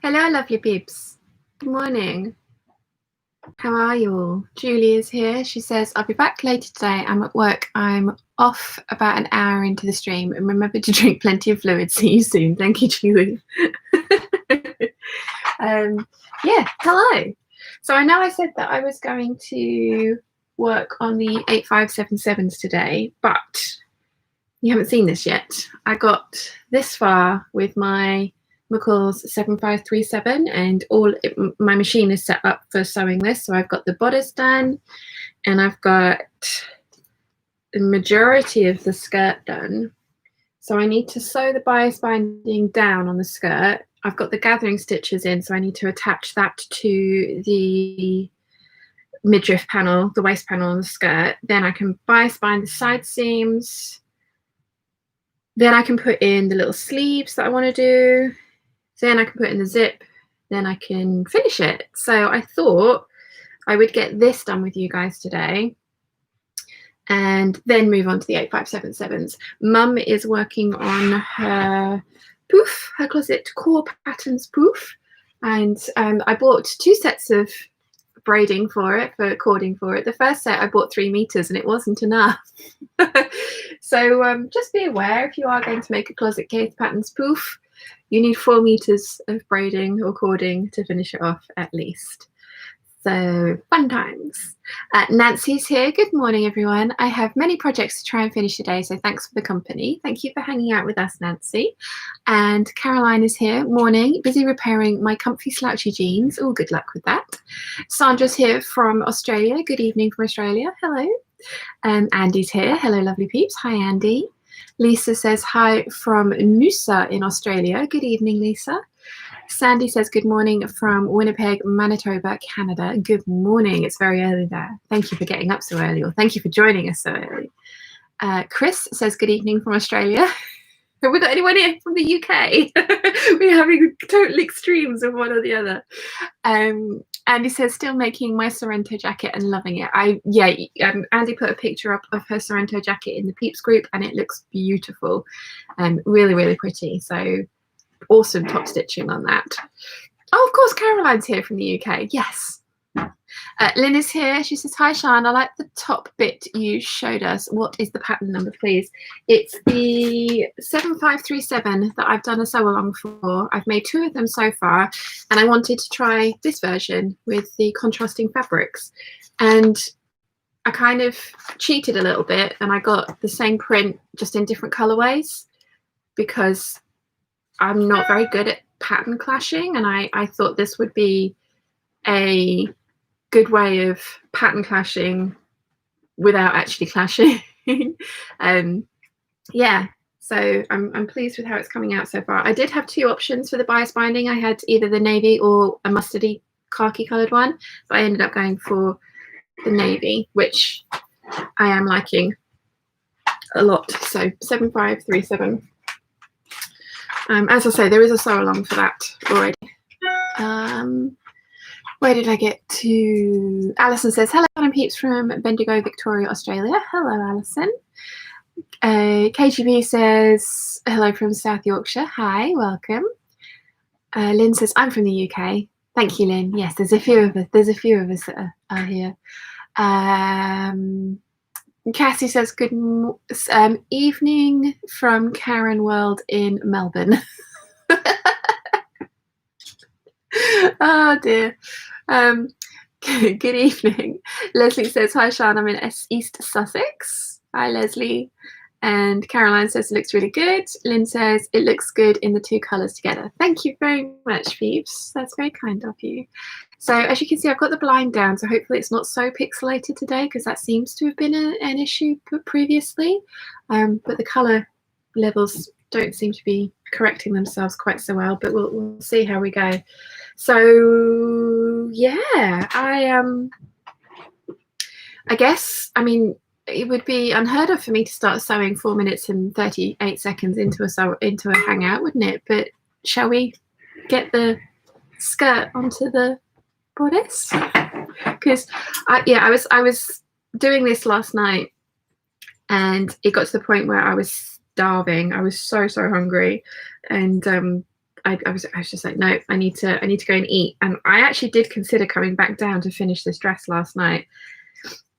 Hello, lovely peeps. Good morning. How are you all? Julie is here. She says, I'll be back later today. I'm at work. I'm off about an hour into the stream. And remember to drink plenty of fluid. See you soon. Thank you, Julie. Yeah, hello. So I know I said that I was going to work on the 8577s today, but you haven't seen this yet. I got this far with my McCalls 7537 and my machine is set up for sewing this. So I've got the bodice done and I've got the majority of the skirt done. So I need to sew the bias binding down on the skirt. I've got the gathering stitches in, so I need to attach that to the midriff panel, the waist panel on the skirt. Then I can bias bind the side seams. Then I can put in the little sleeves that I want to do. Then I can put in the zip. Then I can finish it. So I thought I would get this done with you guys today and then move on to the 8577s. Mum is working on her poof, her closet core patterns poof. And I bought 2 sets of braiding for it, for cording for it. The first set I bought 3 meters and it wasn't enough. So just be aware, if you are going to make a closet case patterns poof, you need 4 meters of braiding or cording to finish it off at least. So fun times. Nancy's here. Good morning, everyone. I have many projects to try and finish today, so thanks for the company. Thank you for hanging out with us, Nancy. And Caroline is here. Morning. Busy repairing my comfy slouchy jeans. Oh, good luck with that. Sandra's here from Australia. Good evening from Australia. Hello. Andy's here. Hello, lovely peeps. Hi, Andy. Lisa says hi from Noosa in Australia. Good evening, Lisa. Sandy says good morning from Winnipeg, Manitoba, Canada. Good morning. It's very early there. Thank you for getting up so early, or thank you for joining us so early. Chris says good evening from Australia. Have we got anyone here from the UK? We're having total extremes of one or the other. Andy says still making my Sorrento jacket and loving it. Andy put a picture up of her Sorrento jacket in the Peeps group and it looks beautiful and really, really pretty. So awesome top stitching on that. Oh, of course, Caroline's here from the UK. Yes. Lynn is here. She says, hi, Sian. I like the top bit you showed us. What is the pattern number, please? It's the 7537 that I've done a sew along for. I've made 2 of them so far, and I wanted to try this version with the contrasting fabrics. And I kind of cheated a little bit, and I got the same print just in different colorways because I'm not very good at pattern clashing, and I thought this would be a good way of pattern clashing without actually clashing. Yeah, so I'm pleased with how it's coming out so far. I did have 2 options for the bias binding. I had either the navy or a mustardy khaki coloured one, but I ended up going for the navy, which I am liking a lot. So 7537. As I say, there is a sew along for that already. Where did I get to? Alison says, hello, I'm Peeps from Bendigo, Victoria, Australia. Hello, Alison. KGB says, hello from South Yorkshire. Hi, welcome. Lynn says, I'm from the UK. Thank you, Lynn. Yes, there's a few of us. There's a few of us that are here. Cassie says, good evening from Karen World in Melbourne. Oh dear. Good evening. Leslie says, hi Sian, I'm in East Sussex. Hi Leslie. And Caroline says it looks really good. Lynn says it looks good in the 2 colours together. Thank you very much, Peeps. That's very kind of you. So as you can see, I've got the blind down, so hopefully it's not so pixelated today, because that seems to have been an issue previously. But the colour levels don't seem to be correcting themselves quite so well, but we'll see how we go. So yeah, I guess, I mean, it would be unheard of for me to start sewing 4 minutes and 38 seconds into a hangout, wouldn't it? But shall we get the skirt onto the bodice? Because I was doing this last night and it got to the point where I was starving. I was so hungry, and I was just like, no, I need to go and eat. And I actually did consider coming back down to finish this dress last night,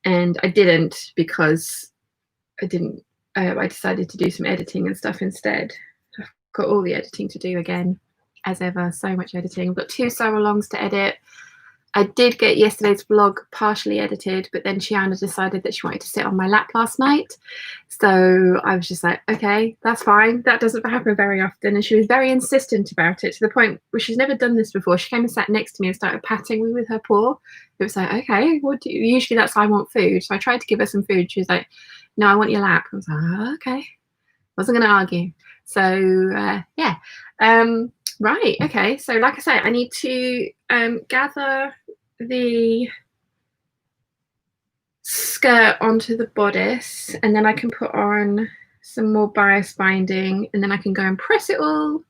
and I didn't, because I decided to do some editing and stuff instead. I've got all the editing to do again, as ever. So much editing. I've got 2 sew-alongs to edit. I did get yesterday's vlog partially edited, but then Chiana decided that she wanted to sit on my lap last night. So I was just like, okay, that's fine. That doesn't happen very often. And she was very insistent about it, to the point where she's never done this before. She came and sat next to me and started patting me with her paw. It was like, okay, what do you, usually that's I want food. So I tried to give her some food. She was like, no, I want your lap. I was like, oh, okay. Wasn't going to argue. So yeah. Right, okay, so like I say, I need to gather the skirt onto the bodice, and then I can put on some more bias binding, and then I can go and press it all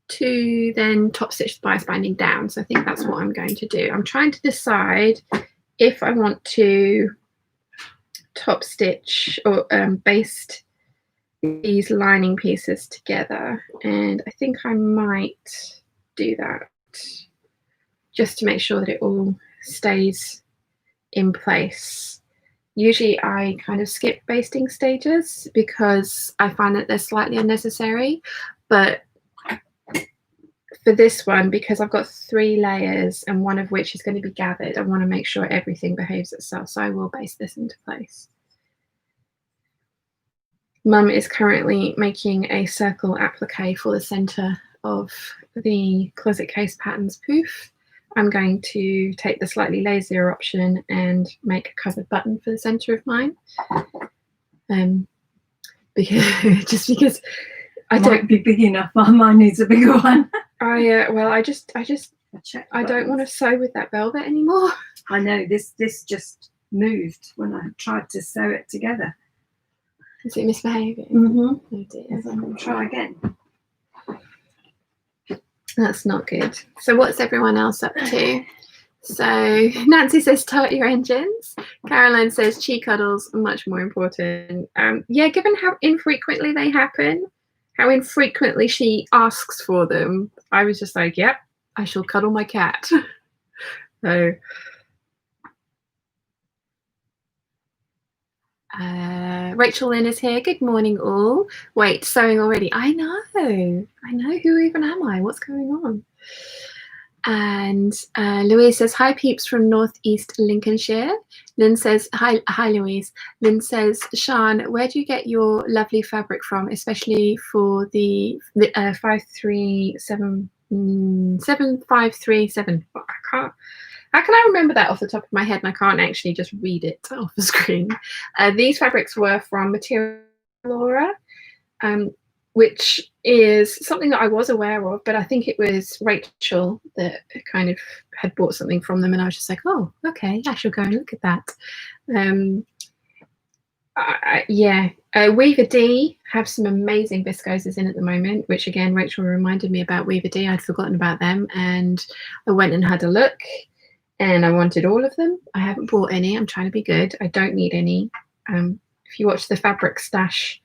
to then top stitch the bias binding down. So I think that's what I'm going to do. I'm trying to decide if I want to top stitch or baste these lining pieces together, and I think I might do that just to make sure that it all stays in place. Usually I kind of skip basting stages because I find that they're slightly unnecessary, but for this one, because I've got 3 layers and one of which is going to be gathered, I want to make sure everything behaves itself, so I will baste this into place. Mum is currently making a circle applique for the centre of the closet case patterns poof. I'm going to take the slightly lazier option and make a covered button for the centre of mine. Because I don't be big enough. Mine needs a bigger one. I don't want to sew with that velvet anymore. I know, this just moved when I tried to sew it together. Is it misbehaving? Mm-hmm. Oh dear. Yes, I'm going to try again. That's not good. So what's everyone else up to? So Nancy says start your engines. Caroline says chi cuddles are much more important. Yeah, given how infrequently they happen, how infrequently she asks for them, I was just like, yep, I shall cuddle my cat. So Rachel Lynn is here. Good morning, all. Wait, sewing already. I know. Who even am I? What's going on? And Louise says, hi, peeps from Northeast Lincolnshire. Lynn says, hi, Louise. Lynn says, Sian, where do you get your lovely fabric from, especially for the 7537? I can't. How can I remember that off the top of my head and I can't actually just read it off the screen? These fabrics were from Material Laura, which is something that I was aware of, but I think it was Rachel that kind of had bought something from them, and I was just like, oh, okay, I shall go and look at that. Yeah, Weaver D have some amazing viscoses in at the moment, which again, Rachel reminded me about Weaver D. I'd forgotten about them, and I went and had a look. And I wanted all of them. I haven't bought any. I'm trying to be good. I don't need any. If you watch the Fabric Stash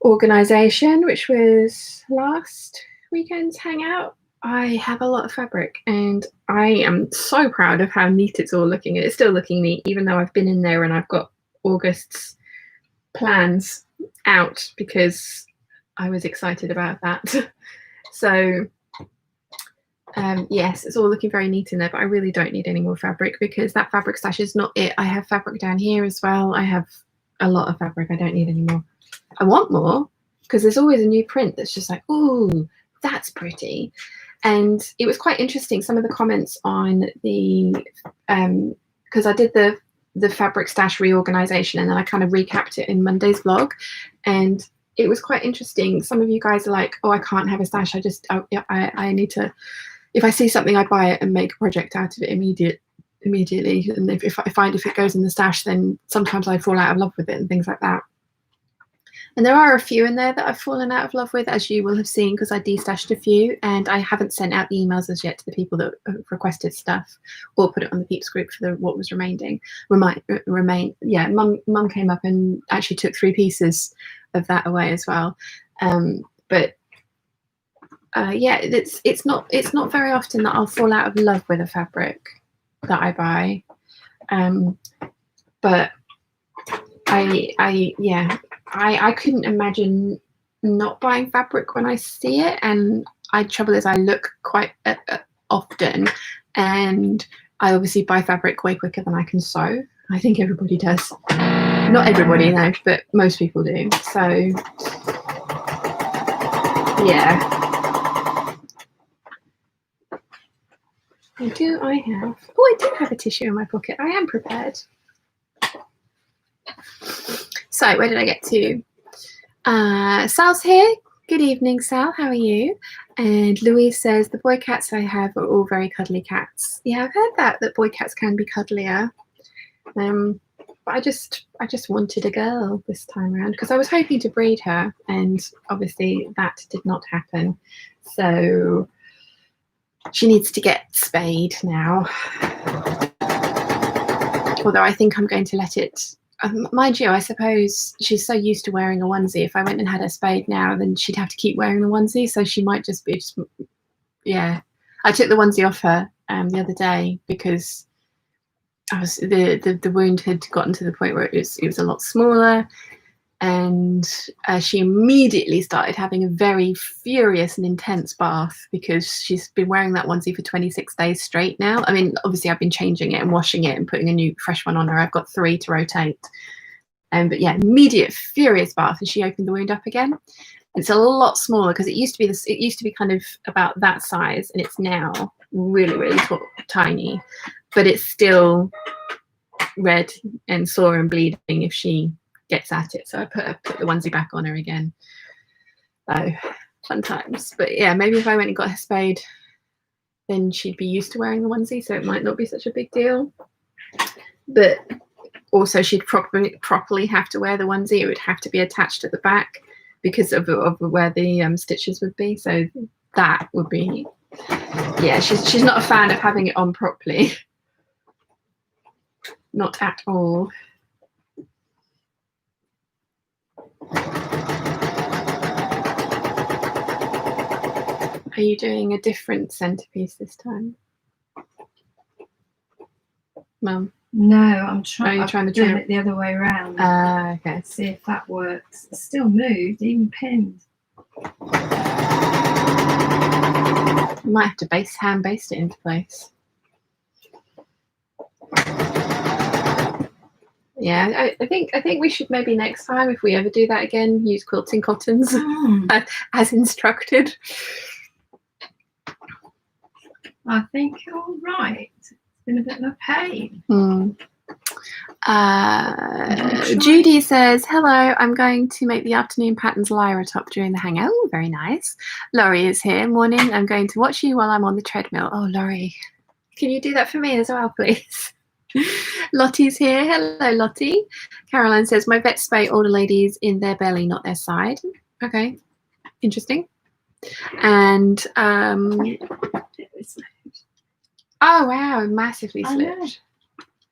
organization, which was last weekend's hangout, I have a lot of fabric, and I am so proud of how neat it's all looking. It's still looking neat, even though I've been in there and I've got August's plans out because I was excited about that. So yes, it's all looking very neat in there, but I really don't need any more fabric because that Fabric Stash is not it. I have fabric down here as well. I have a lot of fabric. I don't need any more. I want more because there's always a new print that's just like, oh, that's pretty. And it was quite interesting, some of the comments on the, because I did the Fabric Stash reorganization and then I kind of recapped it in Monday's vlog, and it was quite interesting. Some of you guys are like, oh, I can't have a stash. I need to, if I see something, I buy it and make a project out of it immediately. And if I find if it goes in the stash, then sometimes I fall out of love with it and things like that. And there are a few in there that I've fallen out of love with, as you will have seen, because I destashed a few and I haven't sent out the emails as yet to the people that requested stuff or put it on the Peeps group for what was remaining. Yeah, Mum came up and actually took 3 pieces of that away as well. But yeah, it's not very often that I'll fall out of love with a fabric that I buy, but I couldn't imagine not buying fabric when I see it. And trouble is I look quite often, and I obviously buy fabric way quicker than I can sew. I think everybody does. Not everybody, no, but most people do. So yeah. I do have a tissue in my pocket. I am prepared. So where did I get to? Sal's here. Good evening, Sal. How are you? And Louise says, the boy cats I have are all very cuddly cats. Yeah, I've heard that boy cats can be cuddlier. But I just wanted a girl this time around because I was hoping to breed her, and obviously that did not happen. So she needs to get spayed now. Although I think I'm going to let it. Mind you, I suppose she's so used to wearing a onesie. If I went and had her spayed now, then she'd have to keep wearing the onesie. So she might just be, yeah. I took the onesie off her the other day because the wound had gotten to the point where it was a lot smaller, and she immediately started having a very furious and intense bath because she's been wearing that onesie for 26 days straight now. I mean, obviously I've been changing it and washing it and putting a new fresh one on her. I've got 3 to rotate. But yeah, immediate furious bath, and she opened the wound up again. It's a lot smaller because it used to be kind of about that size, and it's now really, really tiny. But it's still red and sore and bleeding if she gets at it. So I put the onesie back on her again. So fun times. But yeah, maybe if I went and got her spayed, then she'd be used to wearing the onesie, so it might not be such a big deal. But also she'd properly have to wear the onesie. It would have to be attached at the back because of where the stitches would be. So that would be, yeah, she's not a fan of having it on properly. Not at all. Are you doing a different centerpiece this time, Mum? No, I'm trying. Are you trying to do it the other way around. Okay. See if that works. It's still moved, even pinned. You might have to hand baste it into place. Yeah, I think we should maybe next time, if we ever do that again, use quilting cottons as instructed. I think you're right. It's been a bit of a pain. Judy says, hello, I'm going to make the afternoon patterns Lyra top during the hangout. Oh, very nice. Laurie is here. Morning, I'm going to watch you while I'm on the treadmill. Oh, Laurie, can you do that for me as well, please? Lottie's here. Hello, Lottie. Caroline says, my vet spay older ladies in their belly, not their side. Okay, interesting. And oh wow, massively slipped.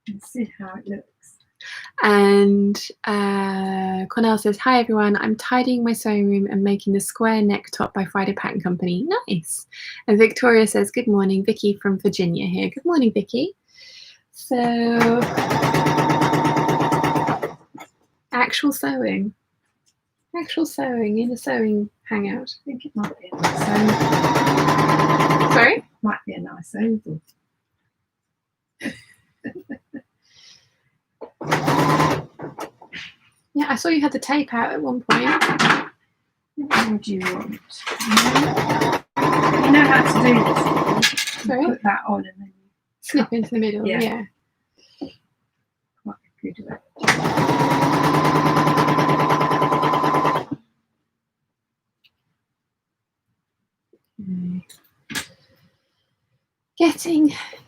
Let's see how it looks. And Cornell says, hi everyone, I'm tidying my sewing room and making the square neck top by Friday Pattern Company. Nice. And Victoria says, good morning, Vicky from Virginia here. Good morning, Vicky. So actual sewing in a sewing hangout. I think it might be a nice oval. Sorry? Might be a nice oval. Yeah, I saw you had the tape out at one point. What do you want? You know how to do this. Sorry? Put that on and then snip into the middle. Yeah. Quite good at it.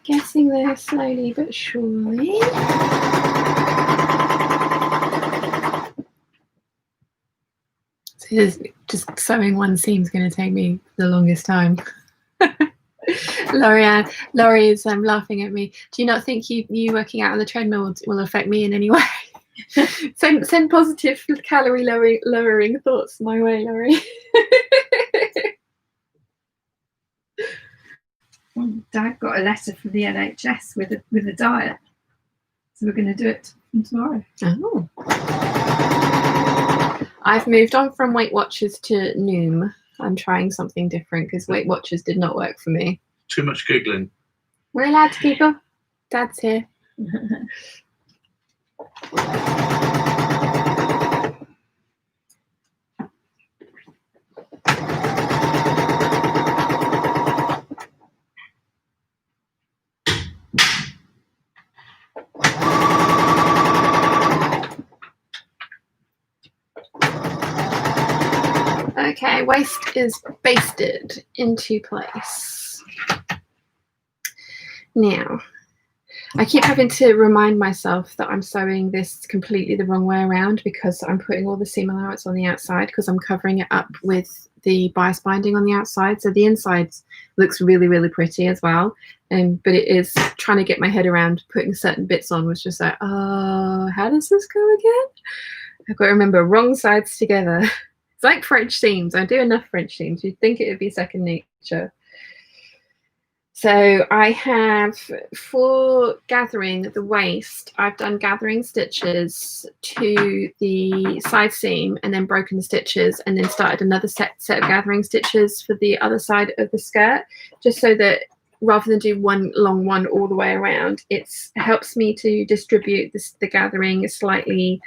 Getting there slowly but surely. So just sewing one seam is going to take me the longest time. Laurie is laughing at me. Do you not think you working out on the treadmill will affect me in any way? send positive calorie lowering thoughts my way, Laurie. Dad got a letter from the NHS with a diet, so we're going to do it tomorrow. Oh. I've moved on from Weight Watchers to Noom. I'm trying something different because Weight Watchers did not work for me. Too much Googling. We're allowed to Google. Dad's here. Okay, waist is basted into place. Now, I keep having to remind myself that I'm sewing this completely the wrong way around because I'm putting all the seam allowance on the outside because I'm covering it up with the bias binding on the outside. So the inside looks really, really pretty as well. But it is trying to get my head around putting certain bits on was just like, oh, how does this go again? I've got to remember wrong sides together. It's like French seams. I do enough French seams. You'd think it would be second nature. So I have, for gathering the waist, I've done gathering stitches to the side seam and then broken the stitches and then started another set of gathering stitches for the other side of the skirt, just so that rather than do one long one all the way around, it helps me to distribute the gathering slightly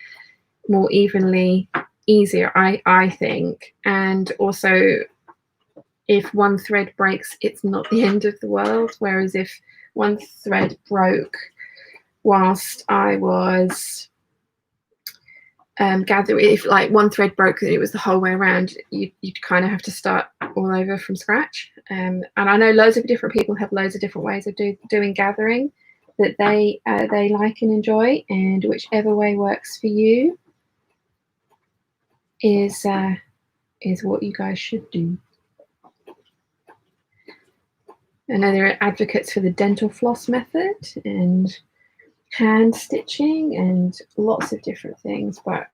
more evenly, easier, I think. And also, if one thread breaks, it's not the end of the world. Whereas if one thread broke whilst I was gathering, if like one thread broke and it was the whole way around, you'd kind of have to start all over from scratch. And I know loads of different people have loads of different ways of doing gathering that they like and enjoy, and whichever way works for you is what you guys should do. I know there are advocates for the dental floss method and hand stitching and lots of different things, but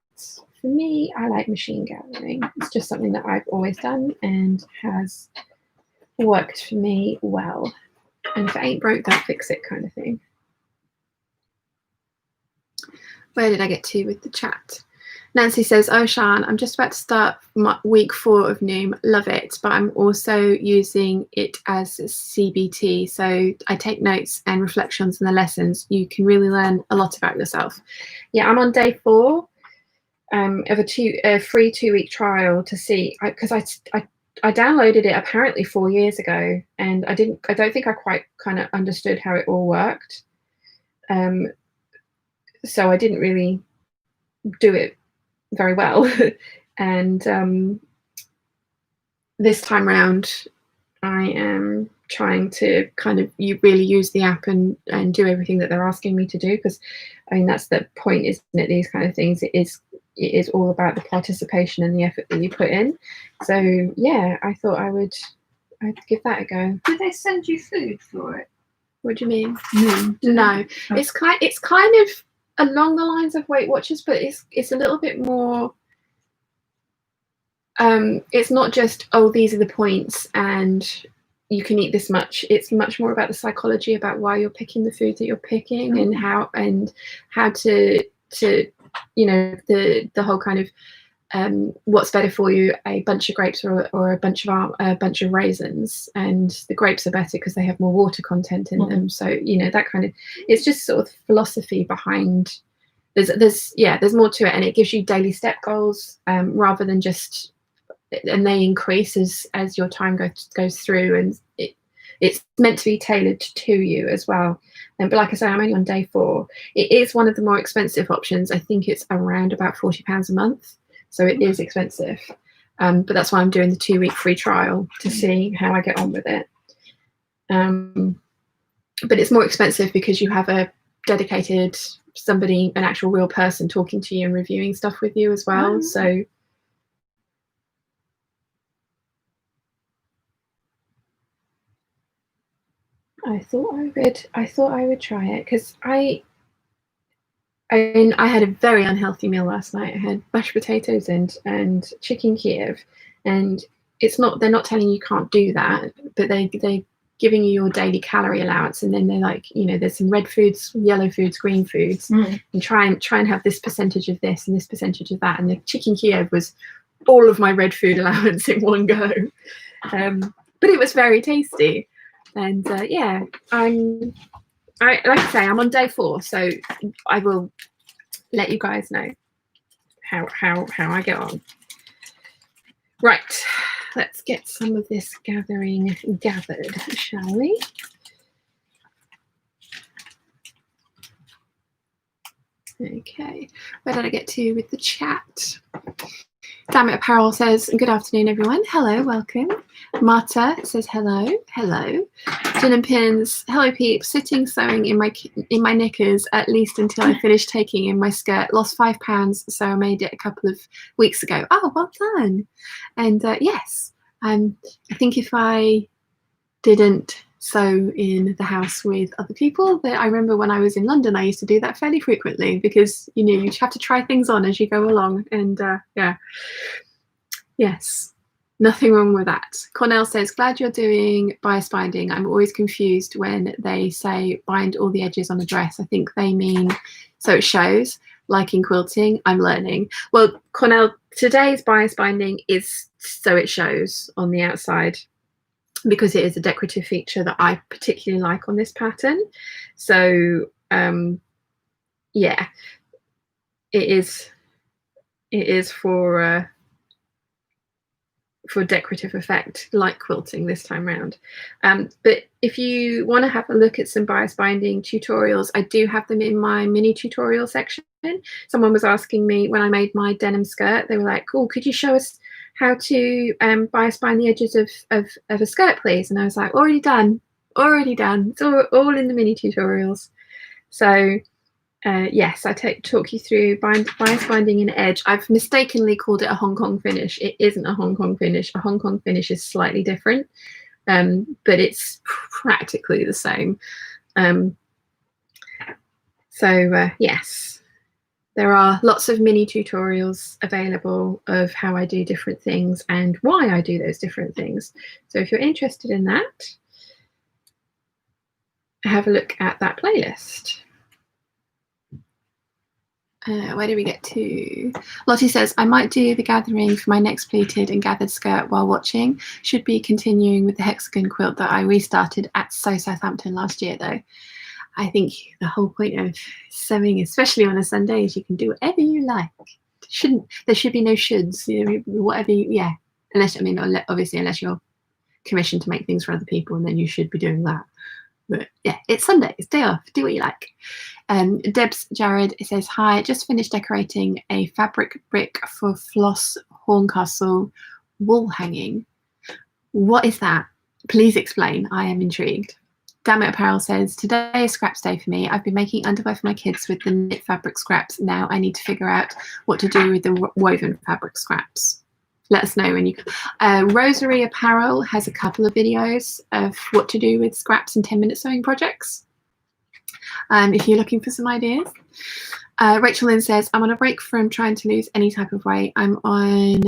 for me, I like machine gathering. It's just something that I've always done and has worked for me well. And if it ain't broke, don't fix it kind of thing. Where did I get to with the chat? Nancy says, oh, Shan, I'm just about to start my week 4 of Noom. Love it, but I'm also using it as a CBT. So I take notes and reflections on the lessons. You can really learn a lot about yourself. Yeah, I'm on day 4 of a free 2-week trial to see, because I downloaded it apparently 4 years ago, and I don't think I quite kind of understood how it all worked. So I didn't really do it very well. And this time round, I am trying to kind of really use the app and do everything that they're asking me to do, because I mean that's the point, isn't it? These kind of things, it is all about the participation and the effort that you put in. So yeah, I thought I'd give that a go. Did they send you food for it? What do you mean? No. Oh. It's kind of along the lines of Weight Watchers, but it's a little bit more. It's not just, oh, these are the points and you can eat this much. It's much more about the psychology about why you're picking the food that you're picking, and how to the whole kind of what's better for you, a bunch of grapes or a bunch of raisins. And the grapes are better because they have more water content in them. So that kind of, it's just sort of philosophy behind. There's more to it, and it gives you daily step goals rather than just, and they increase as your time goes through, and it's meant to be tailored to you as well. But like I say, I'm only on day 4. It is one of the more expensive options. I think it's around about £40 a month. So it is expensive, but that's why I'm doing the 2-week free trial to see how I get on with it. But it's more expensive because you have a dedicated somebody, an actual real person talking to you and reviewing stuff with you as well. So I thought I would try it, because I had a very unhealthy meal last night. I had mashed potatoes and chicken Kiev, and they're not telling you can't do that, but they giving you your daily calorie allowance, and then they're like, you know, there's some red foods, yellow foods, green foods, and try and have this percentage of this and this percentage of that. And the chicken Kiev was all of my red food allowance in one go, but it was very tasty. And yeah, like I say, I'm on day 4, so I will let you guys know how I get on. Right, let's get some of this gathering gathered, shall we? Okay, where did I get to with the chat? Damn It Apparel says, good afternoon, everyone. Hello, welcome. Marta says, hello, hello. Gin and Pins, hello, Peeps. Sitting sewing in my knickers at least until I finish taking in my skirt. Lost 5 pounds, so I made it a couple of weeks ago. Oh, well done. And yes, I think if I didn't sew in the house with other people, that I remember when I was in London, I used to do that fairly frequently, because you know, you have to try things on as you go along. And yeah, yes, nothing wrong with that. Cornell says, glad you're doing bias binding. I'm always confused when they say bind all the edges on a dress. I think they mean so it shows, like in quilting. I'm learning. Well, Cornell, today's bias binding is so it shows on the outside, because it is a decorative feature that I particularly like on this pattern. So yeah, it is for decorative effect, like quilting this time round. But if you want to have a look at some bias binding tutorials, I do have them in my mini tutorial section. Someone was asking me when I made my denim skirt, they were like, oh, could you show us how to bias bind the edges of a skirt, please? And I was like, already done. It's all in the mini tutorials. So yes, I talk you through bias binding an edge. I've mistakenly called it a Hong Kong finish. It isn't a Hong Kong finish. A Hong Kong finish is slightly different, but it's practically the same. So yes. There are lots of mini tutorials available of how I do different things and why I do those different things. So if you're interested in that, have a look at that playlist. Where do we get to? Lottie says, I might do the gathering for my next pleated and gathered skirt while watching. Should be continuing with the hexagon quilt that I restarted at Sew Southampton last year, though. I think the whole point of sewing, especially on a Sunday, is you can do whatever you like. There should be no shoulds, you know, whatever yeah. Unless, I mean, obviously, unless you're commissioned to make things for other people, and then you should be doing that. But yeah, it's Sunday, it's day off, do what you like. Debs Jared says, hi, just finished decorating a fabric brick for Floss Horncastle wall hanging. What is that? Please explain, I am intrigued. Damn It Apparel says, today is scraps day for me. I've been making underwear for my kids with the knit fabric scraps. Now I need to figure out what to do with the woven fabric scraps. Let us know when you Rosary Apparel has a couple of videos of what to do with scraps and 10-minute sewing projects, if you're looking for some ideas. Rachel Lynn says, I'm on a break from trying to lose any type of weight. I'm on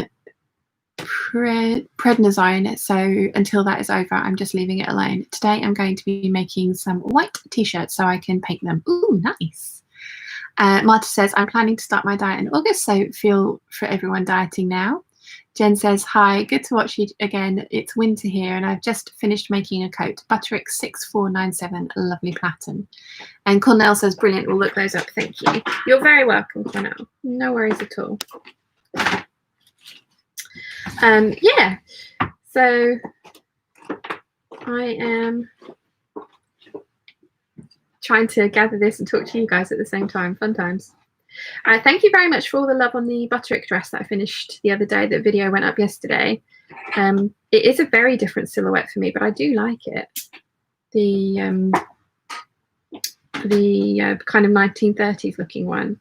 prednisone, so until that is over, I'm just leaving it alone. Today I'm going to be making some white t-shirts so I can paint them. Ooh, nice. Marta says, I'm planning to start my diet in August, so feel for everyone dieting now. Jen says, hi, good to watch you again. It's winter here and I've just finished making a coat. Butterick 6497, a lovely pattern. And Cornell says, brilliant, we'll look those up, thank you. You're very welcome, Cornell. No worries at all. Yeah, so I am trying to gather this and talk to you guys at the same time. Fun times. Thank you very much for all the love on the Butterick dress that I finished the other day. That video went up yesterday. It is a very different silhouette for me, but I do like it. The kind of 1930s looking one.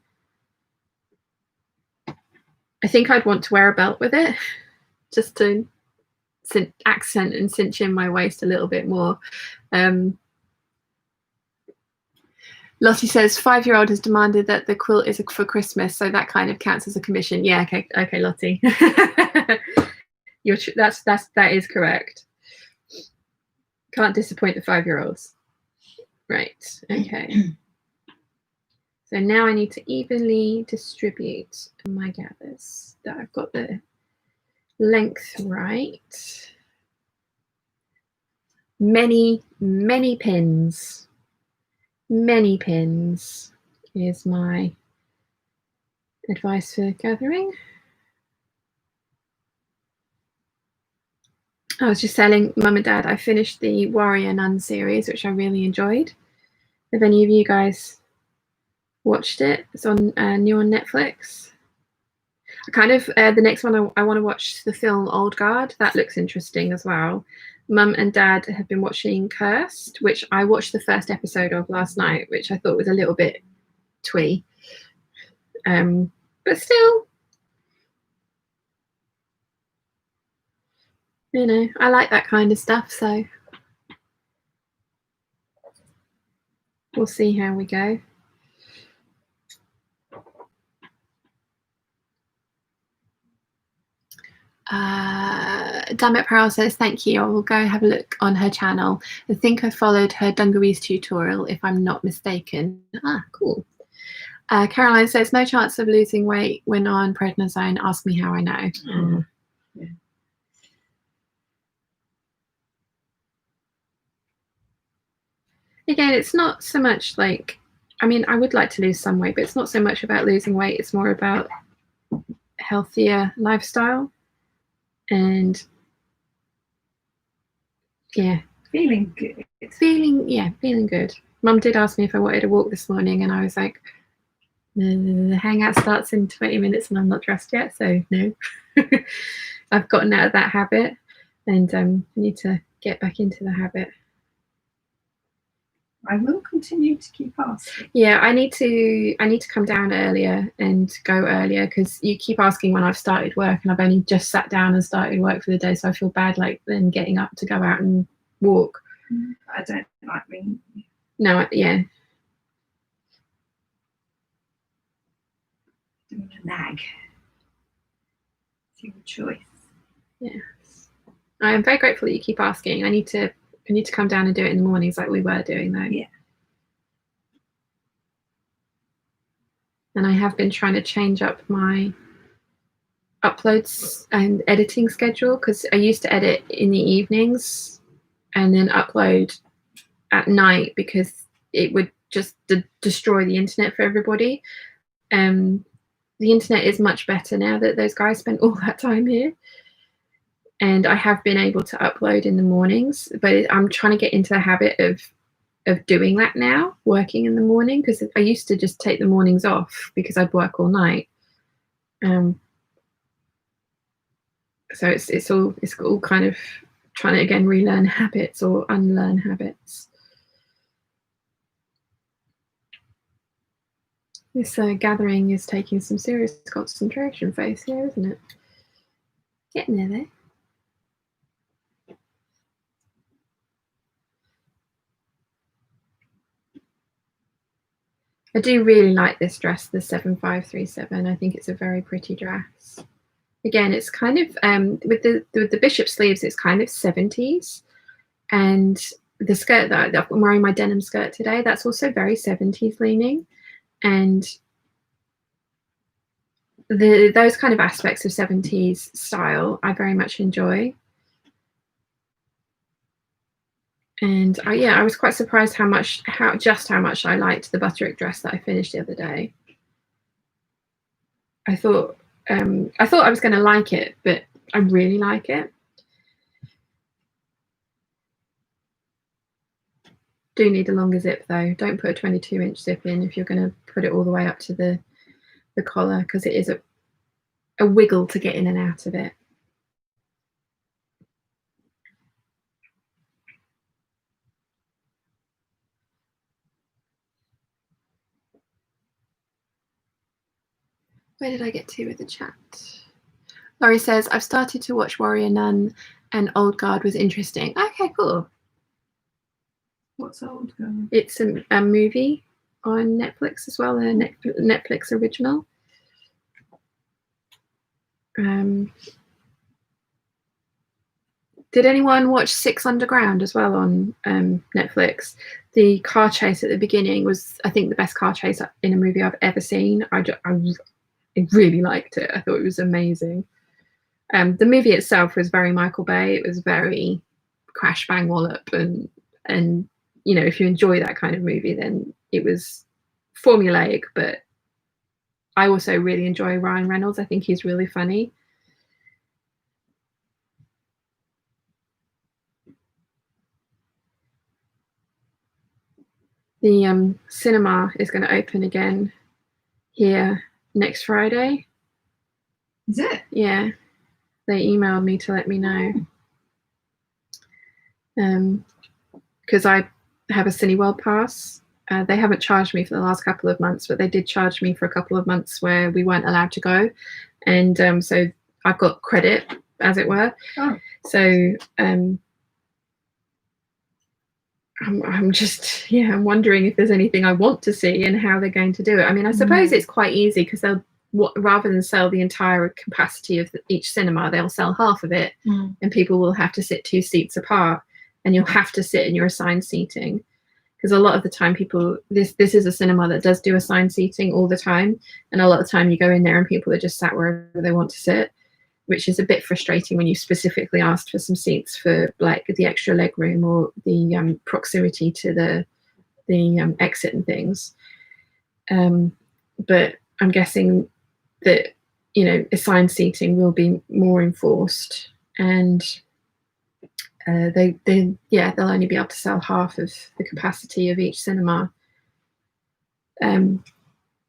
I think I'd want to wear a belt with it, just to accent and cinch in my waist a little bit more. Lottie says, 5-year-old has demanded that the quilt is for Christmas, so that kind of counts as a commission. Yeah, okay, Lottie. That is correct. Can't disappoint the 5-year-olds. Right, okay. So now I need to evenly distribute my gathers, that I've got the length right. Many pins. Many pins is my advice for gathering. I was just telling Mum and Dad I finished the Warrior Nun series, which I really enjoyed. Have any of you guys watched it? It's on new on Netflix. The next one I want to watch the film Old Guard. That looks interesting as well. Mum and Dad have been watching Cursed, which I watched the first episode of last night, which I thought was a little bit twee. But still, you know, I like that kind of stuff, so we'll see how we go. Dammit Prowl says, thank you. I will go have a look on her channel. I think I followed her dungarees tutorial, if I'm not mistaken. Ah, cool. Caroline says, no chance of losing weight when on prednisone. Ask me how I know. Yeah. Again, it's not so much like, I mean, I would like to lose some weight, but it's not so much about losing weight. It's more about healthier lifestyle and yeah, feeling good. Feeling good. Mum did ask me if I wanted a walk this morning, and I was like, the hangout starts in 20 minutes and I'm not dressed yet, so no. I've gotten out of that habit, and I need to get back into the habit. I will continue to keep asking. Yeah, I need to come down earlier and go earlier, because you keep asking when I've started work, and I've only just sat down and started work for the day, so I feel bad like then getting up to go out and walk. I don't like being. No, yeah. Doing a nag. It's your choice. Yes. I am very grateful that you keep asking. I need to come down and do it in the mornings like we were doing though. Yeah. And I have been trying to change up my uploads and editing schedule, because I used to edit in the evenings and then upload at night, because it would just destroy the internet for everybody. The internet is much better now that those guys spent all that time here, and I have been able to upload in the mornings, but I'm trying to get into the habit of doing that now, working in the morning, because I used to just take the mornings off because I'd work all night. So it's all kind of trying to again relearn habits or unlearn habits. This gathering is taking some serious concentration phase here, isn't it? Getting there though. I do really like this dress, the 7537. I think it's a very pretty dress. Again, it's kind of with the bishop sleeves, it's kind of 70s, and the skirt that I'm wearing, my denim skirt today, that's also very 70s leaning, and those kind of aspects of 70s style I very much enjoy. And I was quite surprised how much I liked the butterick dress that I finished the other day. I thought I was going to like it, but I really like it. Do need a longer zip though. Don't put a 22-inch zip in if you're going to put it all the way up to the collar, because it is a wiggle to get in and out of it. Where did I get to with the chat? Laurie says, I've started to watch Warrior Nun, and Old Guard was interesting. Okay, cool. What's Old Guard? It's a movie on Netflix as well, a Netflix original. Did anyone watch Six Underground as well on Netflix? The car chase at the beginning was, I think, the best car chase in a movie I've ever seen. I really liked it. I thought it was amazing. The movie itself was very Michael Bay. It was very crash bang wallop, and you know, if you enjoy that kind of movie, then it was formulaic. But I also really enjoy Ryan Reynolds. I think he's really funny. The cinema is going to open again here next Friday. Is it? Yeah, they emailed me to let me know. Because I have a Cineworld pass. They haven't charged me for the last couple of months, but they did charge me for a couple of months where we weren't allowed to go, and so I've got credit, as it were. Oh. So I'm just, yeah, I'm wondering if there's anything I want to see and how they're going to do it. I mean, I suppose it's quite easy, because they'll, rather than sell the entire capacity of each cinema, they'll sell half of it, and people will have to sit 2 seats apart, and you'll have to sit in your assigned seating. Because a lot of the time people, this is a cinema that does do assigned seating all the time, and a lot of the time you go in there and people are just sat wherever they want to sit, which is a bit frustrating when you specifically asked for some seats for like the extra leg room or the proximity to the exit and things. But I'm guessing that, you know, assigned seating will be more enforced, and they'll only be able to sell half of the capacity of each cinema.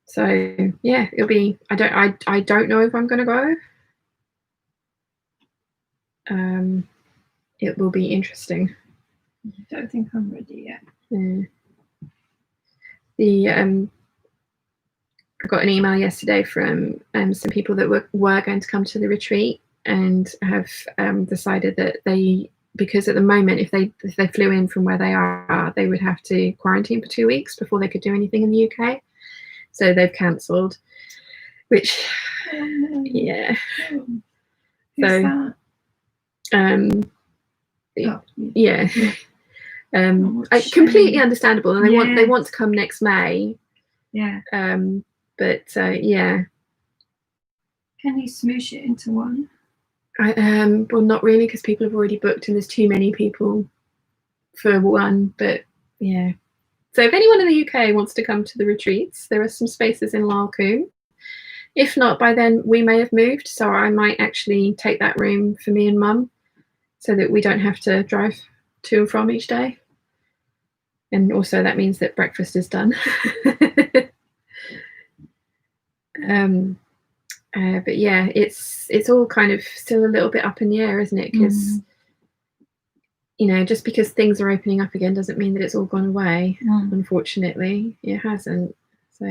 So yeah, it'll be, I don't know if I'm going to go. It will be interesting. I don't think I'm ready yet. I got an email yesterday from some people that were going to come to the retreat, and have decided that because at the moment, if they flew in from where they are, they would have to quarantine for 2 weeks before they could do anything in the UK. So they've cancelled, which yeah. Who's that? Yeah. Completely understandable, and they want to come next May. Yeah. But yeah. Can you smoosh it into one? Well, not really, because people have already booked, and there's too many people for one. But yeah. So if anyone in the UK wants to come to the retreats, there are some spaces in Larcoombe. If not, by then we may have moved, so I might actually take that room for me and Mum, so that we don't have to drive to and from each day. And also that means that breakfast is done. But yeah, it's all kind of still a little bit up in the air, isn't it? Because you know, just because things are opening up again doesn't mean that it's all gone away. Unfortunately, it hasn't. So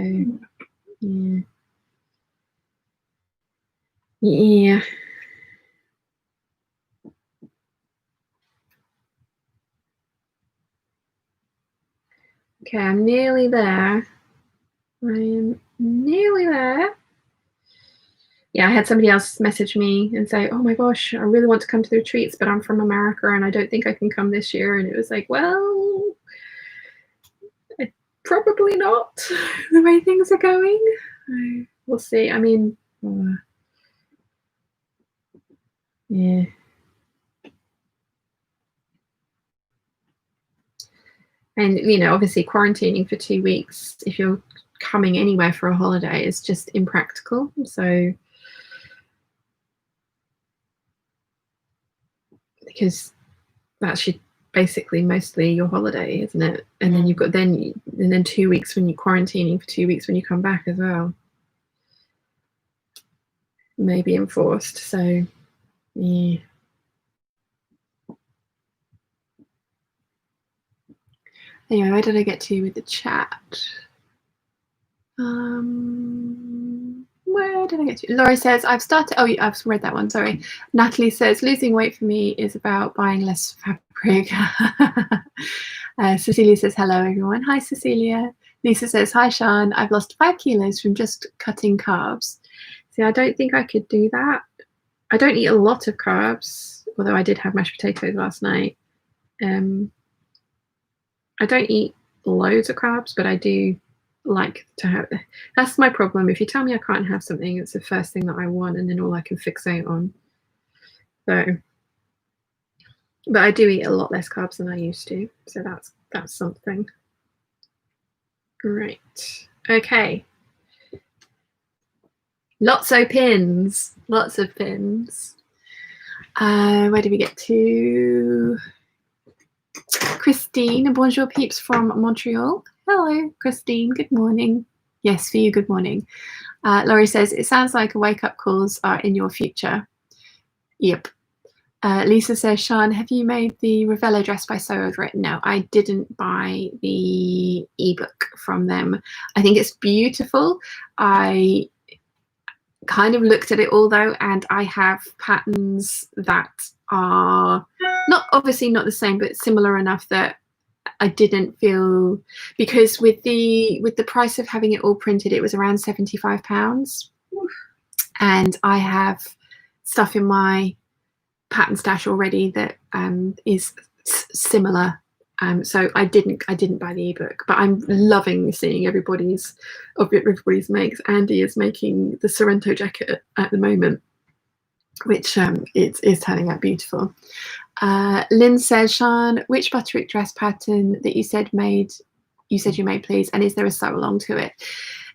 yeah. Okay, I'm nearly there. I am nearly there. Yeah, I had somebody else message me and say, oh my gosh, I really want to come to the retreats, but I'm from America and I don't think I can come this year. And it was like, well, probably not, the way things are going. We'll see. I mean, yeah. And, you know, obviously quarantining for 2 weeks, if you're coming anywhere for a holiday, is just impractical. So, because that's basically mostly your holiday, isn't it? And then you've got then 2 weeks when you're quarantining for 2 weeks when you come back as well. Maybe enforced. So, yeah. Anyway, where did I get to with the chat? Where did I get to? Laurie says, I've started. Oh, I've read that one. Sorry. Natalie says, losing weight for me is about buying less fabric. Cecilia says, hello, everyone. Hi, Cecilia. Lisa says, hi, Sean. I've lost 5 kilos from just cutting carbs. See, I don't think I could do that. I don't eat a lot of carbs. although I did have mashed potatoes last night. I don't eat loads of carbs, but I do like to have. That's my problem. If you tell me I can't have something, it's the first thing that I want, and then all I can fixate on. So, but I do eat a lot less carbs than I used to, so that's something. Right. Okay. Lots of pins. Lots of pins. Where did we get to? Christine, bonjour peeps from Montreal. Hello, Christine. Good morning. Yes, for you, good morning. Laurie says, it sounds like wake-up calls are in your future. Yep. Lisa says, Sean, have you made the Ravello dress by Sew Over It? No, I didn't buy the ebook from them. I think it's beautiful. I kind of looked at it all though, and I have patterns that are obviously not the same, but similar enough that I didn't feel, because with the price of having it all printed, it was around £75, and I have stuff in my pattern stash already that is similar. So I didn't buy the ebook, but I'm loving seeing everybody's makes. Andy is making the Sorrento jacket at the moment, which is turning out beautiful. Lynn says, Sean, which Butterick dress pattern that you said you made, please, and is there a sew along to it?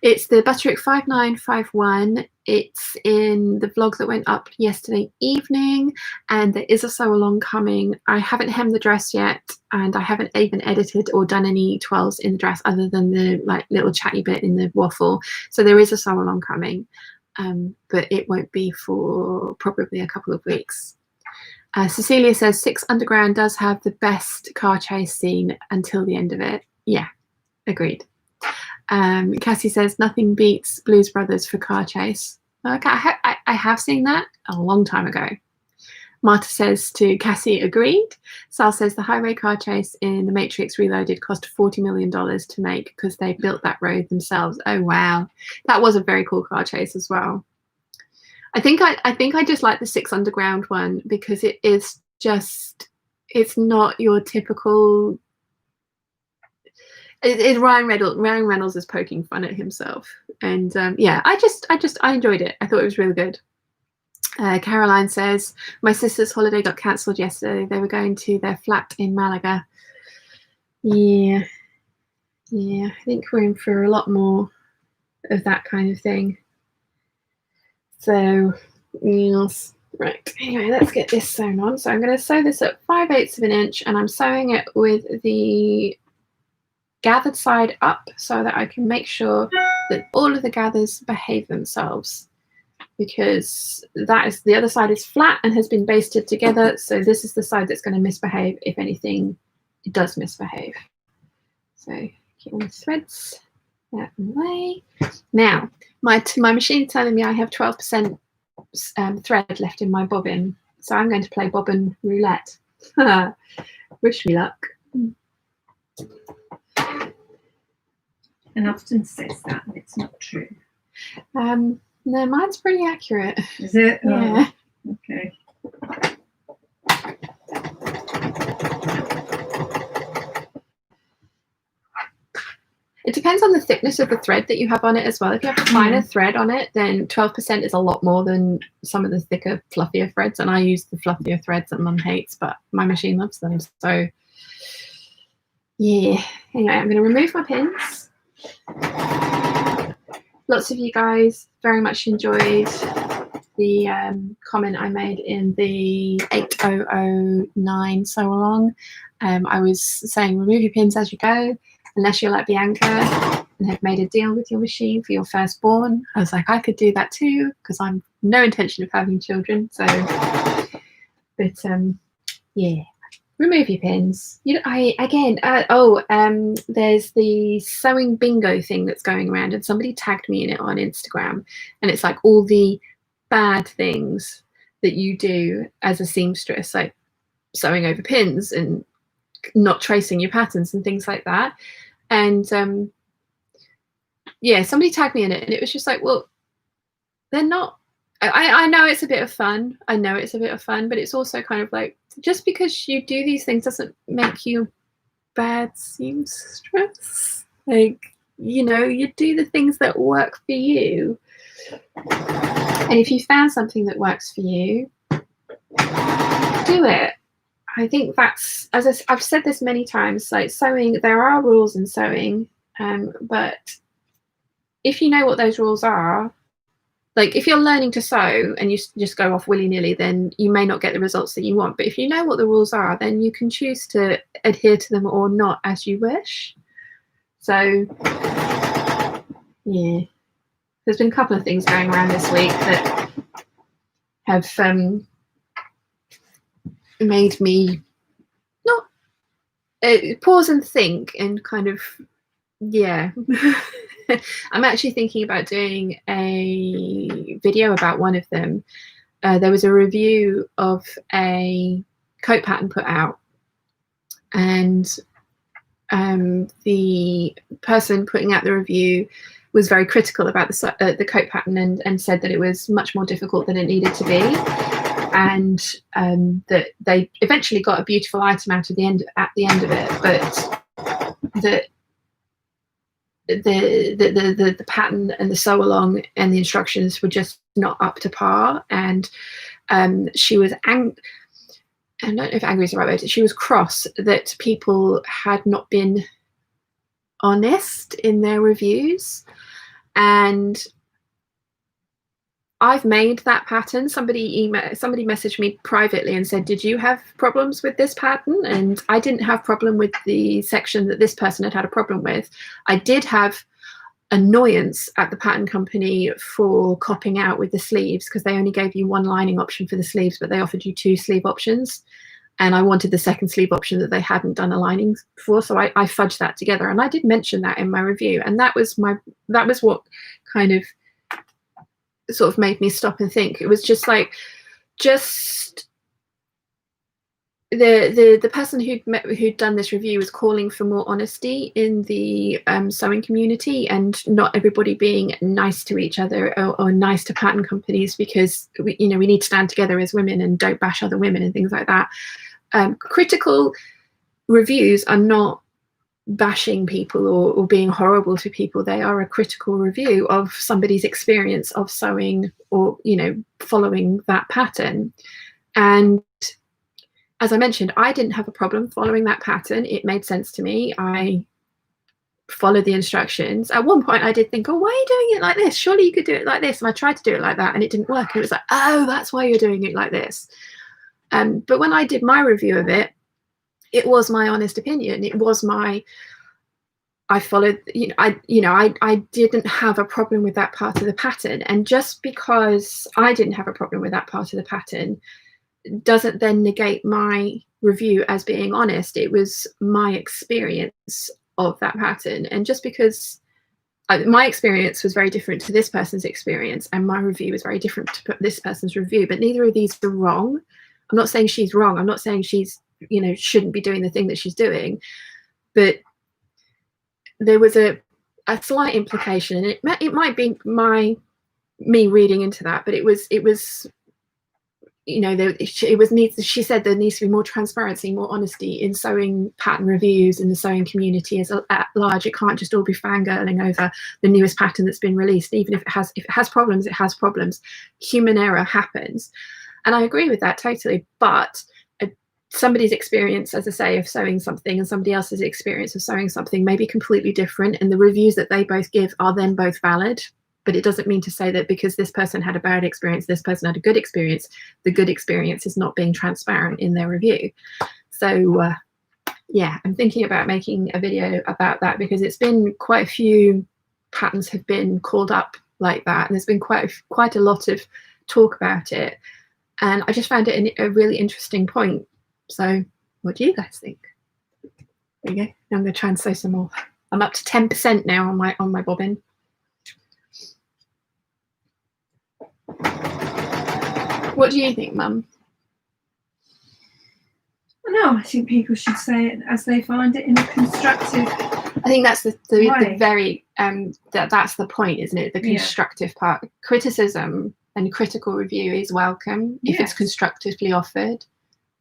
It's the Butterick 5951. It's in the vlog that went up yesterday evening, and there is a sew along coming. I haven't hemmed the dress yet, and I haven't even edited or done any twirls in the dress other than the like little chatty bit in the waffle. So there is a sew along coming, but it won't be for probably a couple of weeks. Cecilia says 6 Underground does have the best car chase scene until the end of it. Yeah, agreed. Cassie says nothing beats Blues Brothers for car chase. Okay, I have seen that a long time ago. Marta says to Cassie, agreed. Sal says the highway car chase in The Matrix Reloaded cost $40 million to make because they built that road themselves. Oh wow, that was a very cool car chase as well. I think I just like the 6 Underground one because it is just, it's not your typical. Ryan Reynolds is poking fun at himself, and yeah, I enjoyed it. I thought it was really good. Caroline says my sister's holiday got cancelled yesterday. They were going to their flat in Malaga. Yeah, I think we're in for a lot more of that kind of thing. So yes, right. Anyway, let's get this sewn on. So I'm going to sew this at 5/8 of an inch, and I'm sewing it with the gathered side up so that I can make sure that all of the gathers behave themselves, because that is, the other side is flat and has been basted together, so this is the side that's going to misbehave if anything it does misbehave. So get all the threads out of the way. Now my machine's telling me I have 12% thread left in my bobbin, so I'm going to play bobbin roulette. Wish me luck. And often says that, and it's not true. No, mine's pretty accurate. Is it? Yeah. Oh, okay. It depends on the thickness of the thread that you have on it as well. If you have a finer thread on it, then 12% is a lot more than some of the thicker, fluffier threads. And I use the fluffier threads that Mum hates, but my machine loves them. So yeah. Anyway, I'm going to remove my pins. Lots of you guys very much enjoyed the comment I made in the 8009 sew along. I was saying remove your pins as you go, unless you're like Bianca and have made a deal with your machine for your firstborn. I was like, I could do that too, because I'm no intention of having children. So, but yeah. Remove your pins. There's the sewing bingo thing that's going around, and somebody tagged me in it on Instagram, and it's like all the bad things that you do as a seamstress, like sewing over pins and not tracing your patterns and things like that. And yeah, somebody tagged me in it, and it was just like, well, they're not I know it's a bit of fun. I know it's a bit of fun, but it's also kind of like, just because you do these things doesn't make you bad seamstress. Like, you know, you do the things that work for you. And if you found something that works for you, do it. I think that's, as I've said this many times, like sewing, there are rules in sewing, but if you know what those rules are, like if you're learning to sew and you just go off willy-nilly, then you may not get the results that you want. But if you know what the rules are, then you can choose to adhere to them or not as you wish. So yeah, there's been a couple of things going around this week that have made me not pause and think and kind of, yeah. I'm actually thinking about doing a video about one of them. There was a review of a coat pattern put out, and the person putting out the review was very critical about the coat pattern and said that it was much more difficult than it needed to be, and that they eventually got a beautiful item out at the end of it, but that the pattern and the sew along and the instructions were just not up to par. And she was I don't know if angry is the right word. She was cross that people had not been honest in their reviews. And I've made that pattern. Somebody messaged me privately and said, did you have problems with this pattern? And I didn't have problem with the section that this person had a problem with. I did have annoyance at the pattern company for copping out with the sleeves, because they only gave you one lining option for the sleeves, but they offered you 2 sleeve options. And I wanted the second sleeve option that they hadn't done a lining for. So I fudged that together. And I did mention that in my review. And that was what kind of sort of made me stop and think. It was just like, the person who'd done this review was calling for more honesty in the sewing community, and not everybody being nice to each other or nice to pattern companies, because we need to stand together as women and don't bash other women and things like that. Critical reviews are not bashing people or being horrible to people. They are a critical review of somebody's experience of sewing or following that pattern. And as I mentioned, I didn't have a problem following that pattern. It made sense to me. I followed the instructions. At one point I did think, oh, why are you doing it like this? Surely you could do it like this. And I tried to do it like that and it didn't work. It was like, oh, that's why you're doing it like this. But when I did my review of it, it was my honest opinion. It was I followed, I didn't have a problem with that part of the pattern. And just because I didn't have a problem with that part of the pattern doesn't then negate my review as being honest. It was my experience of that pattern. And just because my experience was very different to this person's experience, and my review was very different to this person's review, but neither of these are wrong. I'm not saying she's wrong. I'm not saying she's shouldn't be doing the thing that she's doing, but there was a slight implication, and it might be me reading into that, but it was she said there needs to be more transparency, more honesty in sewing pattern reviews in the sewing community at large. It can't just all be fangirling over the newest pattern that's been released. Even if it has problems, it has problems. Human error happens, and I agree with that totally. But somebody's experience, as I say, of sewing something and somebody else's experience of sewing something may be completely different, and the reviews that they both give are then both valid. But it doesn't mean to say that because this person had a bad experience, this person had a good experience, the good experience is not being transparent in their review. So yeah, I'm thinking about making a video about that, because it's been quite a few patterns have been called up like that, and there's been quite a lot of talk about it, and I just found it a really interesting point. So what do you guys think? There you go. Now I'm going to try and sew some more. I'm up to 10% now on my bobbin. What do you think, Mum? No, I think people should say it as they find it in a constructive. I think that's the very that's the point, isn't it? The constructive part. Criticism and critical review is welcome if Yes. it's constructively offered,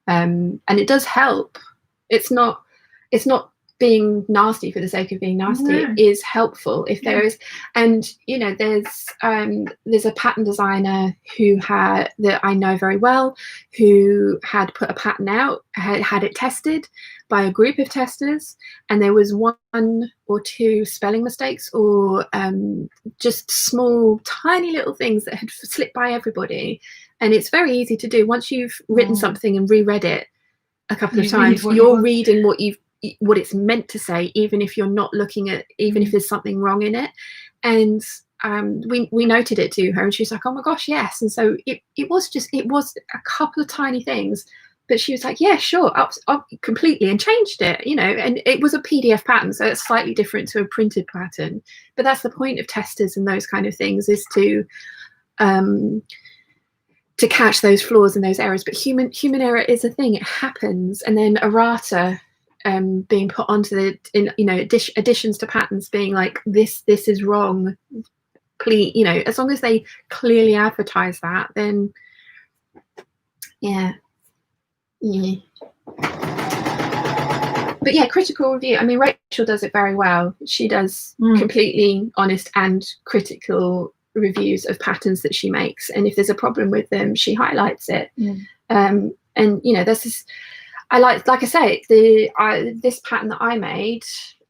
and it does help. It's not being nasty for the sake of being nasty. No. It is helpful if there Yeah. is. And you know, there's a pattern designer that I know very well, who had put a pattern out, had it tested by a group of testers, and there was 1 or 2 spelling mistakes, or just small tiny little things that had slipped by everybody. And it's very easy to do once you've written something and reread it a couple of times. You're reading what it's meant to say, even if you're not looking at, even if there's something wrong in it. And we noted it to her, and she's like, oh my gosh, yes. And so it was a couple of tiny things, but she was like, yeah, sure, up completely, and changed it, you know. And it was a PDF pattern, so it's slightly different to a printed pattern. But that's the point of testers and those kind of things, is to catch those flaws and those errors. But human error is a thing, it happens. And then errata being put onto additions to patterns, being like, this is wrong, please, you know, as long as they clearly advertise that, then yeah. But yeah, critical review, I mean, Rachel does it very well. She does completely honest and critical reviews of patterns that she makes, and if there's a problem with them, she highlights it. And you know, this is, I like I say, this pattern that I made,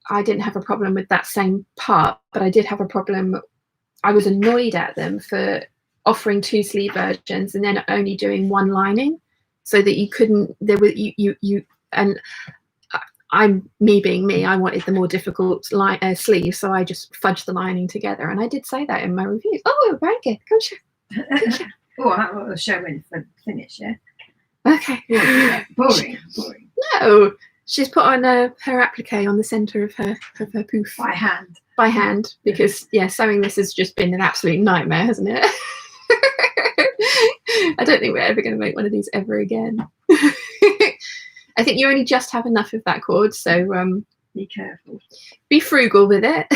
I didn't have a problem with that same part, but I did have a problem. I was annoyed at them for offering 2 sleeve versions and then only doing 1 lining, so that you couldn't, there were you and I'm, me being me, I wanted the more difficult sleeve, so I just fudged the lining together, and I did say that in my review. Oh, very good. Come show. Oh, I'll show when the finish, yeah. Okay. Boring. No, she's put on her applique on the centre of her poof by hand, because sewing this has just been an absolute nightmare, hasn't it? I don't think we're ever going to make one of these ever again. I think you only just have enough of that cord, so be careful. Be frugal with it.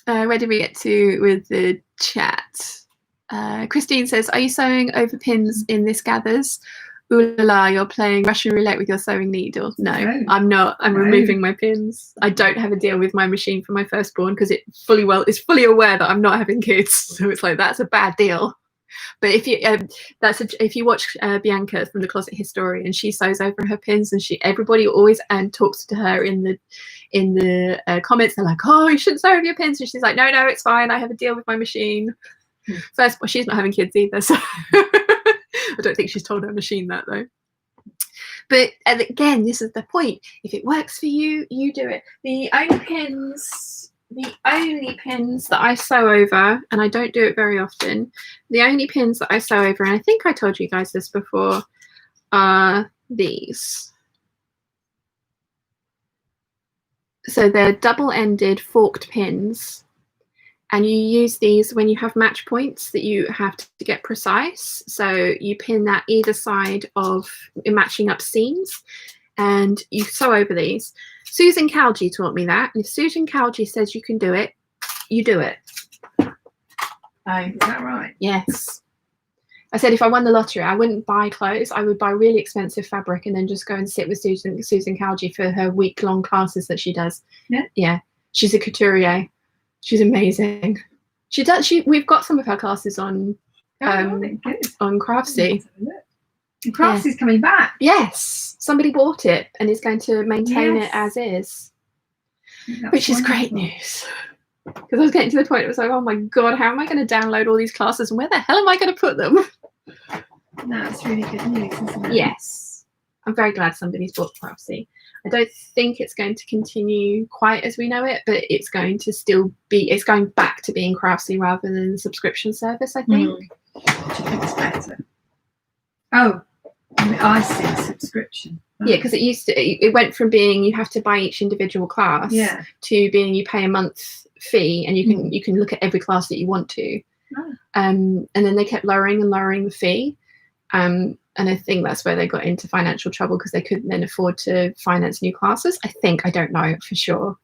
Where did we get to with the chat? Christine says, are you sewing over pins in this gathers? Ooh la la, you're playing Russian roulette with your sewing needle. No, I'm not. I'm removing my pins. I don't have a deal with my machine for my firstborn, because it's fully aware that I'm not having kids. So it's like, that's a bad deal. But if you watch Bianca from the Closet Historian, she sews over her pins, and everybody always talks to her in the comments. They're like, oh, you shouldn't sew over your pins, and she's like, no, it's fine. I have a deal with my machine. First, she's not having kids either, so I don't think she's told her machine that though. But again, this is the point. If it works for you, you do it. The only pins that I sew over, and I don't do it very often, the only pins that I sew over, and I think I told you guys this before, are these. So they're double-ended forked pins, and you use these when you have match points that you have to get precise. So you pin that either side of matching up seams, and you sew over these. Susan Calgie taught me that, and if Susan Calgie says you can do it, you do it. Oh, is that right? Yes. I said if I won the lottery, I wouldn't buy clothes. I would buy really expensive fabric and then just go and sit with Susan Calgie for her week-long classes that she does. Yeah. She's a couturier. She's amazing. We've got some of her classes on Craftsy. Crafty's coming back. Yes, somebody bought it and is going to maintain it as is, which is great news. Because I was getting to the point, it was like, oh my god, how am I going to download all these classes, and where the hell am I going to put them? No, it's really good news, isn't it? Yes, I'm very glad somebody's bought Craftsy. I don't think it's going to continue quite as we know it, but it's going to still be, it's going back to being Craftsy rather than the subscription service, I think. Do you think it's better? Oh, I see, subscription. Oh. Yeah, because it went from being you have to buy each individual class to being you pay a month fee and you can look at every class that you want to. Oh. And then they kept lowering the fee. And I think that's where they got into financial trouble, because they couldn't then afford to finance new classes. I don't know for sure.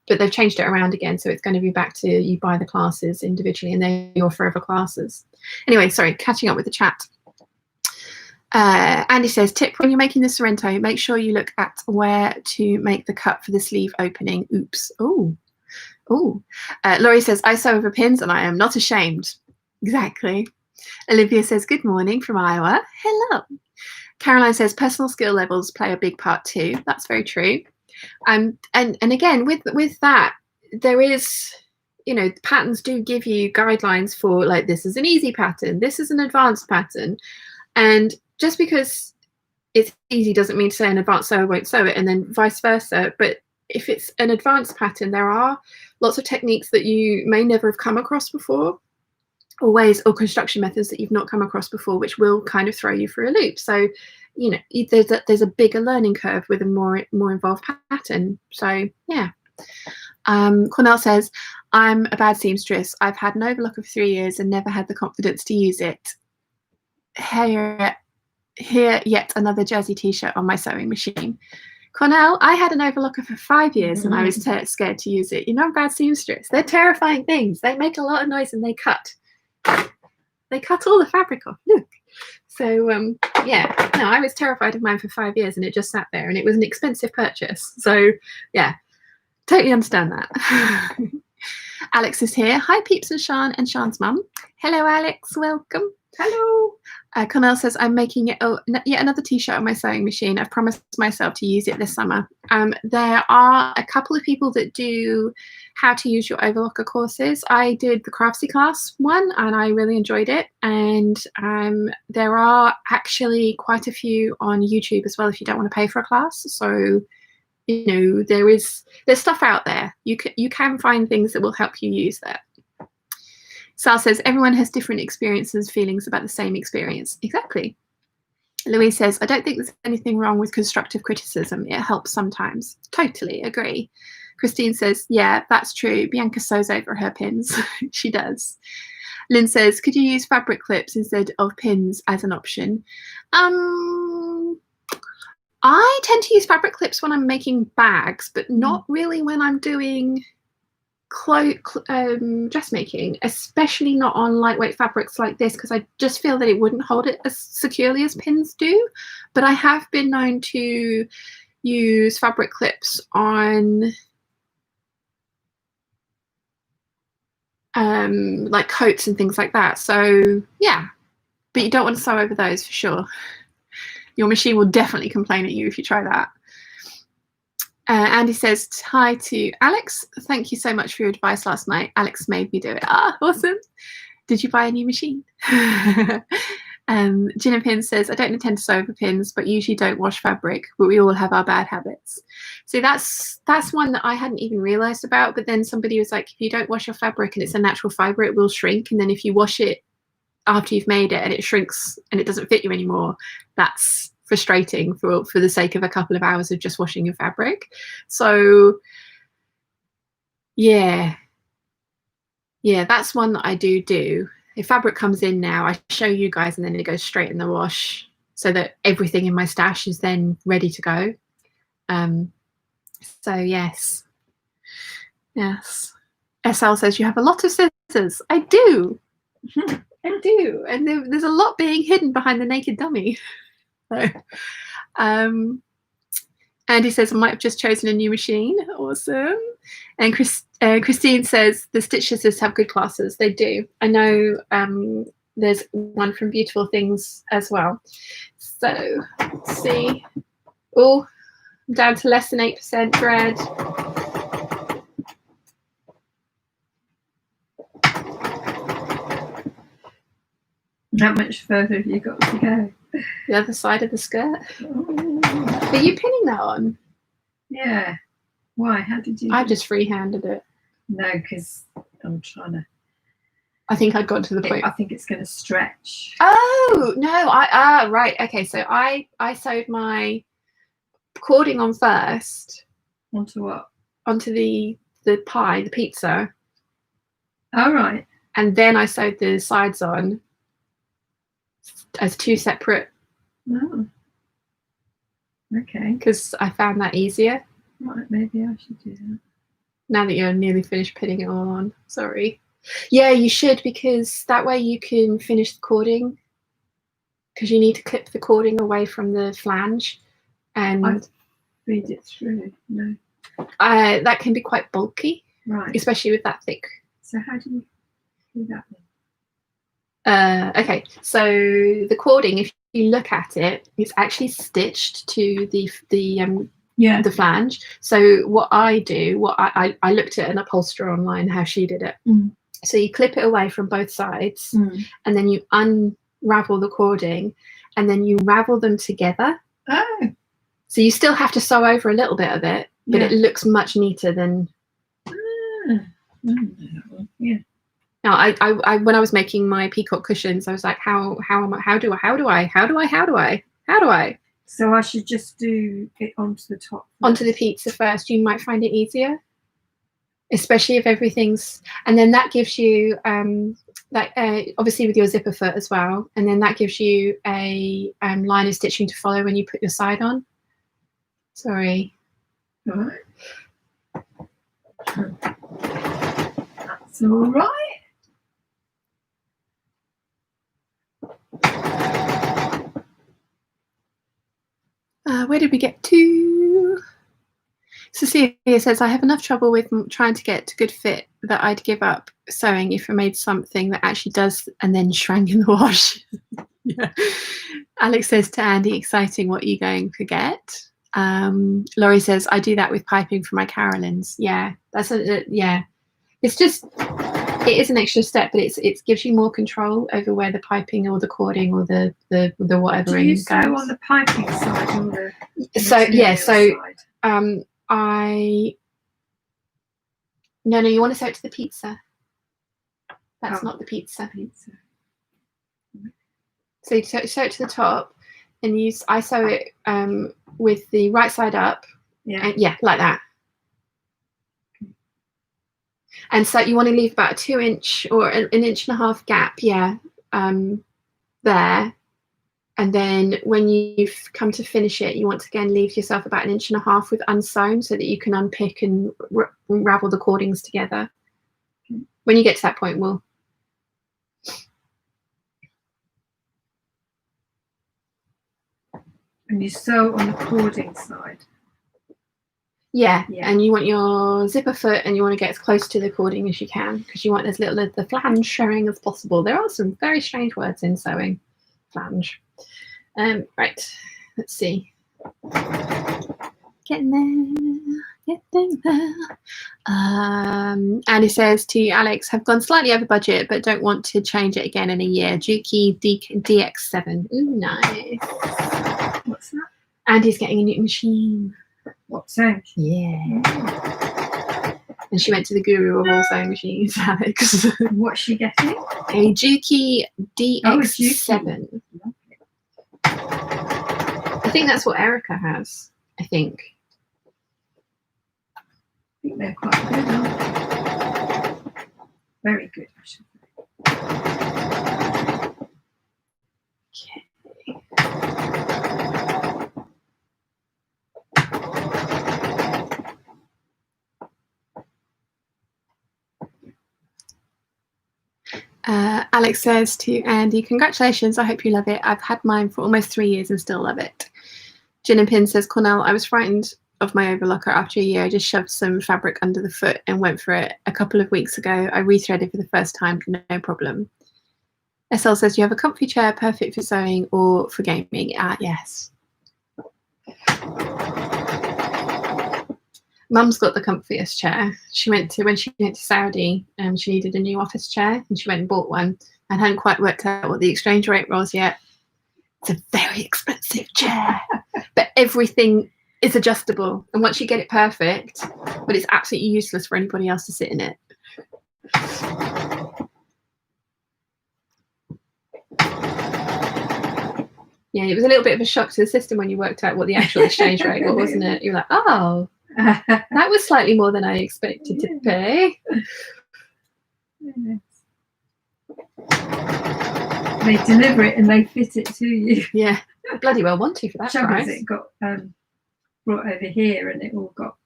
but they've changed it around again, so it's going to be back to you buy the classes individually and they're your forever classes. Anyway, sorry, catching up with the chat. Andy says, tip, when you're making the Sorrento, make sure you look at where to make the cut for the sleeve opening. Oops. Oh. Laurie says, I sew over pins and I am not ashamed. Exactly. Olivia says, good morning from Iowa. Hello. Caroline says, personal skill levels play a big part too. That's very true. And again, with that, there is, patterns do give you guidelines for, like, this is an easy pattern, this is an advanced pattern. And just because it's easy doesn't mean to say an advanced sewer won't sew it, and then vice versa. But if it's an advanced pattern, there are lots of techniques that you may never have come across before, or ways or construction methods that you've not come across before, which will kind of throw you for a loop. So, there's a bigger learning curve with a more involved pattern. So, yeah. Cornell says, I'm a bad seamstress. I've had an overlock of 3 years and never had the confidence to use it. Here yet another jersey t-shirt on my sewing machine. Cornell, I had an overlocker for 5 years and I was scared to use it. I'm a bad seamstress. They're terrifying things. They make a lot of noise and they cut. They cut all the fabric off. Look. So, I was terrified of mine for 5 years and it just sat there, and it was an expensive purchase. So, yeah, totally understand that. Alex is here. Hi, Peeps and Sean's mum. Hello, Alex. Welcome. Hello. Cornell says, I'm making yet another t-shirt on my sewing machine. I've promised myself to use it this summer. There are a couple of people that do how to use your overlocker courses. I did the Craftsy class one and I really enjoyed it. And there are actually quite a few on YouTube as well if you don't want to pay for a class. So, there's stuff out there. You can find things that will help you use that. Sal says, everyone has different experiences, feelings about the same experience. Exactly. Louise says, I don't think there's anything wrong with constructive criticism. It helps sometimes. Totally agree. Christine says, yeah, that's true. Bianca sews over her pins. She does. Lynn says, could you use fabric clips instead of pins as an option? I tend to use fabric clips when I'm making bags, but not really when I'm doing dressmaking, especially not on lightweight fabrics like this, because I just feel that it wouldn't hold it as securely as pins do. But I have been known to use fabric clips on like coats and things like that. So yeah, but you don't want to sew over those for sure. Your machine will definitely complain at you if you try that. Andy says, hi to Alex. Thank you so much for your advice last night. Alex made me do it. Ah, awesome. Did you buy a new machine? Gina Pin says, I don't intend to sew over pins, but usually don't wash fabric, but we all have our bad habits. So that's one that I hadn't even realized about. But then somebody was like, if you don't wash your fabric and it's a natural fiber, it will shrink. And then if you wash it after you've made it and it shrinks and it doesn't fit you anymore, that's frustrating for the sake of a couple of hours of just washing your fabric. So yeah, that's one that I do. If fabric comes in now, I show you guys and then it goes straight in the wash so that everything in my stash is then ready to go. So yes. SL says, you have a lot of scissors. I do. I do. And there's a lot being hidden behind the naked dummy. So, Andy says, I might have just chosen a new machine. Awesome. And Christine says, the Stitch Sisters have good classes. They do. I know there's one from Beautiful Things as well. So let's see. Oh, I'm down to less than 8% thread. How much further have you got to go? The other side of the skirt. Are you pinning that on? Yeah. Why? How did you? I just freehanded it. No, because I'm trying to. I think I'd got to the point. I think it's going to stretch. Oh no! Right. Okay. So I sewed my cording on first. Onto what? Onto the pie, the pizza. All right. And then I sewed the sides on as two separate. Oh. Okay. Because I found that easier. Right, maybe I should do that. Now that you're nearly finished pinning it all on. Sorry. Yeah, you should, because that way you can finish the cording, because you need to clip the cording away from the flange, and read it through. No. That can be quite bulky, right? Especially with that thick. So how do you do that then? Okay, so the cording, if you look at it, it's actually stitched to the flange. So what I do, I looked at an upholsterer online, how she did it. So you clip it away from both sides, and then you unravel the cording, and then you ravel them together. Oh. So you still have to sew over a little bit of it, but it looks much neater than. Yeah. Now, I when I was making my peacock cushions, I was like, how do I? So I should just do it onto the top first. Onto the pizza first. You might find it easier, especially if everything's, and then that gives you obviously with your zipper foot as well, and then that gives you a line of stitching to follow when you put your side on. Sorry. All right. That's all right. Where did we get to? Cecilia says, I have enough trouble with trying to get to good fit that I'd give up sewing if I made something that actually does and then shrank in the wash. Yeah. Alex says to Andy, exciting, what are you going to get? Laurie says, I do that with piping for my carolines. Yeah, that's yeah. It's just, it is an extra step, but it gives you more control over where the piping or the cording or the whatever. Do you sew on the piping side or the side? No, you want to sew it to the pizza. That's not the pizza. So you sew it to the top, and I sew it with the right side up. Yeah. And, like that. And so you want to leave about a 2 inch or an 1.5 inch gap, there. And then when you've come to finish it, you want to again leave yourself about 1.5 inches with unsewn, so that you can unpick and unravel the cordings together. When you get to that point, we'll. And you sew on the cording side. Yeah, and you want your zipper foot, and you want to get as close to the cording as you can, because you want as little of the flange showing as possible. There are some very strange words in sewing. Flange. Right, let's see. Getting there. Andy says to Alex, have gone slightly over budget, but don't want to change it again in a year. Juki DX7. Ooh, nice. What's that? Andy's getting a new machine. What sewing? Yeah. And she went to the guru of all sewing machines, Alex. What's she getting? A Juki DX7. I think that's what Erica has. I think they're quite good, aren't they? Very good, I should say. Alex says to Andy, congratulations, I hope you love it. I've had mine for almost 3 years and still love it. Gin and Pin says, Cornell, I was frightened of my overlocker after a year. I just shoved some fabric under the foot and went for it. A couple of weeks ago, I rethreaded for the first time, no problem. SL says, you have a comfy chair, perfect for sewing or for gaming. Yes. Mum's got the comfiest chair. When she went to Saudi, she needed a new office chair, and she went and bought one, and hadn't quite worked out what the exchange rate was yet. It's a very expensive chair, but everything is adjustable, and once you get it perfect, but it's absolutely useless for anybody else to sit in it. Yeah, it was a little bit of a shock to the system when you worked out what the actual exchange rate was, wasn't it? You're like, oh, that was slightly more than I expected to pay. They deliver it and they fit it to you. Yeah, I bloody well want to for that price. It got brought over here and it all got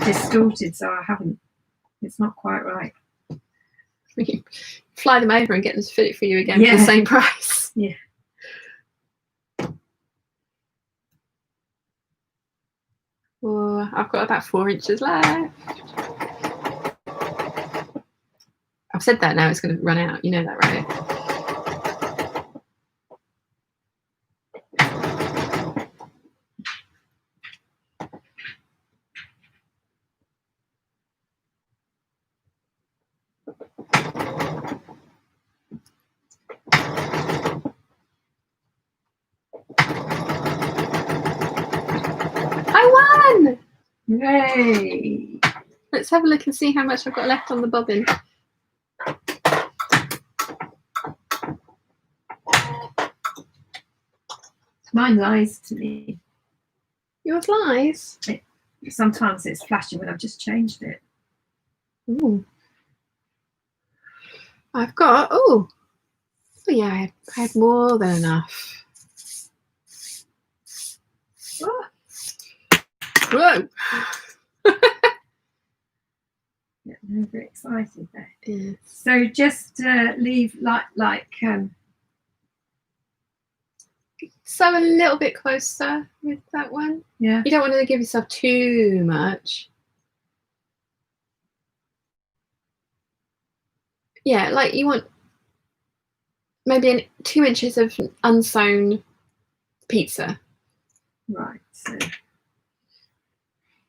distorted, so I haven't. It's not quite right. We can fly them over and get them to fit it for you again for Yeah. the same price. Yeah. Oh, I've got about 4 inches left. I've said that now, it's going to run out. You know that, right? I won! Yay! Let's have a look and see how much I've got left on the bobbin. Mine lies to me. Yours lies. Sometimes it's flashing when I've just changed it. Ooh. I've got, oh yeah, I had more than enough. Oh, Whoa! getting over excited there. Yes. So just leave So a little bit closer with that one. yeah. You don't want to give yourself too much. Yeah, like you want maybe 2 inches of unsewn pizza. Right. So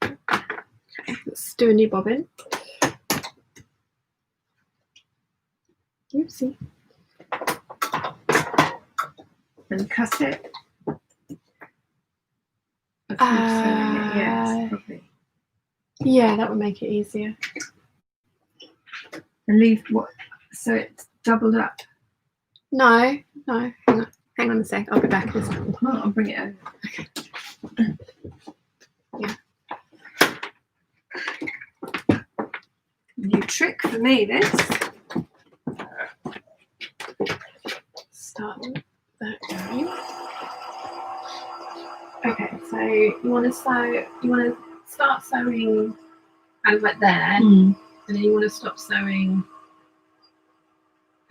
Okay, let's do a new bobbin. Oopsie. and cut it. Yes, probably. Yeah, that would make it easier. And leave what? So it's doubled up. No, hang on a sec. I'll be back this time. Oh, I'll bring it over. Okay. Yeah. New trick for me, this. Start that going. Okay, so you want to sew. You want to start sewing, kind of like there, and then you want to stop sewing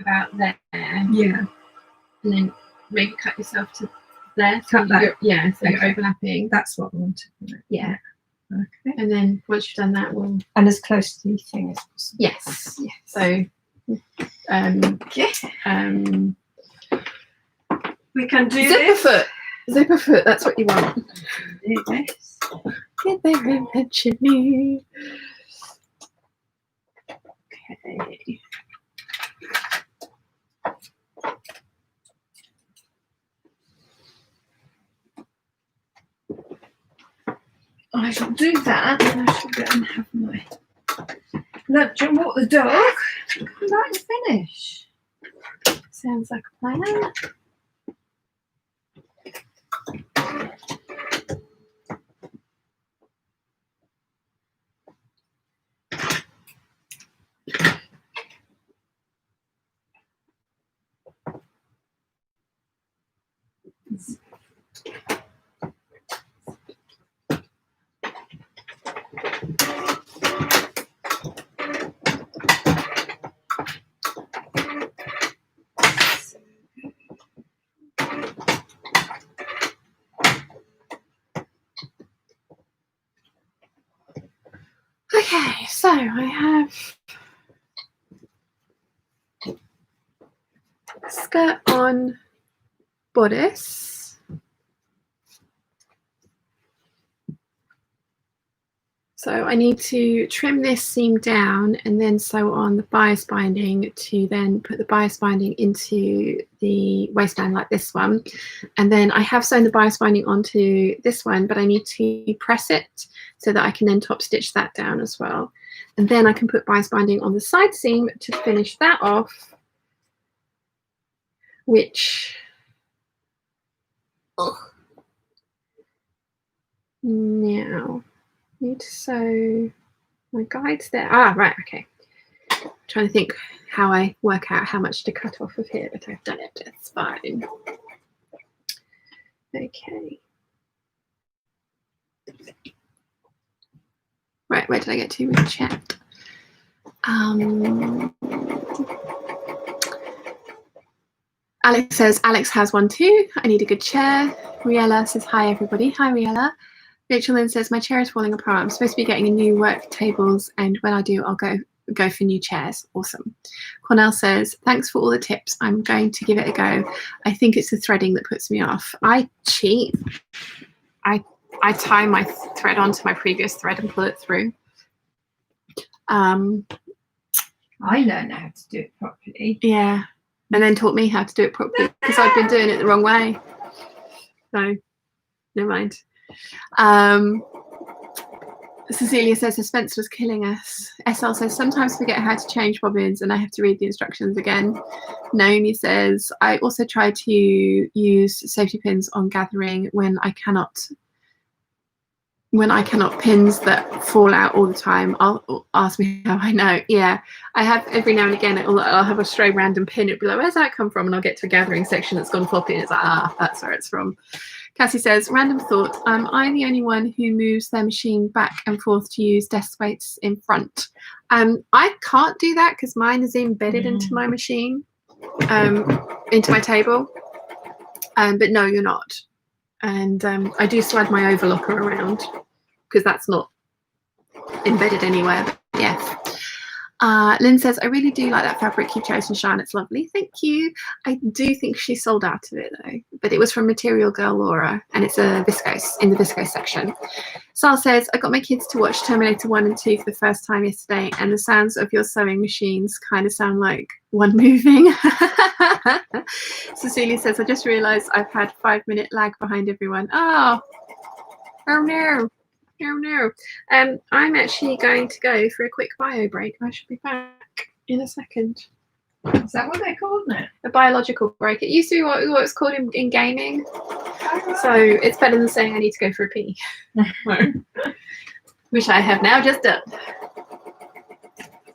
about there. Yeah. And then maybe cut yourself to there. Cut that. Yeah, so Okay. you're overlapping. That's what I wanted. Yeah. Okay. And then once you've done that, we'll. And as close to the thing as possible. Yes. Yes. So. We can do Zipper this. foot. Zipper foot. That's what you want. Do this. Get there eventually. Okay. I shall do that, and I shall go and have my lunch and walk the dog. Come back and finish. Sounds like a plan. Okay, so I have skirt on bodice. So I need to trim this seam down and then sew on the bias binding to then put the bias binding into the waistband like this one. And then I have sewn the bias binding onto this one, but I need to press it so that I can then top stitch that down as well. And then I can put bias binding on the side seam to finish that off, which, now I need to sew my guides there. Ah, right, okay. I'm trying to think how I work out how much to cut off of here, but I've done it, it's fine. Okay. Right, where did I get to with the chat? Alex says, Alex has one too. I need a good chair. Riella says, hi everybody. Hi Riella. Rachel then says, my chair is falling apart. I'm supposed to be getting a new work tables, and when I do, I'll go for new chairs. Awesome. Cornell says, thanks for all the tips. I'm going to give it a go. I think it's the threading that puts me off. I cheat. I tie my thread onto my previous thread and pull it through. I learned how to do it properly. Yeah. And then taught me how to do it properly because I'd been doing it the wrong way. So, never mind. Cecilia says suspense was killing us. SL says sometimes forget how to change bobbins and I have to read the instructions again. Naomi says I also try to use safety pins on gathering when I cannot pins that fall out all the time. I'll ask me how I know. Yeah, I have every now and again. I'll have a stray random pin. It'll be like, where's that come from? And I'll get to a gathering section that's gone floppy, and it's like, that's where it's from. Cassie says, random thought. Am I the only one who moves their machine back and forth to use desk weights in front? I can't do that because mine is embedded into my machine, into my table. But no, you're not. And I do slide my overlocker around because that's not embedded anywhere. But yes. Lynn says, I really do like that fabric you chose, Shine. It's lovely. Thank you. I do think she sold out of it though, but it was from Material Girl Laura, and it's a viscose in the viscose section. Sal says, I got my kids to watch Terminator 1 and 2 for the first time yesterday, and the sounds of your sewing machines kind of sound like one moving. Cecilia says, I just realized I've had 5-minute lag behind everyone. Oh no. Oh no. I'm actually going to go for a quick bio break. I should be back in a second. Is that what they're called now? A biological break. It used to be what it's called in gaming. So it's better than saying I need to go for a pee. Which I have now just done.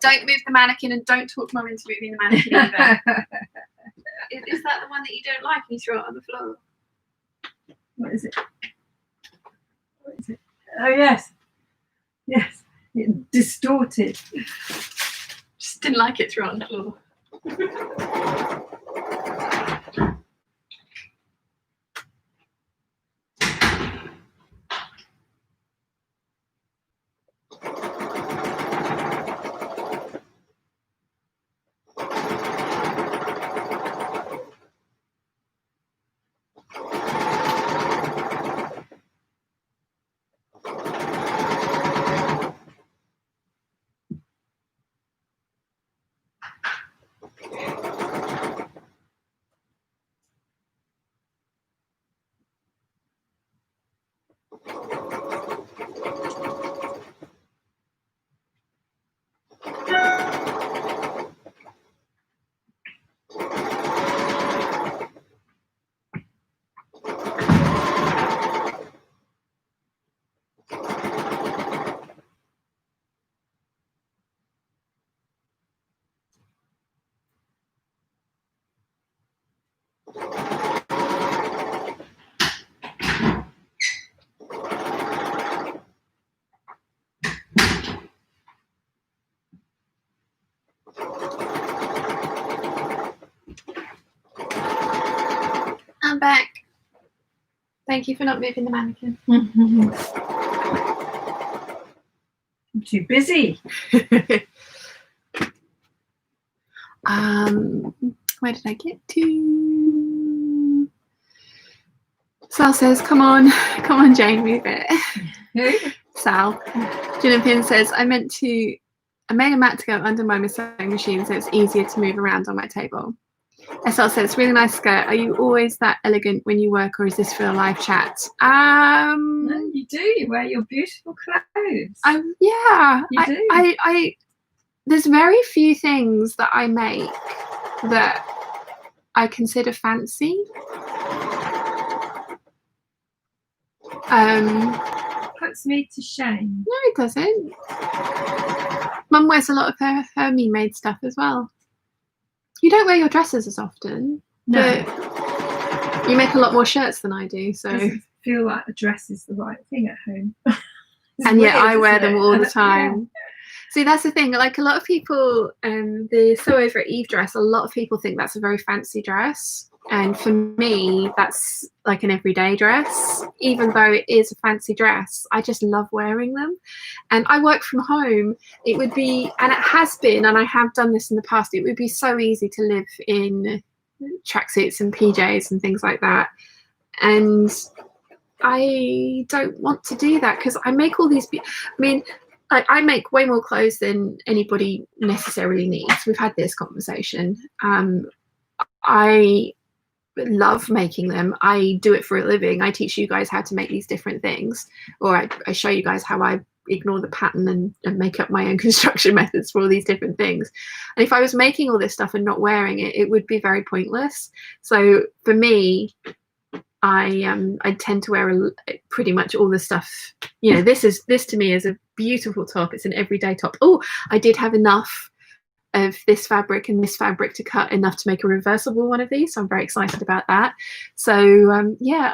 Don't move the mannequin and don't talk Mum into moving the mannequin either. Is that the one that you don't like and you throw it on the floor? What is it? What is it? Oh, yes. Yes. It distorted. Just didn't like it thrown on the floor. I'm back. Thank you for not moving the mannequin. I'm too busy. Where did I get to? Sal says, come on, Jane, move it. Who? Sal. Gin Pin says, I made a mat to go under my sewing machine so it's easier to move around on my table. SL says, really nice skirt. Are you always that elegant when you work, or is this for a live chat? No, you do. You wear your beautiful clothes. Yeah. You do. I there's very few things that I make that I consider fancy. Puts me to shame. No, it doesn't. Mum wears a lot of her me-made stuff as well. You don't wear your dresses as often, no. But you make a lot more shirts than I do. So doesn't feel like a dress is the right thing at home. And yet I wear isn't them it? all the And, time. See, that's the thing. Like a lot of people, the sew over Eve dress, a lot of people think that's a very fancy dress. And for me, that's like an everyday dress. Even though it is a fancy dress, I just love wearing them. And I work from home. It would be, and it has been, and I have done this in the past, it would be so easy to live in tracksuits and PJs and things like that. And I don't want to do that because I make all these, I mean, I make way more clothes than anybody necessarily needs. We've had this conversation. I love making them. I do it for a living. I teach you guys how to make these different things, or I show you guys how I ignore the pattern and make up my own construction methods for all these different things. And if I was making all this stuff and not wearing it, it would be very pointless. So for me, I tend to wear pretty much all the stuff. You know, this to me is a beautiful top. It's an everyday top. Oh, I did have enough of this fabric and this fabric to cut enough to make a reversible one of these, so I'm very excited about that. So yeah,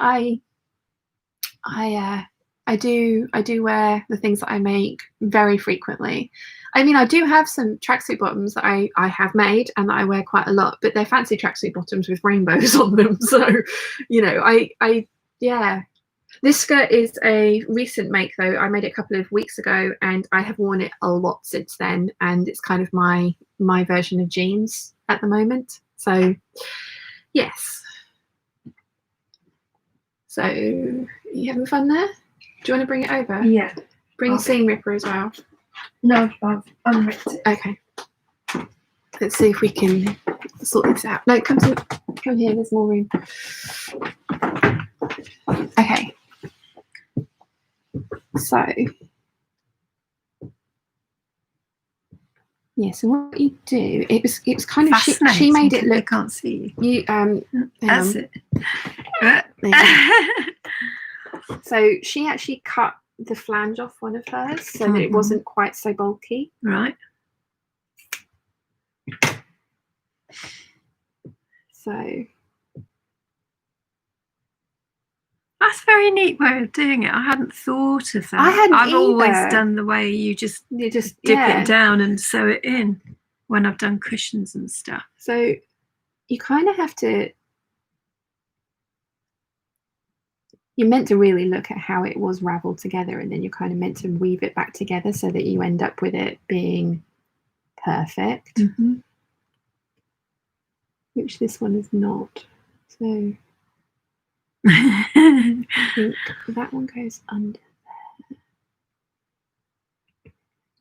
I do wear the things that I make very frequently. I mean, I do have some tracksuit bottoms that I have made and that I wear quite a lot, but they're fancy tracksuit bottoms with rainbows on them. So, you know, yeah. This skirt is a recent make though. I made it a couple of weeks ago and I have worn it a lot since then. And it's kind of my version of jeans at the moment. So, yes. So, you having fun there? Do you want to bring it over? Yeah. Bring a seam ripper as well. No, I've unripped it. Okay. Let's see if we can sort this out. No, come here. There's more room. Okay. So, yeah. So what you do? It was kind of she made it look. I can't see you. That's it. So she actually cut the flange off one of hers so that it wasn't quite so bulky. Right. So that's a very neat way of doing it. I hadn't thought of that. I've always done the way you just dip it down and sew it in when I've done cushions and stuff. So you kind of have to. You're meant to really look at how it was raveled together, and then you're kind of meant to weave it back together so that you end up with it being perfect. Mm-hmm. Which this one is not. So I think that one goes under there.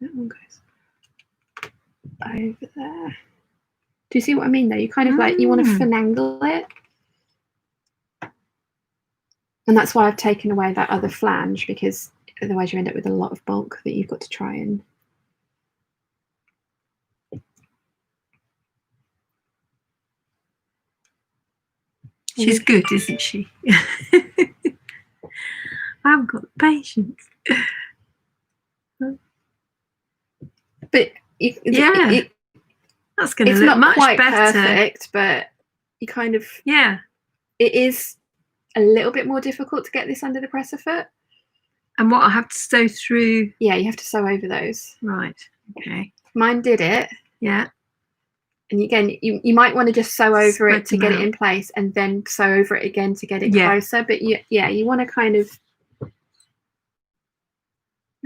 That one goes over there. Do you see what I mean though? You kind of like, you want to finagle it. And that's why I've taken away that other flange, because otherwise you end up with a lot of bulk that you've got to try and. She's good, isn't she? I haven't got the patience. But that's going to look much quite better. Perfect, but you kind of it is a little bit more difficult to get this under the presser foot. And what I have to sew through? Yeah, you have to sew over those. Right. Okay. Mine did it. Yeah. And again, you might want to just sew over it to get it in place, and then sew over it again to get it closer. But you want to kind of.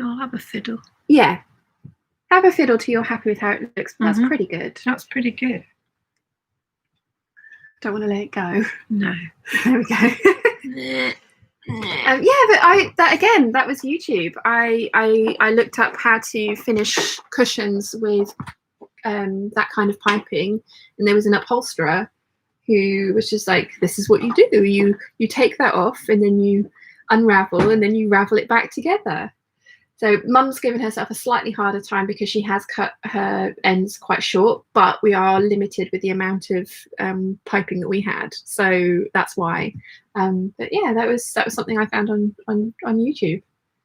I'll have a fiddle. Yeah. Have a fiddle till you're happy with how it looks. That's pretty good. That's pretty good. Don't want to let it go. No. There we go. But that was YouTube. I looked up how to finish cushions with that kind of piping, and there was an upholsterer who was just like, this is what you do. You take that off and then you unravel and then you ravel it back together. So Mum's given herself a slightly harder time because she has cut her ends quite short, but we are limited with the amount of piping that we had. So that's why. But yeah, that was something I found on YouTube.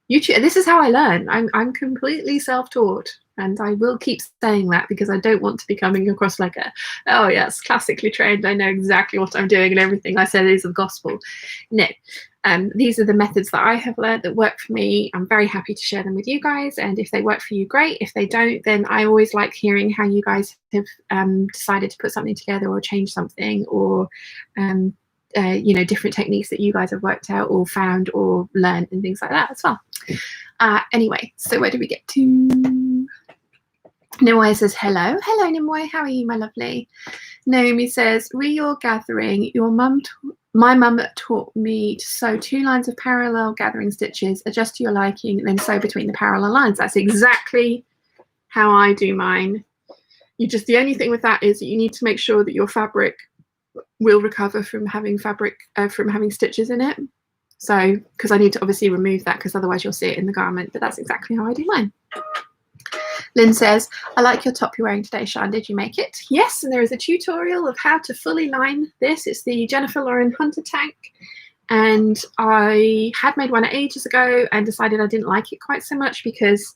This is how I learn. I'm completely self-taught, and I will keep saying that because I don't want to be coming across like oh yes, classically trained. I know exactly what I'm doing and everything I said is the gospel. No, These are the methods that I have learned that work for me. I'm very happy to share them with you guys, and if they work for you, great. If they don't, then I always like hearing how you guys have decided to put something together or change something, or different techniques that you guys have worked out or found or learned and things like that as well. Anyway, so where do we get to? Nimoy says hello. Hello, Nimoy. How are you, my lovely? Naomi says, re-your gathering. My mum taught me to sew 2 lines of parallel gathering stitches, adjust to your liking, and then sew between the parallel lines. That's exactly how I do mine. The only thing with that is that you need to make sure that your fabric will recover from having stitches in it. So, because I need to obviously remove that, because otherwise you'll see it in the garment. But that's exactly how I do mine. Lynn says, I like your top you're wearing today, Sian. Did you make it? Yes, and there is a tutorial of how to fully line this. It's the Jennifer Lauren Hunter tank. And I had made one ages ago and decided I didn't like it quite so much because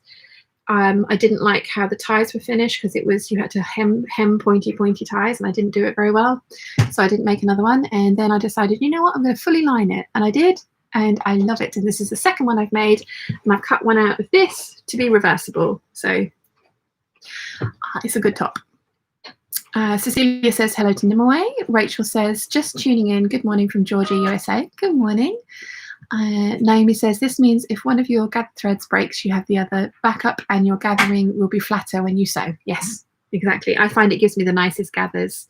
I didn't like how the ties were finished, because you had to hem pointy ties, and I didn't do it very well. So I didn't make another one. And then I decided, you know what, I'm going to fully line it. And I did. And I love it. And this is the second one I've made. And I've cut one out of this to be reversible. So it's a good top. Cecilia says hello to Nimoy. Rachel says, just tuning in. Good morning from Georgia, USA. Good morning. Naomi says, this means if one of your gather threads breaks, you have the other backup and your gathering will be flatter when you sew. Yes, exactly. I find it gives me the nicest gathers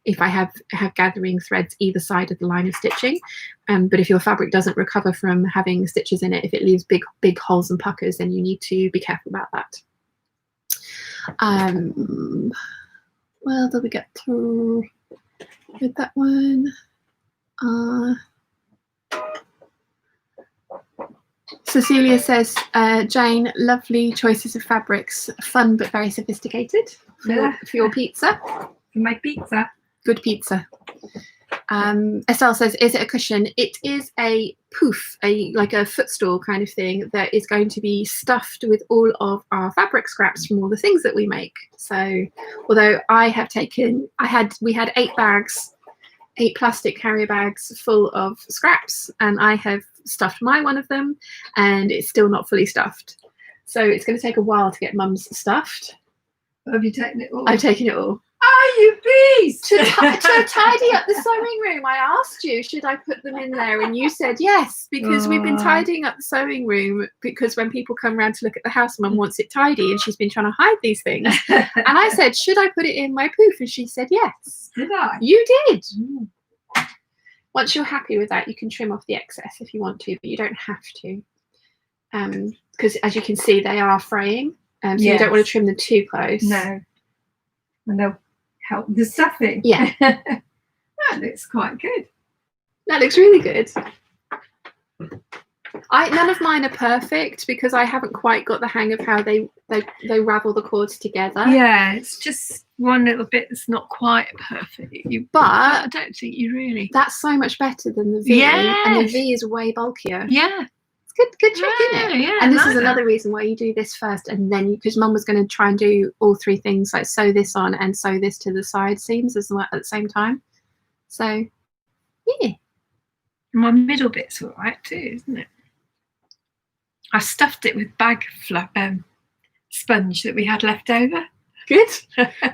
if I have gathering threads either side of the line of stitching. But if your fabric doesn't recover from having stitches in it, if it leaves big holes and puckers, then you need to be careful about that. Well, did we get through with that one? Cecilia says, Jane, lovely choices of fabrics, fun but very sophisticated for your pizza. For my pizza. Good pizza. Estelle says, is it a cushion? It is a poof, like a footstool kind of thing that is going to be stuffed with all of our fabric scraps from all the things that we make. So although we had 8 plastic carrier bags full of scraps, and I have stuffed one of them, and it's still not fully stuffed. So it's going to take a while to get Mum's stuffed. Have you taken it all? I've taken it all. Oh, you beast! To tidy up the sewing room, I asked you, should I put them in there? And you said yes, because we've been tidying up the sewing room, because when people come around to look at the house, Mum wants it tidy, and she's been trying to hide these things. And I said, should I put it in my poof? And she said yes. Did I? You did. Mm. Once you're happy with that, you can trim off the excess if you want to, but you don't have to. Because as you can see, they are fraying. So you don't want to trim them too close. No. And they'll help the stuffing. Yeah. That looks quite good. That looks really good. None of mine are perfect because I haven't quite got the hang of how they ravel the cords together. Yeah, it's just one little bit that's not quite perfect. But I don't think you really. That's so much better than the V. Yes. And the V is way bulkier. Yeah. Good trick, isn't it? Yeah, and this is another reason why you do this first, and then because Mum was going to try and do all 3 things, like sew this on and sew this to the side seams as well at the same time. So, yeah. My middle bit's all right too, isn't it? I stuffed it with bag sponge that we had left over. Good.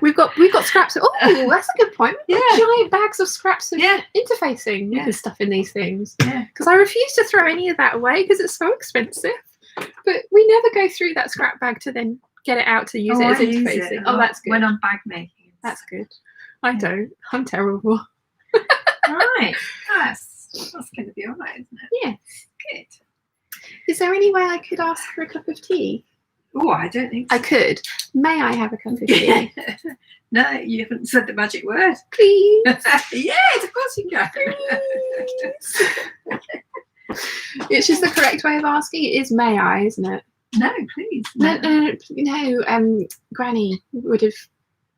We've got scraps. Oh, that's a good point. Yeah. Giant bags of scraps of interfacing. You can stuff in these things. Yeah. Because I refuse to throw any of that away because it's so expensive. But we never go through that scrap bag to then get it out to use it as interfacing. Oh, that's good. When I'm bag making. That's good. I don't. I'm terrible. Right. That's going to be all right, isn't it? Yeah. Good. Is there any way I could ask for a cup of tea? Oh, I don't think so. I could. May I have a cup of tea? No, you haven't said the magic word. Please. Yes, of course you can. It's just the correct way of asking. It is may I, isn't it? No, please. No. Granny would have.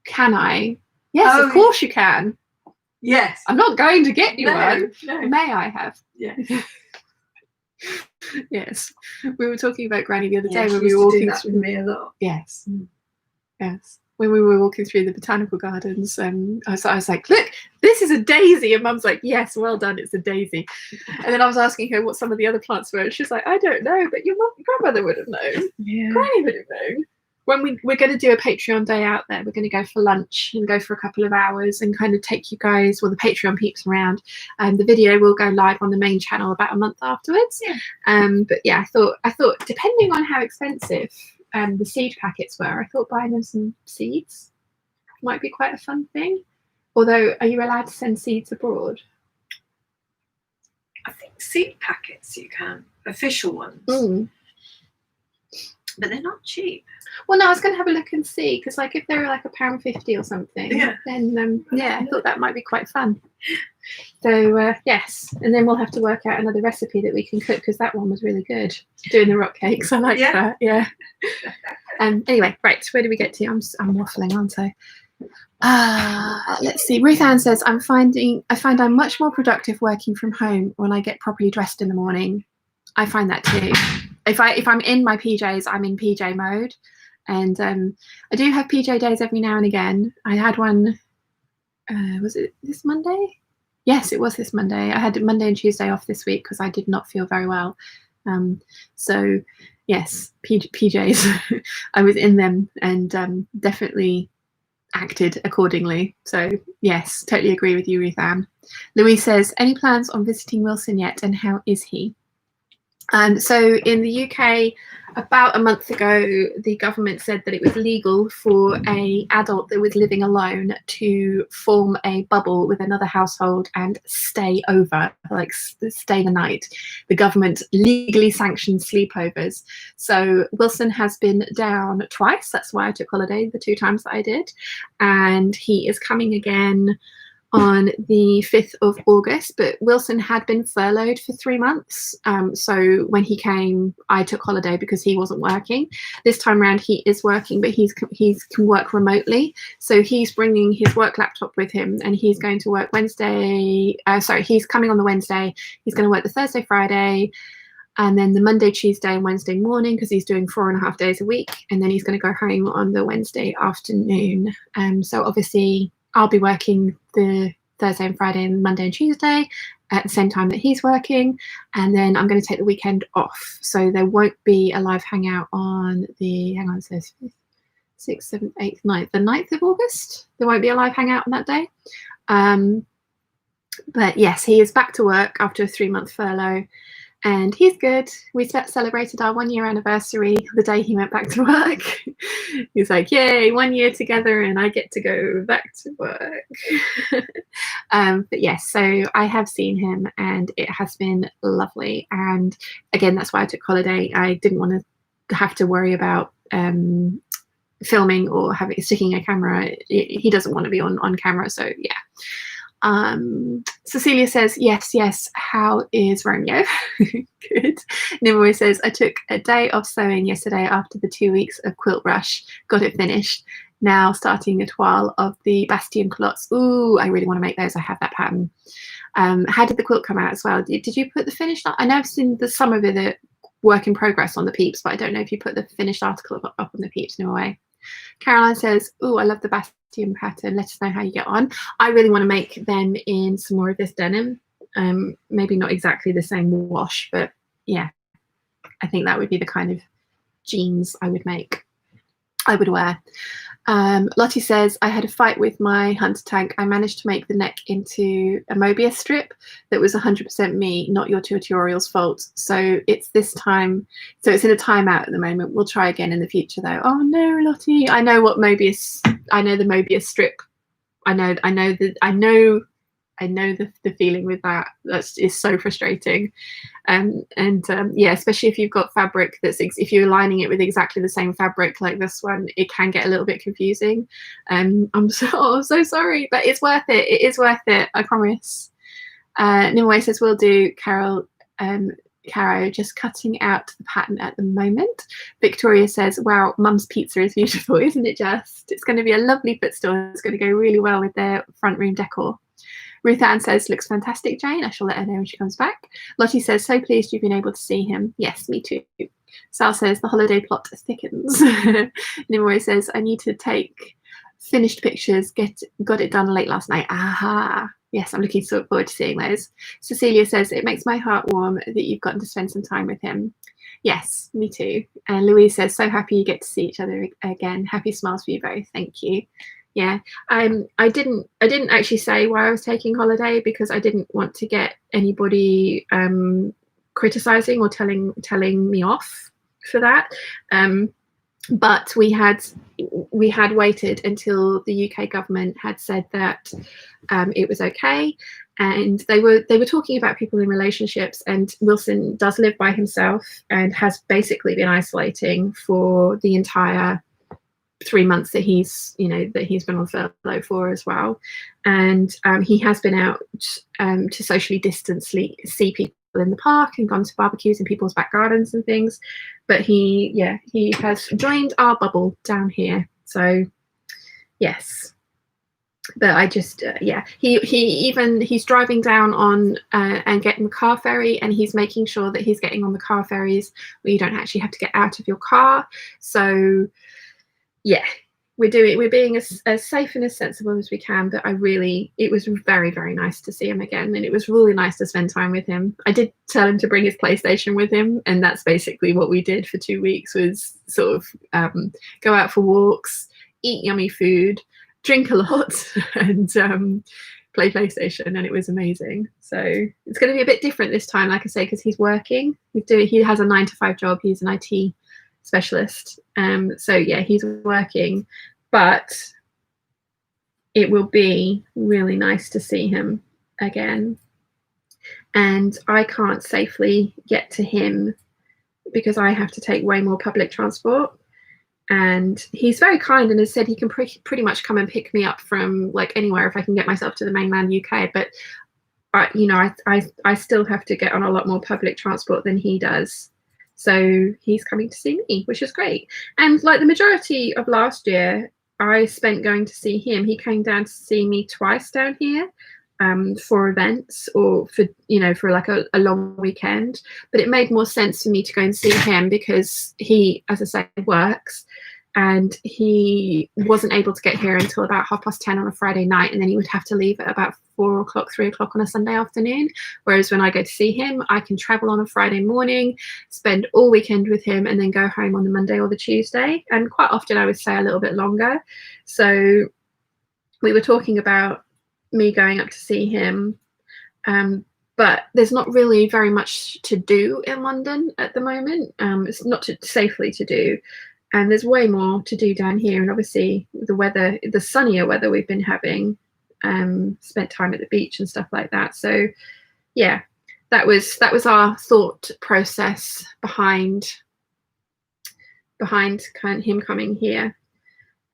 Can I? Yes, of course you can. Yes. I'm not going to get you one. No. May I have? Yeah. Yes. We were talking about Granny the other day when we were walking through me a lot. Yes. Yes. when we were walking through the botanical gardens, I was like, look, this is a daisy, and Mum's like, yes, well done, it's a daisy. And then I was asking her what some of the other plants were, and she's like, I don't know, but your grandmother would have known. Granny would have known. When we're going to do a Patreon day out there, we're going to go for lunch and go for a couple of hours and kind of take you guys, well, the Patreon peeps around. The video will go live on the main channel about a month afterwards. But yeah, I thought depending on how expensive the seed packets were, I thought buying them some seeds might be quite a fun thing. Although, are you allowed to send seeds abroad? I think seed packets you can, official ones. But they're not cheap. Well, no, I was going to have a look and see, because like if they were like £1.50 or something, then I thought that might be quite fun. So yes, and then we'll have to work out another recipe that we can cook, because that one was really good. Doing the rock cakes, I like that. Yeah. Anyway, right, where do we get to? I'm waffling, aren't I? Let's see. Ruth Ann says, I find I'm much more productive working from home when I get properly dressed in the morning. I find that too. If I'm in my PJs, I'm in PJ mode, and I do have PJ days every now and again. I had one. Was it this Monday? Yes, it was this Monday. I had Monday and Tuesday off this week because I did not feel very well. So yes, PJs. I was in them and definitely acted accordingly. So yes, totally agree with you, Ruth Ann. Louise says, any plans on visiting Wilson yet, and how is he? So in the UK, about a month ago, the government said that it was legal for an adult that was living alone to form a bubble with another household and stay over, like stay the night. The government legally sanctioned sleepovers. So Wilson has been down twice. That's why I took holiday the 2 times that I did. And he is coming again on the 5th of August, but Wilson had been furloughed for 3 months. So when he came, I took holiday because he wasn't working. This time around, he is working, but he can work remotely. So he's bringing his work laptop with him, and he's going to work Wednesday. He's coming on the Wednesday. He's going to work the Thursday, Friday, and then the Monday, Tuesday, and Wednesday morning, because he's doing 4.5 days a week. And then he's going to go home on the Wednesday afternoon. So obviously, I'll be working the Thursday and Friday and Monday and Tuesday at the same time that he's working, and then I'm going to take the weekend off. So there won't be a live hangout on the, 6th, 7th, 8th, 9th, the 9th of August. There won't be a live hangout on that day. But yes, he is back to work after a 3-month furlough. And he's good. We celebrated our 1-year anniversary the day he went back to work. He's like, yay, 1 year together and I get to go back to work. But yes, so I have seen him and it has been lovely. And again, that's why I took holiday. I didn't want to have to worry about filming or sticking a camera. He doesn't want to be on camera. So yeah. Cecilia says, yes, how is Romeo? Good. Nimue says, I took a day off sewing yesterday after the 2 weeks of quilt rush, got it finished. Now starting a toile of the Bastion culottes. Ooh, I really want to make those. I have that pattern. How did the quilt come out as well? Did you put the finished? I know I've seen some of it work in progress on the Peeps, but I don't know if you put the finished article up on the Peeps in a way. Caroline says, oh, I love the Bastion pattern. Let us know how you get on. I really want to make them in some more of this denim. Maybe not exactly the same wash, but yeah, I think that would be the kind of jeans I would wear. Lottie says, I had a fight with my hunter tank. I managed to make the neck into a Mobius strip that was 100% me, not your tutorial's fault. So it's this time, so it's in a timeout at the moment. We'll try again in the future though. Oh no, Lottie, I know the Mobius strip. I know the feeling with that. Is so frustrating. Yeah, especially if you've got fabric if you're lining it with exactly the same fabric like this one, it can get a little bit confusing. I'm so sorry, but it's worth it. It is worth it, I promise. Nimue says, will do, Carol. Caro, just cutting out the pattern at the moment. Victoria says, wow, Mum's pizza is beautiful, isn't it just? It's going to be a lovely footstool. It's going to go really well with their front room decor. Ruth Ann says, looks fantastic, Jane. I shall let her know when she comes back. Lottie says, so pleased you've been able to see him. Yes, me too. Sal says, the holiday plot thickens. Nimue says, I need to take finished pictures, got it done late last night. Aha. Yes, I'm looking forward to seeing those. Cecilia says, it makes my heart warm that you've gotten to spend some time with him. Yes, me too. And Louise says, so happy you get to see each other again. Happy smiles for you both. Thank you. Yeah, I didn't actually say why I was taking holiday, because I didn't want to get anybody criticizing or telling me off for that. But we had waited until the UK government had said that it was okay, and they were talking about people in relationships, and Wilson does live by himself and has basically been isolating for the entire 3 months that he's been on furlough for as well. And he has been out to socially distance, see people in the park and gone to barbecues in people's back gardens and things. But he has joined our bubble down here. So yes. But I just he's driving down on and getting the car ferry, and he's making sure that he's getting on the car ferries where you don't actually have to get out of your car. So yeah, we're being as safe and as sensible as we can. But it was very, very nice to see him again, and it was really nice to spend time with him. I did tell him to bring his PlayStation with him, and that's basically what we did for 2 weeks, was sort of go out for walks, eat yummy food, drink a lot, and play PlayStation, and it was amazing. So it's going to be a bit different this time, like I say, because he's working. He has a 9-to-5 job. He's an IT specialist. So yeah, he's working, but it will be really nice to see him again. And I can't safely get to him because I have to take way more public transport. And he's very kind and has said he can pretty much come and pick me up from like anywhere if I can get myself to the mainland UK. But I still have to get on a lot more public transport than he does. So he's coming to see me, which is great. And like the majority of last year, I spent going to see him. He came down to see me twice down here for events or for like a long weekend. But it made more sense for me to go and see him because he, as I say, works. And he wasn't able to get here until about 10:30 on a Friday night, and then he would have to leave at about 4 o'clock, 3 o'clock on a Sunday afternoon. Whereas when I go to see him, I can travel on a Friday morning, spend all weekend with him, and then go home on the Monday or the Tuesday. And quite often I would stay a little bit longer. So we were talking about me going up to see him, but there's not really very much to do in London at the moment. It's not safely to do. And there's way more to do down here. And obviously the sunnier weather we've been having, spent time at the beach and stuff like that. So yeah, that was our thought process behind kind of him coming here.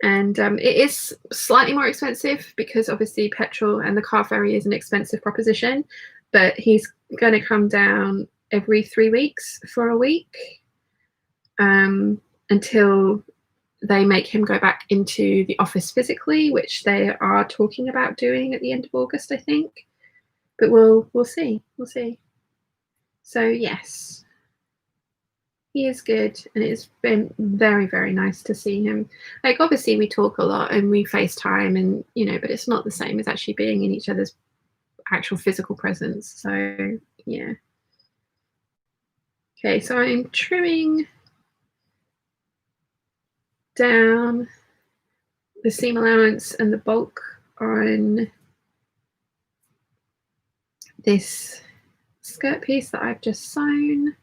And it is slightly more expensive because obviously petrol and the car ferry is an expensive proposition, but he's going to come down every 3 weeks for a week. Until they make him go back into the office physically, which they are talking about doing at the end of August, I think. But we'll see. We'll see. So yes, he is good, and it's been very, very nice to see him. Like obviously we talk a lot and we FaceTime, and but it's not the same as actually being in each other's actual physical presence. So yeah. Okay, so I'm trimming down the seam allowance and the bulk on this skirt piece that I've just sewn,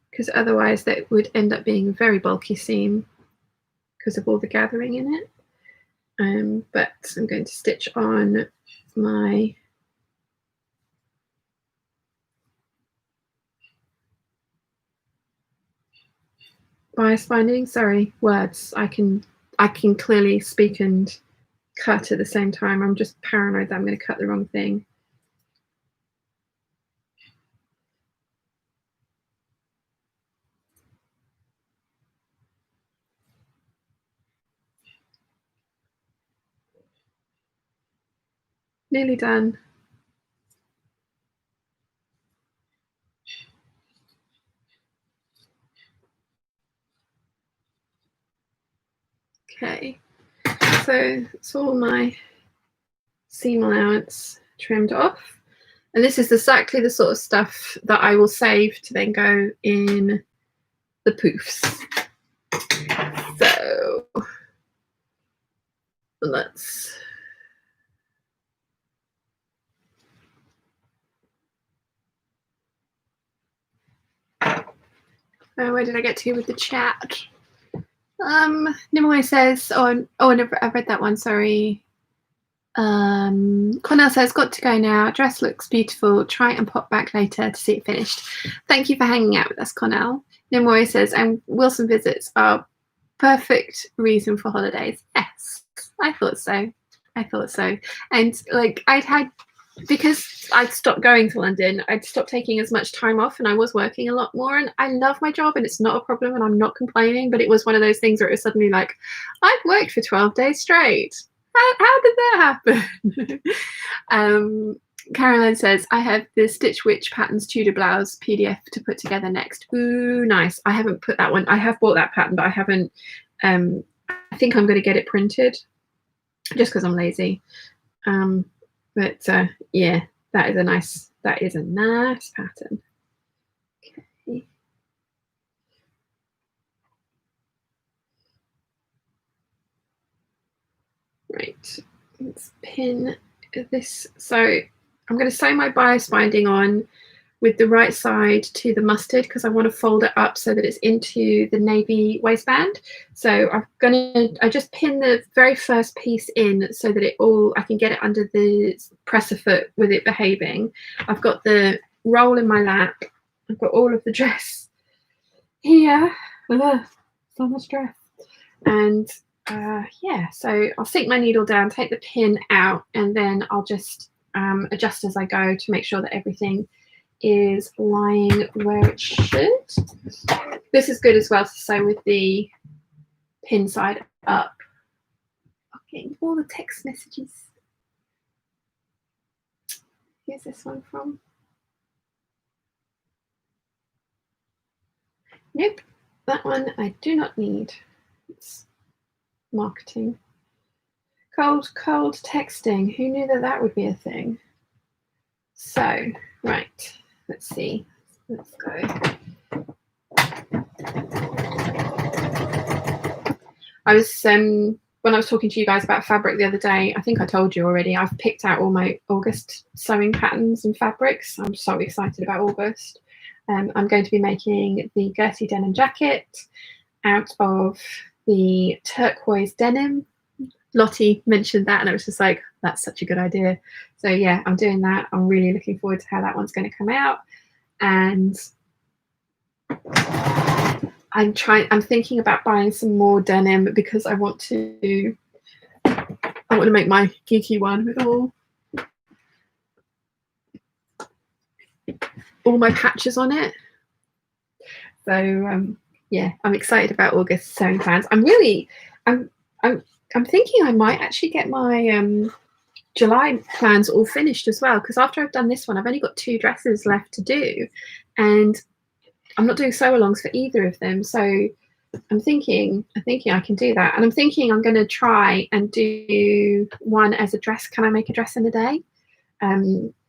because otherwise that would end up being a very bulky seam because of all the gathering in it. But I'm going to stitch on my bias binding. Sorry, words. I can clearly speak and cut at the same time. I'm just paranoid that I'm going to cut the wrong thing. Nearly done. Okay, so it's all my seam allowance trimmed off. And this is exactly the sort of stuff that I will save to then go in the poofs. So let's where did I get to with the chat? Nimue says, I've read that one, sorry. Cornell says, got to go now. Dress looks beautiful. Try and pop back later to see it finished. Thank you for hanging out with us, Cornell. Nimue says, and Wilson visits are perfect reason for holidays. Yes, I thought so. And like because I'd stopped going to London, I'd stopped taking as much time off, and I was working a lot more, and I love my job and it's not a problem and I'm not complaining, but it was one of those things where it was suddenly like, I've worked for 12 days straight. How did that happen? Caroline says, I have the Stitch Witch Patterns Tudor blouse PDF to put together next. Ooh, nice. I haven't put that one. I have bought that pattern, but I haven't. I think I'm going to get it printed just because I'm lazy. But yeah, that is a nice pattern. Okay. Right, let's pin this. So I'm going to sew my bias binding on with the right side to the mustard because I want to fold it up so that it's into the navy waistband. So I just pin the very first piece in so that I can get it under the presser foot with it behaving. I've got the roll in my lap. I've got all of the dress here. So much dress. And yeah, so I'll sink my needle down, take the pin out, and then I'll just adjust as I go to make sure that everything is lying where it should. This is good as well to sew with the pin side up. I'm getting all the text messages. Here's this one from. Nope, that one I do not need. It's marketing. Cold texting. Who knew that would be a thing? So, right, let's see. Let's go. I was when I was talking to you guys about fabric the other day, I think I told you already, I've picked out all my August sewing patterns and fabrics. I'm so excited about August. I'm going to be making the Gertie denim jacket out of the turquoise denim. Lottie mentioned that and I was just like, that's such a good idea. So yeah, I'm doing that. I'm really looking forward to how that one's going to come out. And I'm thinking about buying some more denim because I want to make my geeky one with all my patches on it. So yeah, I'm excited about August sewing plans. I'm thinking I might actually get my July plans all finished as well, because after I've done this one, I've only got 2 dresses left to do, and I'm not doing sew-alongs for either of them. So I'm thinking I can do that, and I'm thinking I'm going to try and do one as a dress. Can I make a dress in a day?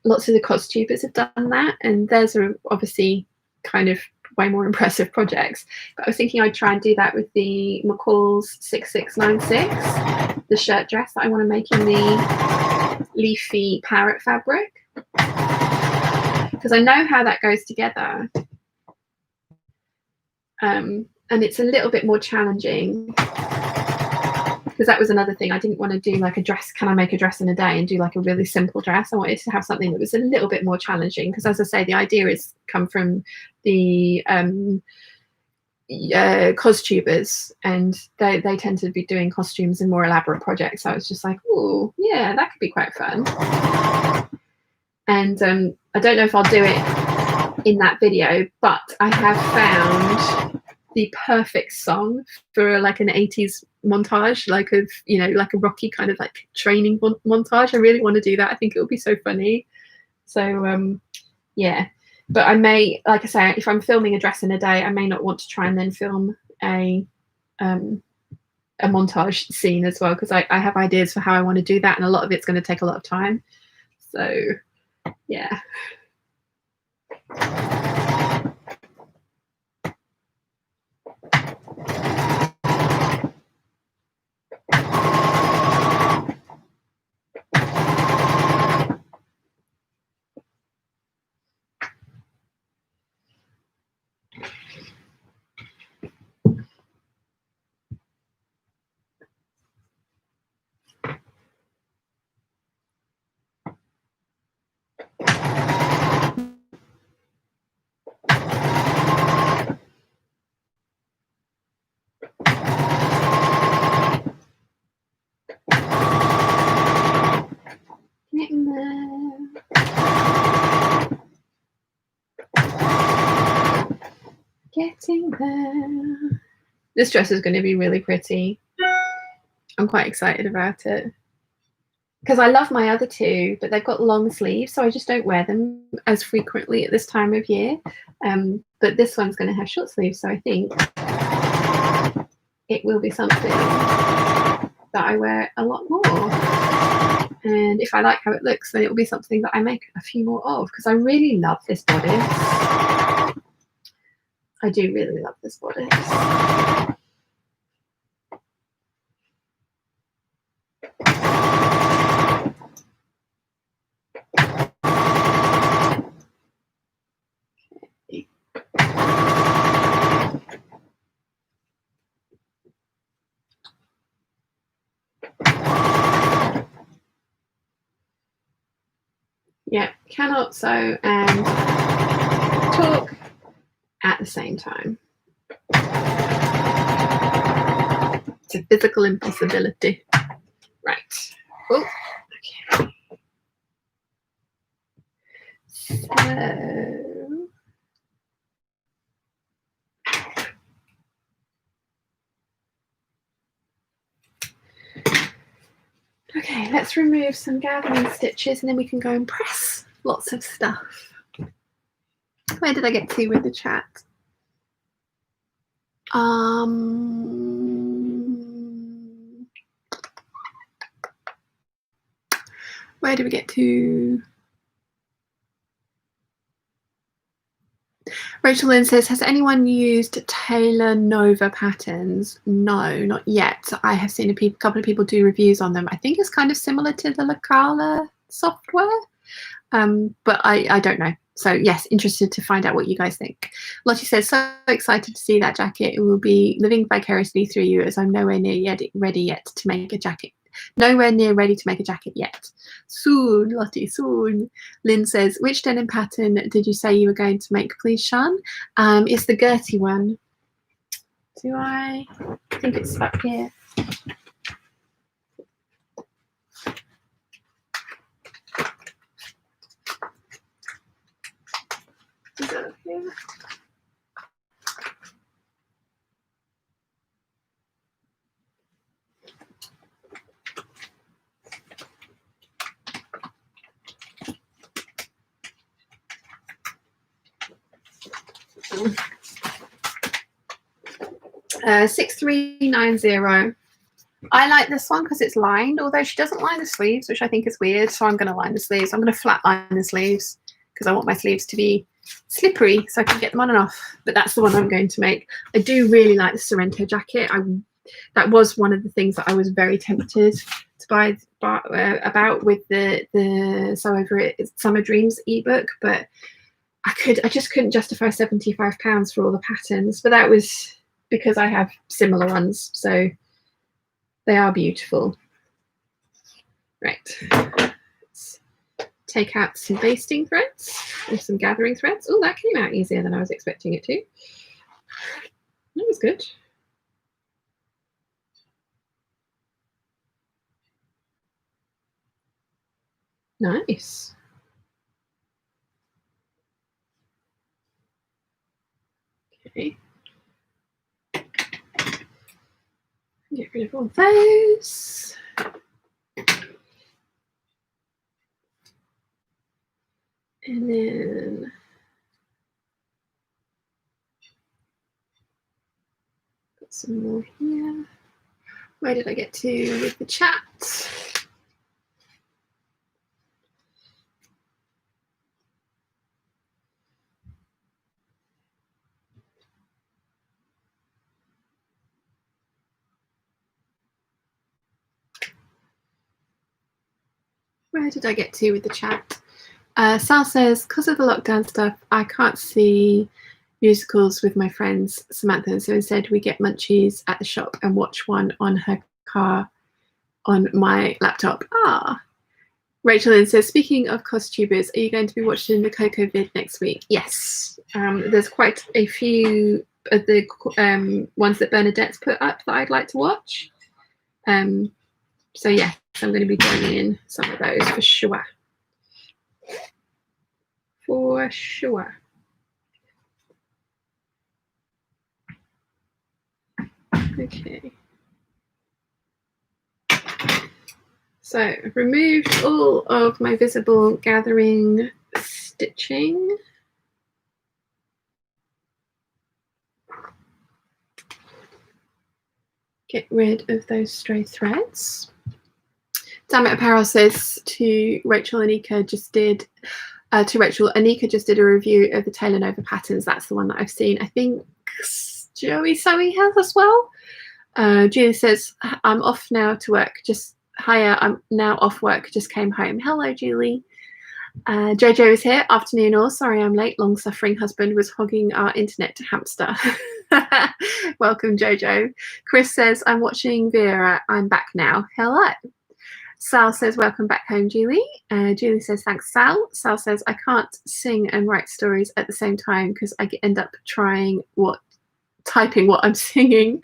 Lots of the costumers have done that, and theirs are obviously kind of way more impressive projects. But I was thinking I'd try and do that with the McCalls 6696, the shirt dress that I want to make in the leafy parrot fabric, because I know how that goes together. And it's a little bit more challenging, because that was another thing. I didn't want to do like a dress, can I make a dress in a day, and do like a really simple dress. I wanted to have something that was a little bit more challenging, because as I say, the idea is come from the costubers, and they tend to be doing costumes and more elaborate projects. So I was just like, oh yeah, that could be quite fun. And I don't know if I'll do it in that video, but I have found the perfect song for like an 80s montage, like of, you know, like a Rocky kind of like training montage. I really want to do that. I think it would be so funny. So yeah, but I may, like I say, if I'm filming a dress in a day, I may not want to try and then film a a montage scene as well, because I have ideas for how I want to do that, and a lot of it's going to take a lot of time. So yeah. Getting there. Getting there. This dress is going to be really pretty. I'm quite excited about it. Because I love my other two, but they've got long sleeves, so I just don't wear them as frequently at this time of year. But this one's going to have short sleeves, so I think it will be something that I wear a lot more. And if I like how it looks, then it will be something that I make a few more of, because I really love this bodice. I do really love this bodice. Yeah, cannot sew and talk at the same time. It's a physical impossibility. Right. Oh, okay. So okay, let's remove some gathering stitches and then we can go and press lots of stuff. Where did I get to with the chat? Where do we get to? Rachel Lynn says, has anyone used Taylor Nova patterns? No, not yet. I have seen a couple of people do reviews on them. I think it's kind of similar to the Lacala software, but I don't know. So yes, interested to find out what you guys think. Lottie says, so excited to see that jacket. It will be living vicariously through you, as I'm nowhere near ready yet to make a jacket. Nowhere near ready to make a jacket yet. Soon, Lottie, soon. Lynn says, which denim pattern did you say you were going to make, please, Sean? It's the Gertie one. Do I think it's up here? Is it up here? Mm. 6390. I like this one because it's lined, although she doesn't line the sleeves, which I think is weird. So I'm going to line the sleeves. I'm going to flat line the sleeves because I want my sleeves to be slippery so I can get them on and off. But that's the one I'm going to make. I do really like the Sorrento jacket. That was one of the things that I was very tempted to buy about with the Sew Over It Summer Dreams ebook, but I just couldn't justify £75 for all the patterns. But that was because I have similar ones, so they are beautiful. Right, let's take out some basting threads and some gathering threads. Oh, that came out easier than I was expecting it to. That was good. Nice. Okay. Get rid of all those. And then got some more here. Where did I get to with the chat? Where did I get to with the chat? Sal says, because of the lockdown stuff, I can't see musicals with my friends, Samantha. So instead we get munchies at the shop and watch one on her car on my laptop. Rachel Lynn says, speaking of costumers, are you going to be watching the Coco vid next week? Yes. There's quite a few of the ones that Bernadette's put up that I'd like to watch. So yes, I'm going to be joining in some of those for sure. For sure. Okay. So I've removed all of my visible gathering stitching. Get rid of those stray threads. Damn It Apparel says to Rachel, Anika just did a review of the Tailor Nova patterns. That's the one that I've seen. I think Joey Soey has as well. Julie says, I'm off now to work. Hiya, I'm now off work. Just came home. Hello, Julie. Jojo is here. Afternoon all. Sorry I'm late. Long-suffering husband was hogging our internet to hamster. Welcome, Jojo. Chris says, I'm watching Vera. I'm back now. Hello. Sal says, welcome back home, Julie. Julie says, thanks, Sal. Sal says, I can't sing and write stories at the same time because I end up typing what I'm singing.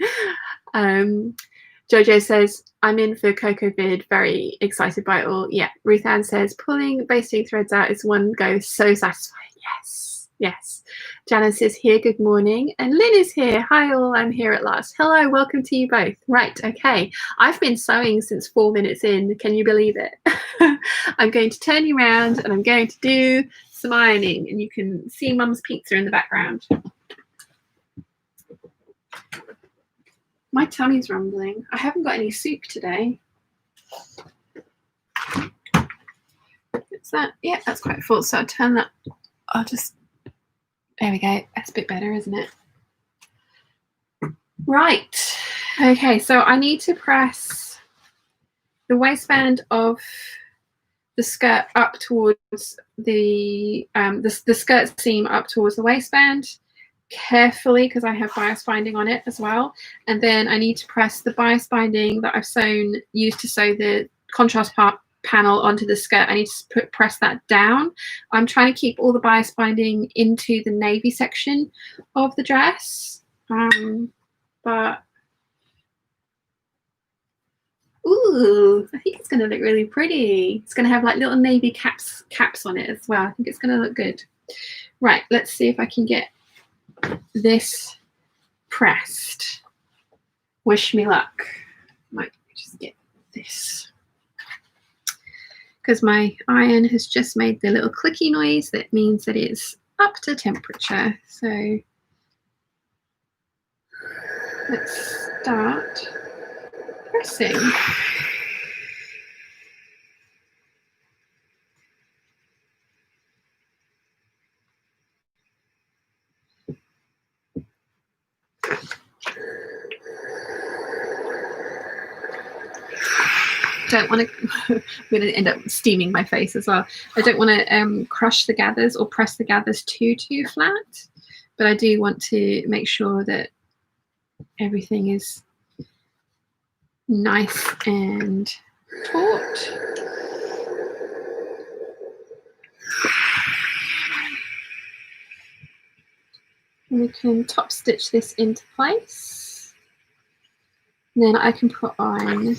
Jojo says, I'm in for Coco vid, very excited by it all. Yeah. Ruth Ann says, pulling basting threads out is one go, so satisfying. Yes, yes. Janice is here, good morning. And Lynn is here. Hi all, I'm here at last. Hello, welcome to you both. Right, okay. I've been sewing since 4 minutes in. Can you believe it? I'm going to turn you around and I'm going to do some ironing, and you can see Mum's pizza in the background. My tummy's rumbling. I haven't got any soup today. Is that? Yeah, that's quite full. So I'll turn that. There we go. That's a bit better, isn't it? Right. Okay, so I need to press the waistband of the skirt up towards the skirt seam up towards the waistband carefully, because I have bias binding on it as well. And then I need to press the bias binding that I've used to sew the contrast panel onto the skirt. I need to press that down. I'm trying to keep all the bias binding into the navy section of the dress, but ooh, I think it's going to look really pretty. It's going to have like little navy caps on it as well. I think it's going to look good. Right, let's see if I can get this pressed. Wish me luck. Might just get this, because my iron has just made the little clicky noise. That means that it's up to temperature. So let's start pressing. Don't want to I'm going to end up steaming my face as well. I don't want to crush the gathers or press the gathers too flat, but I do want to make sure that everything is nice and taut. And we can top stitch this into place. And then I can put on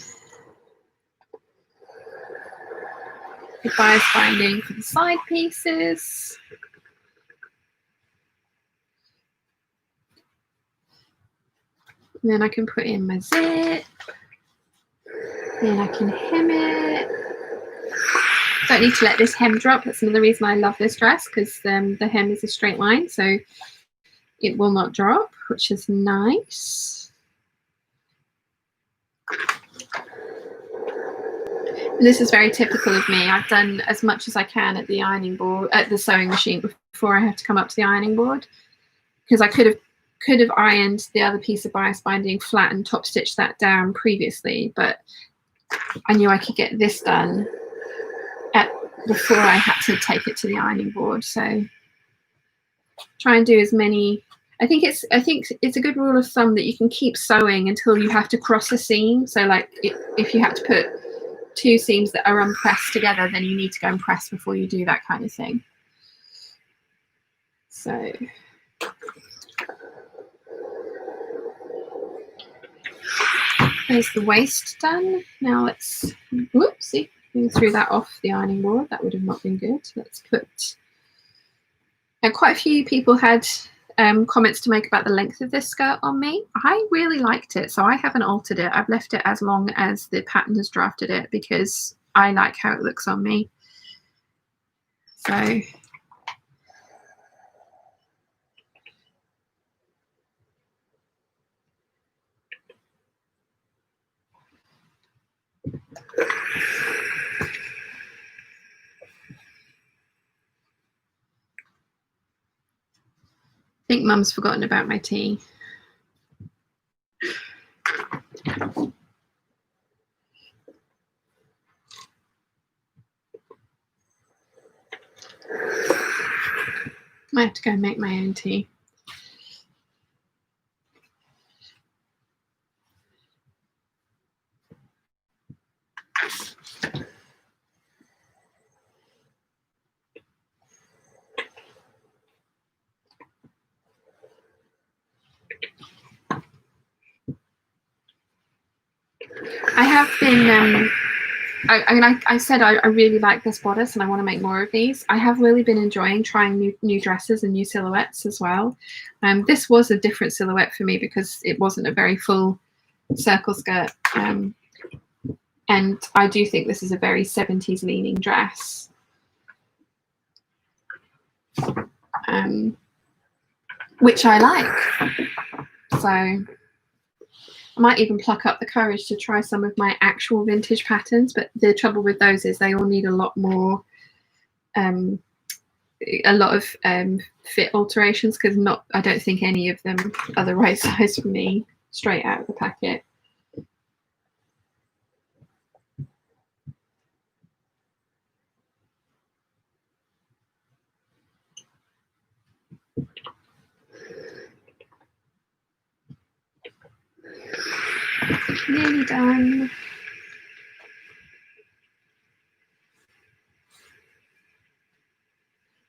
the bias binding for the side pieces. And then I can put in my zip. Then I can hem it. Don't need to let this hem drop. That's another reason I love this dress, because the hem is a straight line, so it will not drop, which is nice. This is very typical of me. I've done as much as I can at the ironing board, at the sewing machine, before I have to come up to the ironing board, because I could have ironed the other piece of bias binding flat and top stitched that down previously, but I knew I could get this done before I had to take it to the ironing board. So try and do as many. I think it's a good rule of thumb that you can keep sewing until you have to cross a seam. So like if you have to put two seams that are unpressed together, then you need to go and press before you do that kind of thing. So there's the waist done. Now let's, whoopsie, we threw that off the ironing board. That would have not been good. Let's put, and quite a few people had comments to make about the length of this skirt on me. I really liked it, so I haven't altered it. I've left it as long as the pattern has drafted it because I like how it looks on me. So I think Mum's forgotten about my tea. Might have to go and make my own tea. I have been, I said I really like this bodice and I want to make more of these. I have really been enjoying trying new dresses and new silhouettes as well. This was a different silhouette for me because it wasn't a very full circle skirt. And I do think this is a very 70s leaning dress. Which I like. So I might even pluck up the courage to try some of my actual vintage patterns, but the trouble with those is they all need a lot more, a lot of fit alterations, because I don't think any of them are the right size for me straight out of the packet. Nearly done.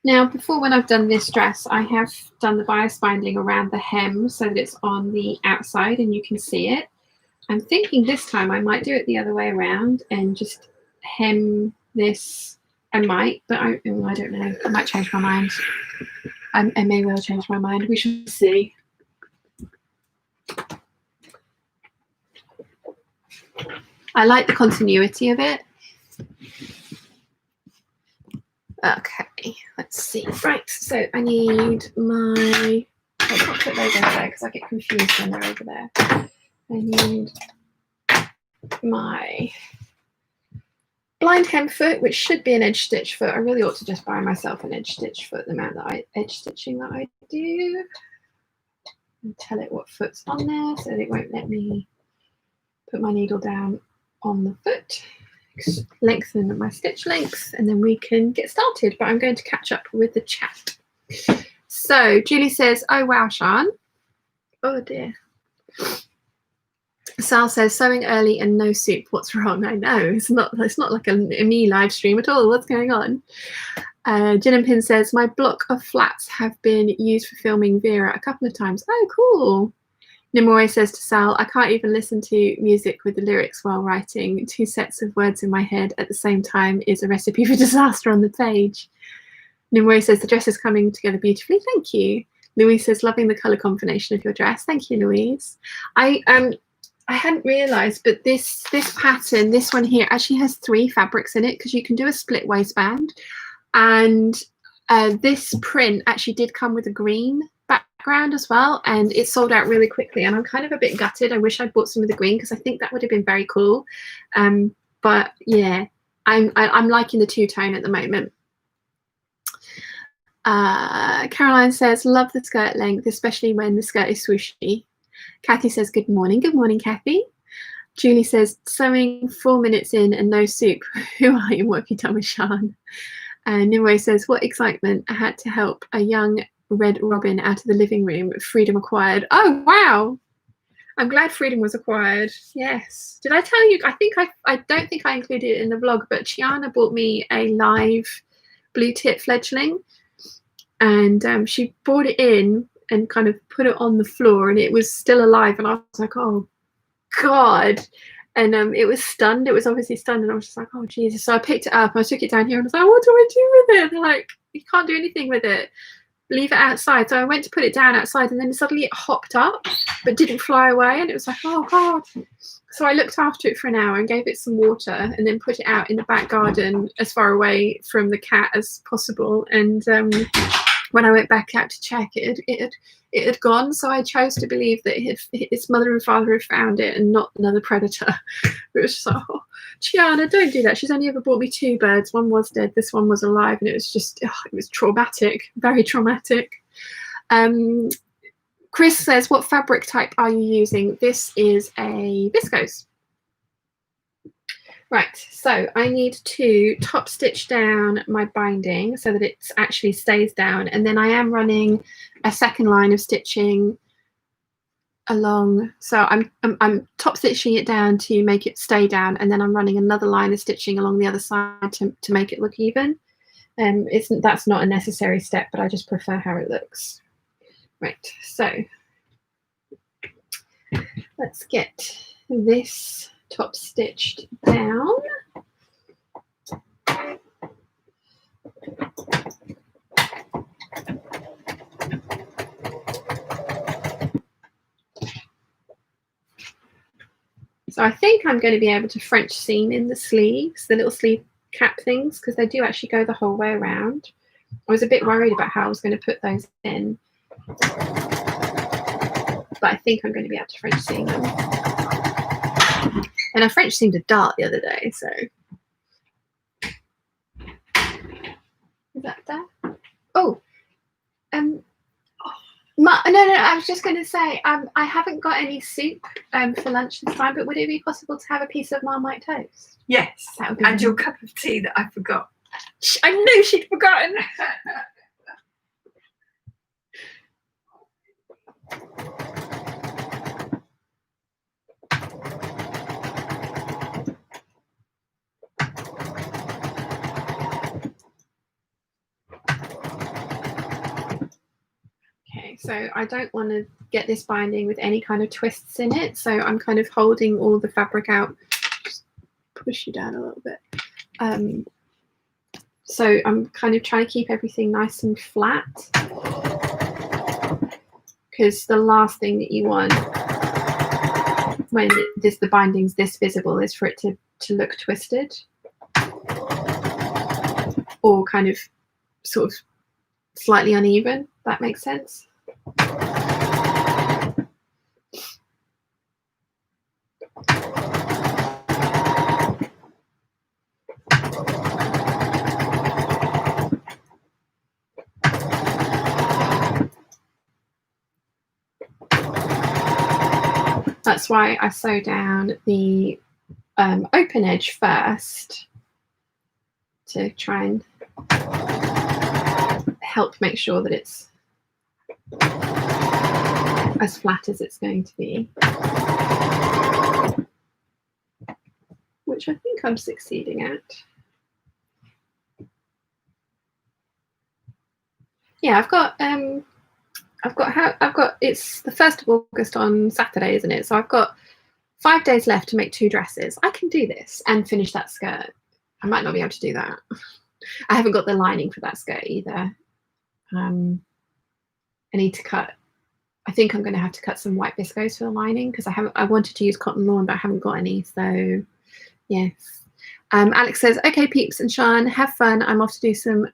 Now, before, when I've done this dress, I have done the bias binding around the hem so that it's on the outside and you can see it. I'm thinking this time I might do it the other way around and just hem this. I might, but I don't know. I might change my mind. I may well change my mind. We shall see. I like the continuity of it. Okay, let's see. Right, so I need my, I'll not put those over there because I get confused when they're over there. I need my blind hem foot, which should be an edge stitch foot. I really ought to just buy myself an edge stitch foot, the amount that edge stitching that I do. And tell it what foot's on there so that it won't let me put my needle down on the foot. Lengthen my stitch length and then we can get started, but I'm going to catch up with the chat. So Julie says, oh wow, Sian. Oh dear. Sal says, sewing early and no soup, what's wrong? I know, it's not like a me live stream at all. What's going on? Gin and Pin says, my block of flats have been used for filming Vera a couple of times. Oh, cool. Nimore says to Sal, I can't even listen to music with the lyrics while writing. 2 sets of words in my head at the same time is a recipe for disaster on the page. Nimore says, the dress is coming together beautifully. Thank you. Louise says, loving the colour combination of your dress. Thank you, Louise. I hadn't realised, but this pattern, this one here, actually has 3 fabrics in it because you can do a split waistband. And this print actually did come with a green background as well, and it sold out really quickly, and I'm kind of a bit gutted. I wish I'd bought some of the green because I think that would have been very cool. But yeah, I'm liking the two-tone at the moment. Caroline says, love the skirt length, especially when the skirt is swooshy. Kathy says, good morning. Good morning, Kathy. Julie says, sewing 4 minutes in and no soup. Who are you? What have you done with Sean? And Nimue says, what excitement. I had to help a young red robin out of the living room. Freedom acquired. Oh, wow. I'm glad freedom was acquired. Yes. Did I tell you? I don't think I included it in the vlog, but Chiana bought me a live blue tip fledgling. And she brought it in and kind of put it on the floor, and it was still alive. And I was like, oh, God. And it was stunned. It was obviously stunned. And I was just like, oh, Jesus. So I picked it up. I took it down here and I was like, what do I do with it? And they're like, you can't do anything with it. Leave it outside. So I went to put it down outside, and then suddenly it hopped up but didn't fly away. And it was like, oh, God. So I looked after it for an hour and gave it some water and then put it out in the back garden as far away from the cat as possible. And when I went back out to check, it had gone. So I chose to believe that its mother and father had found it and not another predator. It was just like, oh, Chiana, don't do that. She's only ever bought me 2 birds. One was dead, this one was alive, and it was just, it was traumatic, very traumatic. Chris says, what fabric type are you using? This is a viscose. Right, so I need to top stitch down my binding so that it actually stays down, and then I am running a second line of stitching along. So I'm top stitching it down to make it stay down, and then I'm running another line of stitching along the other side to make it look even. That's not a necessary step, but I just prefer how it looks. Right, so let's get this top stitched down. So I think I'm going to be able to French seam in the sleeves, the little sleeve cap things, because they do actually go the whole way around. I was a bit worried about how I was going to put those in, but I think I'm going to be able to French seam them. And I French seamed a dart the other day, so. Is that there? Oh, no, I was just going to say, I haven't got any soup for lunch this time, but would it be possible to have a piece of Marmite toast? Yes, that would be and your cup of tea that I forgot. I knew she'd forgotten. Okay, so I don't want to get this binding with any kind of twists in it, so I'm kind of holding all the fabric out. Just push you down a little bit. So I'm kind of trying to keep everything nice and flat, because the last thing that you want when the binding's this visible is for it to look twisted or kind of sort of slightly uneven. That makes sense. That's why I sew down the open edge first to try and help make sure that it's as flat as it's going to be, which I think I'm succeeding at. Yeah, I've got it's the 1st of August on Saturday, isn't it? So I've got 5 days left to make 2 dresses. I can do this and finish that skirt. I might not be able to do that. I haven't got the lining for that skirt either. I need to cut. I think I'm going to have to cut some white viscose for the lining, because I wanted to use cotton lawn, but I haven't got any. So yes. Alex says, okay, Peeps and Sean, have fun. I'm off to do some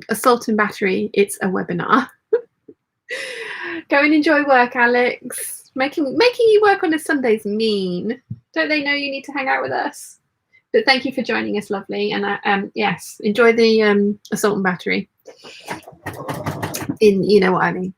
assault and battery. It's a webinar. Go and enjoy work, Alex. Making you work on a Sunday's mean. Don't they know you need to hang out with us? But thank you for joining us, lovely. And yes, enjoy the assault and battery. You know what I mean.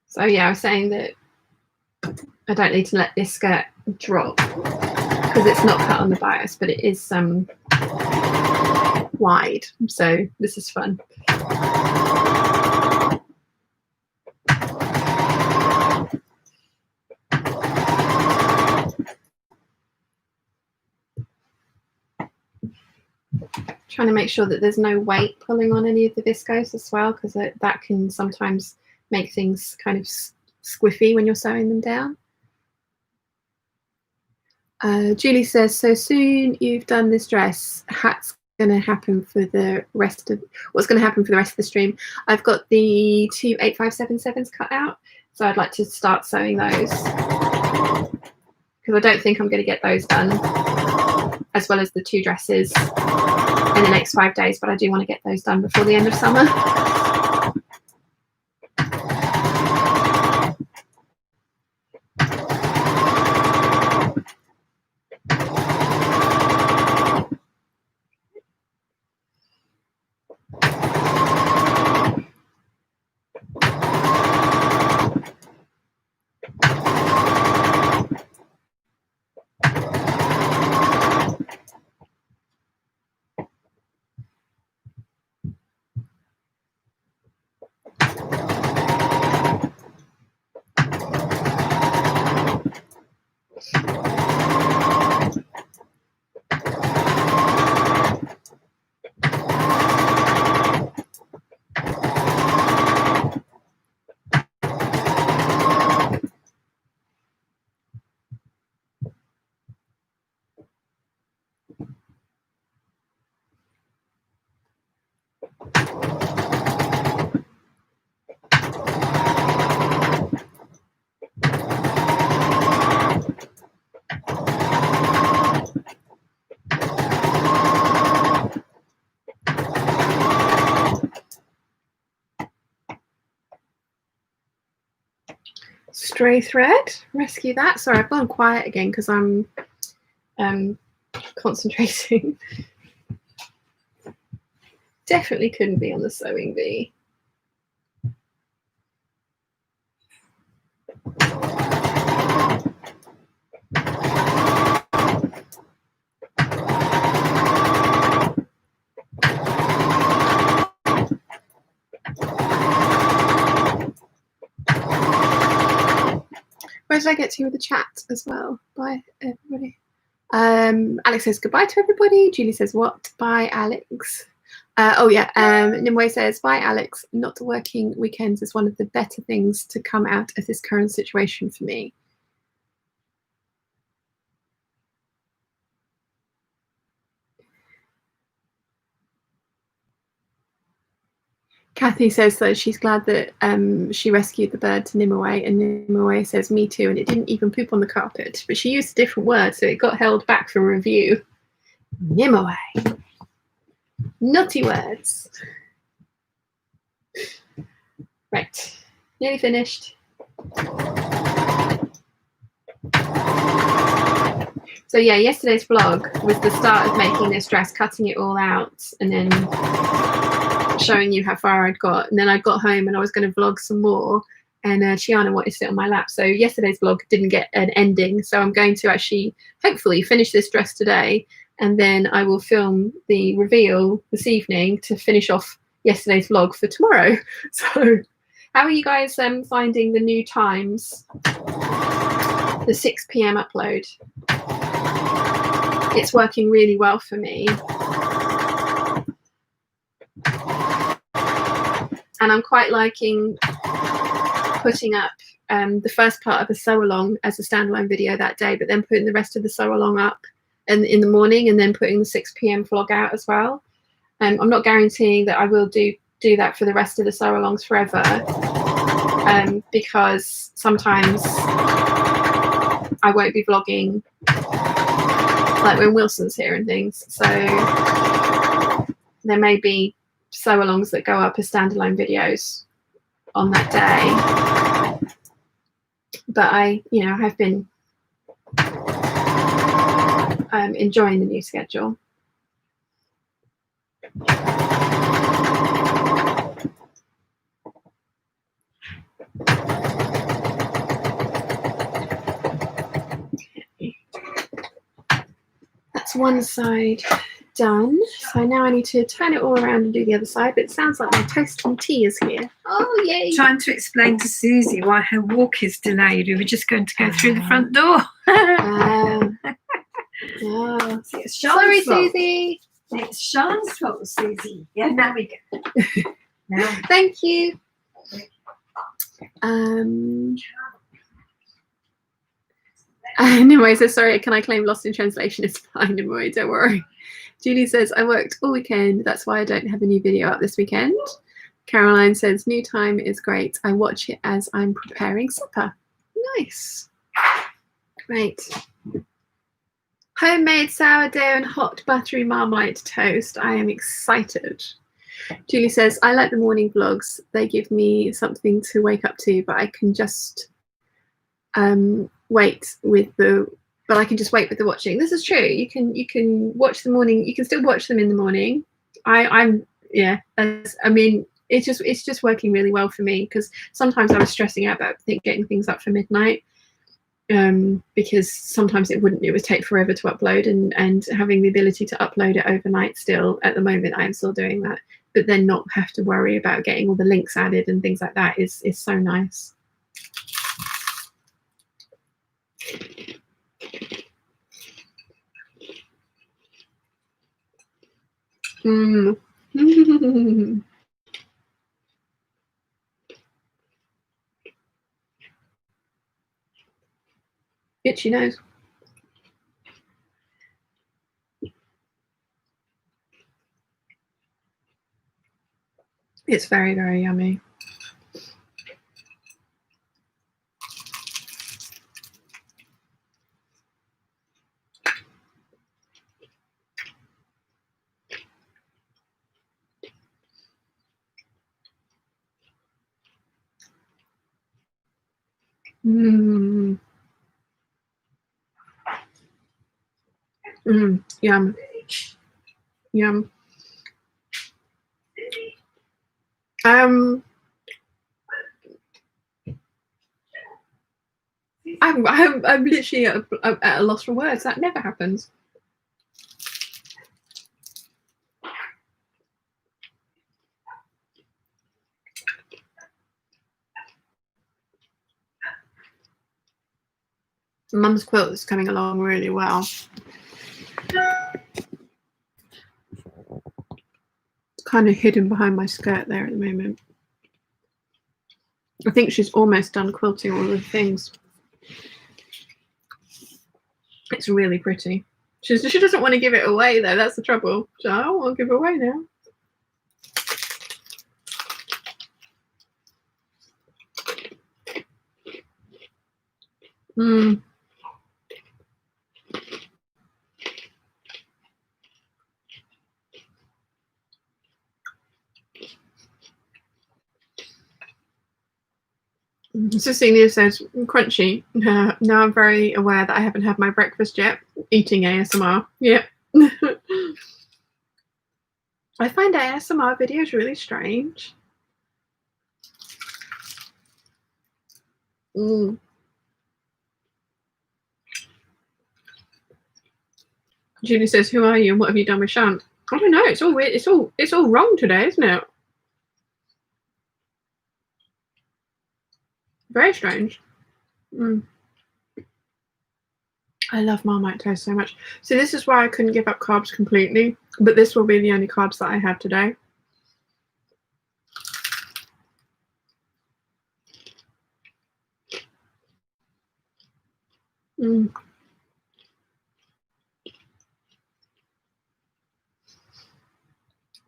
So yeah, I was saying that I don't need to let this skirt drop because it's not cut on the bias, but it is wide. So this is fun. Trying to make sure that there's no weight pulling on any of the viscose as well, because that can sometimes make things kind of squiffy when you're sewing them down. Julie says, so soon you've done this dress, hat's going to happen for the rest of what's going to happen for the rest of the stream. I've got the 2 8577s cut out, so I'd like to start sewing those because I don't think I'm going to get those done, as well as the 2 dresses in the next 5 days, but I do want to get those done before the end of summer. Stray thread, rescue that. Sorry, I've gone quiet again because I'm concentrating. Definitely couldn't be on the sewing bee. Where did I get to with the chat as well? Bye, everybody. Alex says goodbye to everybody. Julie says what? Bye, Alex. Oh yeah. Nimue says bye, Alex. Not working weekends is one of the better things to come out of this current situation for me. Kathy says that she's glad that she rescued the bird to Nimue, and Nimue says me too, and it didn't even poop on the carpet, but she used a different word, so it got held back for review. Nimue. Naughty words. Right, nearly finished. So yeah, yesterday's vlog was the start of making this dress, cutting it all out, and then showing you how far I'd got. And then I got home and I was going to vlog some more, and Chiana wanted to sit on my lap, so yesterday's vlog didn't get an ending, so I'm going to actually hopefully finish this dress today, and then I will film the reveal this evening to finish off yesterday's vlog for tomorrow. So how are you guys finding the new times, the 6 p.m. upload? It's working really well for me. And I'm quite liking putting up the first part of a sew along as a standalone video that day, but then putting the rest of the sew along up and in the morning, and then putting the 6 p.m. vlog out as well. I'm not guaranteeing that I will do that for the rest of the sew alongs forever, because sometimes I won't be vlogging like when Wilson's here and things, so there may be sew alongs that go up as standalone videos on that day, but I have been enjoying the new schedule. That's one side done. So now I need to turn it all around and do the other side, but it sounds like my toast and tea is here. Oh, yay. Trying to explain to Susie why her walk is delayed. We were just going to go through the front door. Oh. See, it's Sorry, Susie. It's Sean's fault, Susie. Yeah, now we go. Now. Thank you. Anyway, so sorry, can I claim lost in translation? It's fine, anyway, don't worry. Julie says, I worked all weekend. That's why I don't have a new video up this weekend. Caroline says, new time is great. I watch it as I'm preparing supper. Nice. Great. Homemade sourdough and hot buttery Marmite toast. I am excited. Julie says, I like the morning vlogs. They give me something to wake up to, but I can just wait with the watching. This is true. You can watch the morning. You can still watch them in the morning. I mean, it's just working really well for me, because sometimes I was stressing out about getting things up for midnight, because sometimes it would take forever to upload, and having the ability to upload it overnight still at the moment I am still doing that, but then not have to worry about getting all the links added and things like that is so nice. Itchy nose. It's very, very yummy. Yum. Yum. I'm literally at a loss for words. That never happens. Mum's quilt is coming along really well. It's kind of hidden behind my skirt there at the moment. I think she's almost done quilting all the things. It's really pretty. She doesn't want to give it away though. That's the trouble. So I don't want to give it away now. Cecilia says, crunchy. Now I'm very aware that I haven't had my breakfast yet. Eating ASMR. Yeah. I find ASMR videos really strange. Julie says, who are you and what have you done with Shant? I don't know. It's all weird. It's all wrong today, isn't it? Very strange. I love Marmite toast so much. So this is why I couldn't give up carbs completely, but this will be the only carbs that I have today.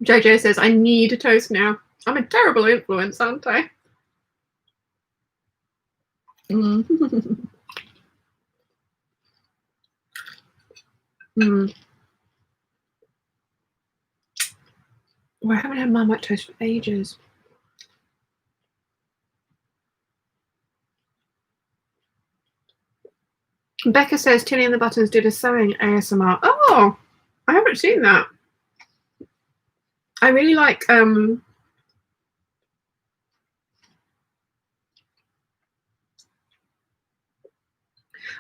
Jojo says, I need a toast now. I'm a terrible influence, aren't I? Mm. Mm. Well, I haven't had Marmite toast for ages. Becca says Tilly and the Buttons did a sewing ASMR. Oh, I haven't seen that. I really like I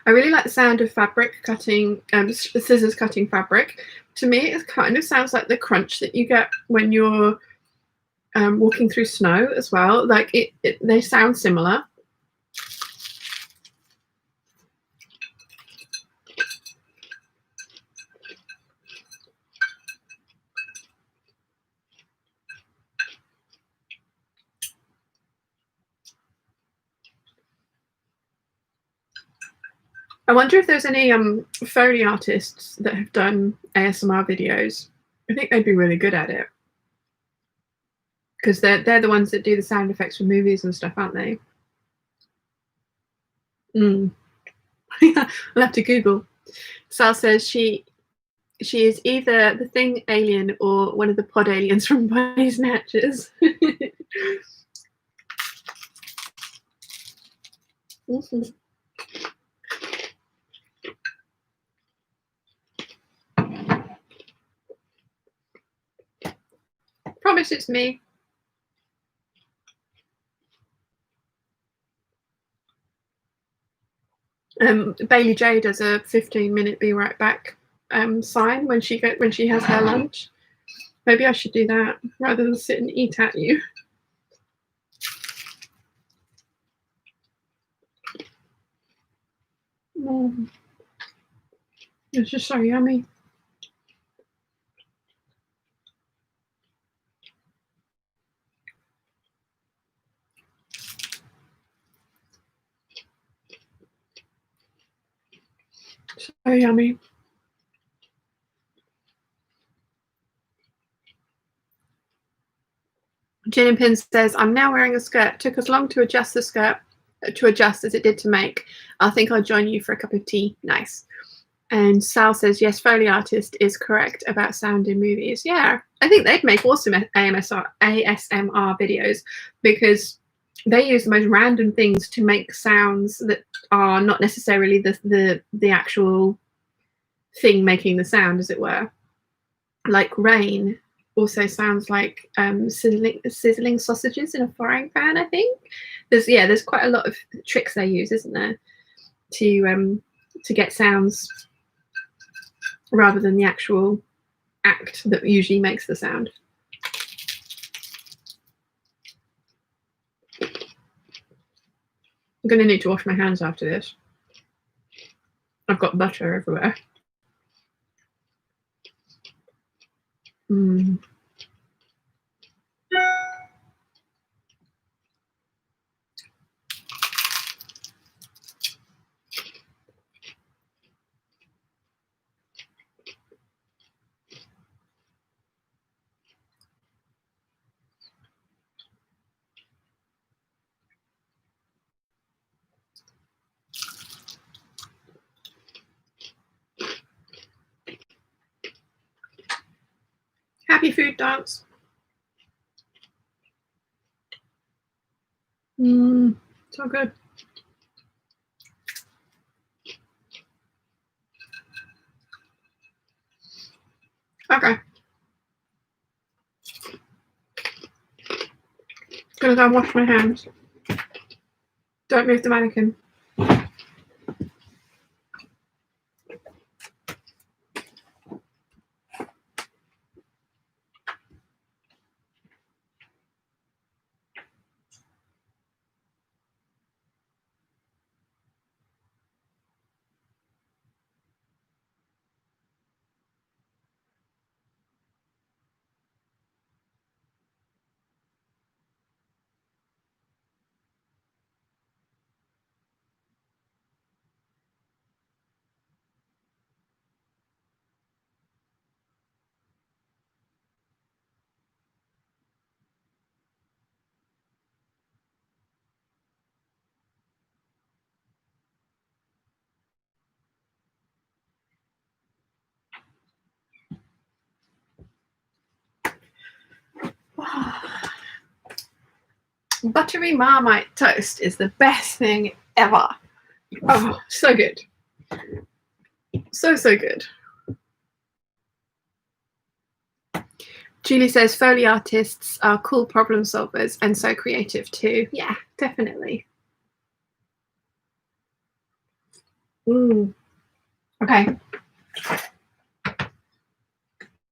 really like the sound of fabric cutting, scissors cutting fabric. To me, it kind of sounds like the crunch that you get when you're walking through snow as well. Like they sound similar. I wonder if there's any Foley artists that have done ASMR videos. I think they'd be really good at it. Because they're the ones that do the sound effects for movies and stuff, aren't they? Mm. I'll have to Google. Sal says she is either the Thing alien or one of the pod aliens from Body Snatchers. Promise it's me. Bailey J does a 15-minute be right back sign when she has her lunch. Maybe I should do that rather than sit and eat at you. It's just so yummy. So yummy. Gin and Pin says, I'm now wearing a skirt. Took as long to adjust the skirt as it did to make. I think I'll join you for a cup of tea. Nice. And Sal says, yes, Foley artist is correct about sound in movies. Yeah, I think they'd make awesome ASMR videos because they use the most random things to make sounds that are not necessarily the actual thing making the sound, as it were. Like rain also sounds like sizzling sausages in a frying pan. I think there's quite a lot of tricks they use, isn't there, to get sounds rather than the actual act that usually makes the sound. I'm going to need to wash my hands after this. I've got butter everywhere. Mm. Happy food dance. So good. Okay. Gonna go and wash my hands. Don't move the mannequin. Buttery Marmite toast is the best thing ever. Oh, so good. So good. Julie says Foley artists are cool problem solvers and so creative too. Yeah, definitely. Okay.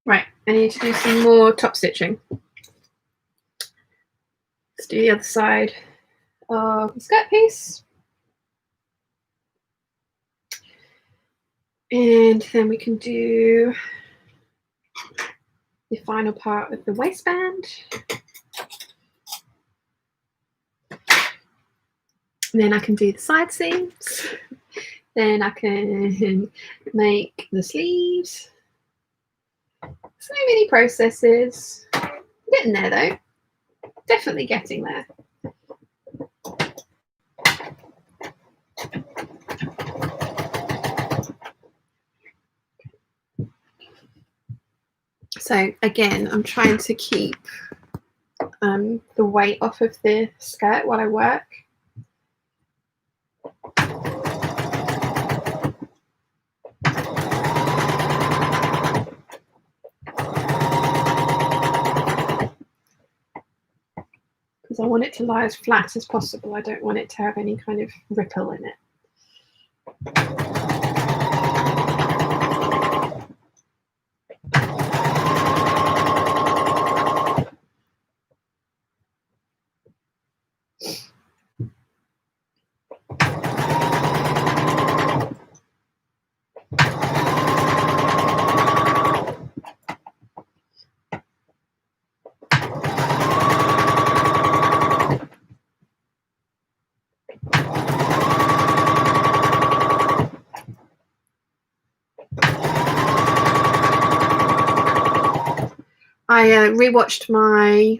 Right, I need to do some more top stitching. Let's do the other side of the skirt piece. And then we can do the final part of the waistband. And then I can do the side seams. Then I can make the sleeves. So many processes. Getting there though. Definitely getting there. So again, I'm trying to keep the weight off of the skirt while I work. Because I want it to lie as flat as possible. I don't want it to have any kind of ripple in it. I rewatched my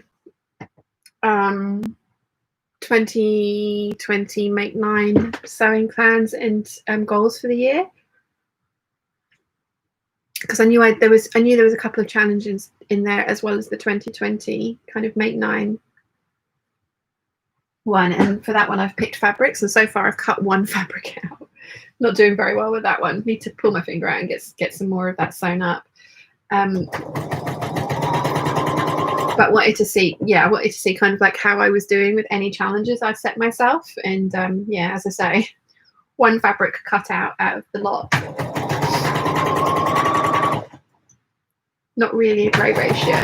2020 Make 9 sewing plans and goals for the year, because I knew there was a couple of challenges in there, as well as the 2020 kind of Make 9 one. And for that one, I've picked fabrics, and so far I've cut one fabric out. Not doing very well with that one. Need to pull my finger out and get some more of that sewn up. But wanted to see kind of like how I was doing with any challenges I'd set myself. And yeah, as I say, one fabric cut out of the lot. Not really a great ratio.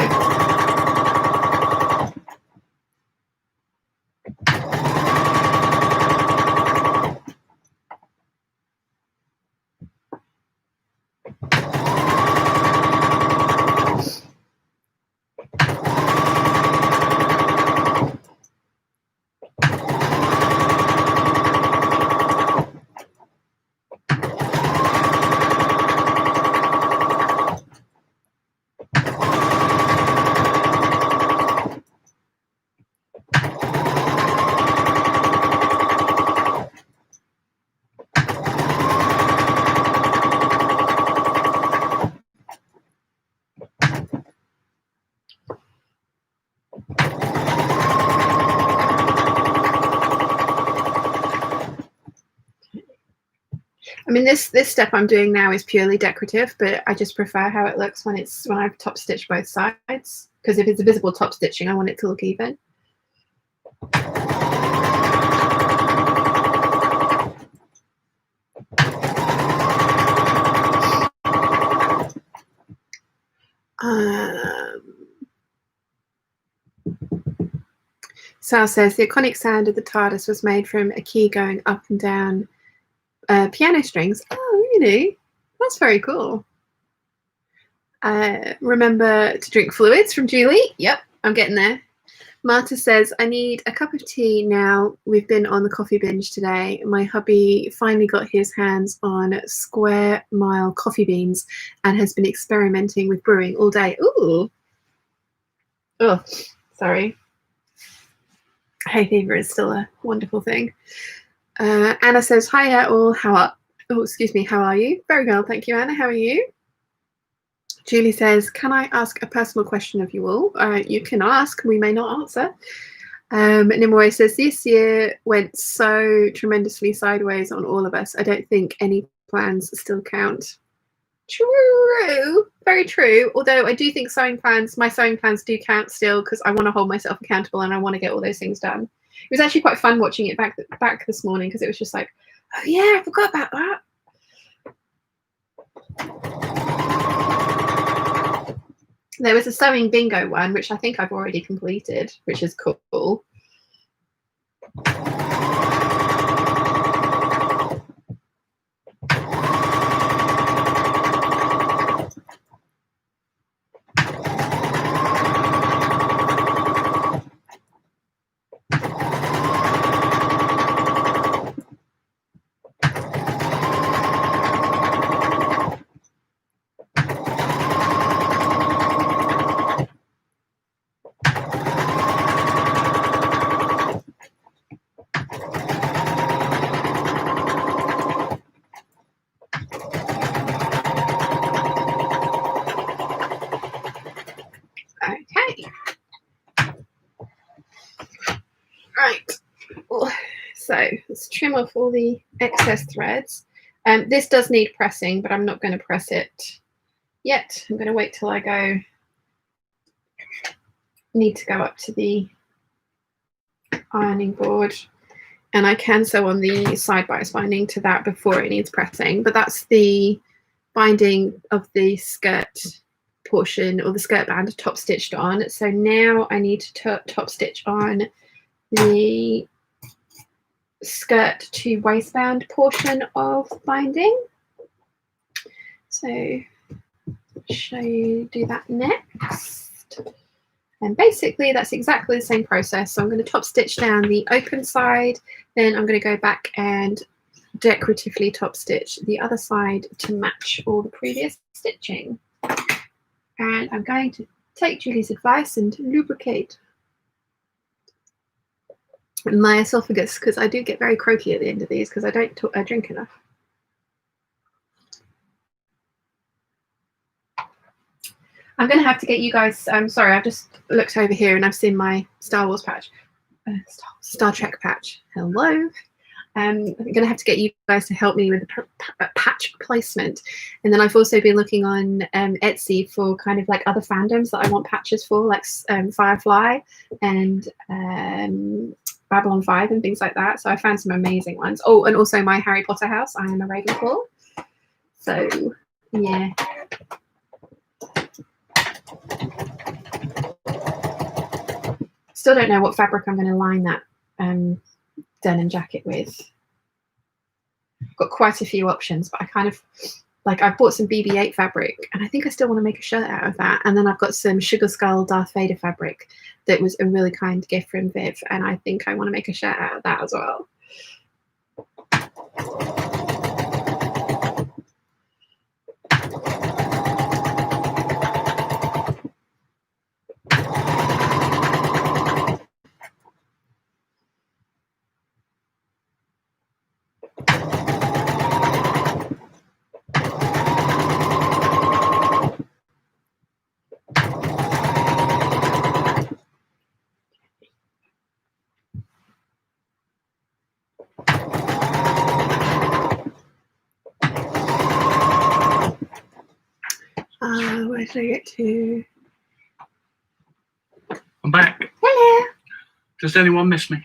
I mean, this step I'm doing now is purely decorative, but I just prefer how it looks when I've top stitched both sides, because if it's a visible top stitching, I want it to look even. Sal says the iconic sound of the TARDIS was made from a key going up and down piano strings. Oh, really? That's very cool. Remember to drink fluids from Julie. Yep, I'm getting there. Marta says, I need a cup of tea now. We've been on the coffee binge today. My hubby finally got his hands on Square Mile coffee beans and has been experimenting with brewing all day. Ooh. Oh, sorry. Hay fever is still a wonderful thing. Anna says, hi all. How are you? Very well, thank you, Anna. How are you? Julie says, can I ask a personal question of you all? You can ask, we may not answer. Nimue says, this year went so tremendously sideways on all of us. I don't think any plans still count. True, very true. Although I do think my sewing plans do count still, because I want to hold myself accountable and I want to get all those things done. It was actually quite fun watching it back this morning, because it was just like, oh yeah, I forgot about that. There was a sewing bingo one, which I think I've already completed, which is cool. Okay. Right. So let's trim off all the excess threads. This does need pressing, but I'm not going to press it yet. I'm going to wait till I need to go up to the ironing board, and I can sew on the side bias binding to that before it needs pressing. But that's the binding of the skirt portion, or the skirt band, top stitched on. So now I need to top stitch on the skirt to waistband portion of binding. So show you do that next. And basically that's exactly the same process. So I'm going to top stitch down the open side, then I'm going to go back and decoratively top stitch the other side to match all the previous stitching. And I'm going to take Julie's advice and lubricate my esophagus, because I do get very croaky at the end of these because I don't drink enough. I'm going to have to get you guys, I'm sorry, I've just looked over here and I've seen my Star Wars patch, Star Trek patch. Hello. I'm going to have to get you guys to help me with the patch placement. And then I've also been looking on Etsy for kind of like other fandoms that I want patches for, like Firefly and Babylon 5 and things like that. So I found some amazing ones. Oh, and also my Harry Potter house. I am a Ravenclaw. So, yeah. Still don't know what fabric I'm going to line that denim jacket with. I've got quite a few options, but I kind of like, I bought some BB-8 fabric and I think I still want to make a shirt out of that. And then I've got some Sugar Skull Darth Vader fabric that was a really kind gift from Viv, and I think I want to make a shirt out of that as well. Where did I get to? I'm back. Hello. Does anyone miss me?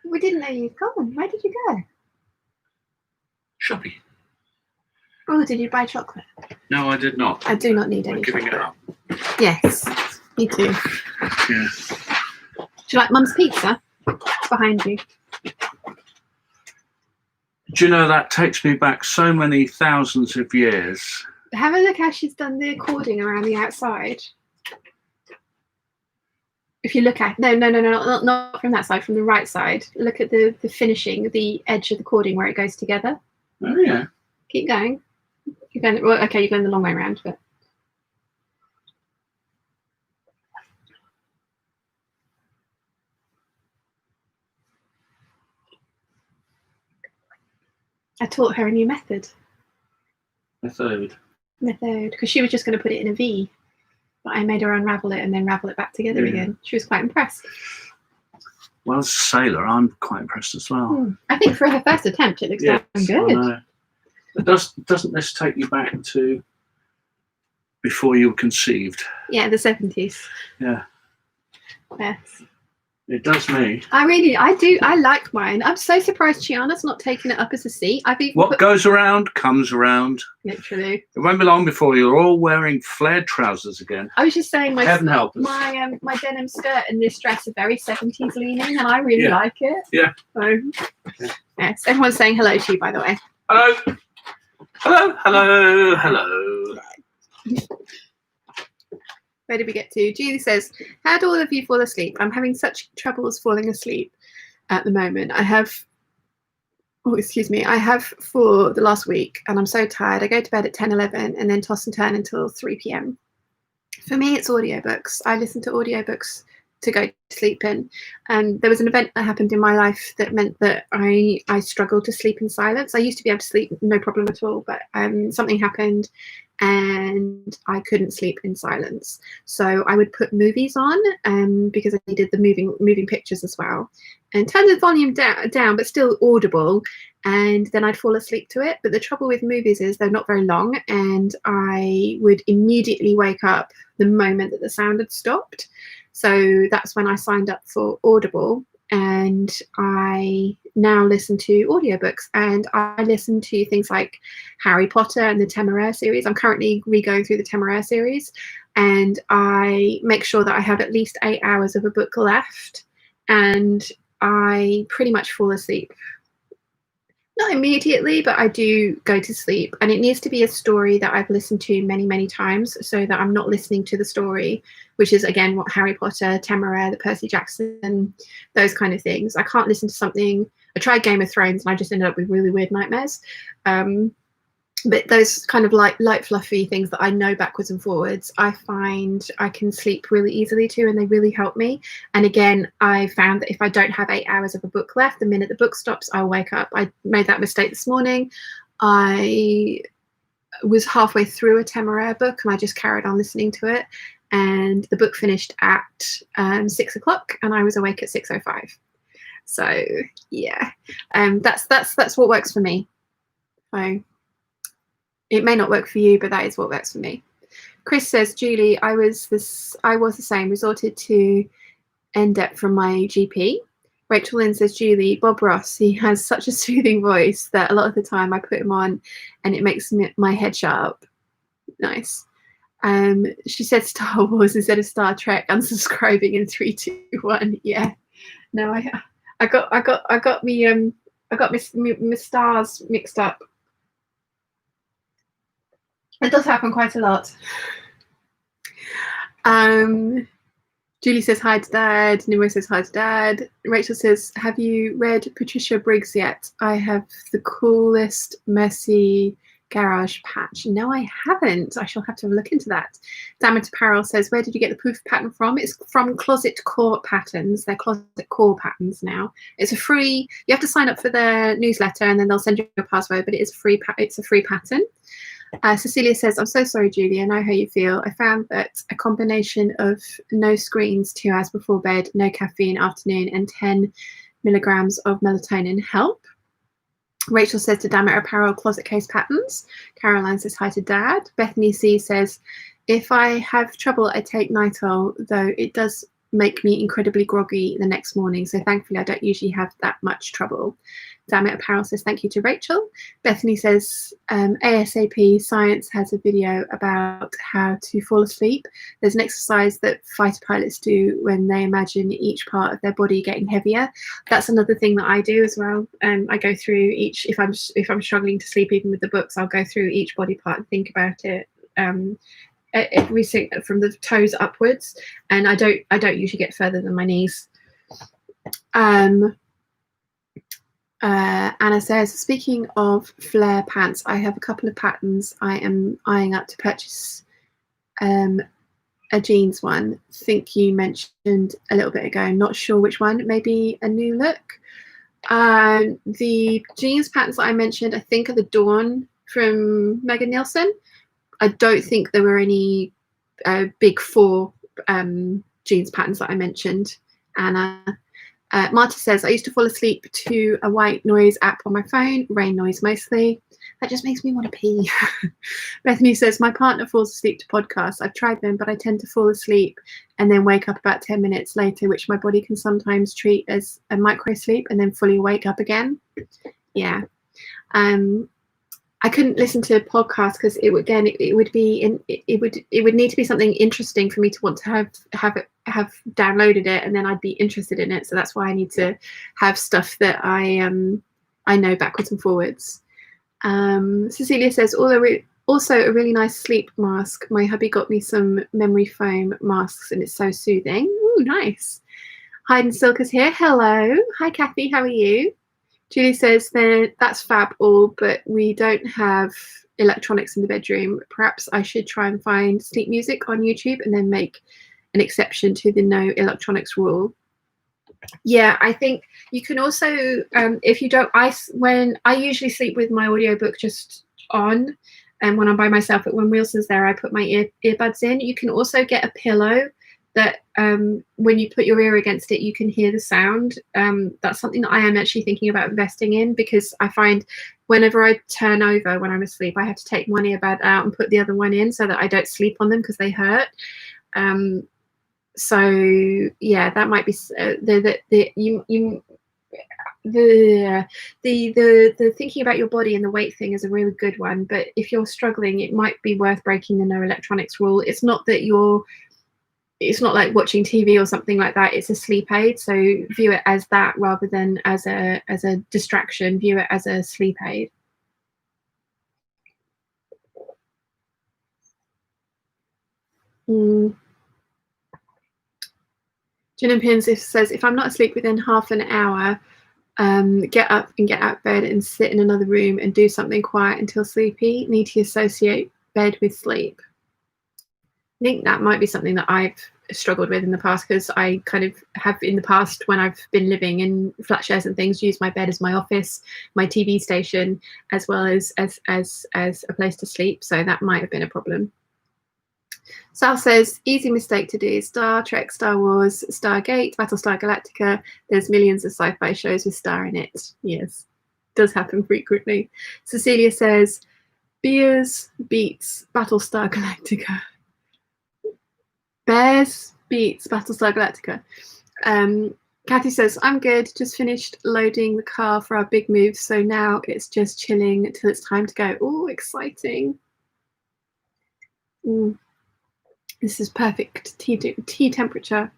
We didn't know you'd gone. Where did you go? Shopping. Oh, did you buy chocolate? No, I did not. I do not need any giving chocolate. it up. Yes, me too. Yeah. Do you like Mum's pizza? It's behind you. Do you know, that takes me back so many thousands of years. Have a look how she's done the cording around the outside. If you look at, no, not from that side, from the right side. Look at the finishing, the edge of the cording where it goes together. Oh yeah. Keep going. You're going. Well, okay, you're going the long way around, but. I taught her a new method. Method, because she was just going to put it in a V, but I made her unravel it and then ravel it back together again. She was quite impressed. Well, as a sailor, I'm quite impressed as well. I think for her first attempt, it looks damn good. I know. Doesn't this take you back to before you were conceived? Yeah, the 70s. Yeah. Yes. It does me. I like mine. I'm so surprised Chiana's not taking it up as a seat. What goes around comes around. Literally. It won't be long before you're all wearing flared trousers again. I was just saying, Heaven help us. My denim skirt and this dress are very 70s leaning, and I really like it. Yeah. So, yes, everyone's saying hello to you, by the way. Hello. Hello. Hello. Hello. Where did we get to? Julie says, how do all of you fall asleep? I'm having such troubles falling asleep at the moment. I have for the last week, and I'm so tired. I go to bed at 10, 11 and then toss and turn until 3 p.m. For me, it's audiobooks. I listen to audiobooks to go to sleep in. And there was an event that happened in my life that meant that I struggled to sleep in silence. I used to be able to sleep no problem at all, but something happened and I couldn't sleep in silence. So I would put movies on because I needed the moving pictures as well, and turn the volume down, but still audible. And then I'd fall asleep to it. But the trouble with movies is they're not very long, and I would immediately wake up the moment that the sound had stopped. So that's when I signed up for Audible, and I now listen to audiobooks, and I listen to things like Harry Potter and the Temeraire series. I'm currently re-going through the Temeraire series, and I make sure that I have at least 8 hours of a book left, and I pretty much fall asleep. Not immediately, but I do go to sleep, and it needs to be a story that I've listened to many, many times, so that I'm not listening to the story, which is again what Harry Potter, Temeraire, the Percy Jackson, those kind of things. I can't listen to something. I tried Game of Thrones and I just ended up with really weird nightmares. But those kind of light fluffy things that I know backwards and forwards, I find I can sleep really easily to, and they really help me. And again, I found that if I don't have 8 hours of a book left, the minute the book stops, I'll wake up. I made that mistake this morning. I was halfway through a Temeraire book and I just carried on listening to it. And the book finished at 6 o'clock and I was awake at 6:05. So yeah, that's what works for me. So it may not work for you, but that is what works for me. Chris says, Julie, I was the same, resorted to NDEP from my GP. Rachel Lynn says, Julie, Bob Ross, he has such a soothing voice that a lot of the time I put him on and it makes my head sharp. Nice. She said Star Wars instead of Star Trek. Unsubscribing in 3, 2, 1. Yeah. No, I got my stars mixed up. It does happen quite a lot. Julie says hi to Dad. Nimmo says hi to Dad. Rachel says, have you read Patricia Briggs yet? I have the coolest messy garage patch. No, I haven't. I shall have to look into that. Dammit Apparel says, where did you get the poof pattern from? It's from Closet Core Patterns. They're Closet Core Patterns now. It's a free, you have to sign up for their newsletter and then they'll send you a password, but it's a free pattern. Cecilia says, I'm so sorry, Julie. I know how you feel. I found that a combination of no screens 2 hours before bed, no caffeine afternoon, and 10 milligrams of melatonin help. Rachel says to Dammit Apparel, Closet Case Patterns. Caroline says hi to Dad. Bethany C says, if I have trouble, I take Nitol, though it does make me incredibly groggy the next morning. So thankfully, I don't usually have that much trouble. Dammit Apparel says thank you to Rachel. Bethany says ASAP Science has a video about how to fall asleep. There's an exercise that fighter pilots do when they imagine each part of their body getting heavier. That's another thing that I do as well. I go through each, if I'm struggling to sleep even with the books, I'll go through each body part and think about it. Everything from the toes upwards, and I don't usually get further than my knees. Anna says, speaking of flare pants, I have a couple of patterns I am eyeing up to purchase. A jeans one, think you mentioned a little bit ago, not sure which one, maybe a new look. The jeans patterns that I mentioned, I think, are the Dawn from Megan Nielsen. I don't think there were any big 4 jeans patterns that I mentioned, Anna. Marta says, I used to fall asleep to a white noise app on my phone, rain noise mostly. That just makes me want to pee. Bethany says, my partner falls asleep to podcasts. I've tried them, but I tend to fall asleep and then wake up about 10 minutes later, which my body can sometimes treat as a micro sleep and then fully wake up again. Yeah. I couldn't listen to a podcast because it would need to be something interesting for me to want to have downloaded it, and then I'd be interested in it. So that's why I need to have stuff that I know backwards and forwards. Cecilia says, also a really nice sleep mask. My hubby got me some memory foam masks and it's so soothing. Ooh, nice. Hide and Silk is here. Hello. Hi, Kathy. How are you? Julie says, that's fab all, but we don't have electronics in the bedroom. Perhaps I should try and find sleep music on YouTube and then make an exception to the no electronics rule. Yeah, I think you can also, if you don't, when I usually sleep with my audiobook just on, and when I'm by myself, but when Wilson's there, I put my earbuds in. You can also get a pillow that when you put your ear against it, you can hear the sound. That's something that I am actually thinking about investing in, because I find whenever I turn over when I'm asleep, I have to take one earbud out and put the other one in so that I don't sleep on them because they hurt. So yeah, that might be the thinking about your body and the weight thing is a really good one. But if you're struggling, it might be worth breaking the no electronics rule. It's not like watching TV or something like that. It's a sleep aid, so view it as that rather than as a distraction. View it as a sleep aid. Gin and Pins says, if I'm not asleep within half an hour, get up and get out of bed and sit in another room and do something quiet until sleepy. Need to associate bed with sleep. I think that might be something that I've struggled with in the past, because I kind of have in the past, when I've been living in flat shares and things, used my bed as my office, my TV station, as well as a place to sleep. So that might have been a problem. Sal says, easy mistake to do: Star Trek, Star Wars, Stargate, Battlestar Galactica. There's millions of sci-fi shows with Star in it. Yes, does happen frequently. Cecilia says, Beers beats Battlestar Galactica. Bears beats Battlestar Galactica. Kathy says, I'm good. Just finished loading the car for our big move, so now it's just chilling until it's time to go. Oh, exciting. This is perfect tea temperature.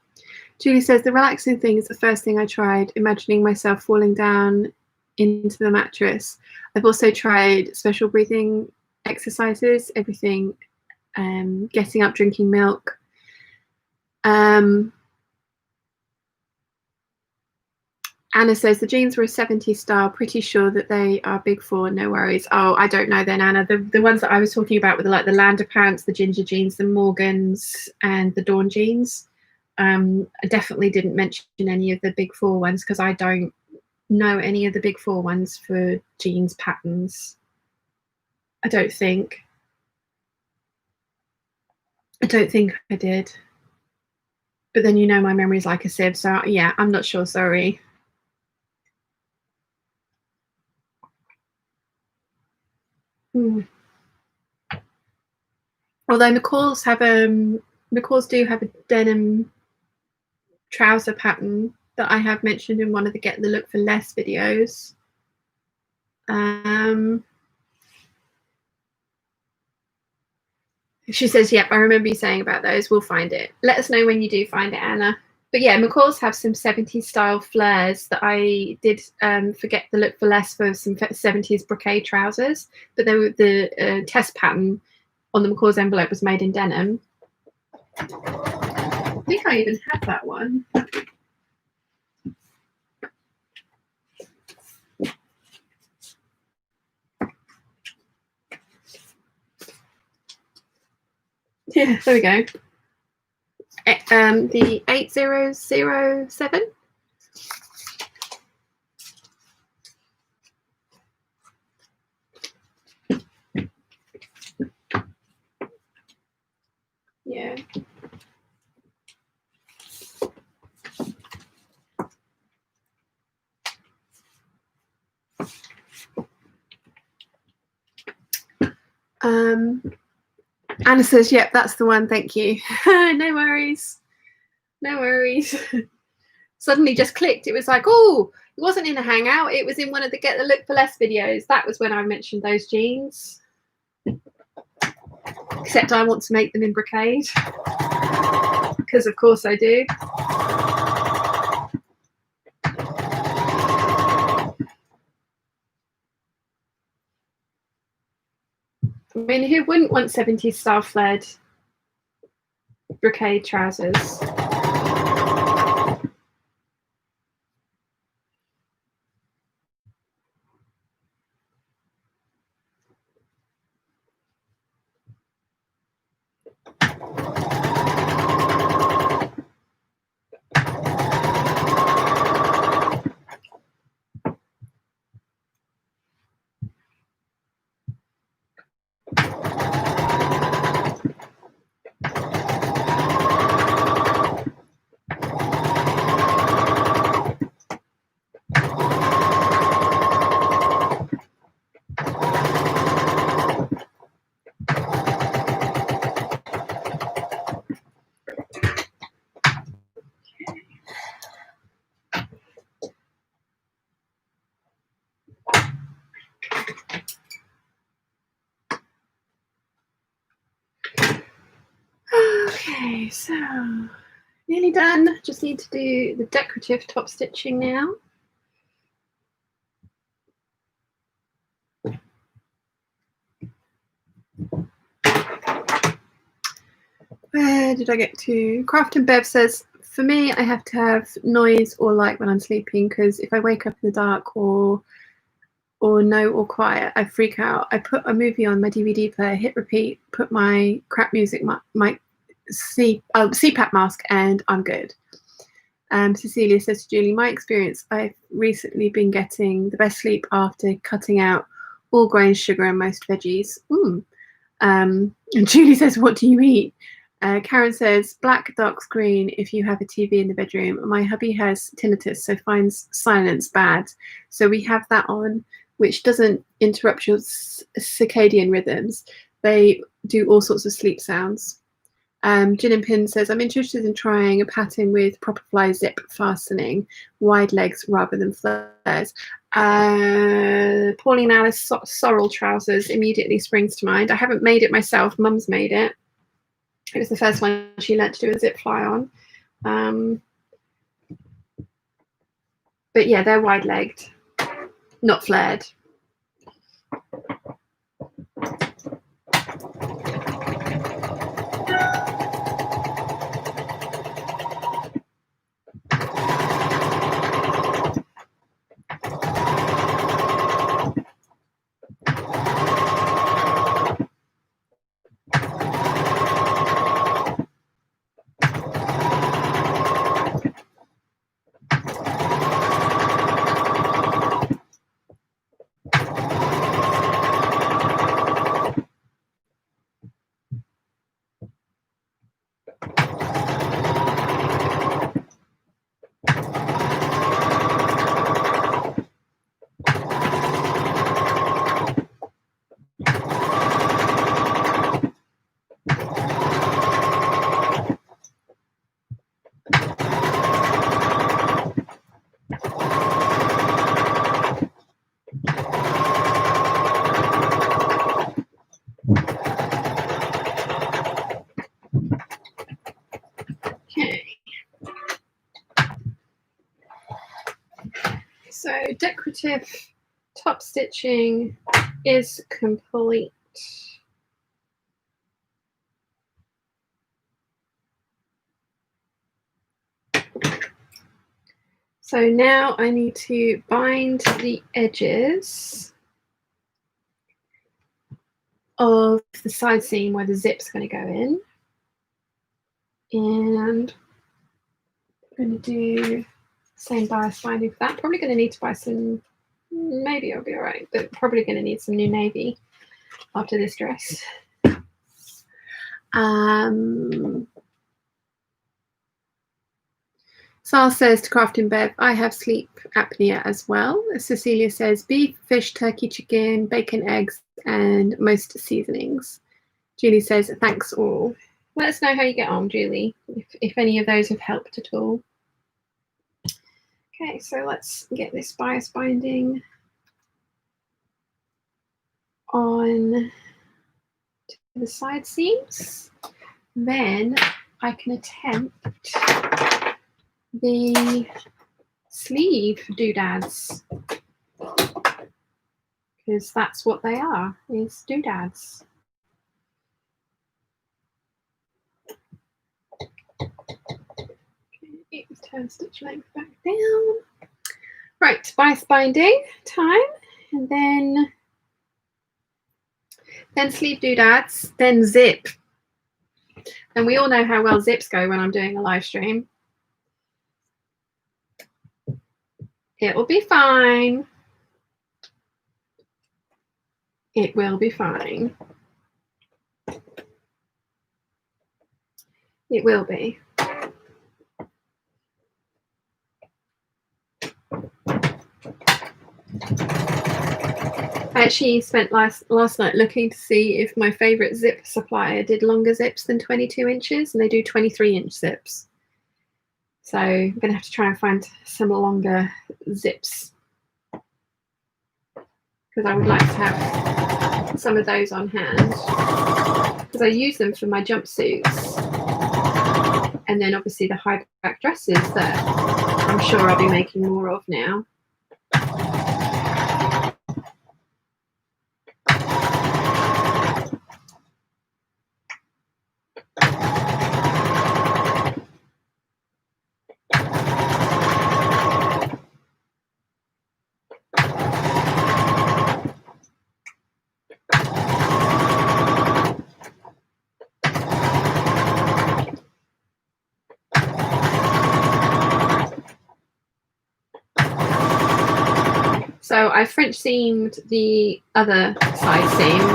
Julie says, the relaxing thing is the first thing I tried, imagining myself falling down into the mattress. I've also tried special breathing exercises, everything, getting up, drinking milk. Anna says, the jeans were a 70s style, pretty sure that they are big for, no worries. Oh, I don't know then, Anna. The ones that I was talking about were like the Lander pants, the ginger jeans, the Morgans, and the Dawn jeans. I definitely didn't mention any of the big four ones because I don't know any of the big four ones for jeans patterns. I don't think I did. But then, you know, my memory's like a sieve, so yeah, I'm not sure, sorry. Although McCalls do have a denim trouser pattern that I have mentioned in one of the Get the Look for Less videos. She says, yep, I remember you saying about those. We'll find it. Let us know when you do find it, Anna. But yeah, McCalls have some 70s style flares that I did forget the look for less for some 70s brocade trousers. But they were the test pattern on the McCalls envelope was made in denim. I think I even have that one. Yeah, there we go. The 8007. Yeah. Anna says, yep, that's the one, thank you. No worries. No worries. Suddenly just clicked. It was like, oh, it wasn't in a Hangout. It was in one of the Get the Look for Less videos. That was when I mentioned those jeans. Except I want to make them in brocade. Because of course I do. I mean, who wouldn't want 70s style flared brocade trousers? Okay, so nearly done. Just need to do the decorative top stitching now. Where did I get to? Craft and Bev says, for me, I have to have noise or light when I'm sleeping, because if I wake up in the dark or no or quiet, I freak out. I put a movie on my DVD player, hit repeat, put my crap music, my CPAP mask, and I'm good. Cecilia says to Julie, my experience, I've recently been getting the best sleep after cutting out all grain, sugar, and most veggies. And Julie says, what do you eat? Karen says, black, dark screen if you have a TV in the bedroom. My hubby has tinnitus, so finds silence bad. So we have that on, which doesn't interrupt your circadian rhythms. They do all sorts of sleep sounds. Gin and Pin says, I'm interested in trying a pattern with proper fly zip fastening, wide legs rather than flares. Pauline Alice sorrel trousers immediately springs to mind. I haven't made it myself. Mum's made it. It was the first one she learnt to do a zip fly on. But yeah, they're wide-legged, not flared. So decorative top stitching is complete. So now I need to bind the edges of the side seam where the zip's going to go in. And I'm going to do same bias binding for that. Probably going to need to buy some, maybe I'll be all right, but probably going to need some new navy after this dress. Sal says to Craft and Bev, I have sleep apnea as well. Cecilia says beef, fish, turkey, chicken, bacon, eggs, and most seasonings. Julie says, thanks all. Let us know how you get on, Julie, if any of those have helped at all. Okay, so let's get this bias binding on to the side seams. Then I can attempt the sleeve doodads, because that's what they are, is doodads. Okay, turn stitch length back down. Right, bias binding time, and then sleeve doodads, then zip. And we all know how well zips go when I'm doing a live stream. It will be fine. It will be fine. It will be. I actually spent last night looking to see if my favorite zip supplier did longer zips than 22 inches, and they do 23-inch zips. So I'm going to have to try and find some longer zips, because I would like to have some of those on hand, because I use them for my jumpsuits, and then obviously the high back dresses that I'm sure I'll be making more of now. So I French seamed the other side seam,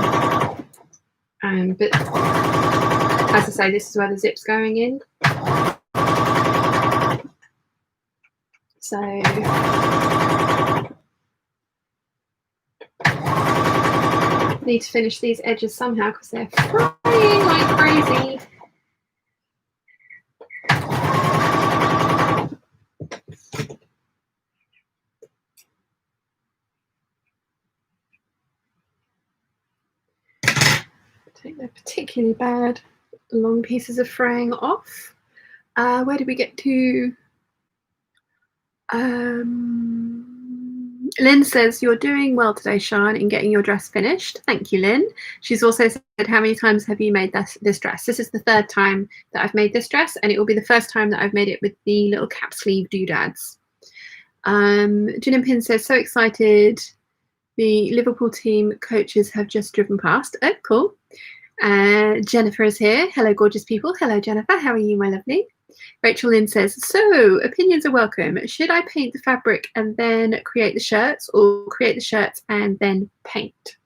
but as I say, this is where the zip's going in. So need to finish these edges somehow because they're frying like crazy. Take the particularly bad long pieces of fraying off. Where did we get to? Lynn says, you're doing well today, Sian, in getting your dress finished. Thank you, Lynn. She's also said, how many times have you made this dress? This is the third time that I've made this dress, and it will be the first time that I've made it with the little cap sleeve doodads. Jin and Pin says, so excited. The Liverpool team coaches have just driven past. Oh, cool. Jennifer is here. Hello, gorgeous people. Hello, Jennifer. How are you, my lovely? Rachel Lynn says, so opinions are welcome. Should I paint the fabric and then create the shirts, or create the shirts and then paint?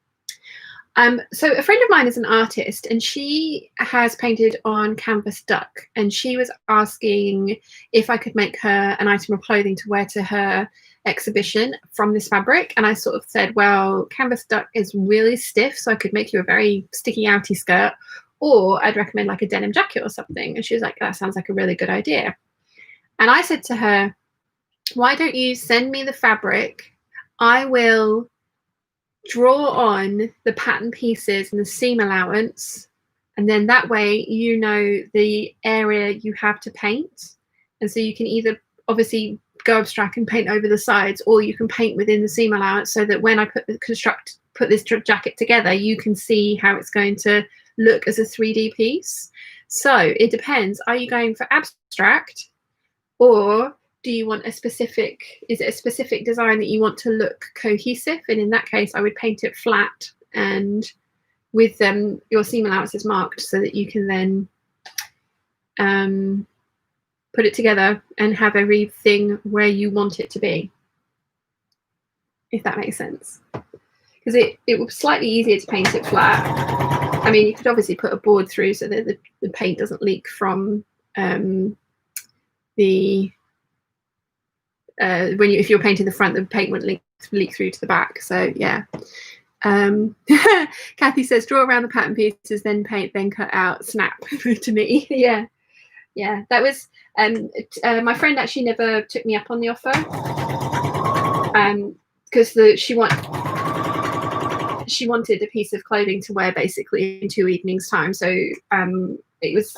So a friend of mine is an artist, and she has painted on canvas duck, and she was asking if I could make her an item of clothing to wear to her exhibition from this fabric. And I sort of said, well, canvas duck is really stiff, so I could make you a very sticky outy skirt, or I'd recommend like a denim jacket or something. And she was like, that sounds like a really good idea. And I said to her, why don't you send me the fabric? I will draw on the pattern pieces and the seam allowance, and then that way you know the area you have to paint, and so you can either obviously go abstract and paint over the sides, or you can paint within the seam allowance, so that when I put this jacket together, you can see how it's going to look as a 3D piece. So it depends. Are you going for abstract, or do you want a specific, is it a specific design that you want to look cohesive? And in that case, I would paint it flat and with your seam allowances marked, so that you can then put it together and have everything where you want it to be, if that makes sense. Because it was slightly easier to paint it flat. I mean, you could obviously put a board through so that the paint doesn't leak from if you're painting the front, the paint wouldn't leak through to the back. So yeah, Kathy says, draw around the pattern pieces, then paint, then cut out, snap. To me. Yeah, that was my friend actually never took me up on the offer, because she wanted a piece of clothing to wear basically in 2 evenings time, so it was,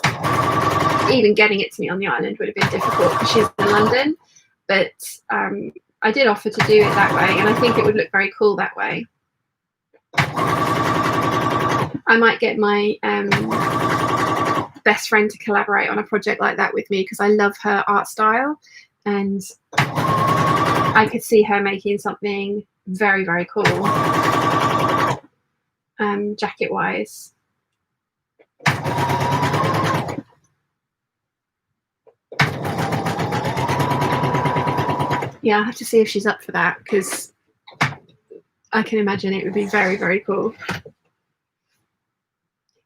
even getting it to me on the island would have been difficult because she's in London, but I did offer to do it that way, and I think it would look very cool that way. I might get my best friend to collaborate on a project like that with me, because I love her art style, and I could see her making something very, very cool, jacket wise. Yeah, I'll have to see if she's up for that, because I can imagine it would be very, very cool.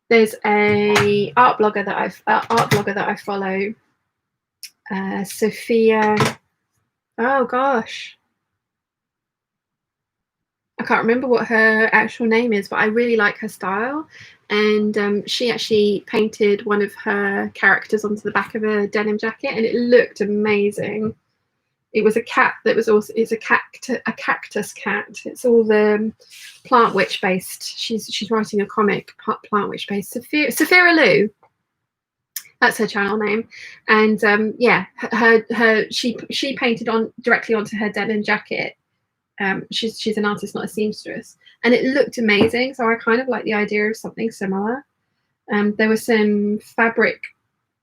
There's a art blogger that I follow, Sophia. Oh gosh, I can't remember what her actual name is, but I really like her style. And she actually painted one of her characters onto the back of a denim jacket, and it looked amazing. It was a cat that was also, it's a cactus cat. It's all the plant witch based. She's writing a comic, plant witch based. Sophia Lou, that's her channel name. And yeah, she painted directly onto her denim jacket. She's an artist, not a seamstress, and it looked amazing. So I kind of like the idea of something similar. There was some fabric.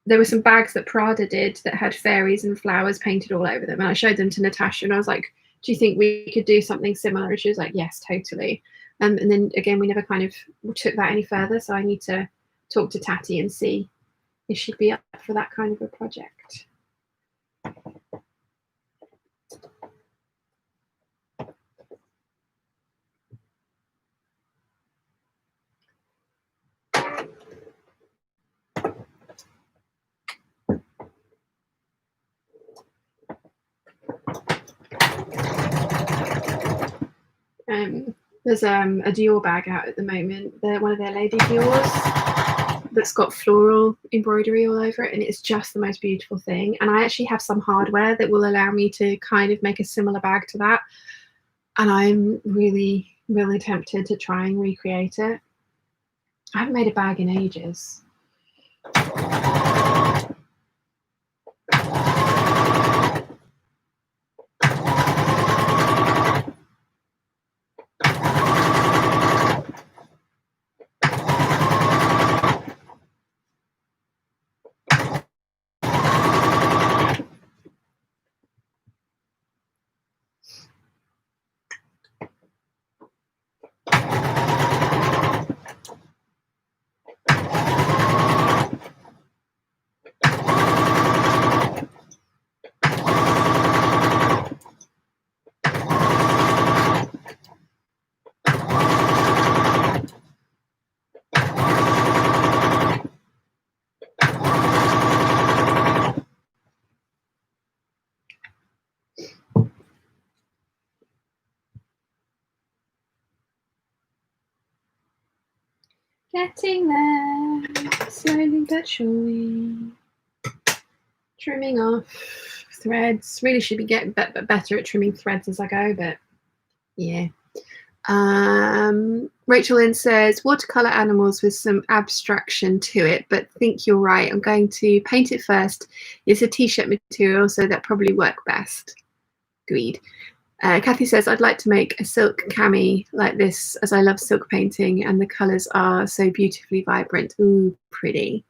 There were some bags that Prada did that had fairies and flowers painted all over them, and I showed them to Natasha, and I was like, do you think we could do something similar? And she was like, yes, totally. And then again, we never kind of took that any further, so I need to talk to Tatty and see if she'd be up for that kind of a project. There's a Dior bag out at the moment. They're one of their lady Dior's that's got floral embroidery all over it, and it's just the most beautiful thing. And I actually have some hardware that will allow me to kind of make a similar bag to that, and I'm really, really tempted to try and recreate it. I haven't made a bag in ages. Getting there, slowly but surely. Trimming off threads. Really should be getting better at trimming threads as I go, but yeah. Rachel Lynn says, watercolor animals with some abstraction to it, but think you're right. I'm going to paint it first. It's a t-shirt material, so that probably work best. Agreed. Kathy says, I'd like to make a silk cami like this, as I love silk painting and the colours are so beautifully vibrant. Ooh, pretty.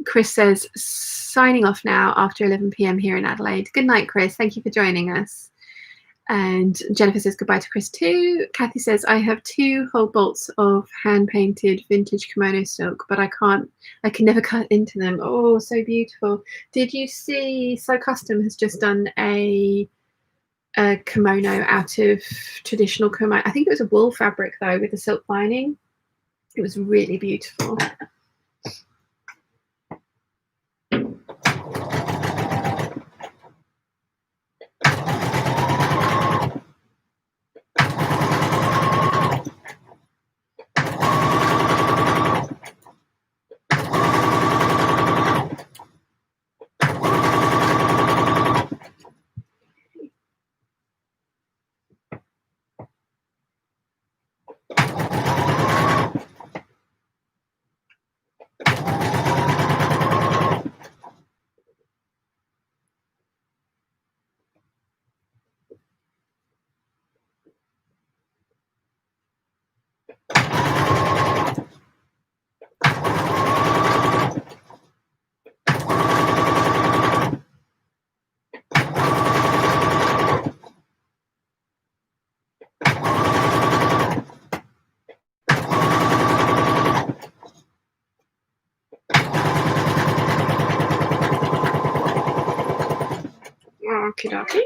Chris says, signing off now after 11 p.m. here in Adelaide. Good night, Chris. Thank you for joining us. And Jennifer says goodbye to Chris too. Kathy says, I have 2 whole bolts of hand-painted vintage kimono silk, but I can never cut into them. Oh, so beautiful. Did you see So Custom has just done a kimono out of traditional kimono. I think it was a wool fabric though with a silk lining. It was really beautiful. Okie-dokie.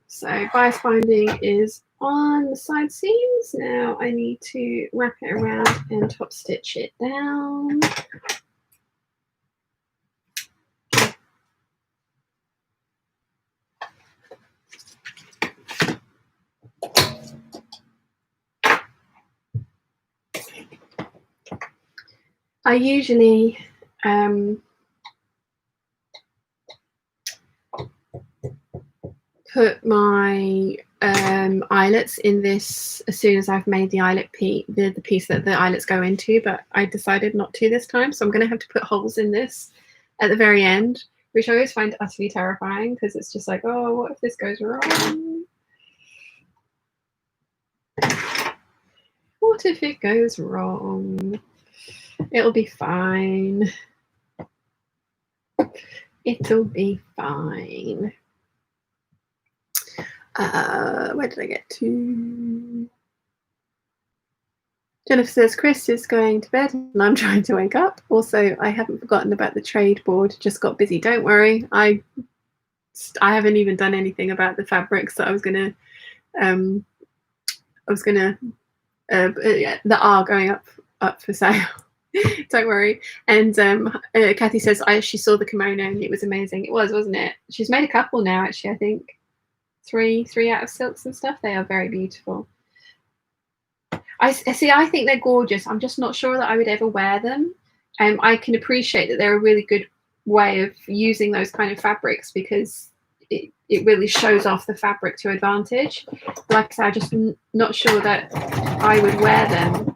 So bias binding is on the side seams. Now I need to wrap it around and top stitch it down. I usually put my eyelets in this as soon as I've made the eyelet piece, the piece that the eyelets go into, but I decided not to this time, so I'm going to have to put holes in this at the very end, which I always find utterly terrifying because it's just like, oh, what if this goes wrong? What if it goes wrong? It'll be fine. It'll be fine. Where did I get to? Jennifer says Chris is going to bed and I'm trying to wake up. Also, I haven't forgotten about the trade board. Just got busy. Don't worry. I haven't even done anything about the fabrics that I was gonna. That are going up for sale. Don't worry. And Kathy says she saw the kimono and it was amazing. It was, wasn't it? She's made a couple now, actually. I think three out of silks and stuff. They are very beautiful. I think they're gorgeous. I'm just not sure that I would ever wear them. I can appreciate that they're a really good way of using those kind of fabrics because it really shows off the fabric to advantage. Like I said, I'm just not sure that I would wear them.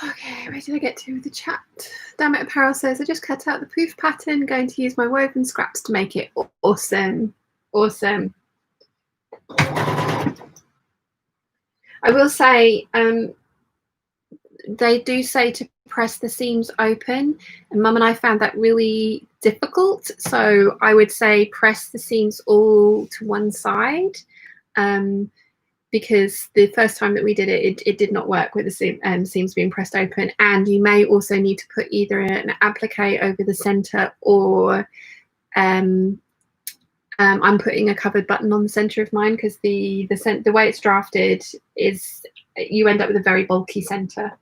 Okay, where did I get to with the chat? Damn it, Apparel says, I just cut out the poof pattern, going to use my woven scraps to make it. Awesome. Awesome. I will say, they do say to press the seams open, and Mum and I found that really difficult. So I would say press the seams all to one side. Because the first time that we did it, it did not work with the seams being pressed open. And you may also need to put either an applique over the center or I'm putting a covered button on the center of mine because the way it's drafted is you end up with a very bulky center.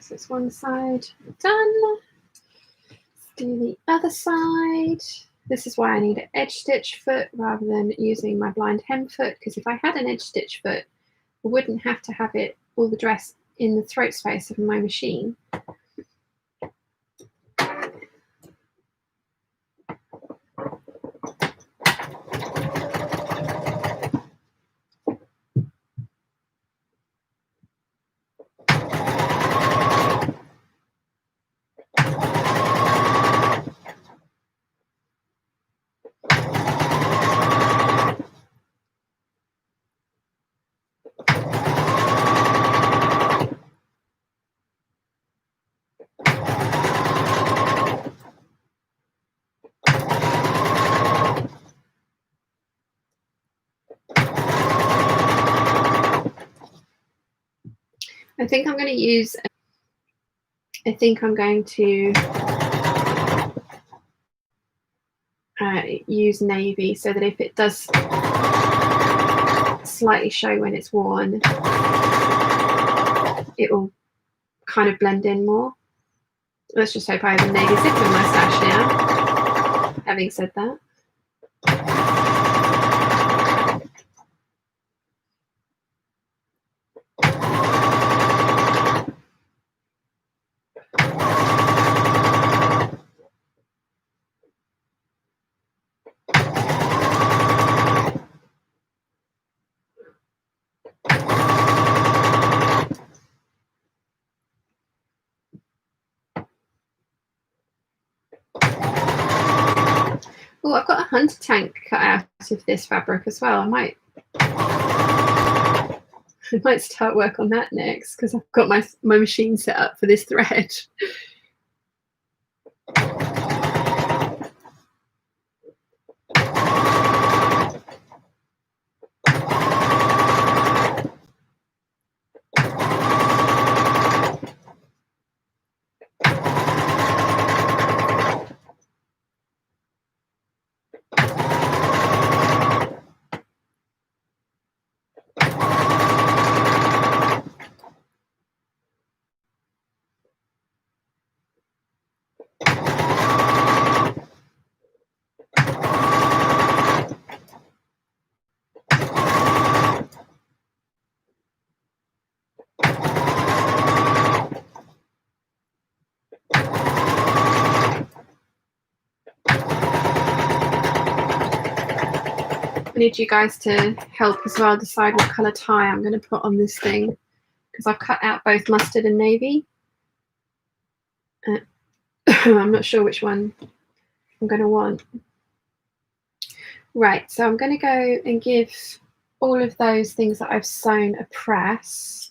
so it's one side done. Let's do the other side. This is why I need an edge stitch foot rather than using my blind hem foot, because if I had an edge stitch foot, I wouldn't have to have it all the dress in the throat space of my machine. I think I'm going to use navy so that if it does slightly show when it's worn, it will kind of blend in more. Let's just hope I have a navy zip in my stash now. Having said that. Oh, I've got a hunter tank cut out of this fabric as well. I might start work on that next, because I've got my machine set up for this thread. I need you guys to help as well decide what colour tie I'm going to put on this thing, because I've cut out both mustard and navy. I'm not sure which one I'm going to want. Right, so I'm going to go and give all of those things that I've sewn a press.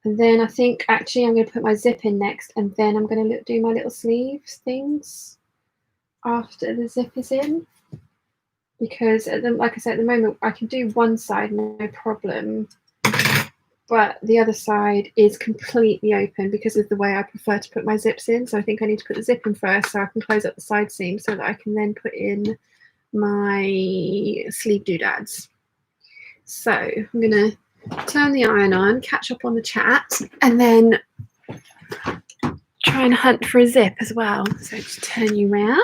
And then I think actually I'm going to put my zip in next, and then I'm going to do my little sleeves things after the zip is in. Because like I said, at the moment I can do one side no problem, but the other side is completely open because of the way I prefer to put my zips in. So I think I need to put the zip in first so I can close up the side seam so that I can then put in my sleeve doodads. So I'm going to turn the iron on, catch up on the chat, and then try and hunt for a zip as well. So just turn you round.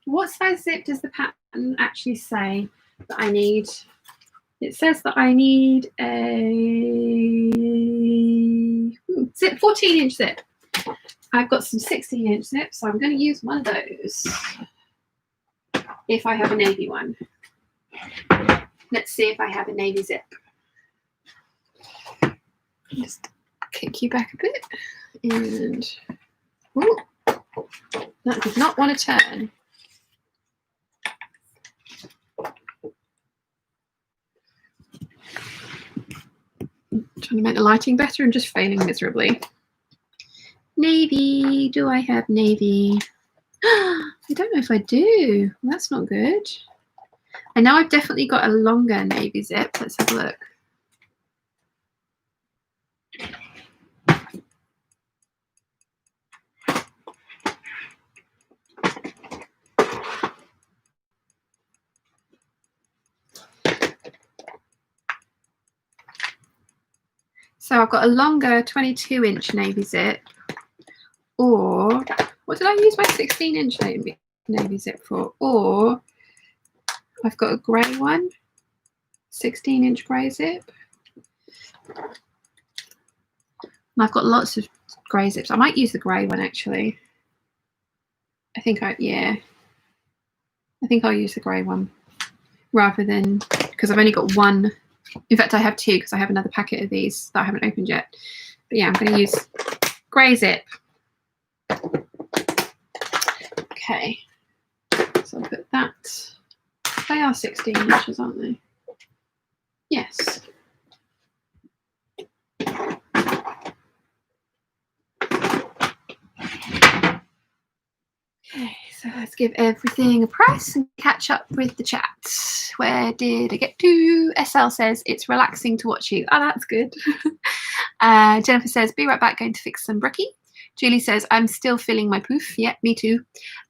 What size zip does the pattern actually say that I need? It says that I need a zip, 14-inch zip. I've got some 16-inch zips, so I'm going to use one of those if I have a navy one. Let's see if I have a navy zip. Just kick you back a bit, and ooh, that did not want to turn. Trying to make the lighting better and just failing miserably. Navy, do I have navy? I don't know if I do. That's not good. I know I've definitely got a longer navy zip. Let's have a look. So I've got a longer 22-inch navy zip, or what did I use my 16-inch navy zip for? Or I've got a grey one, 16-inch grey zip. And I've got lots of grey zips. I might use the grey one actually. I think I'll use the grey one rather than, because I've only got one. In fact, I have two because I have another packet of these that I haven't opened yet. But yeah, I'm going to use grey zip. Okay, so I'll put that. They are 16 inches, aren't they? Yes. Okay, so let's give everything a press and catch up with the chat. Where did I get to? SL says it's relaxing to watch you. Oh, that's good. Jennifer says, be right back, going to fix some brookie. Julie says, I'm still filling my poof. Yeah, me too.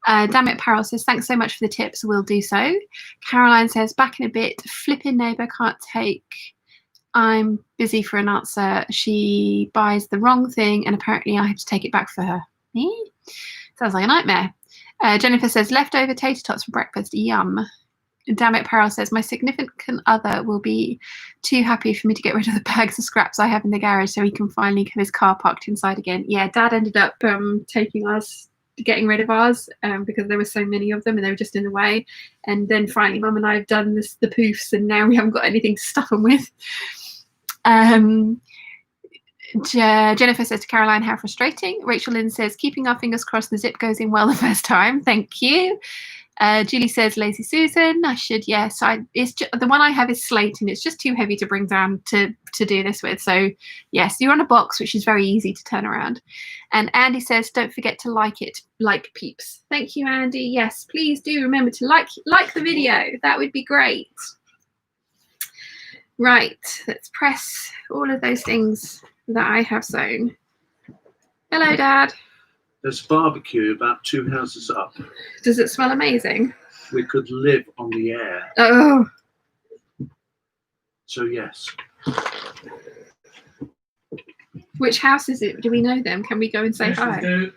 Damn it, Parol says, thanks so much for the tips. We'll do so. Caroline says, back in a bit. Flipping neighbour can't take. I'm busy for an answer. She buys the wrong thing and apparently I have to take it back for her. Sounds like a nightmare. Jennifer says, leftover tater tots for breakfast. Yum. Damn it, Parol says, my significant other will be too happy for me to get rid of the bags of scraps I have in the garage so he can finally get his car parked inside again. Yeah, Dad ended up getting rid of ours because there were so many of them and they were just in the way. And then finally Mum and I have done the poofs and now we haven't got anything to stuff them with. Jennifer says to Caroline, how frustrating. Rachel Lynn says, keeping our fingers crossed the zip goes in well the first time. Thank you. Julie says, lazy Susan. I should, yes. The one I have is slate and it's just too heavy to bring down to do this with. So yes, you're on a box, which is very easy to turn around. And Andy says, don't forget to like Peeps. Thank you, Andy. Yes, please do remember to like the video. That would be great. Right, let's press all of those things that I have sewn. Hello, Dad. There's a barbecue about 2 houses up. Does it smell amazing? We could live on the air. Oh. So yes. Which house is it? Do we know them? Can we go and say yes, hi? We do.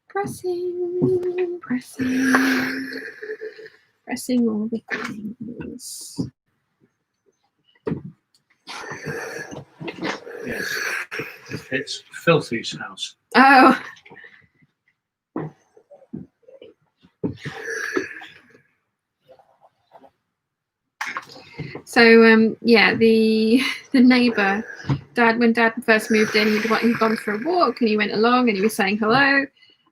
Pressing all the things. Yes, it's Filthy's house. Oh. So yeah, the neighbour, when Dad first moved in, he'd gone for a walk and he went along and he was saying hello.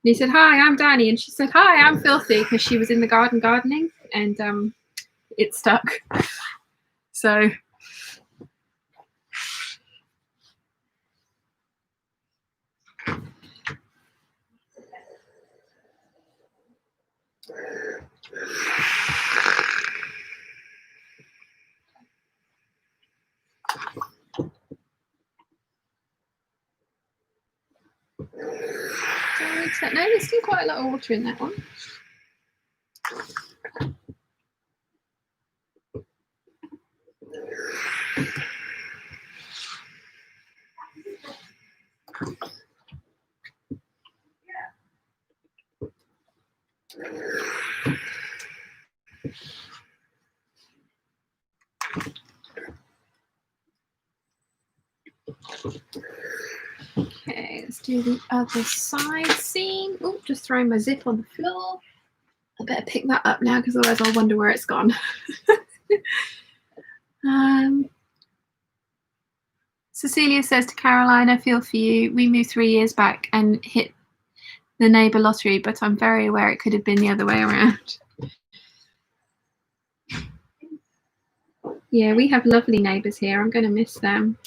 And he said, hi, I'm Danny. And she said, hi, I'm Filthy, because she was in the garden gardening and it stuck. So no, there's still quite a lot of water in that one. Okay, let's do the other side seam. Oh, just throwing my zip on the floor. I better pick that up now because otherwise I'll wonder where it's gone. Cecilia says to Caroline, I feel for you. We moved 3 years back and hit the neighbour lottery, but I'm very aware it could have been the other way around. Yeah, we have lovely neighbours here. I'm going to miss them.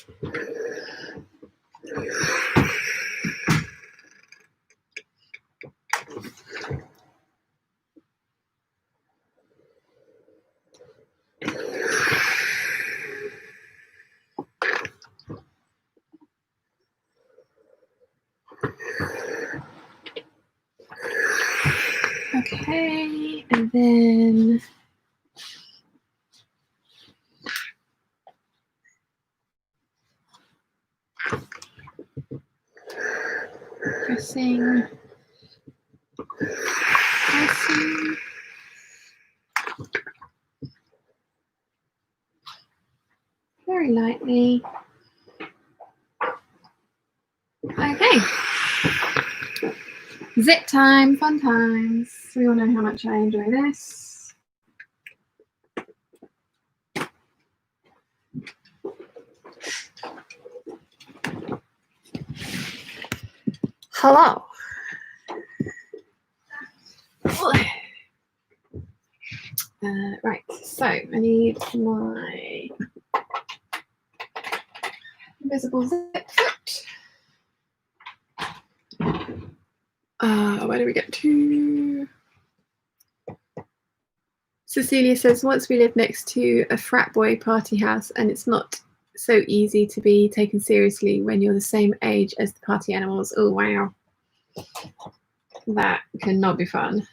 And then pressing very lightly. Okay. Zip time, fun times. We all know how much I enjoy this. Hello. Right, so I need my invisible zip foot. Where do we get to? Cecilia says, once we lived next to a frat boy party house, and it's not so easy to be taken seriously when you're the same age as the party animals. Oh, wow. That cannot be fun.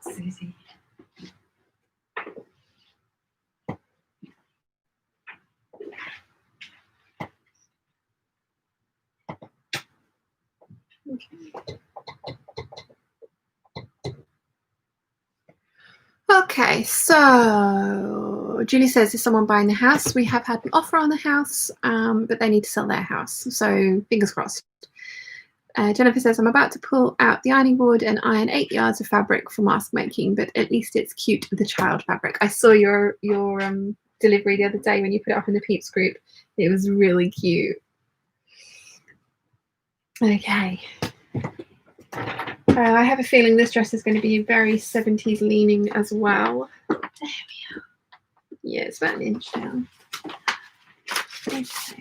Susie. Okay, so Julie says, is someone buying the house? We have had an offer on the house, but they need to sell their house. So fingers crossed. Jennifer says, I'm about to pull out the ironing board and iron 8 yards of fabric for mask making, but at least it's cute, the child fabric. I saw your delivery the other day when you put it up in the Peeps group. It was really cute. Okay. I have a feeling this dress is going to be very 70s leaning as well. There we are. Yeah, it's about an inch down. Okay. So,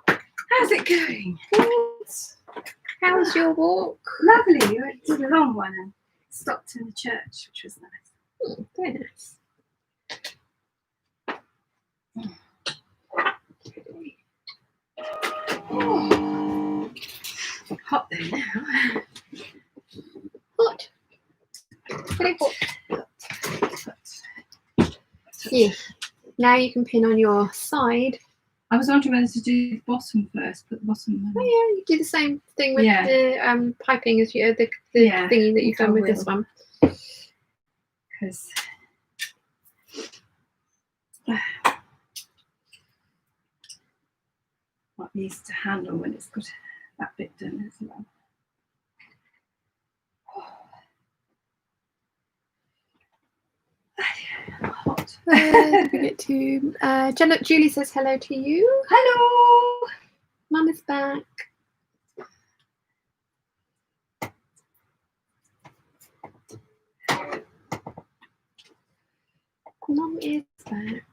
how's it going? Good. How's your walk? Lovely. I did a long one and stopped in the church, which was nice. Very nice. Oh. Hot there now. Hot. Pretty hot. Yeah. Now you can pin on your side. I was wondering whether to do the bottom first, put the bottom. Oh yeah, you do the same thing with the piping as you the thingy that you've done with this one. Because what needs to handle when it's got that bit done as well. Hot. Did we get to Julie says hello to you. Hello. Mum is back. Mum is back.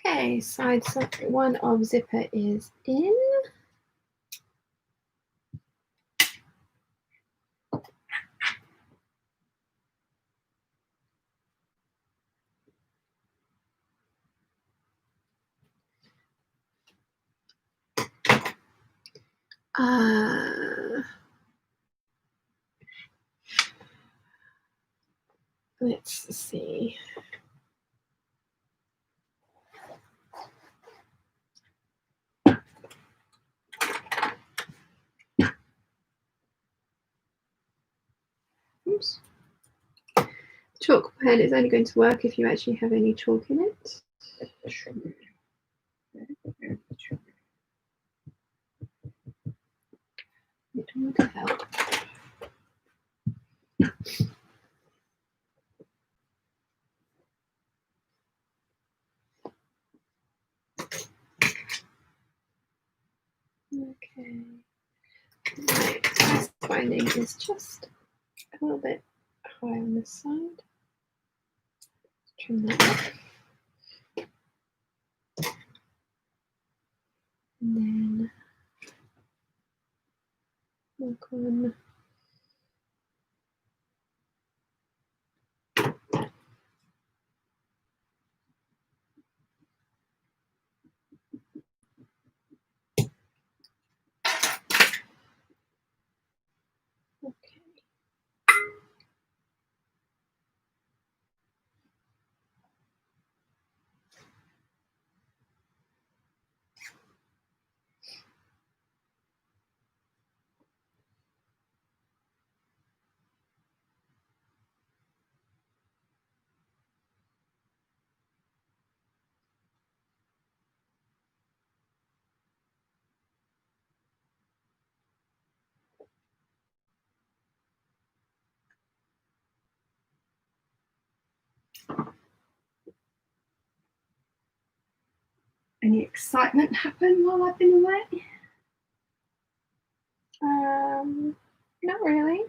Okay, side one of zipper is in. Let's see. Oops. Chalk pen is only going to work if you actually have any chalk in it. It would help. Okay. Right. This binding is just a little bit high on this side. Trim that off. And then work on okay. Any excitement happen while I've been away? Not really.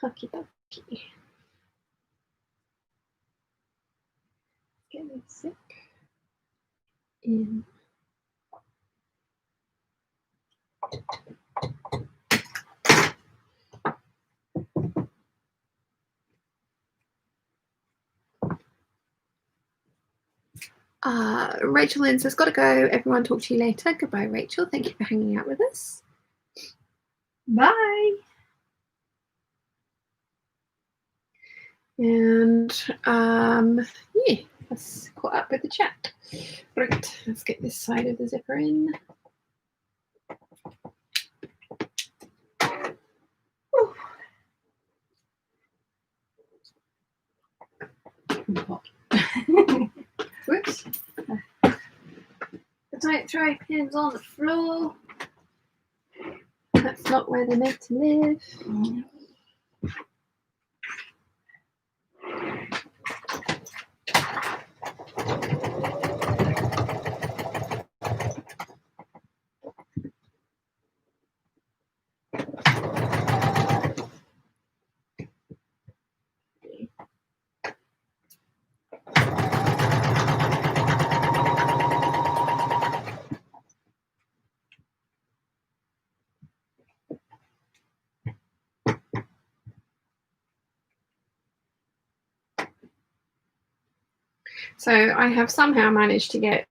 Okie dokie. Get this zip in. Rachel Lynn says, gotta go. Everyone, talk to you later. Goodbye, Rachel. Thank you for hanging out with us. Bye. And yeah, let's caught up with the chat. Right, let's get this side of the zipper in. Whoops. Don't throw pins on the floor. That's not where they're meant to live. So I have somehow managed to get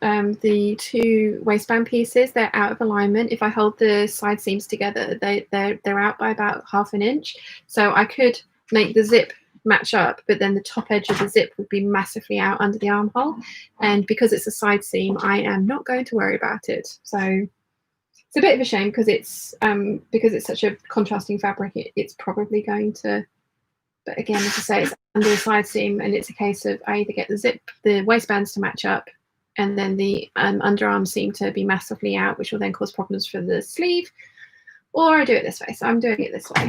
the two waistband pieces. They're out of alignment. If I hold the side seams together, they're out by about 1/2 inch. So I could make the zip match up, but then the top edge of the zip would be massively out under the armhole. And because it's a side seam, I am not going to worry about it. So it's a bit of a shame because it's such a contrasting fabric. It's probably going to. But again, as I say, it's under a side seam, and it's a case of I either get the waistbands to match up, and then the underarm seam to be massively out, which will then cause problems for the sleeve, or I do it this way. So I'm doing it this way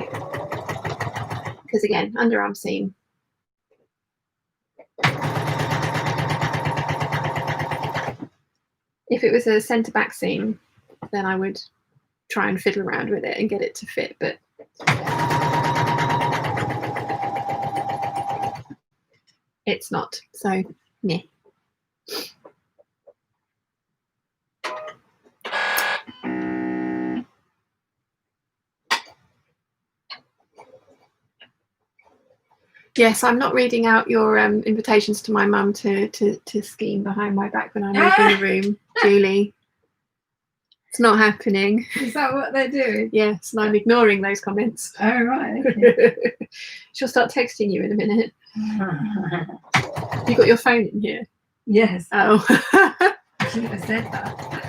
because again, underarm seam. If it was a centre back seam, then I would try and fiddle around with it and get it to fit, but it's not. So, yeah. Yes, I'm not reading out your invitations to my mum to scheme behind my back when I'm leaving the room, Julie. It's not happening. Is that what they're doing? Yes, and I'm ignoring those comments. Oh, right. Okay. She'll start texting you in a minute. You got your phone in here? Yes. Oh. I shouldn't have said that.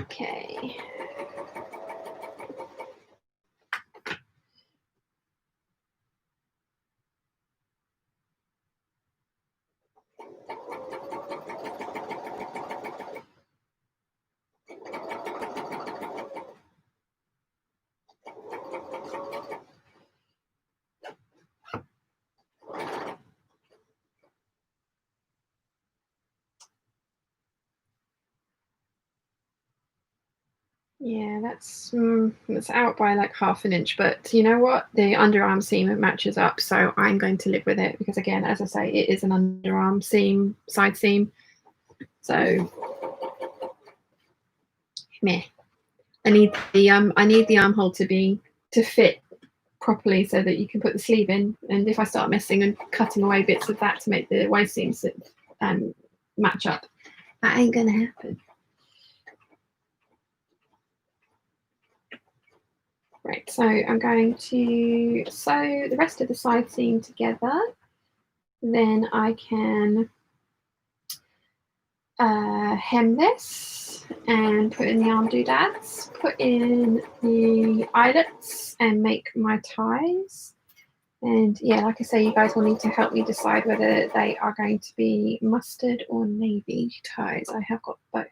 Okay. Yeah, that's out by like 1/2 inch, but you know what? The underarm seam matches up, so I'm going to live with it because, again, as I say, it is an underarm seam, side seam. So, meh. I need the armhole to fit properly so that you can put the sleeve in. And if I start messing and cutting away bits of that to make the waist seams match up, that ain't gonna happen. Right, so I'm going to sew the rest of the side seam together. Then I can hem this and put in the arm doodads, put in the eyelets and make my ties. And yeah, like I say, you guys will need to help me decide whether they are going to be mustard or navy ties. I have got both.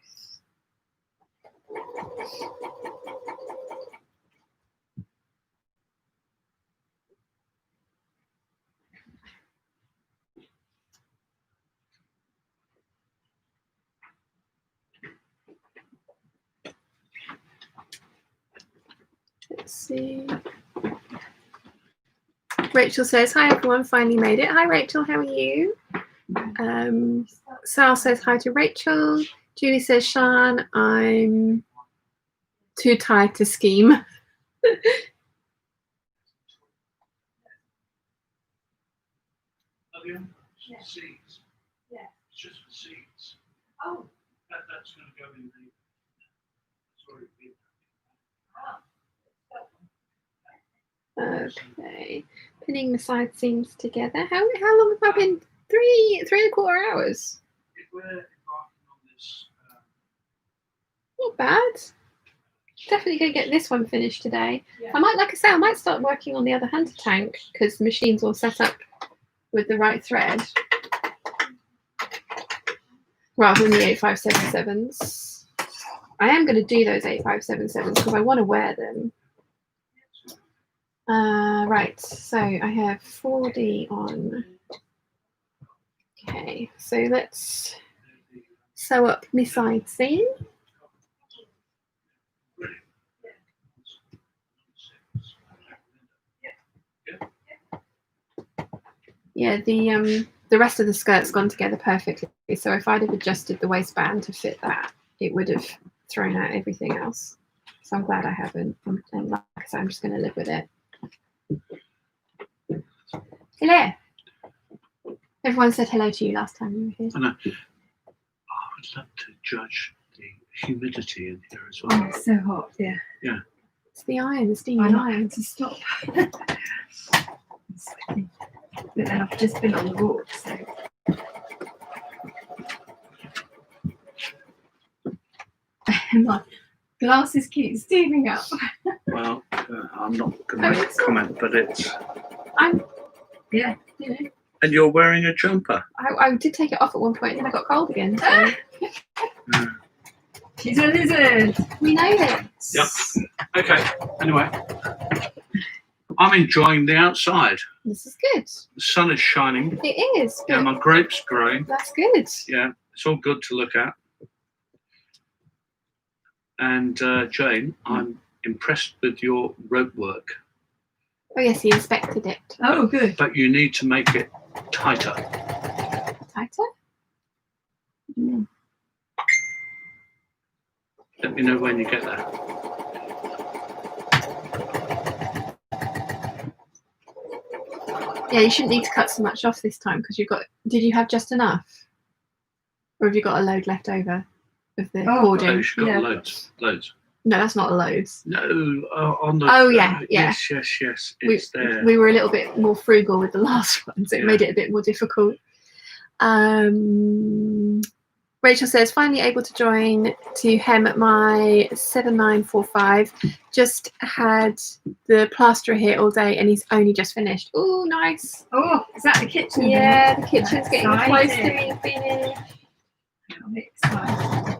Let's see. Rachel says, hi everyone, finally made it. Hi Rachel, how are you? Sal says hi to Rachel. Julie says, Sean, I'm too tired to scheme. Seeds. Yeah. It's just for seeds. Oh. That's going to go in the. Okay, pinning the side seams together. How long have I been? 3.25 hours. If we're embarking on this, not bad. Definitely gonna get this one finished today. Yeah. I might start working on the other hunter tank because the machine's all set up with the right thread, rather than the 8577s. I am going to do those 8577s because I want to wear them. Right, so I have 4D on. Okay, so let's sew up my side seam. Yeah, the rest of the skirt's gone together perfectly. So if I'd have adjusted the waistband to fit that, it would have thrown out everything else. So I'm glad I haven't. And like I said, I'm just going to live with it. Hello. Everyone said hello to you last time you were here. And I would love to judge the humidity in here as well. Oh, it's so hot, yeah. Yeah. It's the iron, the steamy iron. To stop. But then I've just been on the walk, so. My glasses keep steaming up. Well, I'm not going to make a comment, but it's Yeah. You know. And you're wearing a jumper. I did take it off at one point, and then I got cold again. So. She's a lizard. We know this. Yep. Okay. Anyway, I'm enjoying the outside. This is good. The sun is shining. It is. Good. Yeah, my grapes growing. That's good. Yeah, it's all good to look at. And Jane, I'm impressed with your rope work. Oh yes, he inspected it. Oh, good. But you need to make it tighter. Tighter? What do you mean? Let me know when you get there. Yeah, you shouldn't need to cut so much off this time because you've got. Did you have just enough, or have you got a load left over of the cording? Oh, you've got loads. No, that's not a loads. No, on the. Oh yeah, yeah. Yes. It's there. We were a little bit more frugal with the last one, so it made it a bit more difficult. Rachel says, finally able to join to hem my 7945. Just had the plasterer here all day and he's only just finished. Oh, nice. Oh, is that the kitchen? Yeah, the kitchen's getting close to being finished. I'm excited.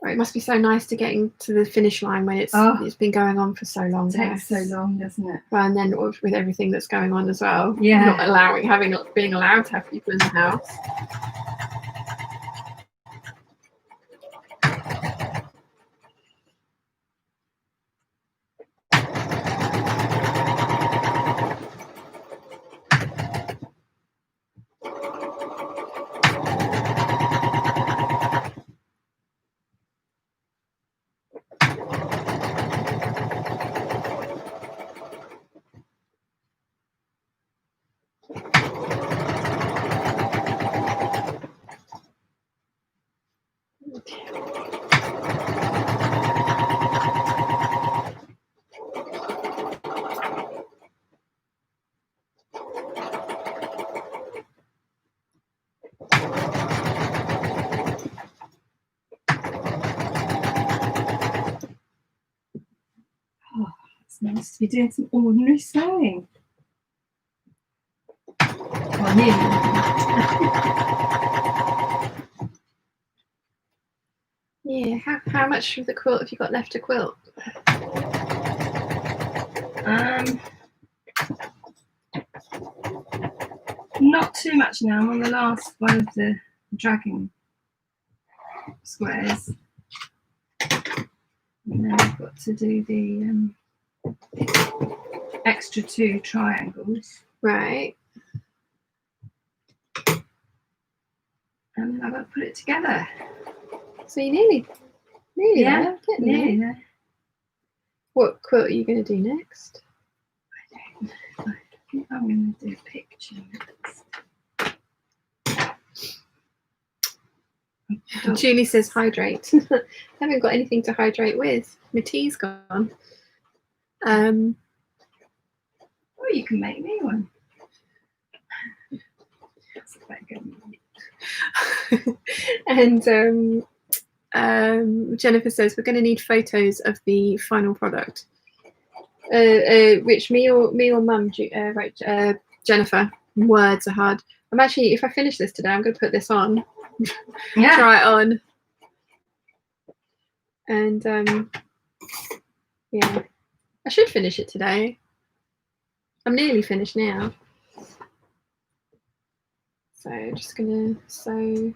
It must be so nice to getting to the finish line when it's been going on for so long. It takes so long, doesn't it? Well, and then with everything that's going on as well. Yeah. Not being allowed to have people in the house. It's nice to be doing some ordinary sewing. Well, nearly. Yeah, how much of the quilt have you got left to quilt? Not too much now. I'm on the last one of the dragging squares. And then I've got to do the extra 2 triangles. Right. And then I've got to put it together. So you're nearly there. Nearly there. What quilt are you going to do next? I don't know. I think I'm going to do a picture next. Julie says hydrate. I haven't got anything to hydrate with. My tea's gone. Oh, you can make me one. That's quite good. And Jennifer says we're going to need photos of the final product. Which me or Mum, Jennifer. Words are hard. I'm actually, if I finish this today, I'm going to put this on. Yeah. Try it on. And yeah, I should finish it today. I'm nearly finished now. So I'm just gonna sew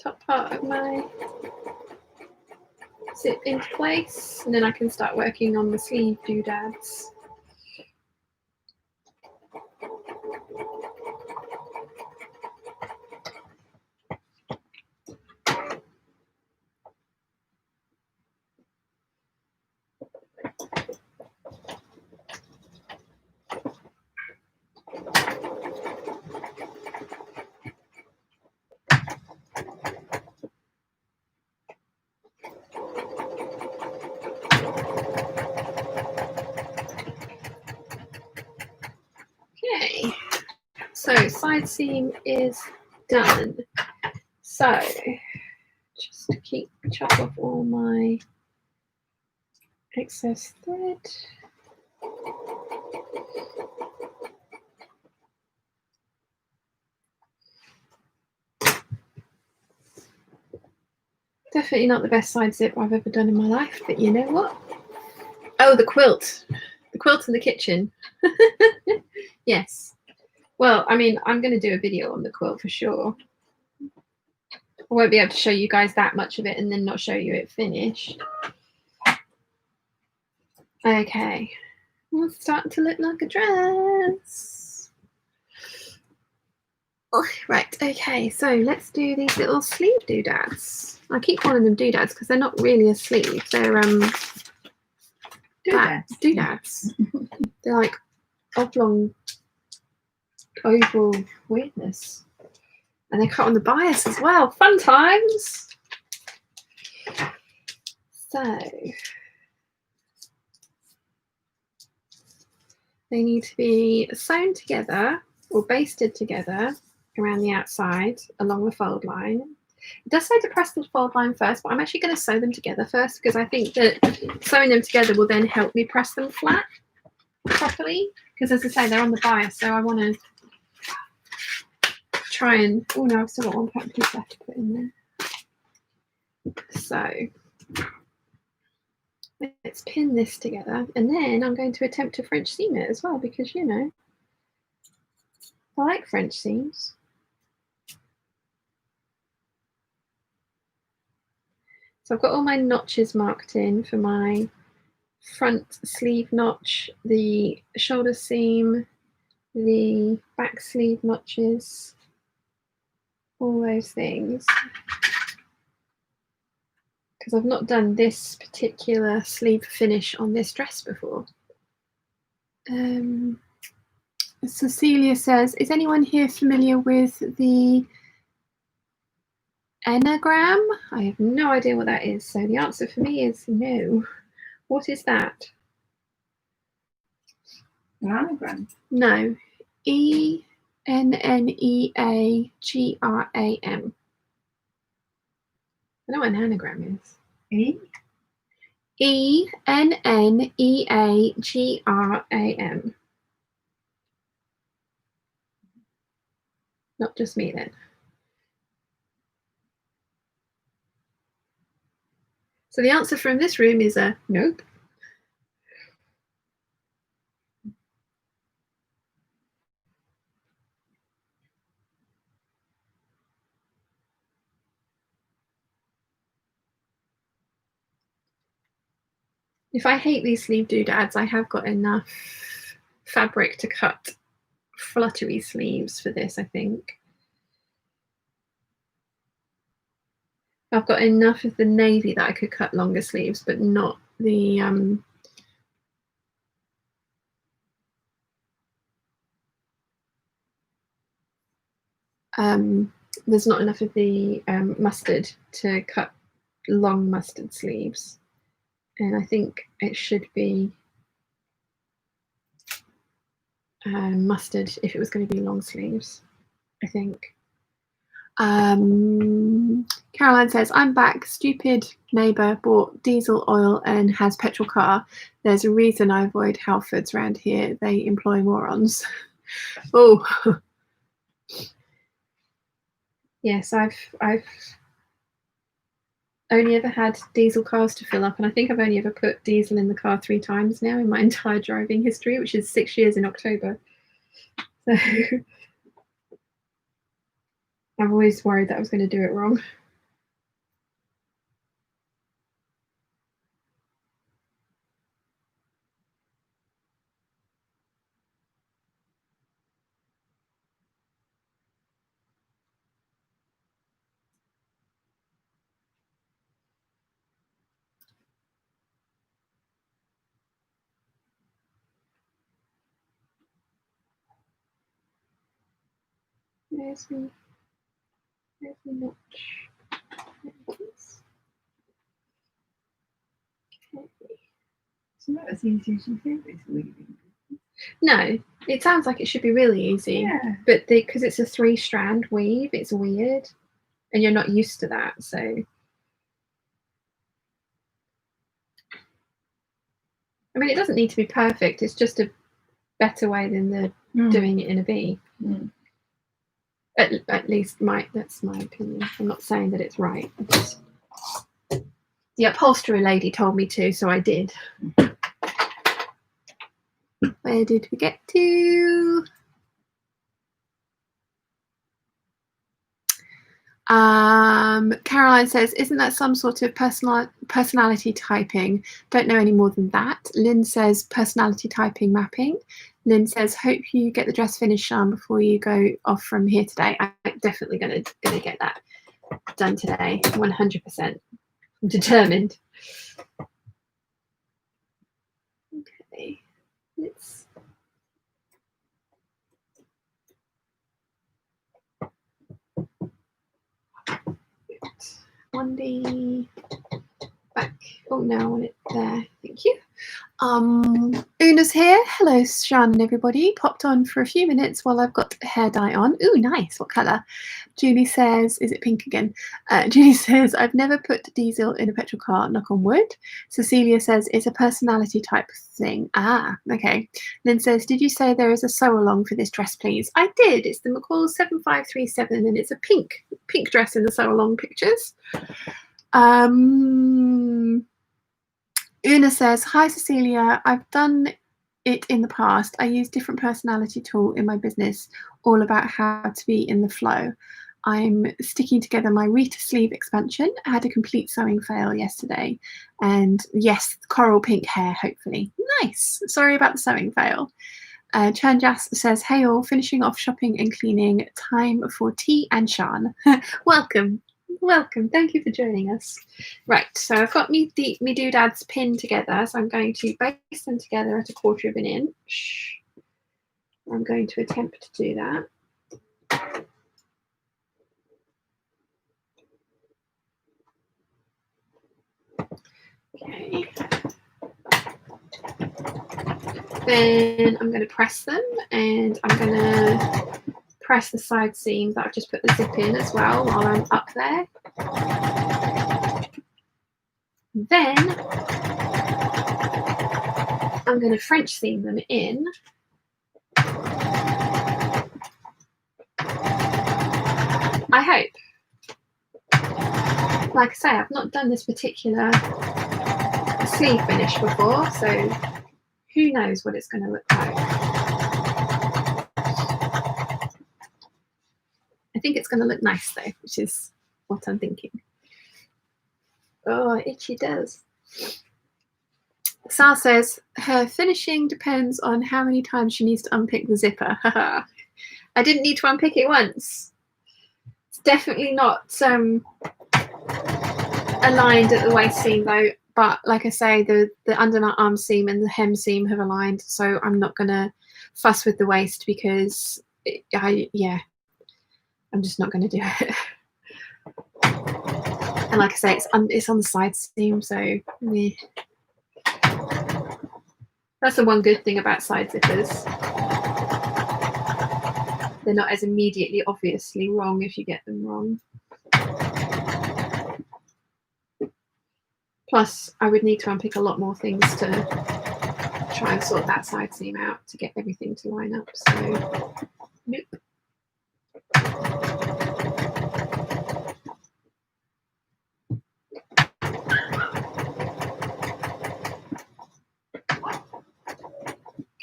top part of my zip into place, and then I can start working on the sleeve doodads. Okay, so side seam is done. So just chop off all my excess thread. Definitely not the best side zip I've ever done in my life, but you know what? Oh, the quilt. The quilt in the kitchen. Yes. Well, I mean, I'm going to do a video on the quilt for sure. I won't be able to show you guys that much of it and then not show you it finished. Okay. Well, it's starting to look like a dress. Oh, right, okay, so let's do these little sleeve doodads. I keep calling them doodads because they're not really a sleeve. They're doodads. They're like oblong, oval weirdness. And they're cut on the bias as well. Fun times. So they need to be sewn together or basted together around the outside along the fold line. It does say to press the fold line first, but I'm actually going to sew them together first because I think that sewing them together will then help me press them flat properly. Because as I say, they're on the bias, so I want to try and, oh no, I've still got one pattern piece left to put in there. So let's pin this together, and then I'm going to attempt to French seam it as well because, you know, I like French seams. So I've got all my notches marked in for my front sleeve notch, the shoulder seam, the back sleeve notches, all those things. Because I've not done this particular sleeve finish on this dress before. Cecilia says, is anyone here familiar with the Enneagram? I have no idea what that is. So the answer for me is no. What is that? An anagram? No. Enneagram. I know what an anagram is. Enneagram. Not just me then. So the answer from this room is a nope. If I hate these sleeve doodads, I have got enough fabric to cut fluttery sleeves for this, I think. I've got enough of the navy that I could cut longer sleeves, but not the there's not enough of the mustard to cut long mustard sleeves. And I think it should be mustard if it was going to be long sleeves, I think. Caroline says, I'm back. Stupid neighbour bought diesel oil and has petrol car. There's a reason I avoid Halfords around here. They employ morons. Oh. Yes, I've only ever had diesel cars to fill up, and I think I've only ever put diesel in the car 3 times now in my entire driving history, which is 6 years in October. So I've always worried that I was going to do it wrong. There's my notch. Okay. It's not as easy as you think it's weaving. No, it sounds like it should be really easy. Yeah. But because it's a 3-strand weave, it's weird. And you're not used to that, so. I mean, it doesn't need to be perfect. It's just a better way than the doing it in a bee. At least that's my opinion. I'm not saying that it's right. The upholstery lady told me to, so I did. Where did we get to? Caroline says, isn't that some sort of personality typing? Don't know any more than that. Lynn says, personality typing mapping. Lynn says, hope you get the dress finished, Sean, before you go off from here today. I'm definitely gonna get that done today, 100%. I'm determined. Okay, let's. One day back. Oh no, I want it there. Thank you. Una's here. Hello, Sean and everybody. Popped on for a few minutes while I've got hair dye on. Ooh, nice. What colour? Julie says, is it pink again? Julie says, I've never put diesel in a petrol car, knock on wood. Cecilia says, it's a personality type thing. Ah, okay. Lynn says, did you say there is a sew along for this dress, please? I did. It's the McCalls 7537 and it's a pink dress in the sew along pictures. Una says, hi Cecilia, I've done it in the past. I use different personality tool in my business, all about how to be in the flow. I'm sticking together my Rita sleeve expansion. I had a complete sewing fail yesterday. And yes, coral pink hair, hopefully. Nice. Sorry about the sewing fail. Chanjas says, hey all, finishing off shopping and cleaning. Time for tea and Sean. Welcome. Welcome. Thank you for joining us. Right, so I've got me doodads pinned together, so I'm going to base them together at 1/4 of an inch. I'm going to attempt to do that. Okay. Then I'm going to press them, and I'm going to press the side seam that I've just put the zip in as well while I'm up there. Then I'm going to French seam them in. I hope. Like I say, I've not done this particular sleeve finish before, so who knows what it's going to look like. I think it's going to look nice though, which is what I'm thinking. Oh, itchy does. Sal says, her finishing depends on how many times she needs to unpick the zipper. I didn't need to unpick it once. It's definitely not aligned at the waist seam though, but like I say, the underarm seam and the hem seam have aligned, so I'm not going to fuss with the waist because I'm just not going to do it. And like I say, it's on the side seam, so meh. That's the one good thing about side zippers. They're not as immediately obviously wrong if you get them wrong. Plus, I would need to unpick a lot more things to try and sort that side seam out to get everything to line up. So, nope.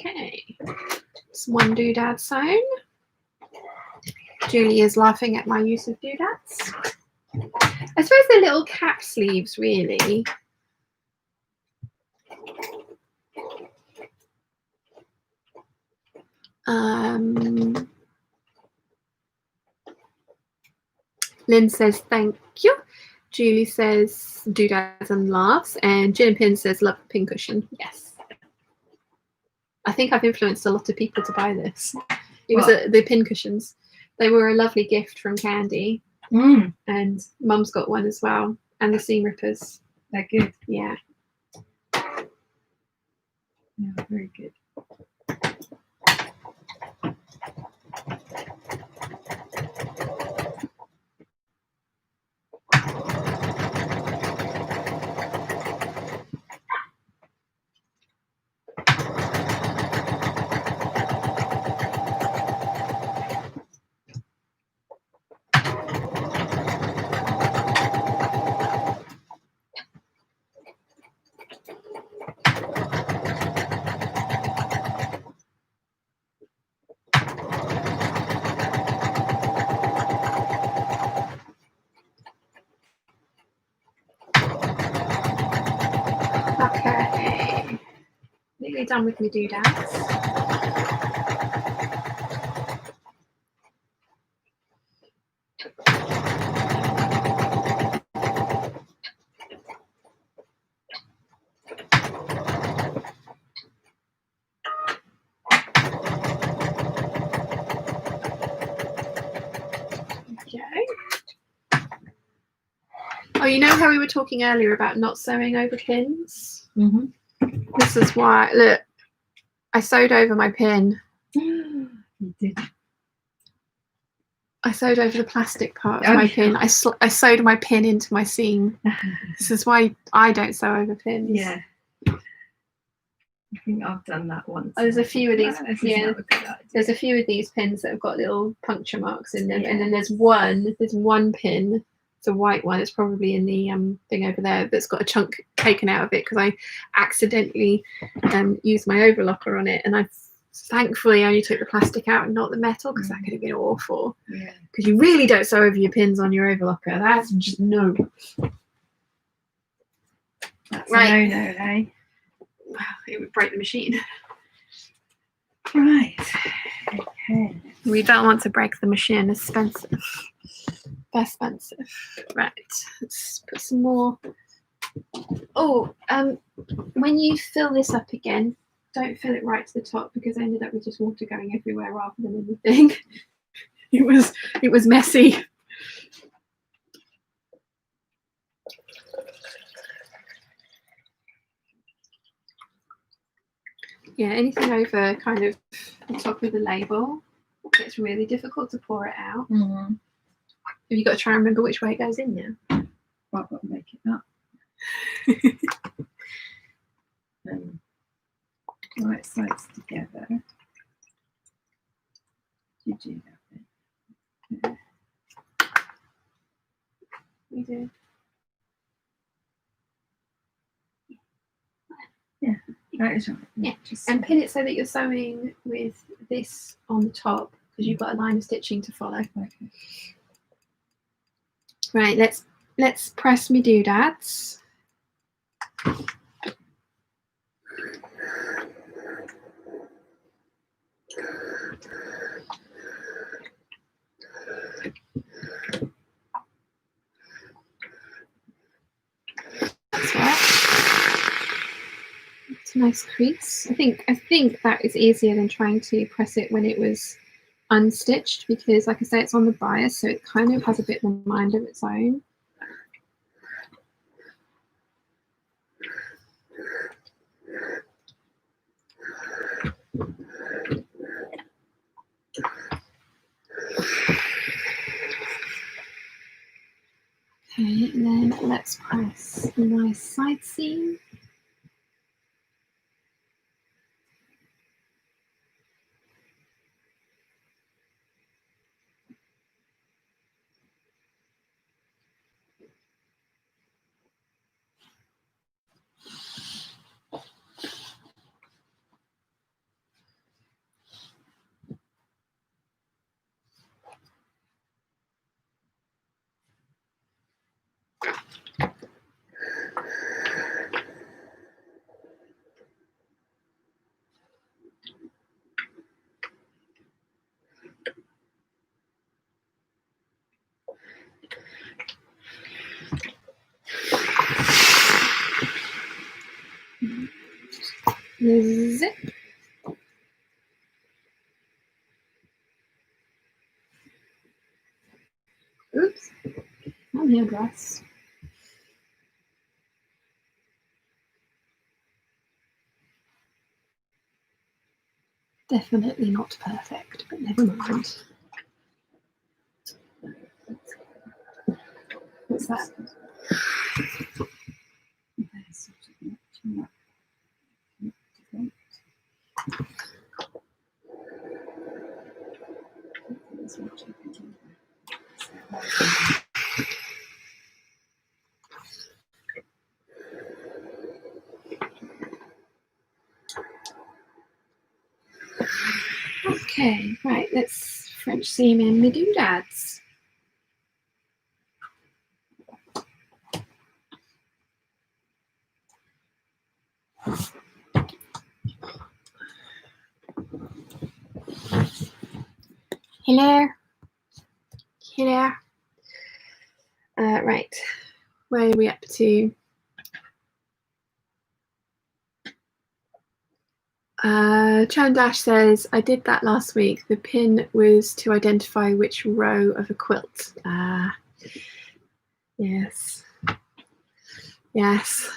Okay, it's one doodad sewn. Julie is laughing at my use of doodads. I suppose they're little cap sleeves, really. Lynn says thank you. Julie says doodads and laughs, and Gin and Pin says love the pincushion. Yes, I think I've influenced a lot of people to buy this. It was the pincushions. They were a lovely gift from Candy, and Mum's got one as well, and the seam rippers. They're good. Yeah. Yeah, very good. Okay. Nearly done with my doodads. Oh, you know how we were talking earlier about not sewing over pins? Mm-hmm. This is why, look, I sewed over my pin. You did. I sewed over the plastic part of my pin. I sewed my pin into my seam. This is why I don't sew over pins. Yeah. I think I've done that once. Oh, there's a few of these. Yeah, there's a few of these pins that have got little puncture marks in them, and then there's one pin. It's a white one. It's probably in the thing over there that's got a chunk taken out of it because I accidentally used my overlocker on it, and I thankfully only took the plastic out and not the metal because that could have been awful. Yeah. Because you really don't sew over your pins on your overlocker. That's just no. That's right. A no, eh? Wow, it would break the machine. Right. Okay. We don't want to break the machine. It's expensive. Expensive. Right. Let's put some more. Oh, when you fill this up again, don't fill it right to the top because I ended up with just water going everywhere rather than anything. It was messy. Yeah, anything over kind of the top of the label, it's really difficult to pour it out. Mm-hmm. Have you got to try and remember which way it goes in now? Well, I've got to make it up. Right sides together. You do that bit. Yeah. We do. Yeah, that is right. Yeah, just and pin it so that you're sewing with this on the top because you've got a line of stitching to follow. Okay. Right, let's press me doodads. That's right. It's a nice crease. I think that is easier than trying to press it when it was unstitched because, like I say, it's on the bias, so it kind of has a bit of a mind of its own. Okay, and then let's press a nice side seam. Zip. Oops, I'm your dress. Definitely not perfect, but never mind. What's that? Okay, right, let's French seam in my doodads. Hello. Hello. Right. Where are we up to? Chandash says, I did that last week. The pin was to identify which row of a quilt. Yes. Yes.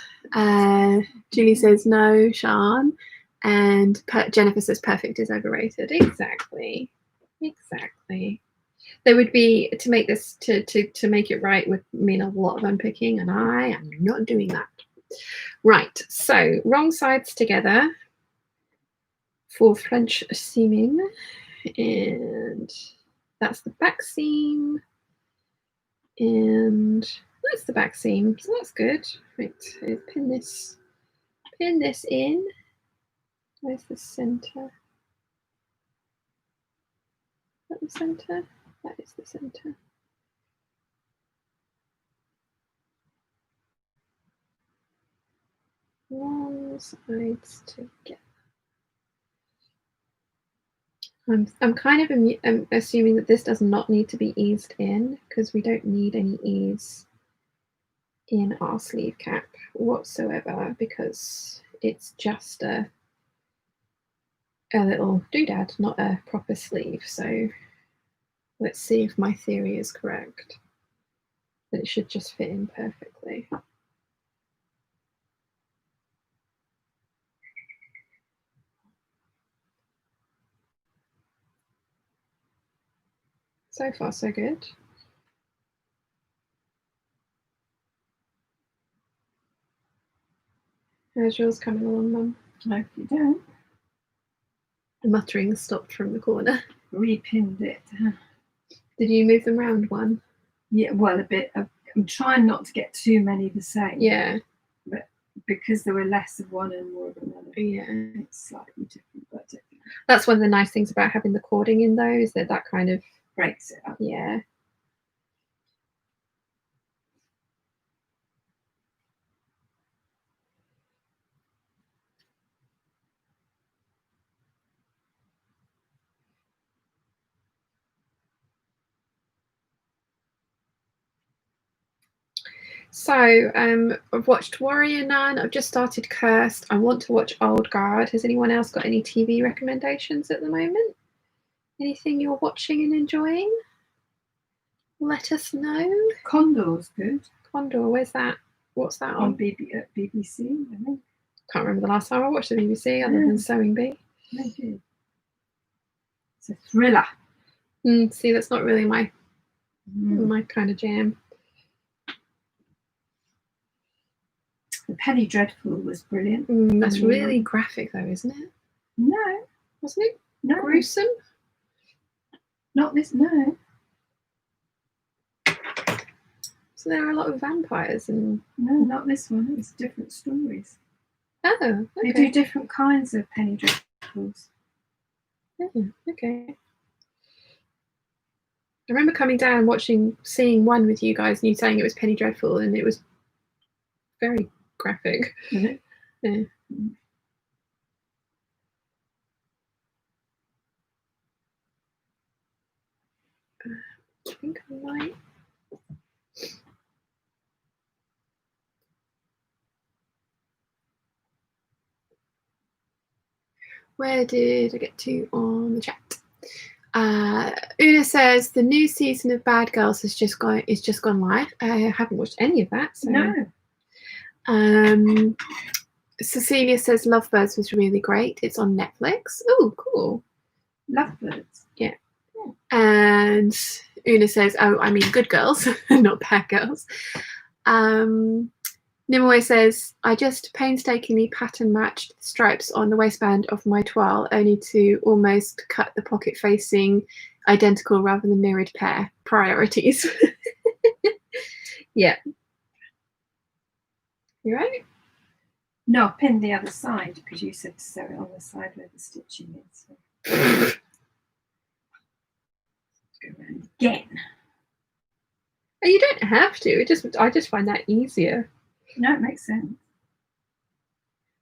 Julie says, no, Sean. And Jennifer says, perfect is overrated. Exactly. Exactly. There would be, to make this, to make it right would mean a lot of unpicking, and I am not doing that. Right, so wrong sides together for French seaming, and that's the back seam, and that's the back seam, so that's good. Right, so pin this in. Where's the center? Is that the center? That is the center. Wrong sides together. I'm kind of assuming that this does not need to be eased in, because we don't need any ease in our sleeve cap whatsoever, because it's just a little doodad, not a proper sleeve. So let's see if my theory is correct, that it should just fit in perfectly. So far, so good. How's yours coming along, Mum? I hope you don't. The muttering stopped from the corner. Repinned it. Did you move them round one? Yeah, well, a bit. I'm trying not to get too many the same. Yeah. But because there were less of one and more of another, yeah, it's slightly different, but different. That's one of the nice things about having the cording in those, that kind of breaks it up. Yeah. So I've watched Warrior Nun. I've just started Cursed. I want to watch Old Guard. Has anyone else got any TV recommendations at the moment? Anything you're watching and enjoying? Let us know. Condor's good. Condor, where's that? What's that on? BBC, I think. Can't remember the last time I watched the BBC other than Sewing Bee. Thank you. It's a thriller. See, that's not really my kind of jam. The Penny Dreadful was brilliant. That's really graphic, though, isn't it? No, wasn't it? No, gruesome. Not this. No. So there are a lot of vampires and. No, not this one. It's different stories. Oh, okay. They do different kinds of Penny Dreadfuls. Oh, okay. I remember coming down and seeing one with you guys, and you saying it was Penny Dreadful, and it was very graphic. Mm-hmm. Yeah. I think I might. Where did I get to on the chat? Una says the new season of Bad Girls is just gone live. I haven't watched any of that. So. No. Cecilia says Lovebirds was really great. It's on Netflix. Oh, cool. Lovebirds. Yeah. And Una says, oh, I mean Good Girls, not Bad Girls. Nimue says, I just painstakingly pattern matched the stripes on the waistband of my toile, only to almost cut the pocket facing identical rather than mirrored pair. Priorities. Yeah. You right? No, I pinned the other side because you said to sew it on the side where the stitching is. So. Go around again. You don't have to. I just find that easier. No, it makes sense.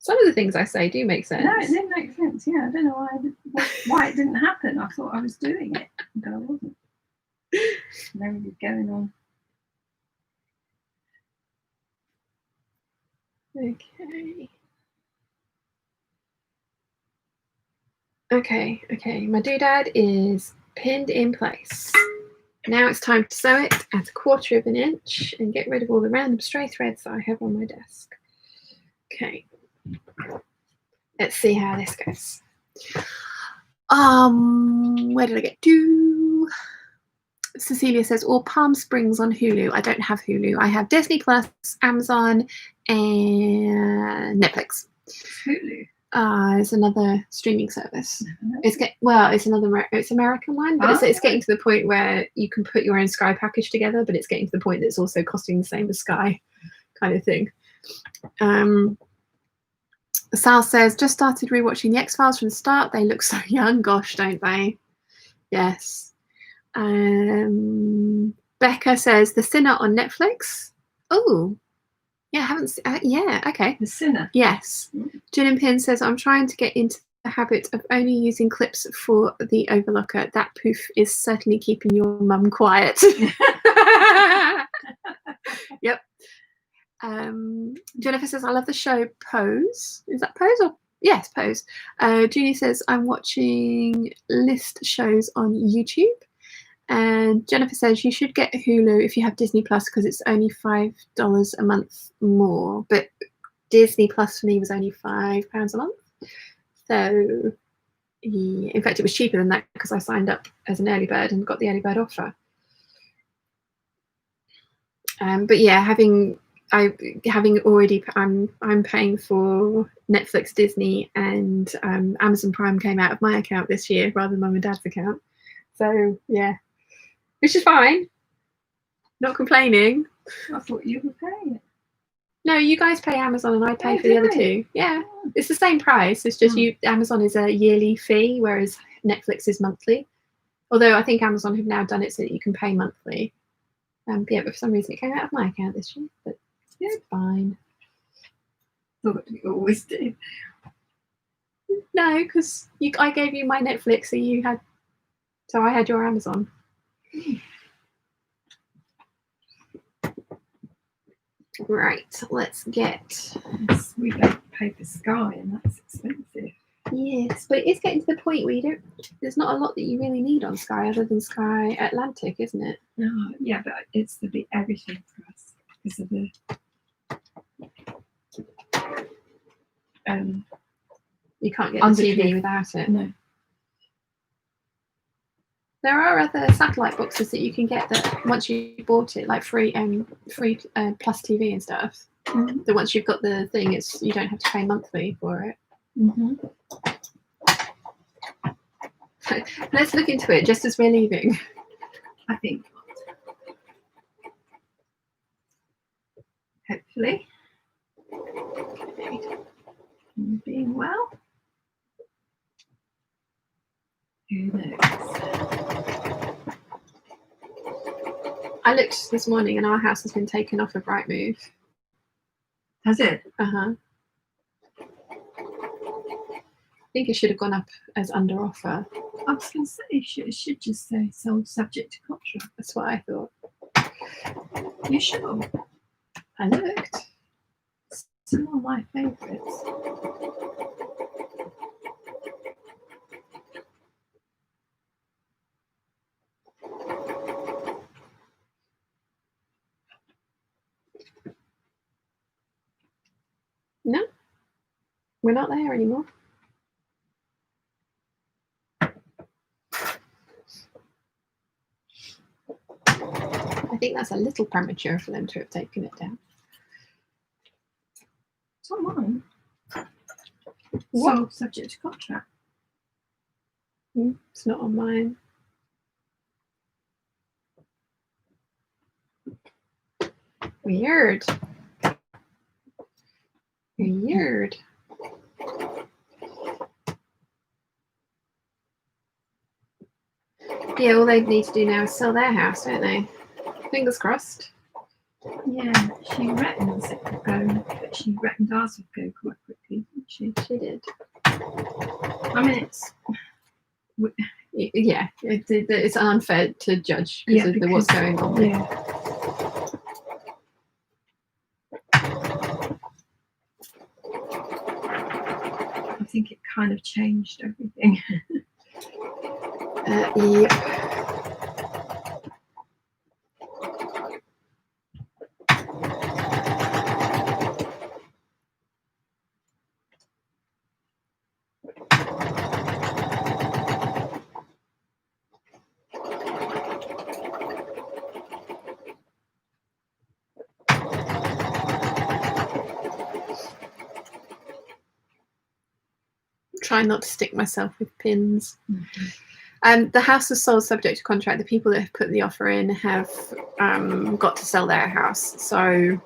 Some of the things I say do make sense. No, it didn't make sense. Yeah, I don't know why it didn't happen. I thought I was doing it, but I wasn't. There was going on. Okay, my doodad is pinned in place. Now it's time to sew it at 1/4 of an inch and get rid of all the random stray threads that I have on my desk. Okay, let's see how this goes. Where did I get to? Cecilia says, all Palm Springs on Hulu. I don't have Hulu. I have Disney Plus, Amazon, and Netflix. Hulu. It's another streaming service. It's American one, but it's getting to the point where you can put your own Sky package together, but it's getting to the point that it's also costing the same as Sky, kind of thing. Sal says, just started rewatching the X-Files from the start. They look so young. Gosh, don't they? Yes. Becca says, The Sinner on Netflix. Oh, yeah, I haven't seen, yeah, okay. The Sinner. Yes. Gin and Pin says, I'm trying to get into the habit of only using clips for the overlooker. That poof is certainly keeping your mum quiet. Yep. Jennifer says, I love the show Pose. Is that Pose or? Yes, Pose. Julie says, I'm watching list shows on YouTube. And Jennifer says, you should get Hulu if you have Disney Plus because it's only $5 a month more. But Disney Plus for me was only £5 a month. So, yeah. In fact, it was cheaper than that because I signed up as an early bird and got the early bird offer. But yeah, I'm paying for Netflix, Disney, and Amazon Prime came out of my account this year rather than Mum and Dad's account. So yeah, which is fine. Not complaining. I thought you were paying it. No, you guys pay Amazon and I pay for the other two. Yeah, it's the same price. It's just Amazon is a yearly fee, whereas Netflix is monthly. Although I think Amazon have now done it so that you can pay monthly. But for some reason it came out of my account this year. But it's fine. Thought you always do. No, because I gave you my Netflix, so I had your Amazon. Right, let's get. Yes, we don't pay for Sky, and that's expensive. Yes, but it's getting to the point where there's not a lot that you really need on Sky other than Sky Atlantic, isn't it? No, yeah, but it's the big everything for us because of the. You can't get the TV without it. No. There are other satellite boxes that you can get that once you bought it, like free Plus TV and stuff. Mm-hmm. That once you've got the thing, you don't have to pay monthly for it. Mm-hmm. Let's look into it just as we're leaving. I think. Hopefully. Being well. Who knows? I looked this morning and our house has been taken off of Rightmove. Has it? Uh-huh. I think it should have gone up as under offer. I was going to say it should just say sold subject to contract. That's what I thought. You sure? I looked. It's one of my favourites. No, we're not there anymore. I think that's a little premature for them to have taken it down. It's not mine. What? Sold subject to contract. It's not on mine. Weird. Weird. Yeah, all they need to do now is sell their house, don't they? Fingers crossed. Yeah, she reckons it could go, but she reckoned ours would go quite quickly. she? She did. I mean, it's unfair to judge because of what's going on. Yeah. I think it kind of changed everything. Yeah. Try not to stick myself with pins. The house is sold subject to contract. The people that have put the offer in have got to sell their house. So,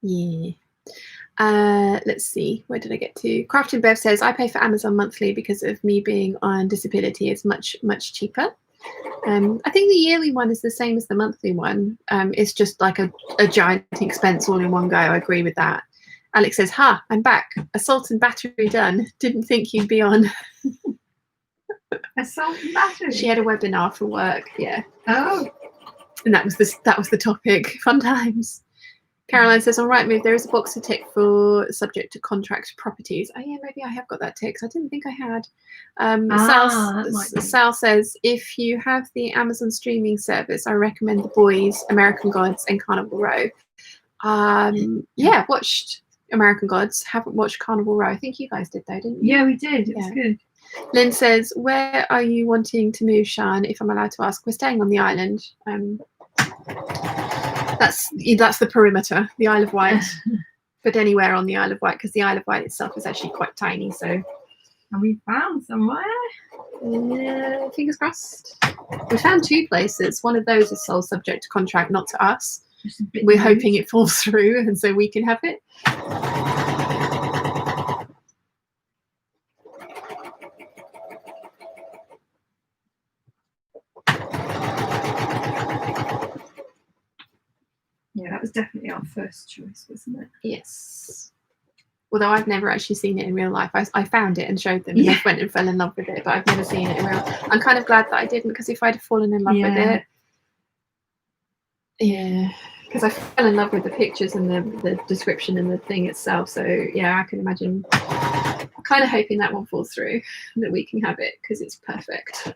yeah. Let's see. Where did I get to? Crafted Bev says, I pay for Amazon monthly because of me being on disability. It's much, much cheaper. I think the yearly one is the same as the monthly one. It's just like a giant expense all in one go. I agree with that. Alex says, I'm back. Assault and battery done. Didn't think you'd be on. Assault and battery? She had a webinar for work, yeah. Oh. And that was the topic. Fun times. Caroline says, on Rightmove, there is a box to tick for subject to contract properties. Oh, yeah, maybe I have got that ticked. I didn't think I had. Sal says, if you have the Amazon streaming service, I recommend The Boys, American Gods, and Carnival Row. Yeah, watched American Gods. Haven't watched Carnival Row. I think you guys did, though, didn't you? Yeah, we did. It was good. Lynn says, where are you wanting to move, Sian, if I'm allowed to ask? We're staying on the island. That's the perimeter, the Isle of Wight. But anywhere on the Isle of Wight, because the Isle of Wight itself is actually quite tiny. So, and we found somewhere. Fingers crossed. We found 2 places. One of those is sold subject to contract, not to us. We're hoping it falls through, and so we can have it. Yeah, that was definitely our first choice, wasn't it? Yes. Although I've never actually seen it in real life. I found it and showed them, and they went and fell in love with it, but I've never seen it in real life. I'm kind of glad that I didn't, because if I'd have fallen in love with it, because I fell in love with the pictures and the description and the thing itself. So yeah, I can imagine. I'm kind of hoping that one falls through, that we can have it, because it's perfect.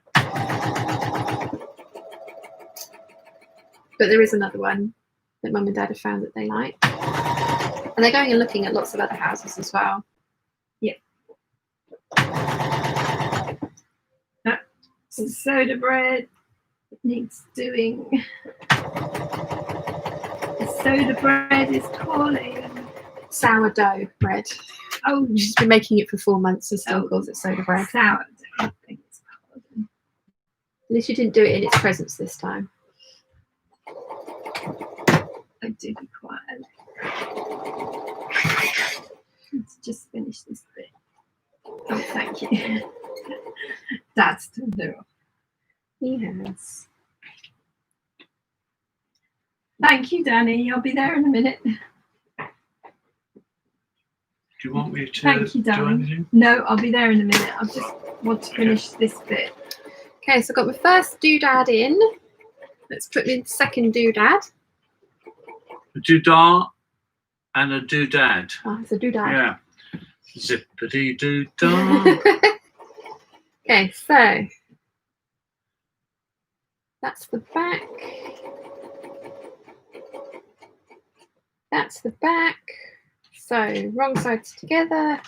But there is another one that Mum and Dad have found that they like, and they're going and looking at lots of other houses as well. Yeah. Soda bread needs doing. Soda bread is calling. Sourdough bread. Oh, she's been making it for 4 months and still calls it soda bread. Sourdough, I think it's called. At least you didn't do it in its presence this time. I do be quiet. Let's just finish this bit. Oh, thank you. Dad's turned it off. He has. Thank you, Danny. I'll be there in a minute. Do you want me to? Thank you, darling. No, I'll be there in a minute. I just want to finish this bit. Okay, so I've got my first doodad in. Let's put the second doodad. A doodah and a doodad. Oh, it's a doodad. Yeah. Zippity doodah. Okay, so that's the back. That's the back. So wrong sides together.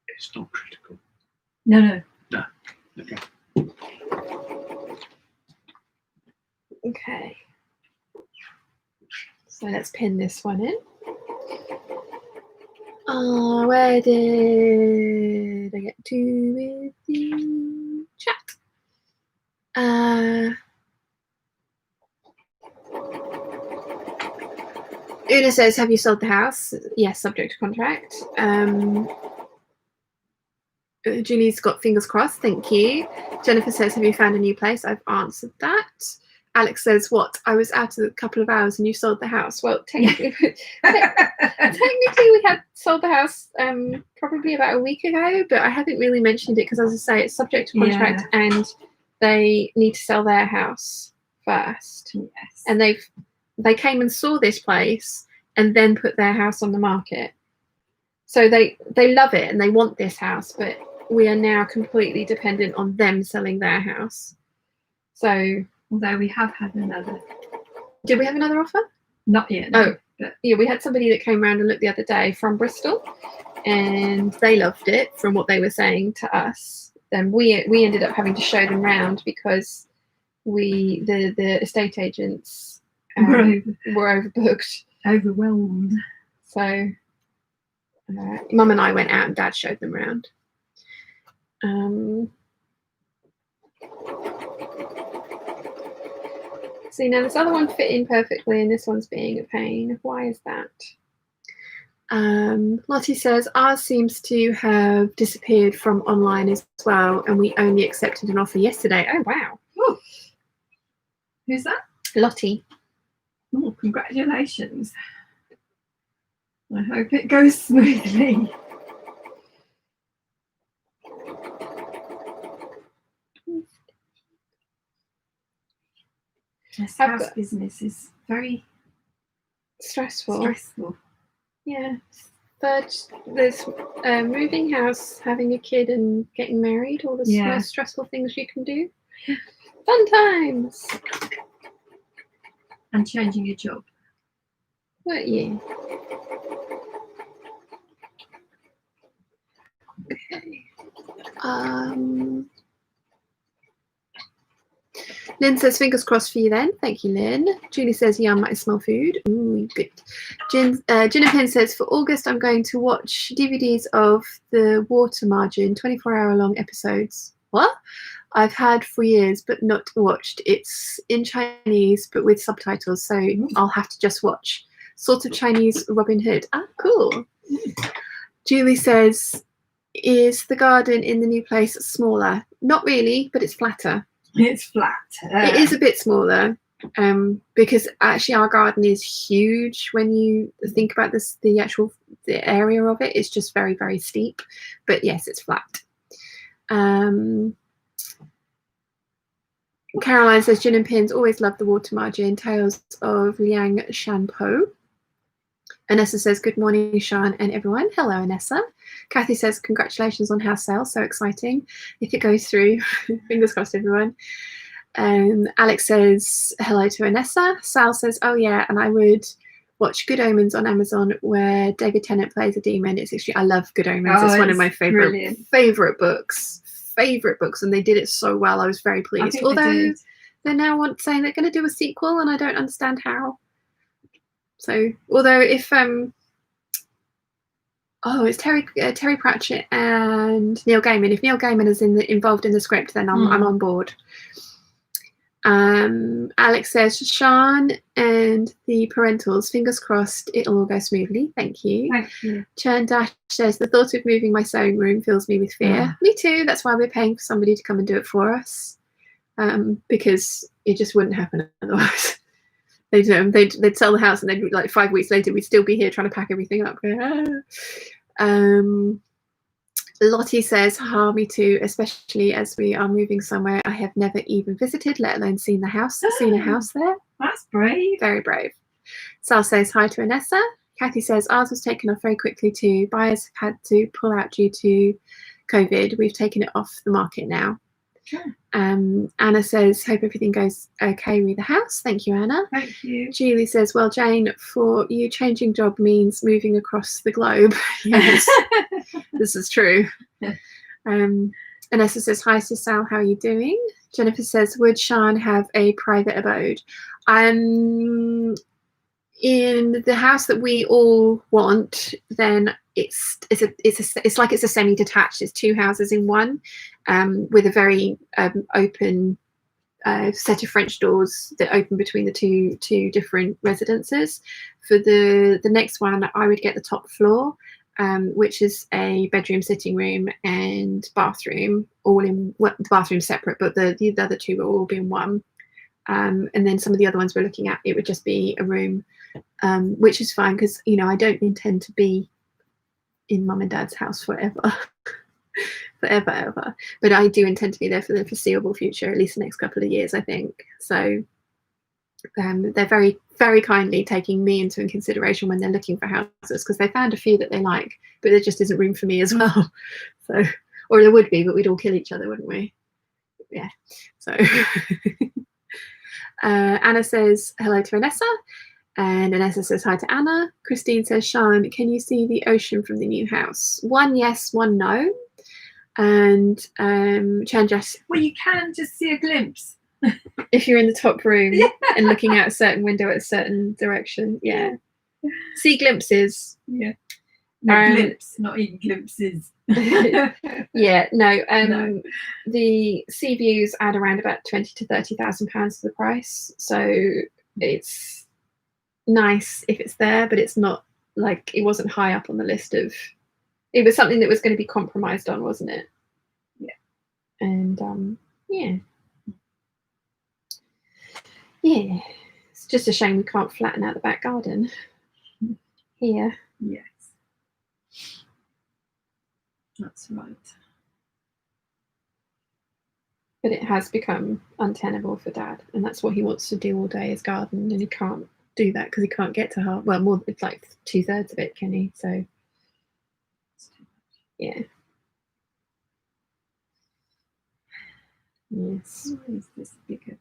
It's not critical. No. No. Okay. Okay. So let's pin this one in. Where did I get to with the chat? Una says, have you sold the house? Yes, subject to contract. Julie's got fingers crossed, thank you. Jennifer says, have you found a new place? I've answered that. Alex says, what? I was out a couple of hours and you sold the house. Well, technically we had sold the house probably about a week ago, but I haven't really mentioned it because, as I say, it's subject to contract and they need to sell their house first. Yes. And they came and saw this place and then put their house on the market. So they love it and they want this house, but we are now completely dependent on them selling their house. So, although we have had another. Did we have another offer? Not yet. No, but yeah, we had somebody that came around and looked the other day from Bristol, and they loved it from what they were saying to us. Then we ended up having to show them round because the estate agents were overbooked, overwhelmed. So Mum and I went out and Dad showed them round. See, now this other one fit in perfectly and this one's being a pain. Why is that? Lottie says, ours seems to have disappeared from online as well, and we only accepted an offer yesterday. Oh, wow. Ooh. Who's that? Lottie. Oh, congratulations. I hope it goes smoothly. This house business is very stressful. Yeah. There's moving house, having a kid and getting married, all the most stressful things you can do. Fun times. And changing your job. What, yeah. Okay. Lynn says, fingers crossed for you then. Thank you, Lynn. Julie says, yum, I smell food. Ooh, good. Jen and Pin says, for August, I'm going to watch DVDs of the Water Margin, 24-hour long episodes. What? I've had for years, but not watched. It's in Chinese, but with subtitles, so I'll have to just watch. Sort of Chinese Robin Hood. Ah, cool. Julie says, is the garden in the new place smaller? Not really, but it's flatter. It's flat. It is a bit smaller because actually our garden is huge when you think about this, the area of it. It's just very, very steep. But yes, it's flat. Caroline says, Gin and Pins always love the Water Margin. Tales of Liang Shanpo. Anessa says, good morning, Sean and everyone. Hello, Anessa. Kathy says, congratulations on house sale. So exciting. If it goes through, fingers crossed, everyone. Alex says, hello to Anessa. Sal says, oh, yeah, and I would watch Good Omens on Amazon where David Tennant plays a demon. It's actually, I love Good Omens. It's one of my favorite books. And they did it so well. I was very pleased. Although they're now saying they're going to do a sequel, and I don't understand how. So, although if it's Terry Pratchett and Neil Gaiman. If Neil Gaiman is involved in the script, then I'm on board. Alex says, Sean and the parentals, fingers crossed it'll all go smoothly. Thank you. Thank you. Churn Dash says, the thought of moving my sewing room fills me with fear. Yeah. Me too. That's why we're paying for somebody to come and do it for us, because it just wouldn't happen otherwise. They'd sell the house and then like 5 weeks later we'd still be here trying to pack everything up. Lottie says, me too, especially as we are moving somewhere I have never even visited, let alone seen a house there. That's brave. Very brave. Sal says hi to Anessa. Kathy says, ours was taken off very quickly too. Buyers have had to pull out due to COVID. We've taken it off the market now. Sure. Anna says, hope everything goes okay with the house. Thank you, Anna. Thank you. Julie says, well, Jane, for you, changing job means moving across the globe. Yes, this is true. Yeah. Anessa says, hi, Sal, how are you doing? Jennifer says, would Sean have a private abode? In the house that we all want, then it's like it's a semi-detached. It's two houses in one, with a very open set of French doors that open between the two different residences. For the next one, I would get the top floor, which is a bedroom, sitting room, and bathroom, all in. Well, the bathroom's separate, but the other two will all be in one. and then some of the other ones we're looking at, it would just be a room, which is fine because, you know, I don't intend to be in mum and dad's house forever. Forever, ever. But I do intend to be there for the foreseeable future, at least the next couple of years, I think. So they're very, very kindly taking me into consideration when they're looking for houses, because they found a few that they like, but there just isn't room for me as well. So, or there would be, but we'd all kill each other, wouldn't we? Yeah. So Anna says hello to Vanessa, and Vanessa says hi to Anna. Christine says, Sean, can you see the ocean from the new house? One yes, one no. And Chanjas, well, you can just see a glimpse if you're in the top room and looking out a certain window at a certain direction. Yeah, see glimpses. Yeah, no, glimpse, not even glimpses. Yeah, no. The sea views add around about £20,000 to £30,000 to the price, so it's nice if it's there, but it's not like, it wasn't high up on the list of. It was something that was going to be compromised on, wasn't it? Yeah. And yeah. Yeah. It's just a shame we can't flatten out the back garden here. Yes. That's right. But it has become untenable for Dad, and that's what he wants to do all day, is garden, and he can't do that because he can't get to half. Well, more, it's like 2/3 of it, can he? So. Yeah. Yes. Why is this bigger?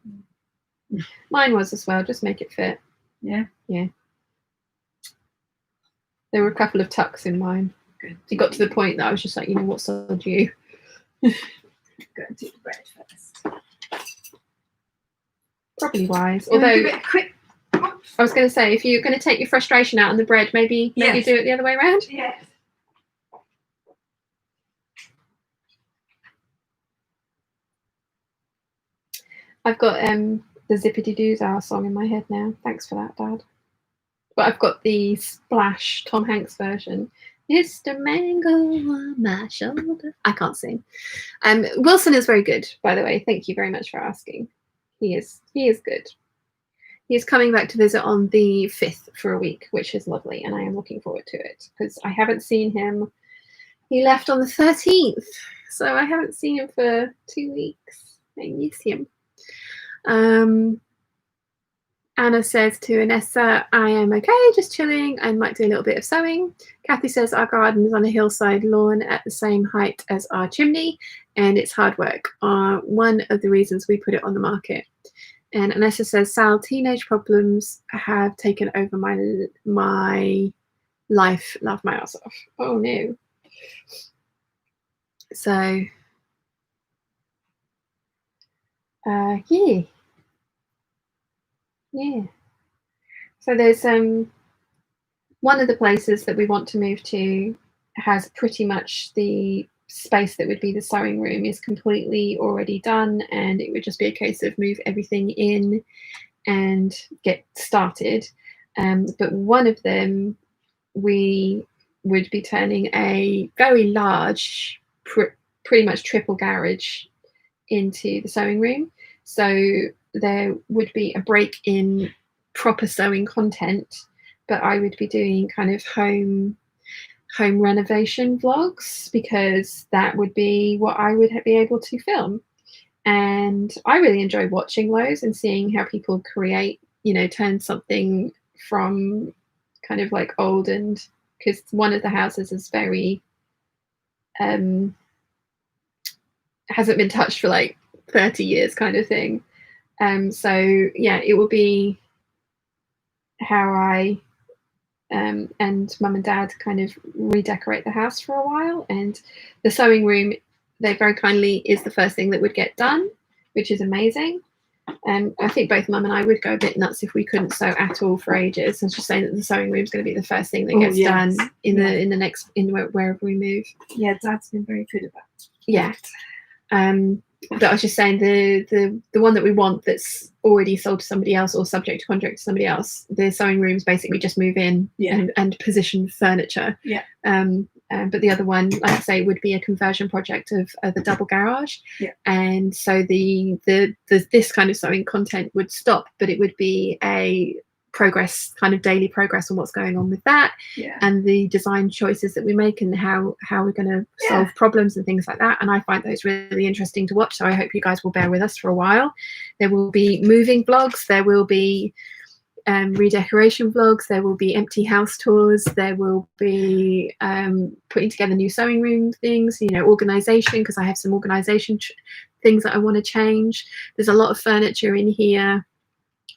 Mine was as well. Just make it fit. Yeah. Yeah. There were a couple of tucks in mine. Good. It got to the point that I was just like, you know what, sod you. Go and do the bread first. Probably wise. Although, Although, give it a quick. I was going to say, if you're going to take your frustration out on the bread, maybe Yes. do it the other way around. Yes. I've got the Zippity Doos Our song in my head now. Thanks for that, Dad. But I've got the Splash Tom Hanks version. Mr. Mango on my shoulder. I can't sing. Wilson is very good, by the way. Thank you very much for asking. He is good. He is coming back to visit on the 5th for a week, which is lovely, and I am looking forward to it because I haven't seen him. He left on the 13th, so I haven't seen him for 2 weeks. I miss him. Anna says to Anessa, I am okay, just chilling. I might do a little bit of sewing. Kathy says our garden is on a hillside lawn at the same height as our chimney, and it's hard work. One of the reasons we put it on the market. And Anessa says, Sal, teenage problems have taken over my life. Laugh my ass off. Oh no. So yeah. So there's one of the places that we want to move to has pretty much the space that would be the sewing room is completely already done, and it would just be a case of move everything in and get started. But one of them we would be turning a very large, pretty much triple garage into the sewing room. So there would be a break in proper sewing content, but I would be doing kind of home renovation vlogs because that would be what I would be able to film. And I really enjoy watching those and seeing how people create, turn something from kind of like old, and because one of the houses is very hasn't been touched for like 30 years kind of thing. So yeah, it will be how I and mum and dad kind of redecorate the house for a while, and the sewing room, they very kindly, is the first thing that would get done, which is amazing. I think both mum and I would go a bit nuts if we couldn't sew at all for ages. I was just saying that the sewing room is going to be the first thing that gets done in wherever we move. Yeah, Dad's been very good about it. Yeah. But I was just saying the one that we want that's already sold to somebody else or subject to contract to somebody else, the sewing rooms basically just move in and position furniture. Yeah. but the other one, like I say, would be a conversion project of the double garage. Yeah. And so this kind of sewing content would stop, but it would be a progress, kind of daily progress on what's going on with that, and the design choices that we make and how we're going to solve problems and things like that. And I find those really interesting to watch, so I hope you guys will bear with us for a while. There will be moving vlogs, there will be redecoration vlogs, there will be empty house tours, there will be putting together new sewing room things, you know, organization, because I have some organization things that I want to change. There's a lot of furniture in here.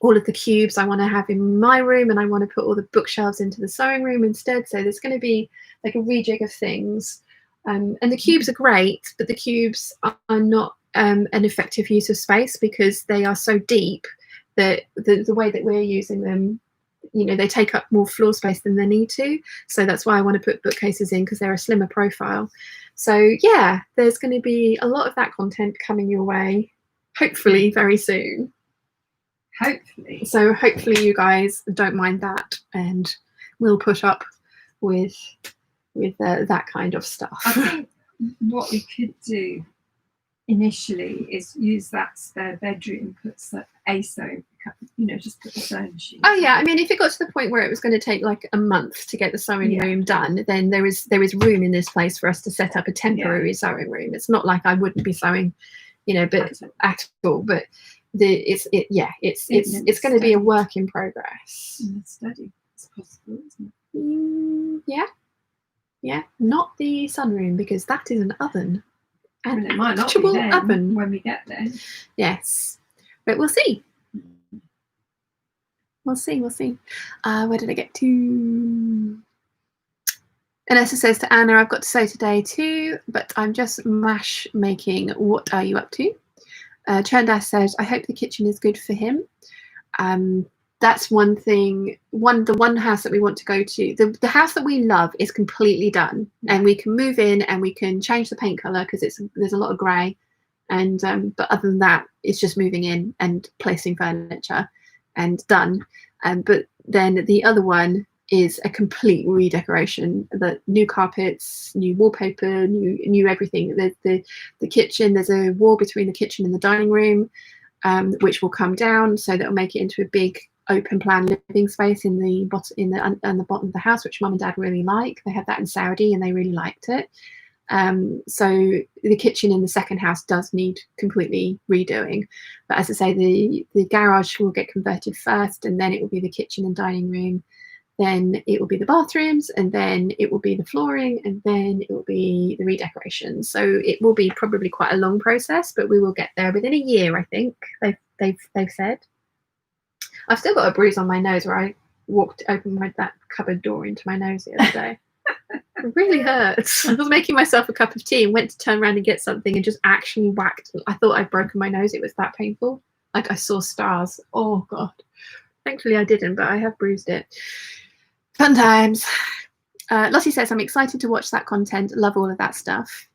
All of the cubes I want to have in my room, and I want to put all the bookshelves into the sewing room instead. So there's going to be like a rejig of things. And the cubes are great, but the cubes are not an effective use of space because they are so deep that the way that we're using them, you know, they take up more floor space than they need to. So that's why I want to put bookcases in, because they're a slimmer profile. So yeah, there's going to be a lot of that content coming your way, hopefully very soon. Hopefully. So hopefully you guys don't mind that, and we'll put up with that kind of stuff. I think what we could do initially is use that spare bedroom, put a sewing, you know, just put the sewing machine. Oh yeah, I mean, if it got to the point where it was going to take like a month to get the sewing room done, then there is room in this place for us to set up a temporary sewing room. It's not like I wouldn't be sewing, you know, but at all. But it's going to be a work in progress. In the study, it's possible, isn't it? Yeah, not the sunroom, because that is an oven. And it might not be then, oven when we get there. Yes, but we'll see. We'll see. Where did I get to? Vanessa says to Anna, I've got to sew today too, but I'm just mash making. What are you up to? Chandas says, I hope the kitchen is good for him. That's one thing. The one house that we want to go to, the house that we love is completely done, and we can move in and we can change the paint color because there's a lot of grey, and but other than that, it's just moving in and placing furniture and done. But then the other one is a complete redecoration. The new carpets, new wallpaper, new everything. The kitchen, there's a wall between the kitchen and the dining room, which will come down, so that will make it into a big open plan living space in the bottom of the house, which Mum and Dad really like. They had that in Saudi and they really liked it. So the kitchen in the second house does need completely redoing, but as I say, the garage will get converted first, and then it will be the kitchen and dining room, then it will be the bathrooms, and then it will be the flooring, and then it will be the redecoration. So it will be probably quite a long process, but we will get there within a year, I think they've said. I've still got a bruise on my nose where I opened that cupboard door into my nose the other day. It really hurts. I was making myself a cup of tea and went to turn around and get something and just actually whacked. I thought I'd broken my nose. It was that painful. Like I saw stars. Oh God. Thankfully I didn't, but I have bruised it. Fun times. Lottie says, I'm excited to watch that content. Love all of that stuff.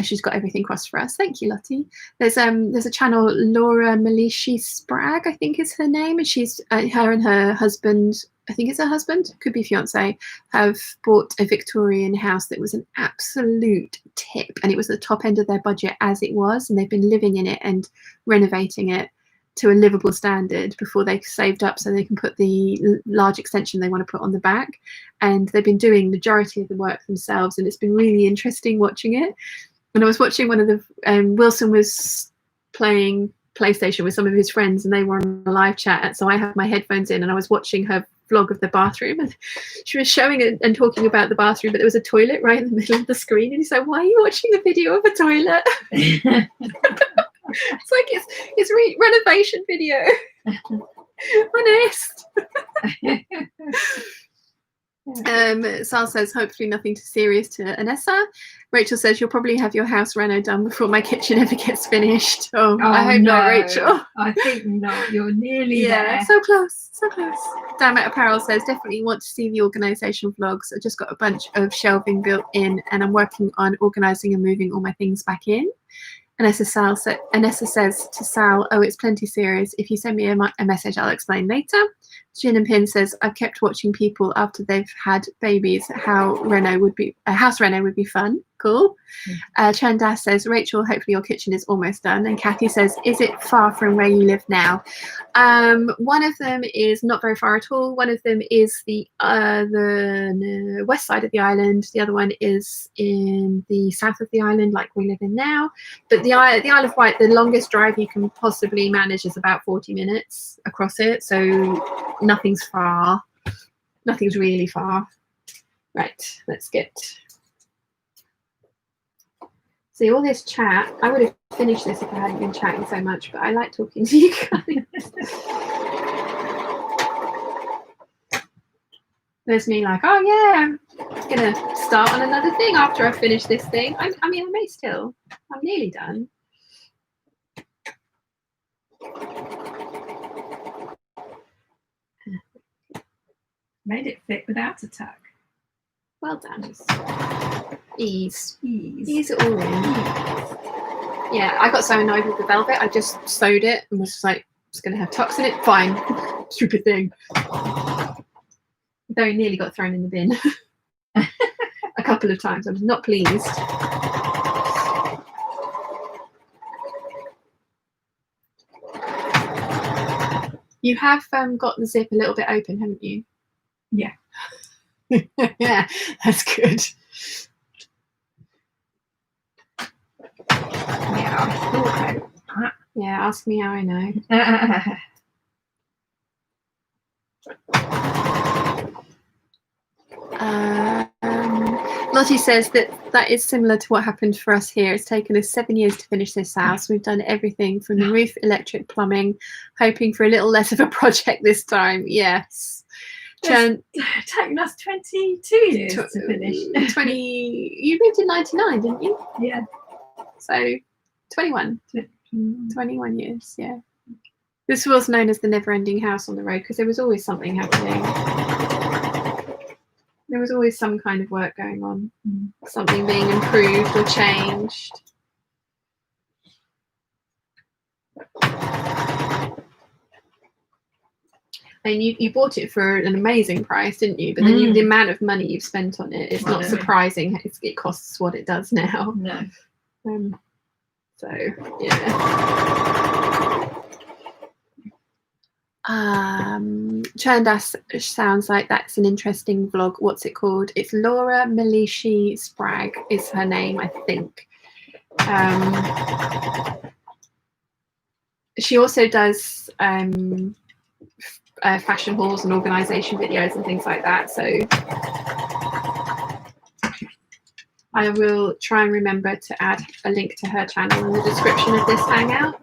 She's got everything crossed for us. Thank you, Lottie. There's a channel, Laura Malishi Spragg, I think is her name, and she's her and her husband, I think it's her husband, could be fiance, have bought a Victorian house that was an absolute tip, and it was the top end of their budget as it was, and they've been living in it and renovating it to a livable standard before they saved up so they can put the large extension they want to put on the back. And they've been doing the majority of the work themselves, and it's been really interesting watching it. And I was watching one of the Wilson was playing PlayStation with some of his friends, and they were on a live chat, so I had my headphones in and I was watching her vlog of the bathroom, and she was showing it and talking about the bathroom, but there was a toilet right in the middle of the screen, and he said, why are you watching the video of a toilet? It's like it's renovation video. Honest. Sal says, hopefully nothing too serious to Anessa. Rachel says, you'll probably have your house reno done before my kitchen ever gets finished. Oh I hope not, Rachel. I think not. You're nearly there. So close, so close. Damn It Apparel says, definitely want to see the organisation vlogs. I just got a bunch of shelving built in, and I'm working on organising and moving all my things back in. Anessa says to Sal, oh, it's plenty serious. If you send me a message, I'll explain later. Gin and Pin says, I've kept watching people after they've had babies. House Reno would be fun. Cool. Chandas says, Rachel, hopefully your kitchen is almost done. And Kathy says, is it far from where you live now? One of them is not very far at all. One of them is the west side of the island. The other one is in the south of the island, like we live in now. But the Isle of Wight, the longest drive you can possibly manage is about 40 minutes across it. So nothing's far. Nothing's really far. Right, let's get... See, all this chat, I would have finished this if I hadn't been chatting so much, but I like talking to you guys. There's me like, oh yeah, I'm going to start on another thing after I finish this thing. I mean, I may still. I'm nearly done. Made it fit without a tuck. Well done. Ease it all in. Yeah, I got so annoyed with the velvet, I just sewed it and was just like, it's going to have tucks in it. Fine. Stupid thing. Though it nearly got thrown in the bin a couple of times. I was not pleased. You have got the zip a little bit open, haven't you? Yeah. Yeah, that's good. Yeah, ask me how I know. Lottie says that is similar to what happened for us here. It's taken us 7 years to finish this house. We've done everything from the roof, electric, plumbing, hoping for a little less of a project this time. Yes. It's taken us 22 years to finish. 20. You moved in 99, didn't you? Yeah. So 21 years. Yeah. This was known as the never-ending house on the road because there was always something happening. There was always some kind of work going on, something being improved or changed. And you bought it for an amazing price, didn't you? But then the amount of money you've spent on it, it's not surprising it costs what it does now. No. So, yeah. Chandas sounds like that's an interesting vlog. What's it called? It's Laura Malishi Sprague is her name, I think. She also does fashion hauls and organisation videos and things like that. So I will try and remember to add a link to her channel in the description of this hangout.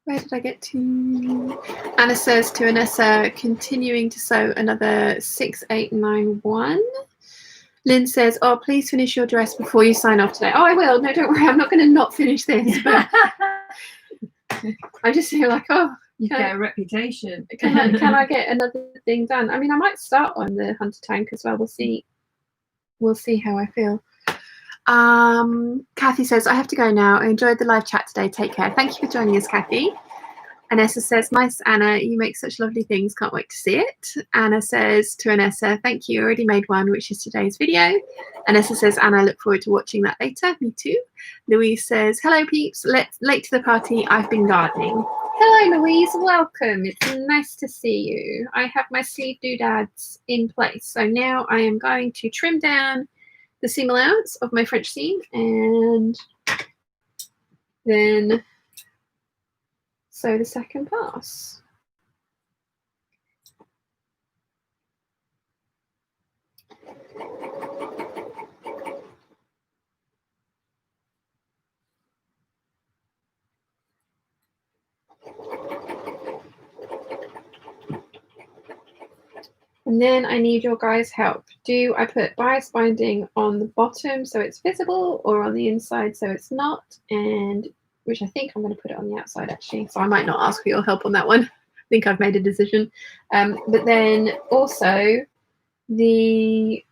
Where did I get to? Anna says to Anessa, continuing to sew another 6891. Lynn says, oh, please finish your dress before you sign off today. Oh, I will. No, don't worry. I'm not going to not finish this. But I just feel like, oh. You get a reputation. Can I get another thing done? I mean, I might start on the Hunter Tank as well. We'll see. We'll see how I feel. Kathy says, I have to go now. I enjoyed the live chat today. Take care. Thank you for joining us, Kathy. Anessa says, nice, Anna. You make such lovely things. Can't wait to see it. Anna says to Anessa, thank you. Already made one, which is today's video. Anessa says, Anna, I look forward to watching that later. Me too. Louise says, hello, peeps. Late to the party. I've been gardening. Hello, Louise. Welcome. It's nice to see you. I have my sleeve doodads in place. So now I am going to trim down the seam allowance of my French seam and then sew the second pass. And then I need your guys' help. Do I put bias binding on the bottom so it's visible, or on the inside so it's not? And which I think I'm going to put it on the outside actually, so I might not ask for your help on that one. I think I've made a decision. But then also the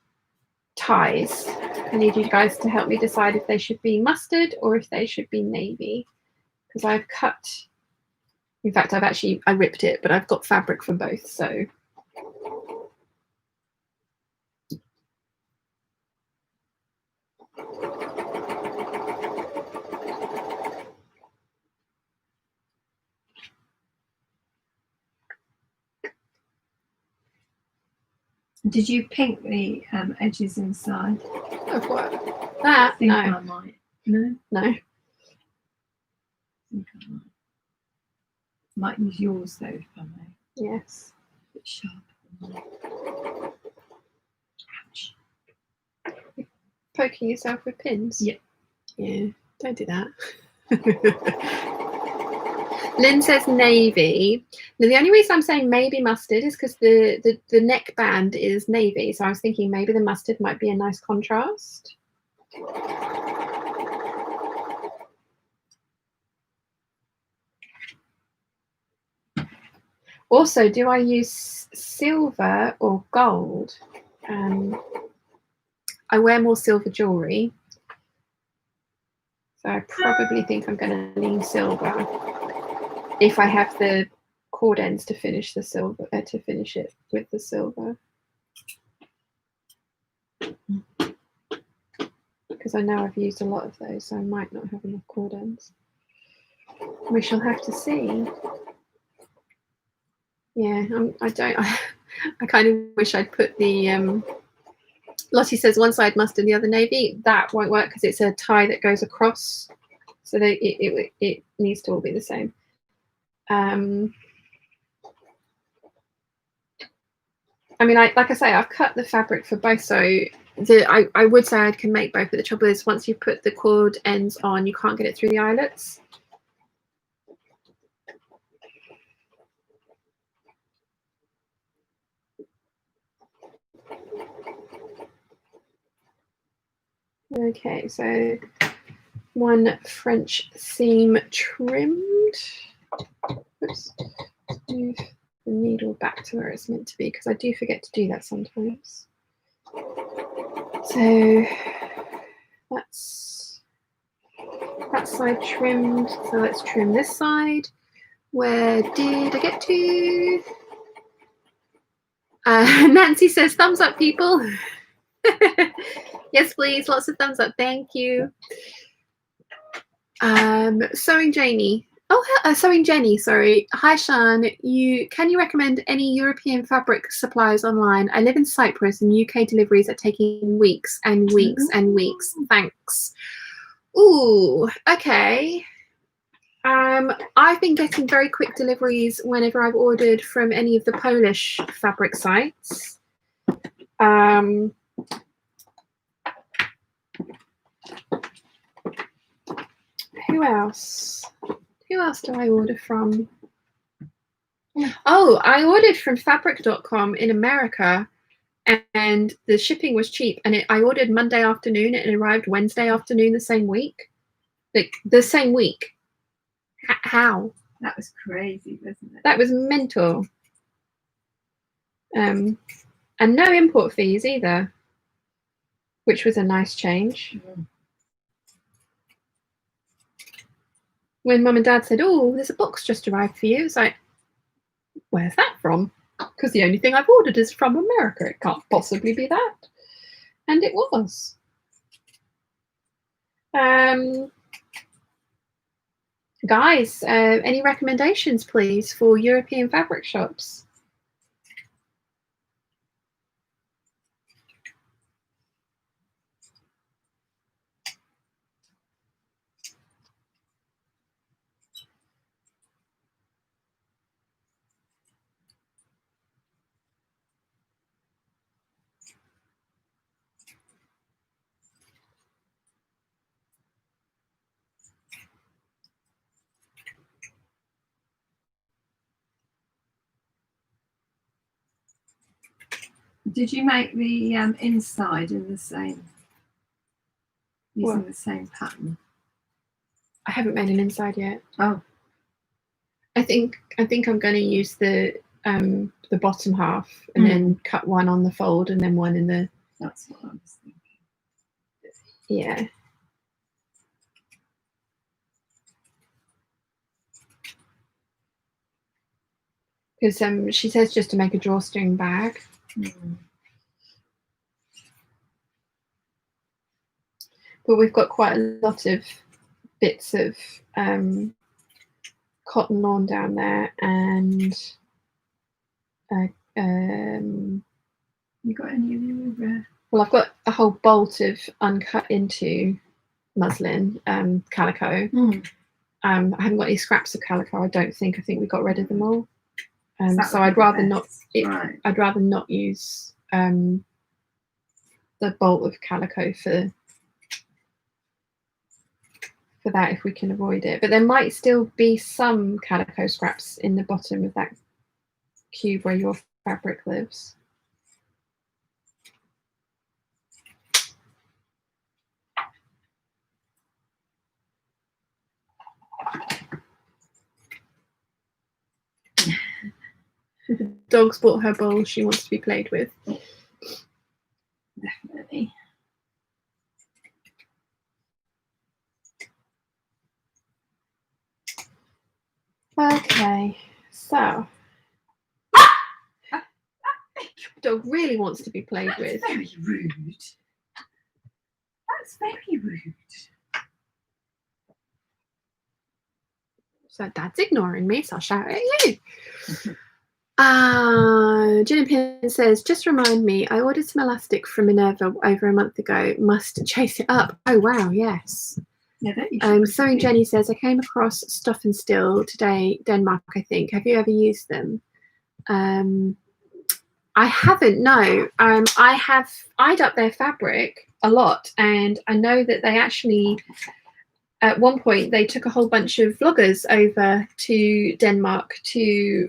ties. I need you guys to help me decide if they should be mustard or if they should be navy, because I've cut. In fact, I ripped it, but I've got fabric for both, so. Did you pink the edges inside? Of what? That? No. I might. No? No. I think I might use yours though, if I may. Yes. A bit sharp. Ouch. Poking yourself with pins? Yeah. Yeah, don't do that. Lynn says navy. Now, the only reason I'm saying maybe mustard is because the neckband is navy. So I was thinking maybe the mustard might be a nice contrast. Also, do I use silver or gold? I wear more silver jewelry. So I probably think I'm going to lean silver if I have the cord ends to finish the silver, to finish it with the silver. Because I know I've used a lot of those, so I might not have enough cord ends. We shall have to see. Yeah, I kind of wish I'd put the, Lottie says one side mustard, the other navy. That won't work because it's a tie that goes across. So it needs to all be the same. I mean, like I say, I've cut the fabric for both, so I would say I can make both, but the trouble is once you put the cord ends on, you can't get it through the eyelets. Okay, so one French seam trimmed. Oops. Move the needle back to where it's meant to be, because I do forget to do that sometimes. So that's that side trimmed. So let's trim this side. Where did I get to? Nancy says thumbs up, people. Yes, please. Lots of thumbs up. Thank you. Sewing Janie. Oh, Sewing Jenny. Sorry. Hi, Sean. Can you recommend any European fabric supplies online? I live in Cyprus, and UK deliveries are taking weeks and weeks and weeks. Thanks. Ooh. Okay. I've been getting very quick deliveries whenever I've ordered from any of the Polish fabric sites. Who else? Who else do I order from? Oh, I ordered from fabric.com in America, and the shipping was cheap. And I ordered Monday afternoon, and it arrived Wednesday afternoon the same week. Like the same week. How? That was crazy, wasn't it? That was mental. And no import fees either, which was a nice change. Mm. When Mum and Dad said, "Oh, there's a box just arrived for you," it's like, where's that from? Because the only thing I've ordered is from America. It can't possibly be that. And it was. Guys, any recommendations, please, for European fabric shops? Did you make the inside in the same, using the same pattern? I haven't made an inside yet. Oh, I think I'm going to use the bottom half and then cut one on the fold and then one in the. That's what I was thinking. Yeah. Because she says just to make a drawstring bag. But we've got quite a lot of bits of cotton lawn down there, and you got any of your? Well, I've got a whole bolt of uncut into muslin calico. I haven't got any scraps of calico. I don't think. I think we got rid of them all. So I'd rather not. Right. I'd rather not use the bolt of calico for that if we can avoid it. But there might still be some calico scraps in the bottom of that cube where your fabric lives. The dog's bought her bowl she wants to be played with. Definitely. Okay, so dog really wants to be played with. That's very rude. That's very rude. So Dad's ignoring me, so I'll shout at you. Gin Pin says, just remind me, I ordered some elastic from Minerva over a month ago. Must chase it up. Oh wow, yes. Yeah, Sewing Jenny says, I came across Stuff and Still today, Denmark, I think. Have you ever used them? I haven't, no. I have eyed up their fabric a lot, and I know that they actually, at one point, they took a whole bunch of vloggers over to Denmark to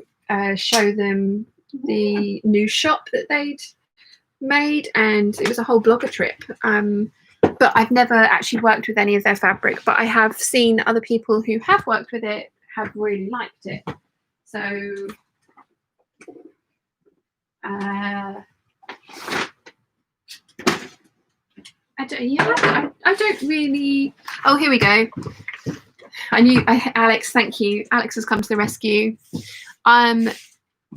show them the new shop that they'd made, and it was a whole blogger trip. But I've never actually worked with any of their fabric, but I have seen other people who have worked with it have really liked it. So I don't really. Oh, here we go. Alex, thank you. Alex has come to the rescue. I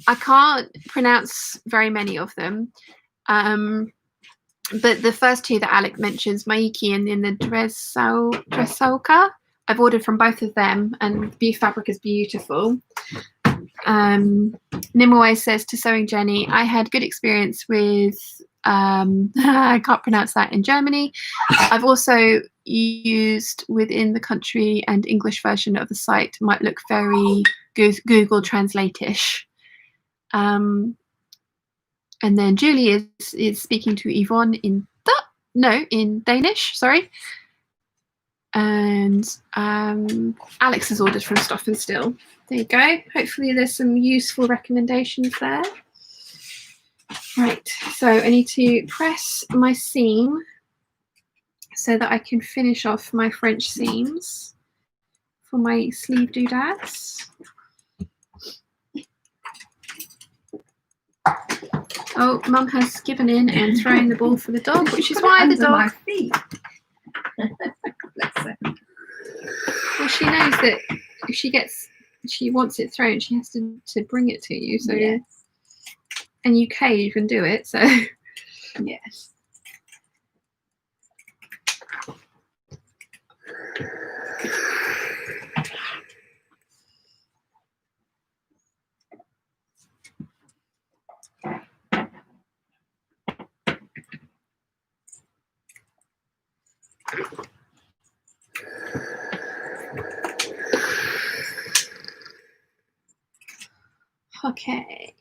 can't pronounce very many of them. But the first two that Alec mentions, Maiki and then the Dressoka, I've ordered from both of them, and the fabric is beautiful. Nimue says to Sewing Jenny, I had good experience with, I can't pronounce that, in Germany. I've also used within the country and English version of the site, might look very Google Translate-ish. And then Julie is speaking to Yvonne in Danish, sorry. And Alex has ordered from Stuff and Still. There you go. Hopefully there's some useful recommendations there. Right, so I need to press my seam so that I can finish off my French seams for my sleeve doodads. Oh, Mum has given in and thrown the ball for the dog, which is why the dog. My feet. Well, she knows that if she wants it thrown, she has to bring it to you. So, yes. And you can do it. So, yes. Okay.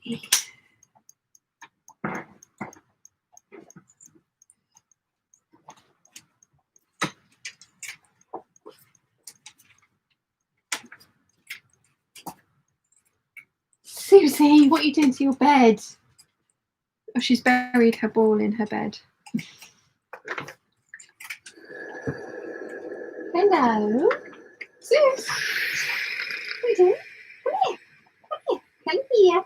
Susie, what are you doing to your bed? Oh, she's buried her ball in her bed. Hello. Sus. What are you doing? Come here.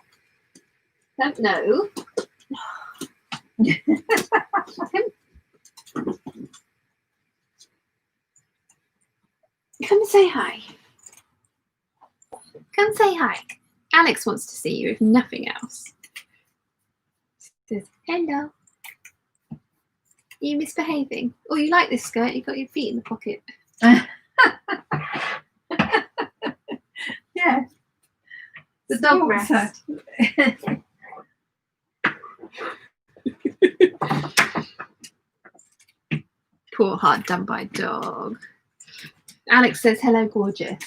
Come here. Come here. Come say hi. Come say hi. Alex wants to see you, if nothing else. She says, hello. Are you misbehaving? Oh, you like this skirt? You got your feet in the pocket. Yeah. The dog rest. Poor heart done by dog. Alex says, hello, gorgeous.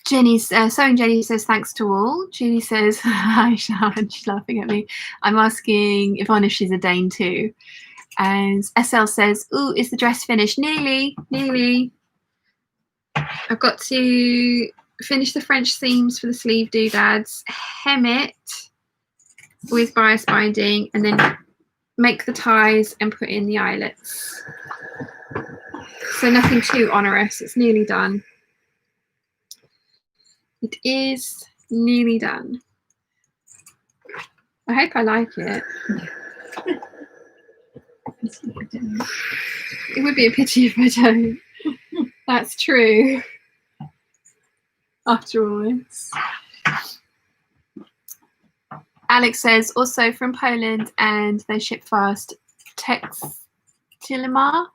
Jenny's sewing. Jenny says thanks to all. Julie says hi, Sharon. She's laughing at me. I'm asking Yvonne if she's a Dane too. And SL says, "Ooh, is the dress finished?" Nearly. I've got to finish the French seams for the sleeve doodads, hem it with bias binding, and then make the ties and put in the eyelets. So nothing too onerous. It's nearly done. It is nearly done. I hope I like it. It would be a pity if I don't. That's true. After all this. Alex says, also from Poland, and they ship fast. Textilima.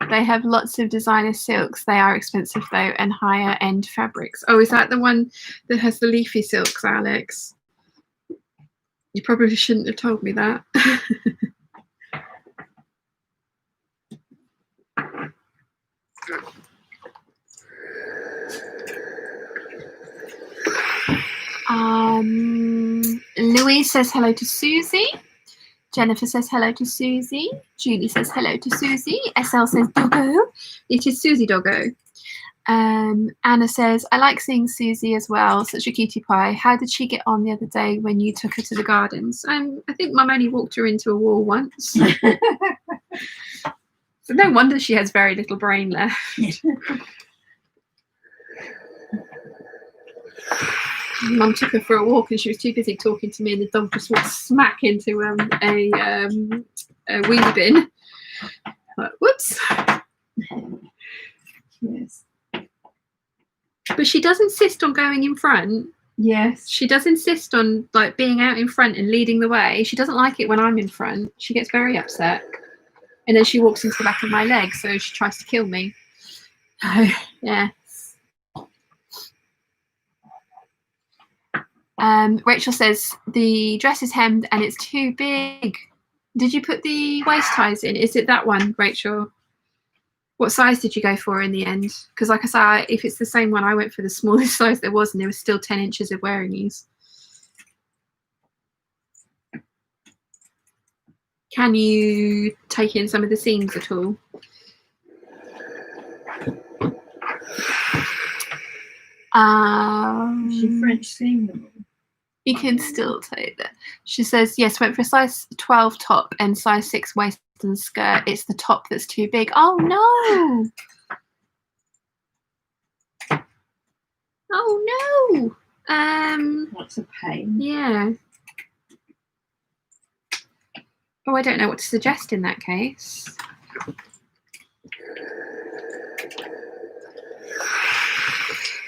They have lots of designer silks. They are expensive though, and higher end fabrics. Oh, is that the one that has the leafy silks, Alex? You probably shouldn't have told me that. Louise says hello to Susie. Jennifer says hello to Susie. Julie says hello to Susie. SL says doggo. It is Susie doggo. Anna says, I like seeing Susie as well. Such a cutie pie. How did she get on the other day when you took her to the gardens? I think Mum only walked her into a wall once. So no wonder she has very little brain left. Mum took her for a walk and she was too busy talking to me, and the dog just walked smack into a wheelie bin. Whoops. Yes. But she does insist on going in front. Yes. She does insist on like being out in front and leading the way. She doesn't like it when I'm in front. She gets very upset. And then she walks into the back of my leg, so she tries to kill me. Yeah. Rachel says the dress is hemmed and it's too big. Did you put the waist ties in? Is it that one, Rachel? What size did you go for in the end? Because like I said, if it's the same one, I went for the smallest size there was, and there was still 10 inches of wearing these. Can you take in some of the seams at all? She French seam them all. You can still take that. She says, yes, went for a size 12 top and size 6 waist and skirt. It's the top that's too big. Oh, no. Oh, no. That's a pain. Yeah. Oh, I don't know what to suggest in that case.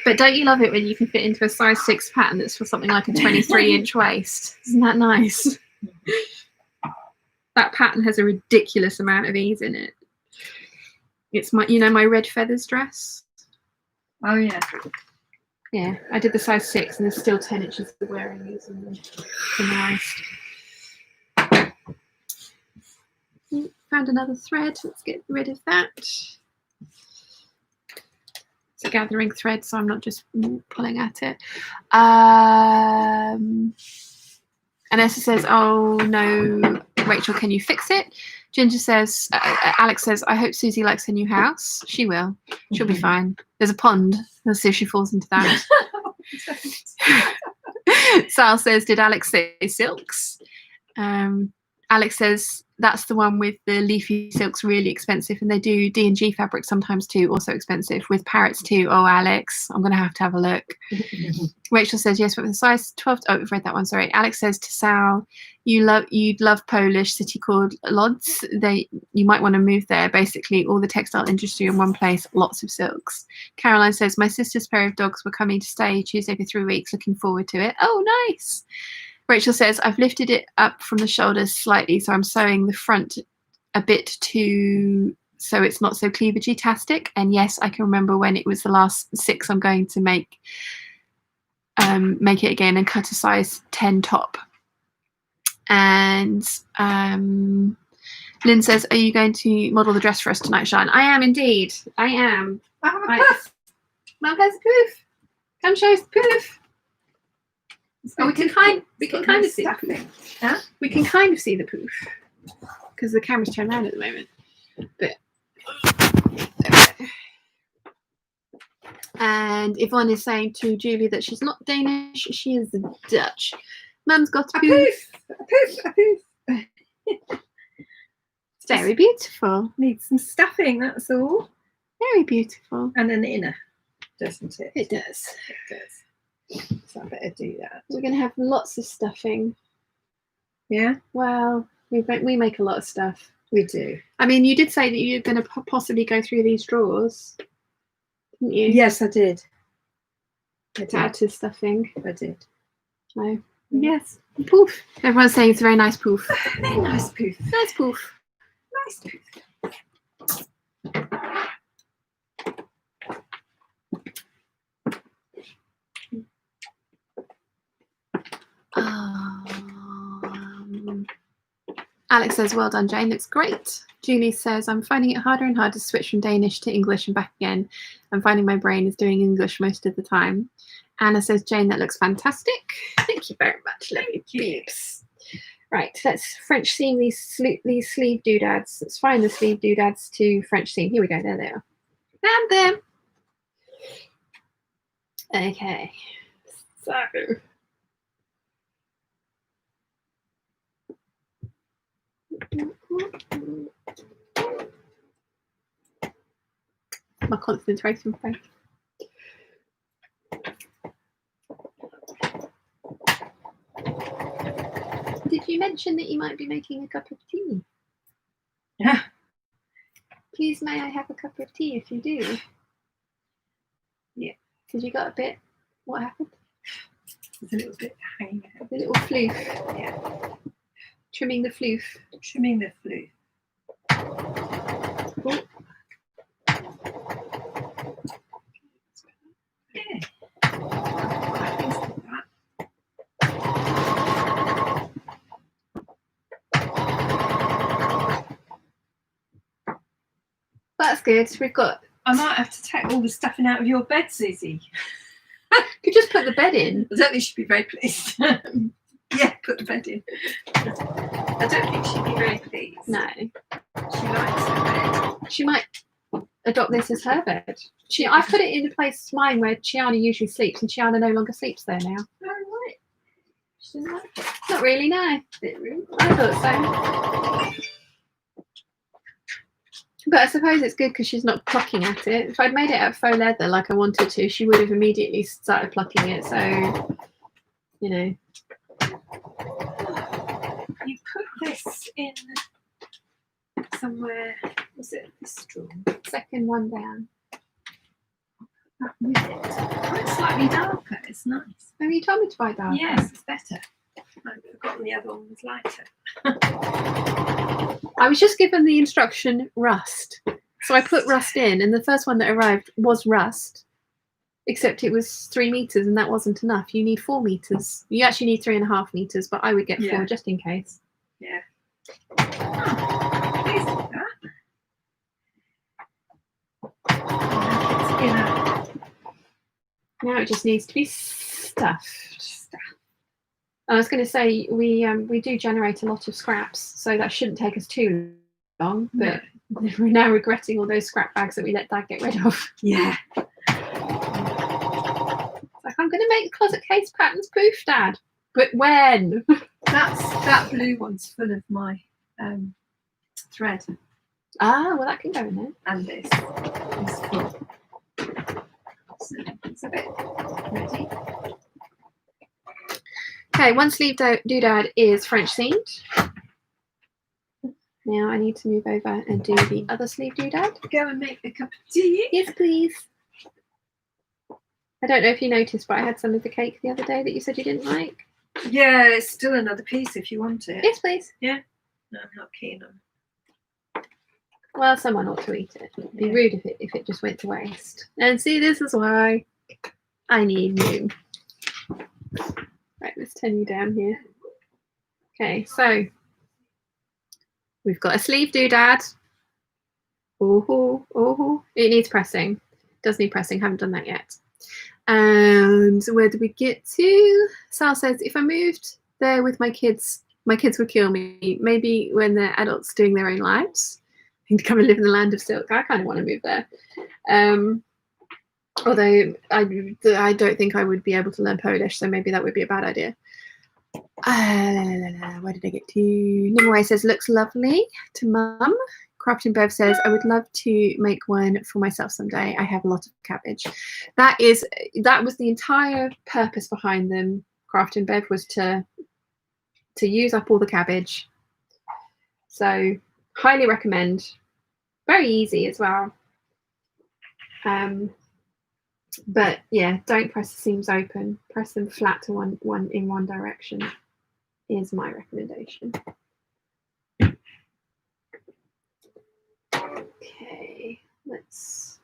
But don't you love it when you can fit into a size 6 pattern that's for something like a 23-inch waist? Isn't that nice? That pattern has a ridiculous amount of ease in it. It's my, you know, my red feathers dress. Oh yeah. Yeah, I did the size 6, and there's still 10 inches of wearing these in the waist. Found another thread. Let's get rid of that. It's a gathering thread, so I'm not just pulling at it. And Esther says, oh no, Rachel, can you fix it? Ginger says, Alex says, I hope Susie likes her new house. She will. She'll be fine. There's a pond. Let's see if she falls into that. Sal says, did Alex say silks? Alex says, that's the one with the leafy silks, really expensive. And they do D&G fabric sometimes too, also expensive. With parrots too. Oh, Alex, I'm going to have a look. Rachel says, yes, but with a size 12. Oh, we've read that one, sorry. Alex says to Sal, you'd love Polish city called Lodz. You might want to move there. Basically, all the textile industry in one place, lots of silks. Caroline says, my sister's pair of dogs were coming to stay Tuesday for 3 weeks. Looking forward to it. Oh, nice. Rachel says, I've lifted it up from the shoulders slightly, so I'm sewing the front a bit so it's not so cleavagey-tastic. And yes, I can remember when it was the last 6 I'm going to make it again and cut a size 10 top. And Lynn says, are you going to model the dress for us tonight, Sean? I am indeed. I am. Mum has poof. Come show us poof. Oh, we can kind of see the poof. Huh? We can kind of see the poof because the camera's turned around at the moment. But and Yvonne is saying to Julie that she's not Danish, she is Dutch. Mum's got a poof. A poof. Very beautiful. Needs some stuffing, that's all. Very beautiful. And an inner, doesn't it? It does. It does. So I better do that. We're going to have lots of stuffing. Yeah? Well, we make a lot of stuff. We do. I mean, you did say that you're going to possibly go through these drawers, didn't you? Yes, I did. To add to stuffing. I did. So, yes. Poof. Everyone's saying it's a very nice poof. Very nice poof. Nice poof. Nice poof. Alex says, well done, Jane. Looks great. Julie says, I'm finding it harder and harder to switch from Danish to English and back again. I'm finding my brain is doing English most of the time. Anna says, Jane, that looks fantastic. Thank you very much, lovely peeps. Right, let's French seam these sleeve doodads. Let's find the sleeve doodads to French seam. Here we go. There they are. Found them. Okay. So my concentration break. Did you mention that you might be making a cup of tea? Yeah. Please may I have a cup of tea if you do? Yeah. Because you got a bit, what happened? There's a little bit hanging out. A little floof. Yeah. Trimming the floof. Trimming the floof. Ooh. Yeah. That's good. We've got. I might have to take all the stuffing out of your bed, Susie. You just put the bed in. I don't think she'd be very pleased. Yeah, put the bed in. I don't think she'd be very pleased. No. She likes her bed. She might adopt this as her bed. I put it in a place mine where Chiana usually sleeps, and Chiana no longer sleeps there now. Oh, right. She doesn't like it. Not really, no. I thought so. But I suppose it's good because she's not plucking at it. If I'd made it out of faux leather like I wanted to, she would have immediately started plucking it. So, you know. You put this in somewhere. Was it this drawer? Second one down. That with it. Oh, it's slightly darker. It's nice. Oh, you told me to buy darker. Yes, it's better. I've forgotten the other one was lighter. I was just given the instruction rust. So I put rust in, and the first one that arrived was rust. Except it was 3 meters, and that wasn't enough. You need 4 meters. You actually need 3.5 meters, but I would get 4 just in case. Yeah. Oh, pleased with that. Now it just needs to be stuffed. I was going to say we do generate a lot of scraps, so that shouldn't take us too long. But we're now regretting all those scrap bags that we let Dad get rid of. Yeah. Like, I'm going to make closet case patterns poof, Dad. But when? That blue one's full of my thread. Ah, well, that can go in there. And this is full. So it's a bit ready. Okay, one sleeve doodad is French seamed. Now I need to move over and do the other sleeve doodad. Go and make a cup of tea. Yes, please. I don't know if you noticed, but I had some of the cake the other day that you said you didn't like. Yeah, it's still another piece if you want it. Yes, please. Yeah. No, I'm not keen on. Well, someone ought to eat it. It'd be rude if it just went to waste. And see, this is why I need you. Right, let's turn you down here. Okay, so we've got a sleeve doodad. Oh, it needs pressing. Does need pressing. Haven't done that yet. And where did we get to? Sal says, if I moved there with my kids would kill me. Maybe when they're adults doing their own lives. I think to come and live in the land of silk. I kind of want to move there. Although I don't think I would be able to learn Polish, so maybe that would be a bad idea. Where did I get to? Nimue says, looks lovely to Mum. Crafting Bev says, I would love to make one for myself someday. I have a lot of cabbage. That was the entire purpose behind them. Crafting Bev was to use up all the cabbage. So highly recommend. Very easy as well. But yeah, don't press the seams open. Press them flat to one in one direction is my recommendation. Okay, let's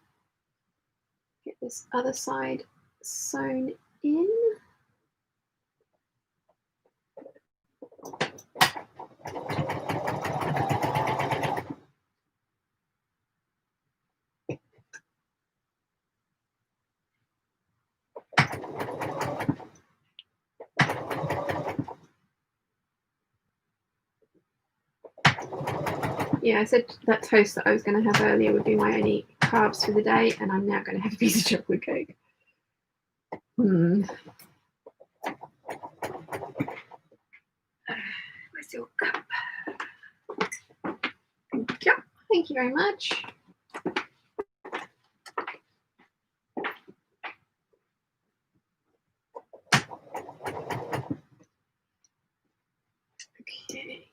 get this other side sewn in. Yeah, I said that toast that I was going to have earlier would be my only carbs for the day, and I'm now going to have a piece of chocolate cake. Where's your cup? Thank you very much. Okay.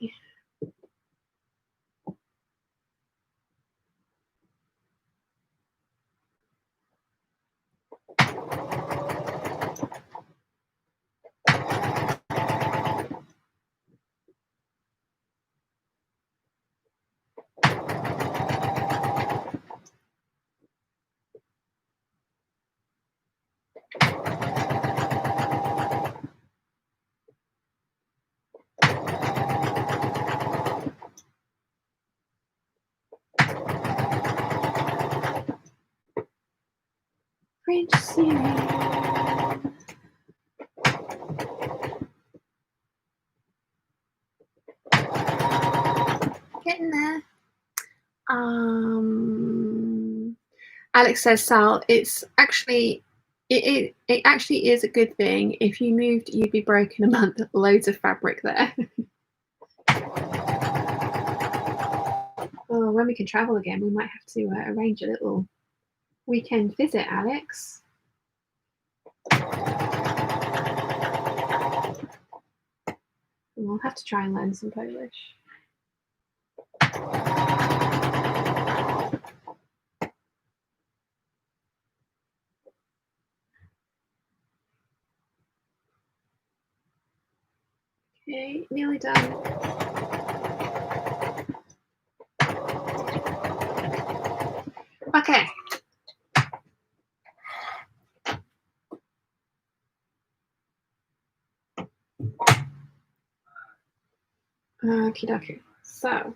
French searing. Getting there. Alex says, Sal, it's actually it actually is a good thing. If you moved, you'd be broke in a month. Loads of fabric there. Oh, when we can travel again, we might have to arrange a little weekend visit, Alex. We'll have to try and learn some Polish. Okay, nearly done. Okay. Okie dokie. So.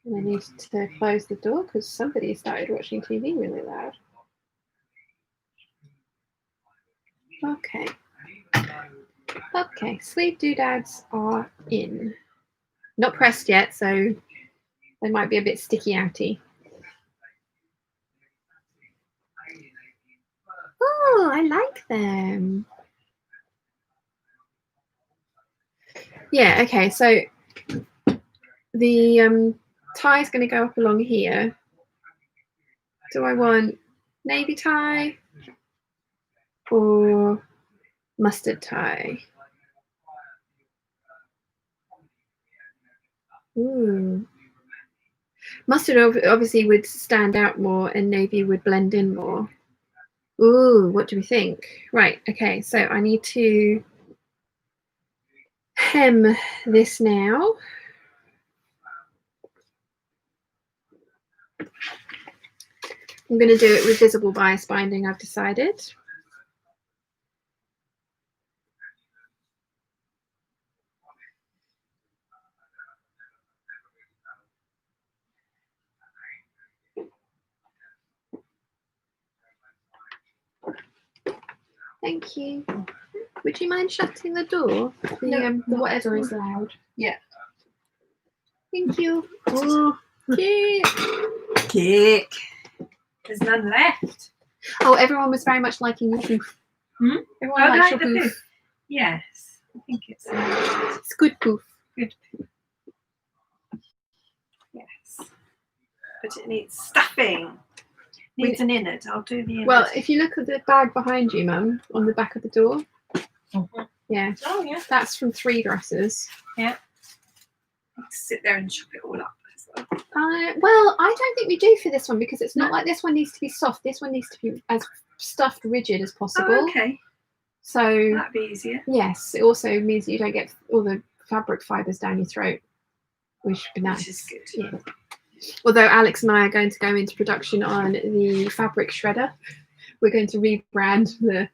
I need to close the door because somebody started watching TV really loud. Okay. Okay, sleeve doodads are in. Not pressed yet, so they might be a bit sticky outy. Oh, I like them. Yeah, okay, so the tie is going to go up along here. Do I want navy tie or mustard tie? Ooh. Mustard obviously would stand out more and navy would blend in more. Ooh, what do we think? Right, okay, so I need to hem this now. I'm going to do it with visible bias binding, I've decided. Thank you. Would you mind shutting the door? The whatever is loud. Yeah. Thank you. Oh, cake. Cake. There's none left. Oh, everyone was very much liking your poof. Everyone likes your poof. Yes. I think it's good poof. Good poof. Yes. But it needs stuffing. Needs an innard. I'll do the innard. Well, if you look at the bag behind you, Mum, on the back of the door. Yeah. Oh, yeah. That's from 3 dresses. Yeah. Sit there and chop it all up as well. Well, I don't think we do for this one because it's not like this one needs to be soft. This one needs to be as stuffed rigid as possible. Oh, okay. So that'd be easier. Yes, it also means that you don't get all the fabric fibres down your throat, which would be nice. Which is good. Yeah. Although Alex and I are going to go into production on the fabric shredder, we're going to rebrand the.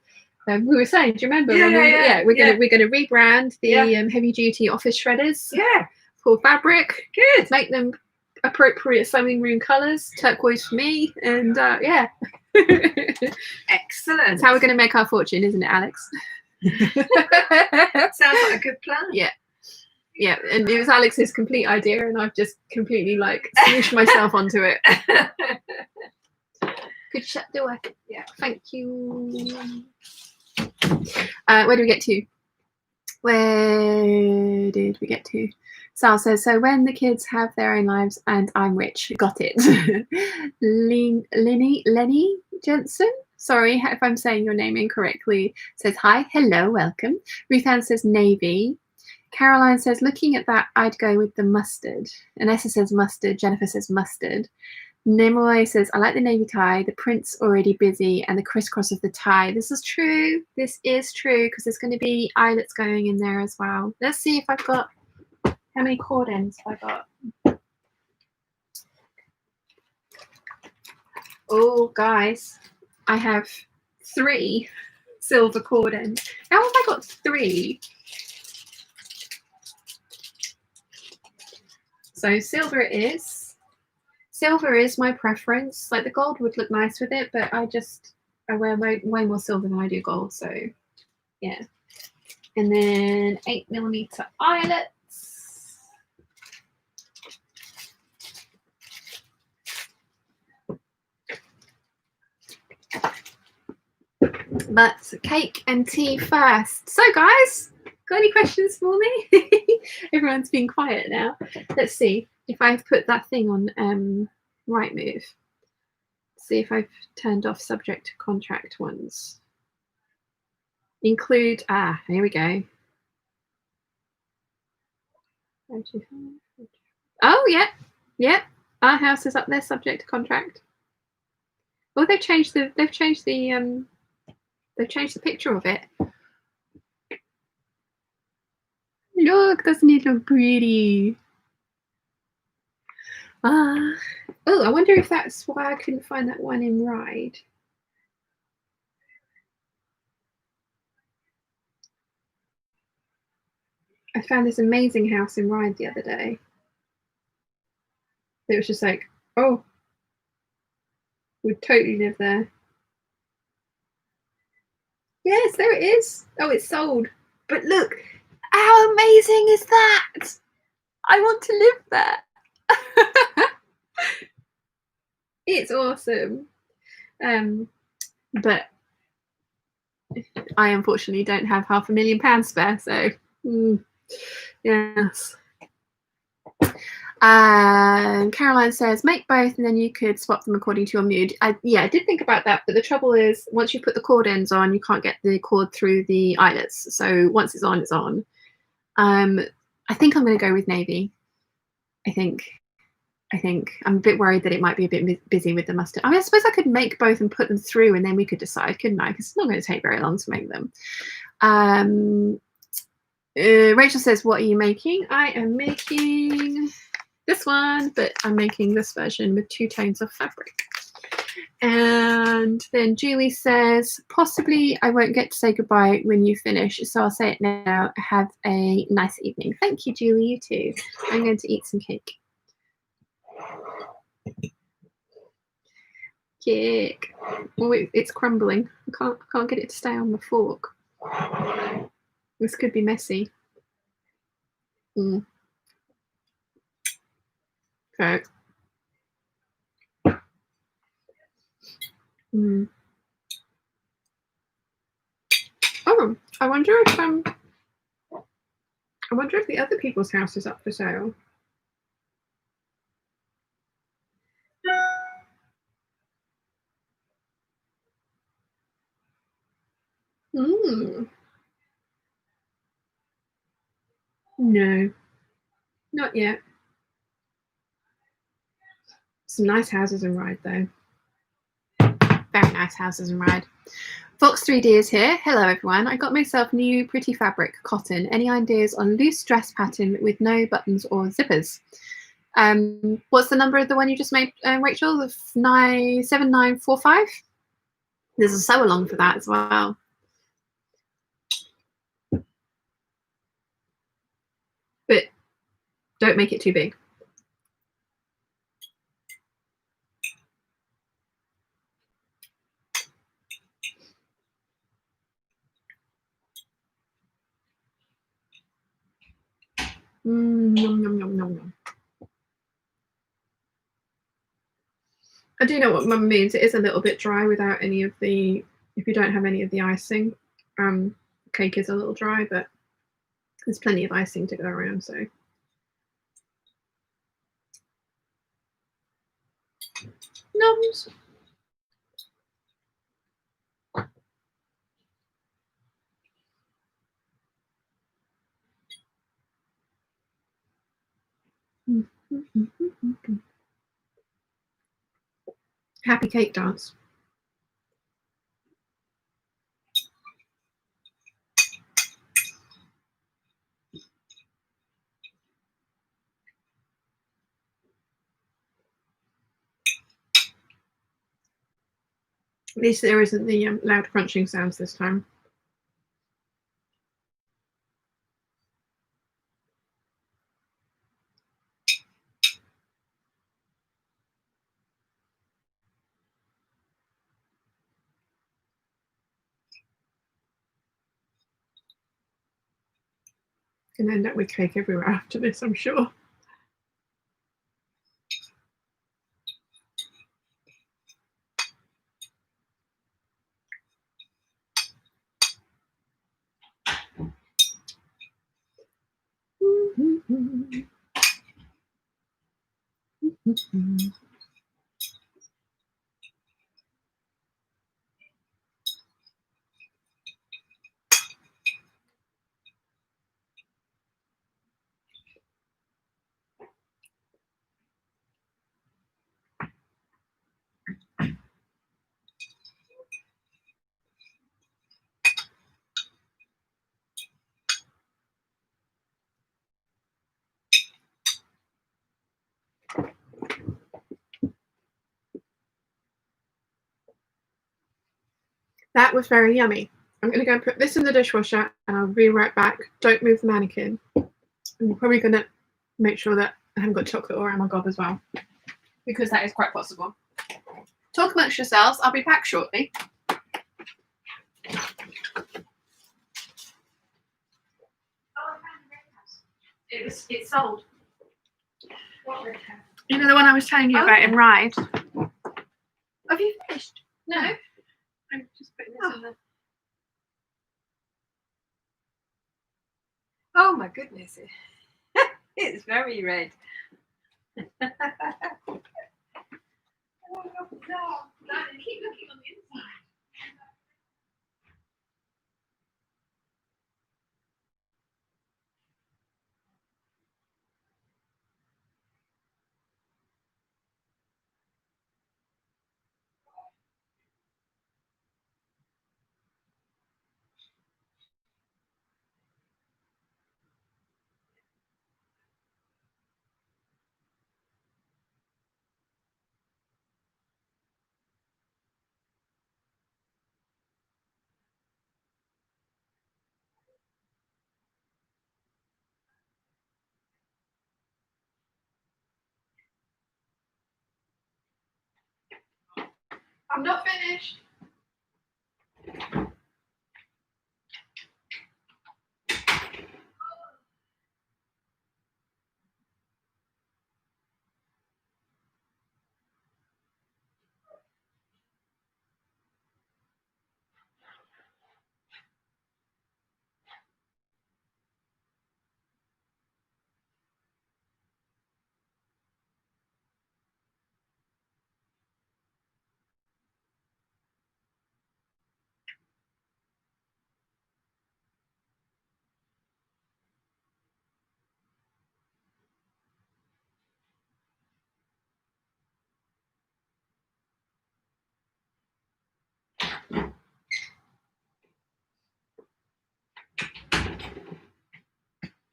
We were saying, do you remember? We're going to rebrand the heavy duty office shredders. Yeah. For fabric. Good. Make them appropriate sewing room colours. Turquoise for me, and yeah. Excellent. That's how we're going to make our fortune, isn't it, Alex? Sounds like a good plan. Yeah. Yeah, and it was Alex's complete idea, and I've just completely like swooshed myself onto it. Good shut door. Yeah, thank you. Where do we get to? Where did we get to? Sal says, so when the kids have their own lives and I'm rich. Got it. Lenny Jensen, sorry if I'm saying your name incorrectly, says, hi, hello, welcome. Ruth Ann says, navy. Caroline says, looking at that, I'd go with the mustard. Anessa says mustard. Jennifer says mustard. Nimoy says, I like the navy tie. The print's already busy and the crisscross of the tie. This is true. This is true because there's going to be eyelets going in there as well. Let's see if I've got, how many cord ends have I got? Oh, guys, I have 3 silver cord ends. How have I got 3? So silver it is. Silver is my preference. Like the gold would look nice with it, but I wear way more silver than I do gold. So yeah. And then 8mm eyelets. But cake and tea first. So guys, got any questions for me? Everyone's being quiet now. Let's see if I've put that thing on right move. See if I've turned off subject to contract ones. Include, here we go. Oh, yeah. Our house is up there, subject to contract. Oh, they've changed the picture of it. Look, doesn't it look pretty? Oh, I wonder if that's why I couldn't find that one in Ride. I found this amazing house in Ride the other day. It was just like, oh, we'd totally live there. Yes, there it is. Oh, it's sold. But look, how amazing is that? I want to live there. It's awesome. But I unfortunately don't have £500,000 spare, so yes. Caroline says, make both and then you could swap them according to your mood. Yeah, I did think about that, but the trouble is once you put the cord ends on, you can't get the cord through the eyelets. So once it's on, it's on. I think I'm going to go with navy. I think I'm a bit worried that it might be a bit busy with the mustard. I mean, I suppose I could make both and put them through and then we could decide, couldn't I? Because it's not going to take very long to make them. Rachel says, what are you making? I am making this one, but I'm making this version with 2 tones of fabric. And then Julie says, possibly I won't get to say goodbye when you finish, so I'll say it now. Have a nice evening. Thank you, Julie. You too. I'm going to eat some cake. Cake. Oh, it's crumbling. I can't get it to stay on the fork. This could be messy. Okay. Oh, I wonder if the other people's house is up for sale. No, not yet. Some nice houses in Ryde, though. Very nice houses in Ryde. Fox 3D is here. Hello, everyone. I got myself new pretty fabric, cotton. Any ideas on loose dress pattern with no buttons or zippers? What's the number of the one you just made, Rachel? The 7945? There's a sew along for that as well. But don't make it too big. Yum, yum, yum, yum, yum. I do know what Mum means. It is a little bit dry without any of the, if you don't have any of the icing. Cake is a little dry, but there's plenty of icing to go around, so. Noms. Happy cake dance. At least there isn't the loud crunching sounds this time. Gonna end up with cake everywhere after this, I'm sure. That was very yummy. I'm going to go and put this in the dishwasher and I'll be right back. Don't move the mannequin. I'm probably going to make sure that I haven't got chocolate all around my gob as well, because that is quite possible. Talk amongst yourselves. I'll be back shortly. It's sold. You know the one I was telling you about in Ride? Have you finished? No. I'm just putting this in there. Oh my goodness. It's very red. Keep looking on the inside. I'm not finished.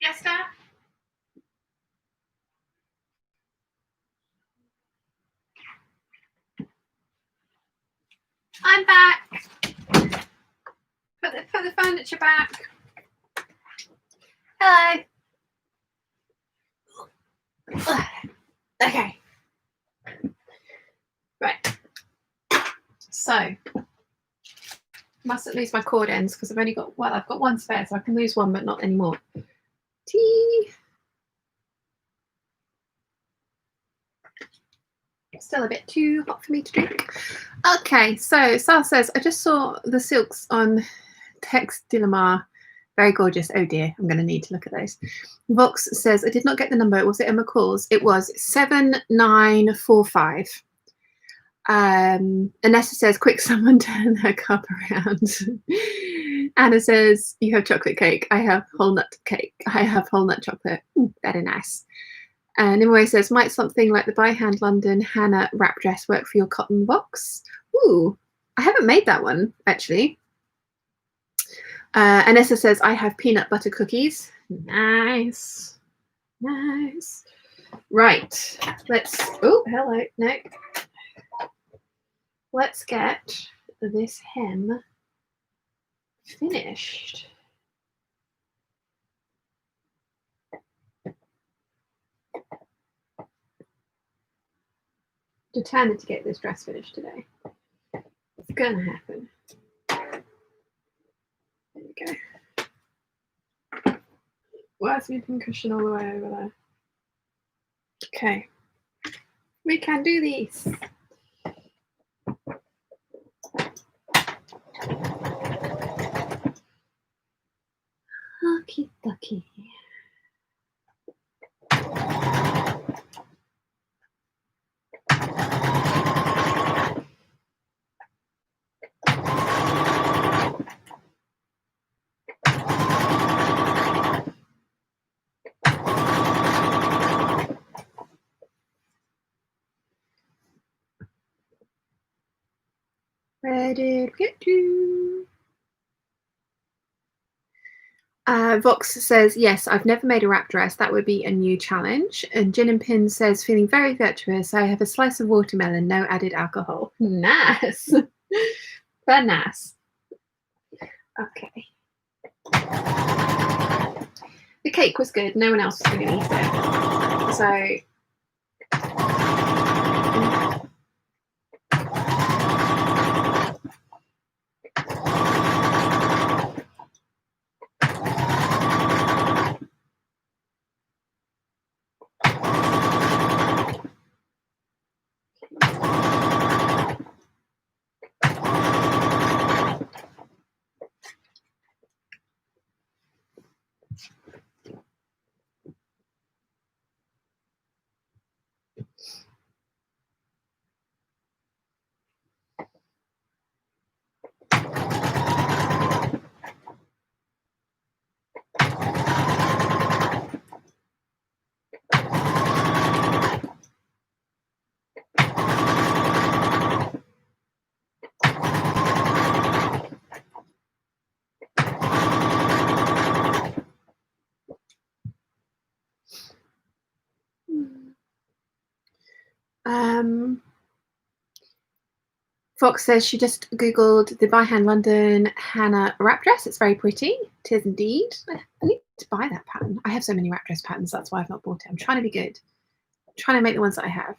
Yes, Dad? I'm back. Put the furniture back. Hello. Okay. Right. So, mustn't lose my cord ends because I've only got, well, I've got one spare, so I can lose one, but not anymore. Tea. Still a bit too hot for me to drink. Okay, so Sal says, I just saw the silks on Tex Dilamar. Very gorgeous. Oh dear, I'm going to need to look at those. Vox says, I did not get the number. Was it a McCalls? It was 7945. Anessa says, quick, someone turn her cup around. Anna says, you have chocolate cake. I have whole nut cake. I have whole nut chocolate. Very nice. And Nimue says, might something like the By Hand London Hannah wrap dress work for your cotton box? Ooh, I haven't made that one, actually. Anessa says, I have peanut butter cookies. Nice. Nice. Right. Let's, oh, hello. No. Let's get this hem finished. Determined to get this dress finished today. It's gonna happen. There we go. Where's my pincushion all the way over there? Okay. We can do this. Okie dokie. Where did we get to? Vox says, yes, I've never made a wrap dress. That would be a new challenge. And Gin and Pin says, feeling very virtuous. I have a slice of watermelon, no added alcohol. Nice. Very nice. Okay. The cake was good. No one else was going to eat it. So... Fox says she just googled the by hand London Hannah wrap dress. It's very pretty. It is indeed. I need to buy that pattern. I have so many wrap dress patterns. That's why I've not bought it. I'm trying to be good. I'm trying to make the ones that I have.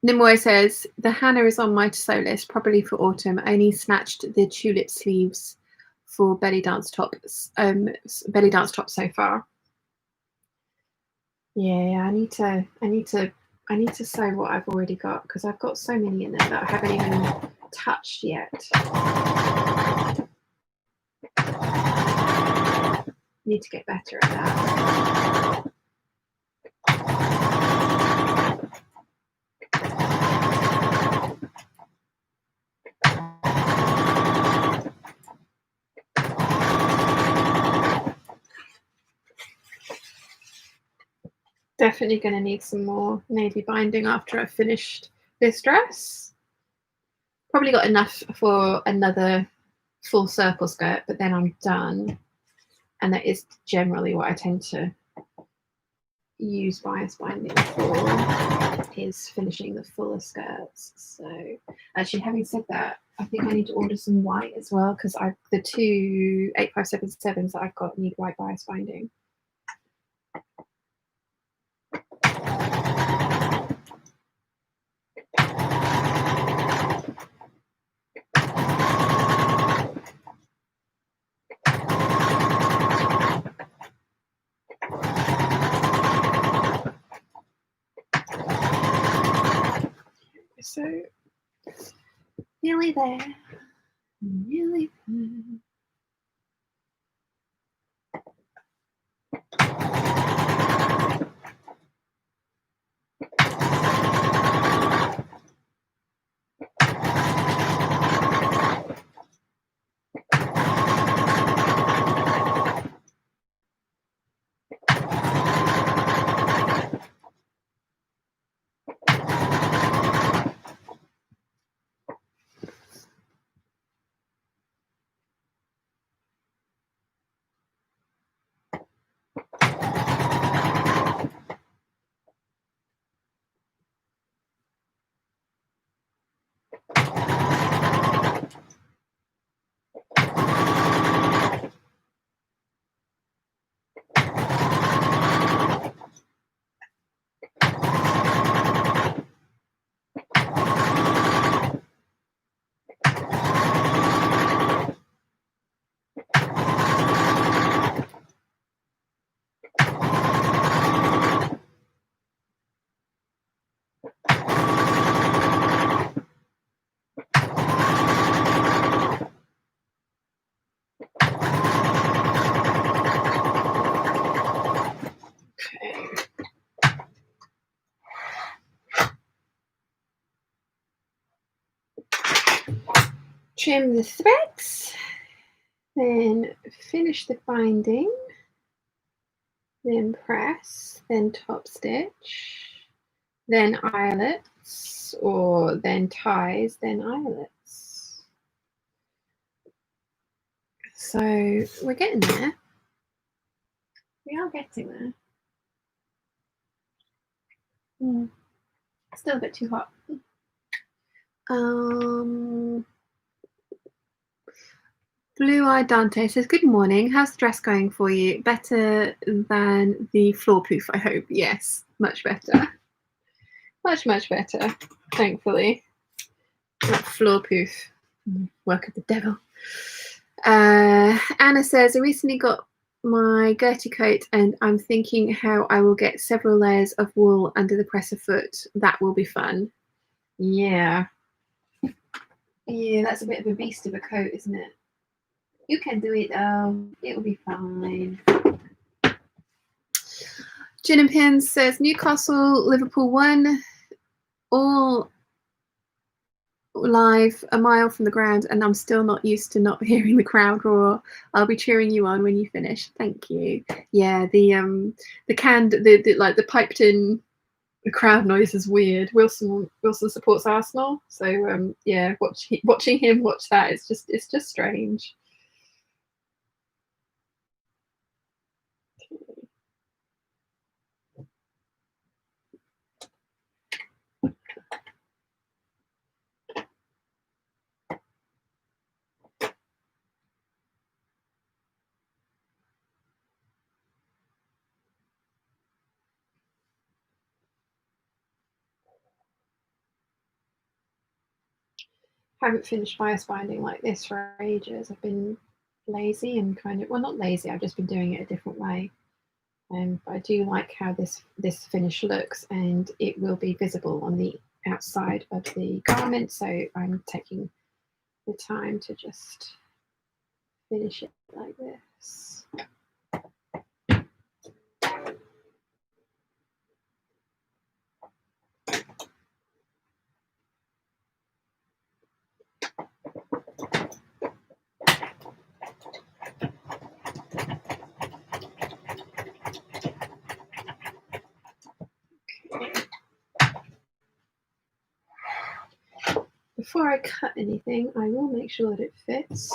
Nimoy says the Hannah is on my to-sew list, probably for autumn. I only snatched the tulip sleeves for belly dance top so far. Yeah, I need to sew what I've already got, because I've got so many in there that I haven't even touched yet. Need to get better at that. Definitely going to need some more navy binding after I've finished this dress. Probably got enough for another full circle skirt, but then I'm done. And that is generally what I tend to use bias binding for, is finishing the fuller skirts. So actually, having said that, I think I need to order some white as well, because the two 8577s that I've got need white bias binding. So nearly there. Nearly there. Trim the threads, then finish the binding, then press, then top stitch, then eyelets, or then ties, then eyelets. So we're getting there. We are getting there. Still a bit too hot. Blue-eyed Dante says, good morning. How's the dress going for you? Better than the floor poof, I hope. Yes, much better. Much, much better, thankfully. That floor poof. Work of the devil. Anna says, I recently got my Gertie coat and I'm thinking how I will get several layers of wool under the presser foot. That will be fun. Yeah. Yeah, that's a bit of a beast of a coat, isn't it? You can do it though. It will be fine. Gin and Pins says Newcastle, Liverpool 1, all live a mile from the ground, and I'm still not used to not hearing the crowd roar. I'll be cheering you on when you finish. Thank you. Yeah, the piped in the crowd noise is weird. Wilson supports Arsenal, so yeah, watching him watch that it's just strange. haven't finished bias binding like this for ages. I've been lazy and kind of, well, not lazy, I've just been doing it a different way. But I do like how this finish looks, and it will be visible on the outside of the garment, so I'm taking the time to just finish it like this. Before I cut anything, I will make sure that it fits.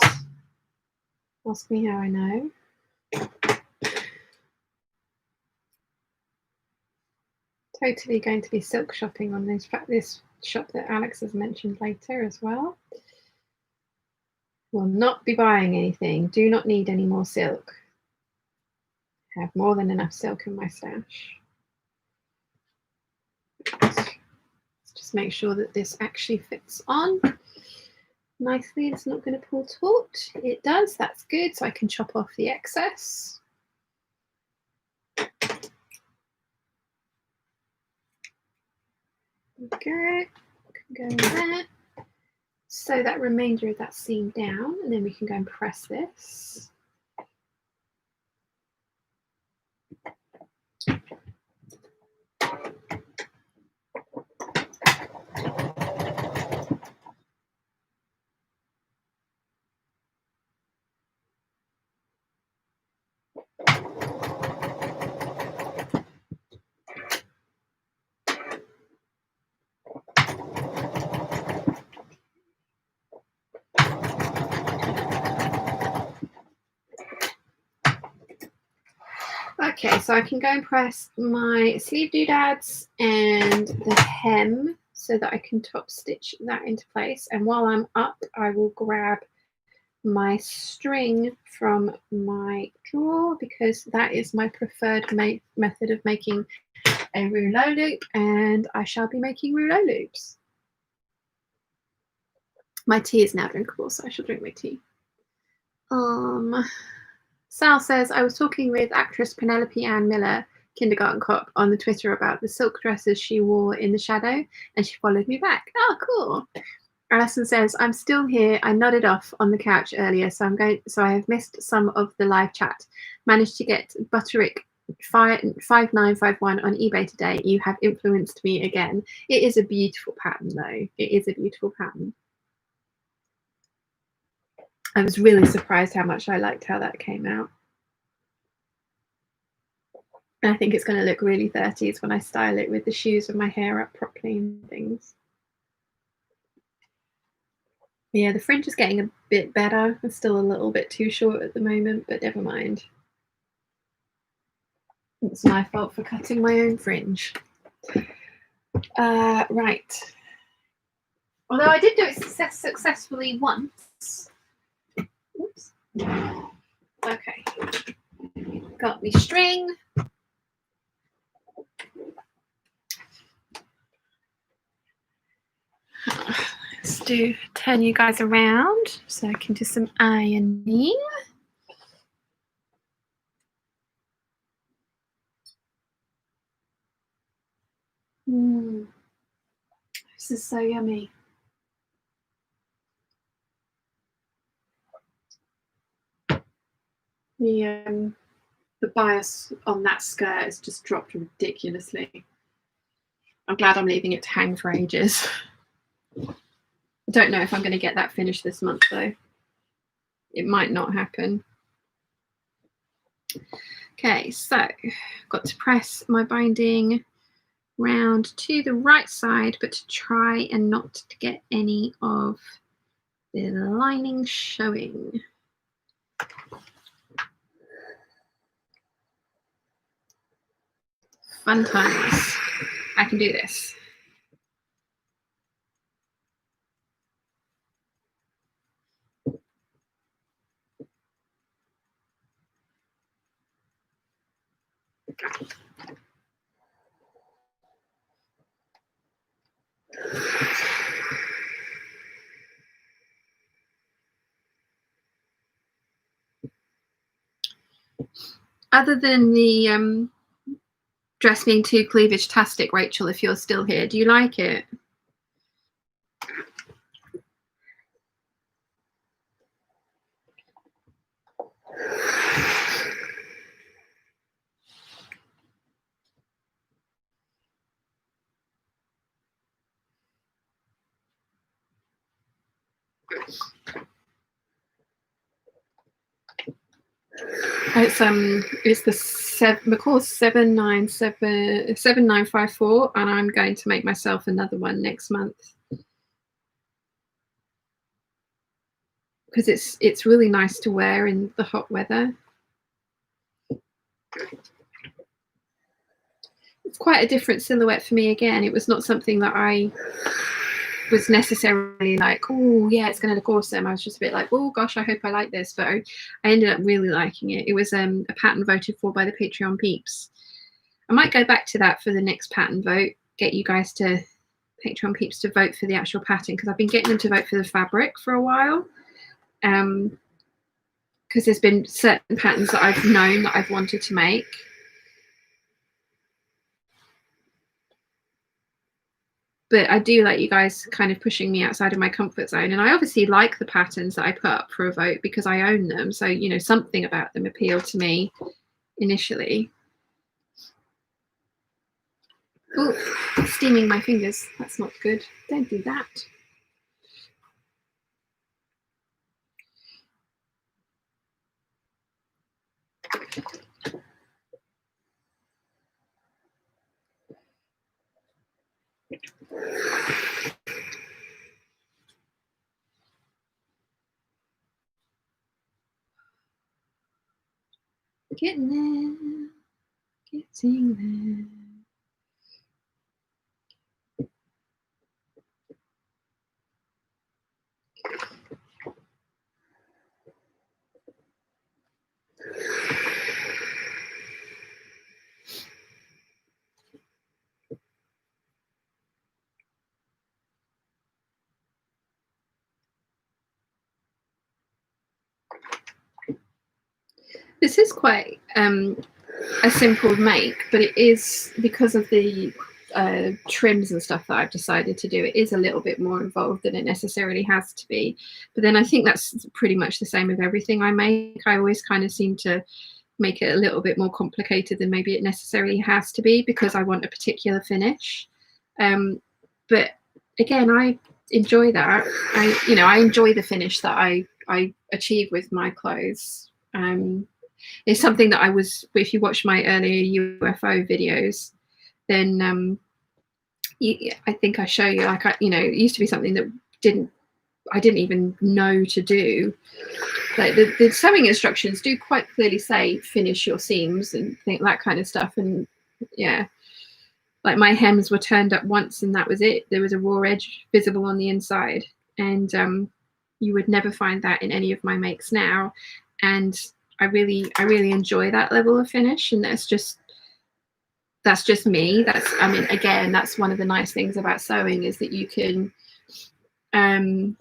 Ask me how I know. Totally going to be silk shopping on this shop that Alex has mentioned later as well. Will not be buying anything. Do not need any more silk. Have more than enough silk in my stash. Let's just make sure that this actually fits on nicely. It's not going to pull taut. It does. That's good. So I can chop off the excess. Okay, go there. Sew that remainder of that seam down, and then we can go and press this. Okay, so I can go and press my sleeve doodads and the hem so that I can top stitch that into place. And while I'm up, I will grab my string from my drawer, because that is my preferred method of making a rouleau loop, and I shall be making rouleau loops. My tea is now drinkable, so I shall drink my tea. Sal says, I was talking with actress Penelope Ann Miller, kindergarten cop, on the Twitter about the silk dresses she wore in the shadow, and she followed me back. Oh, cool. Alison says, I'm still here. I nodded off on the couch earlier, so I have missed some of the live chat. Managed to get Butterick 5951 on eBay today. You have influenced me again. It is a beautiful pattern, though. It is a beautiful pattern. I was really surprised how much I liked how that came out. And I think it's going to look really 30s when I style it with the shoes with my hair up properly and things. Yeah, the fringe is getting a bit better. It's still a little bit too short at the moment, but never mind. It's my fault for cutting my own fringe. Right. Although I did do it successfully once. Oops. Okay. Got me string. Let's turn you guys around so I can do some ironing. This is so yummy. The bias on that skirt has just dropped ridiculously. I'm glad I'm leaving it to hang for ages. I don't know if I'm going to get that finished this month, though. It might not happen. Okay, so I've got to press my binding round to the right side, but to try and not to get any of the lining showing. Fun times. I can do this. Other than the dress being too cleavage-tastic, Rachel, if you're still here, do you like it? It's the McCalls 7954, and I'm going to make myself another one next month because it's really nice to wear in the hot weather. It's quite a different silhouette for me again. It was not something that I was necessarily like, oh yeah, it's going to look awesome. I was just a bit like, oh gosh, I hope I like this, but I ended up really liking it. It was a pattern voted for by the Patreon peeps. I might go back to that for the next pattern vote, get you guys to Patreon peeps to vote for the actual pattern, because I've been getting them to vote for the fabric for a while, because there's been certain patterns that I've known that I've wanted to make. But I do like you guys kind of pushing me outside of my comfort zone. And I obviously like the patterns that I put up for a vote because I own them. So, you know, something about them appealed to me initially. Oh, steaming my fingers. That's not good. Don't do that. Getting there, getting there. This is quite a simple make, but it is, because of the trims and stuff that I've decided to do, it is a little bit more involved than it necessarily has to be. But then I think that's pretty much the same with everything I make. I always kind of seem to make it a little bit more complicated than maybe it necessarily has to be, because I want a particular finish. But again, I enjoy that. I enjoy the finish that I achieve with my clothes. It's something that if you watch my earlier UFO videos, then I think I show you, like, it used to be something that I didn't even know to do. Like the sewing instructions do quite clearly say finish your seams and that kind of stuff. And yeah, like my hems were turned up once and that was it. There was a raw edge visible on the inside, and you would never find that in any of my makes now. And I really enjoy that level of finish, and that's just me. Again, that's one of the nice things about sewing, is that you can kind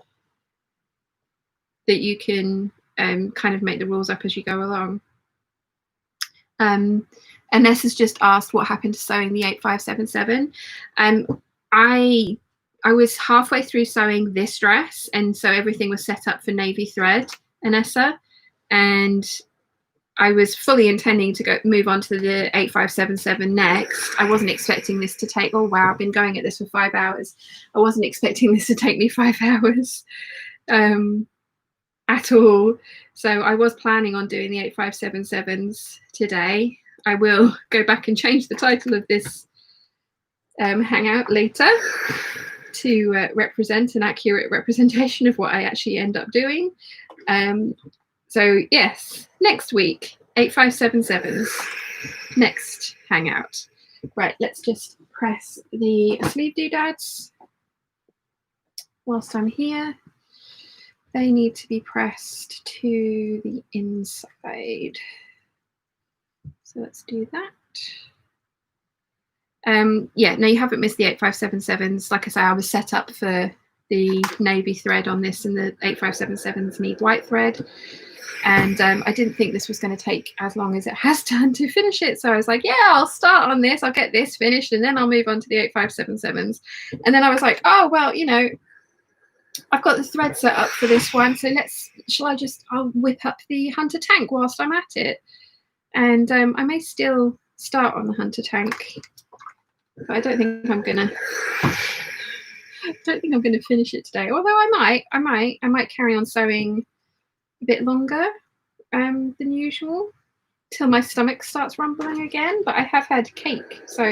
of make the rules up as you go along. And Ness has just asked what happened to sewing the 8577. I was halfway through sewing this dress, and so everything was set up for navy thread, Anessa, and I was fully intending to move on to the 8577 next. I wasn't expecting this to take, oh wow, I've been going at this for 5 hours. I wasn't expecting this to take me 5 hours at all. So I was planning on doing the 8577s today. I will go back and change the title of this hangout later to represent an accurate representation of what I actually end up doing. So yes, next week, 8577s, next hangout. Right, let's just press the sleeve doodads whilst I'm here. They need to be pressed to the inside. So let's do that. Yeah, no, you haven't missed the 8577s. Like I say, I was set up for the navy thread on this, and the 8577s need white thread. And I didn't think this was going to take as long as it has done to finish it. So I was like, yeah, I'll start on this. I'll get this finished and then I'll move on to the 8577s. And then I was like, oh, well, you know, I've got the thread set up for this one. So I'll whip up the Hunter tank whilst I'm at it. And I may still start on the Hunter tank, but I don't think I'm going to finish it today. Although I might carry on sewing a bit longer than usual till my stomach starts rumbling again, but I have had cake, so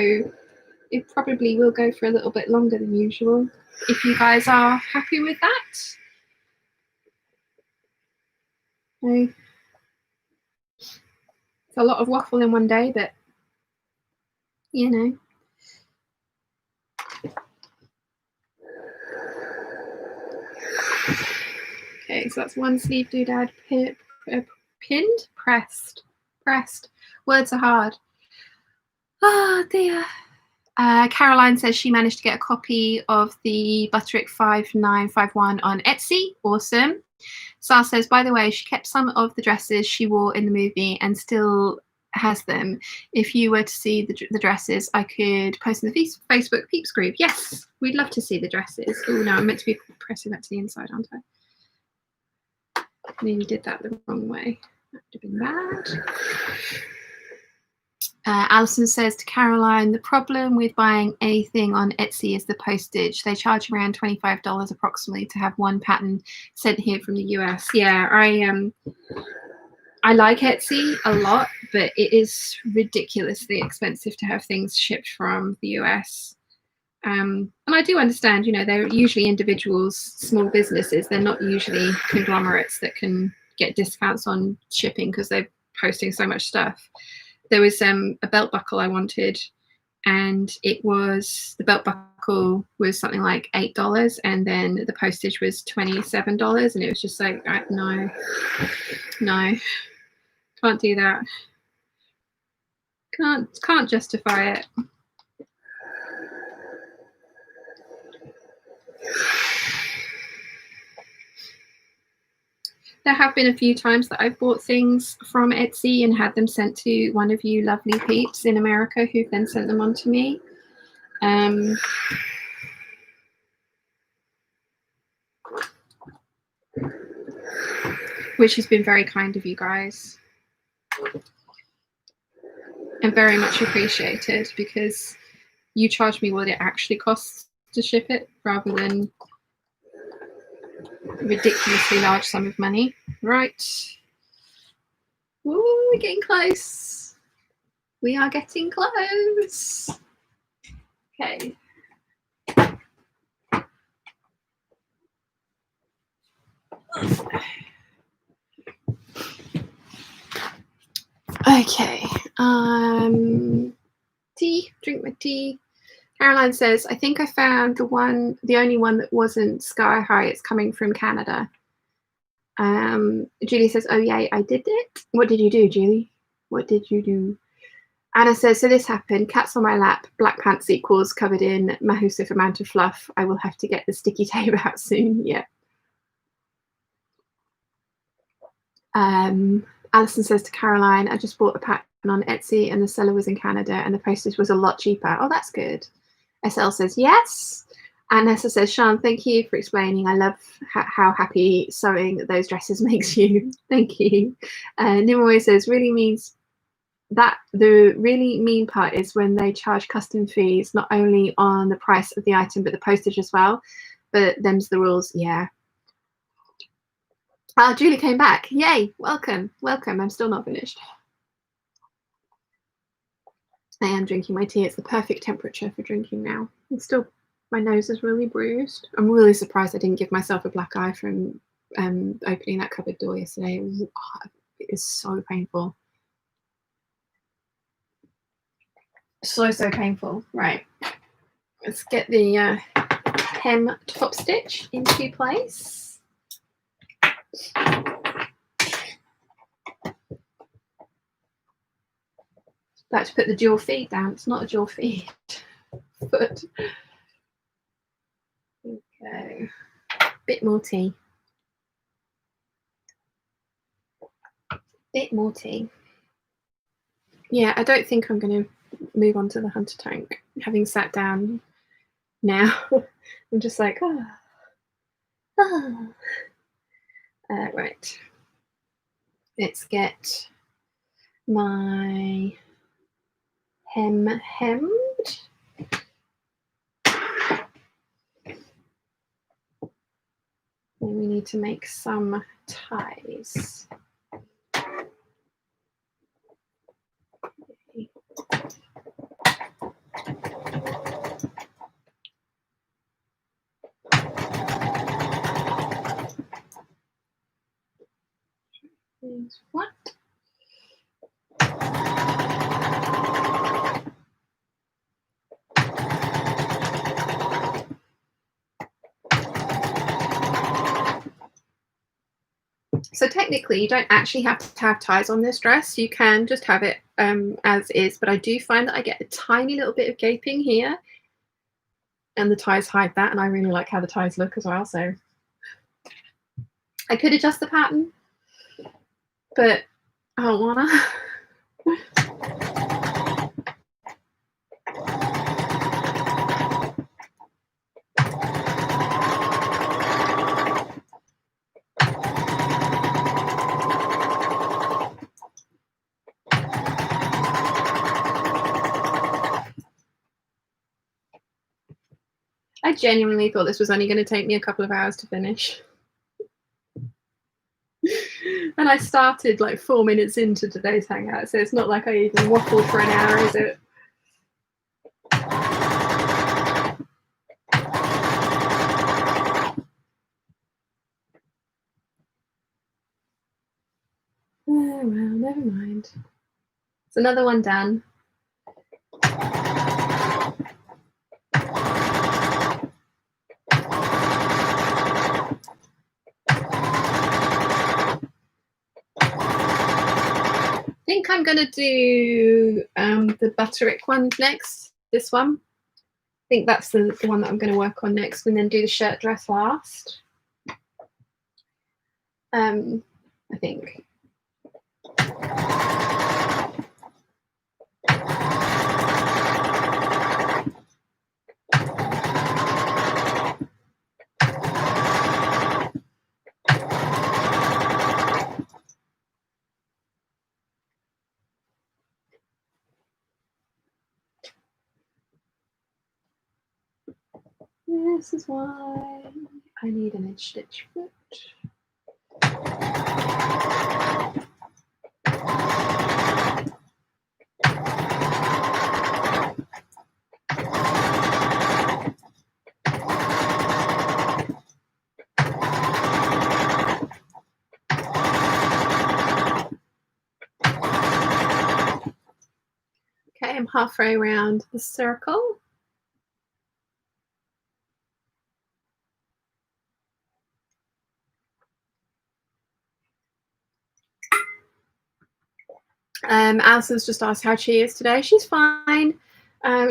it probably will go for a little bit longer than usual if you guys are happy with that. So, it's a lot of waffle in one day, but you know. Okay, so that's one sleeve doodad pinned, pressed. Words are hard. Oh dear. Caroline says she managed to get a copy of the Butterick 5951 on Etsy. Awesome. Sar says, by the way, she kept some of the dresses she wore in the movie and still has them. If you were to see the dresses, I could post in the Facebook Peeps group. Yes, we'd love to see the dresses. Oh no, I'm meant to be pressing that to the inside, aren't I? Maybe did that the wrong way. That would have been bad. Alison says to Caroline, the problem with buying anything on Etsy is the postage. They charge around $25 approximately to have one pattern sent here from the US. Yeah, I like Etsy a lot, but it is ridiculously expensive to have things shipped from the US. And I do understand, you know, they're usually individuals, small businesses. They're not usually conglomerates that can get discounts on shipping because they're posting so much stuff. There was a belt buckle I wanted, and the belt buckle was something like $8, and then the postage was $27, and it was just like, no, can't do that. Can't justify it. There have been a few times that I've bought things from Etsy and had them sent to one of you lovely peeps in America who've then sent them on to me. Which has been very kind of you guys. And very much appreciated, because you charge me what it actually costs to ship it rather than a ridiculously large sum of money. Right. Ooh, we're getting close. We are getting close. Okay. Okay. Tea. Drink my tea. Caroline says, I think I found the only one that wasn't sky high. It's coming from Canada. Julie says, oh yay, I did it. What did you do, Julie? What did you do? Anna says, so this happened. Cats on my lap, black pants equals covered in massive amount of fluff. I will have to get the sticky tape out soon. Yeah. Alison says to Caroline, I just bought a pattern on Etsy and the seller was in Canada and the postage was a lot cheaper. Oh, that's good. SL says, yes. And Nessa says, Sean, thank you for explaining. I love how happy sewing those dresses makes you. Thank you. Nimoy says, really means that the really mean part is when they charge custom fees, not only on the price of the item, but the postage as well. But them's the rules. Yeah. Julie came back. Yay. Welcome. Welcome. I'm still not finished. I am drinking my tea. It's the perfect temperature for drinking now. It's still, my nose is really bruised. I'm really surprised I didn't give myself a black eye from opening that cupboard door yesterday. It is so painful. So painful. Right. Let's get the hem top stitch into place. About to put the dual feed down. It's not a dual feed foot. Okay. Bit more tea. bit more tea. Yeah, I don't think I'm going to move on to the hunter tank. Having sat down now, I'm just like, right. Let's get my hem hemmed. And we need to make some ties. Is what? So technically you don't actually have to have ties on this dress. You can just have it as is, but I do find that I get a tiny little bit of gaping here and the ties hide that, and I really like how the ties look as well. So I could adjust the pattern, but I don't wanna. I genuinely thought this was only going to take me a couple of hours to finish. And I started like 4 minutes into today's hangout, so it's not like I even waffled for an hour, is it? Oh, well, never mind. It's another one done. I think I'm going to do the Butterick one next, this one. I think that's the one that I'm going to work on next, and then do the shirt dress last. I think. This is why I need an edge stitch foot. Okay, I'm halfway around the circle. Alison's just asked how she is today. She's fine.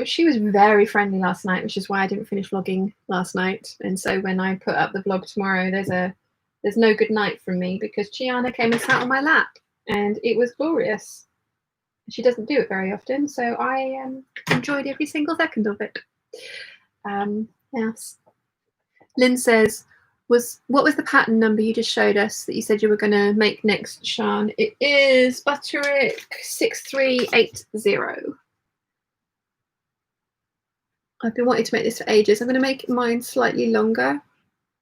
She was very friendly last night, which is why I didn't finish vlogging last night. And so when I put up the vlog tomorrow, there's no good night from me because Chiana came and sat on my lap, and it was glorious. She doesn't do it very often, so I enjoyed every single second of it. Yes. Lynn says, what was the pattern number you just showed us that you said you were going to make next, Sean? It is Butterick 6380. I've been wanting to make this for ages. I'm going to make mine slightly longer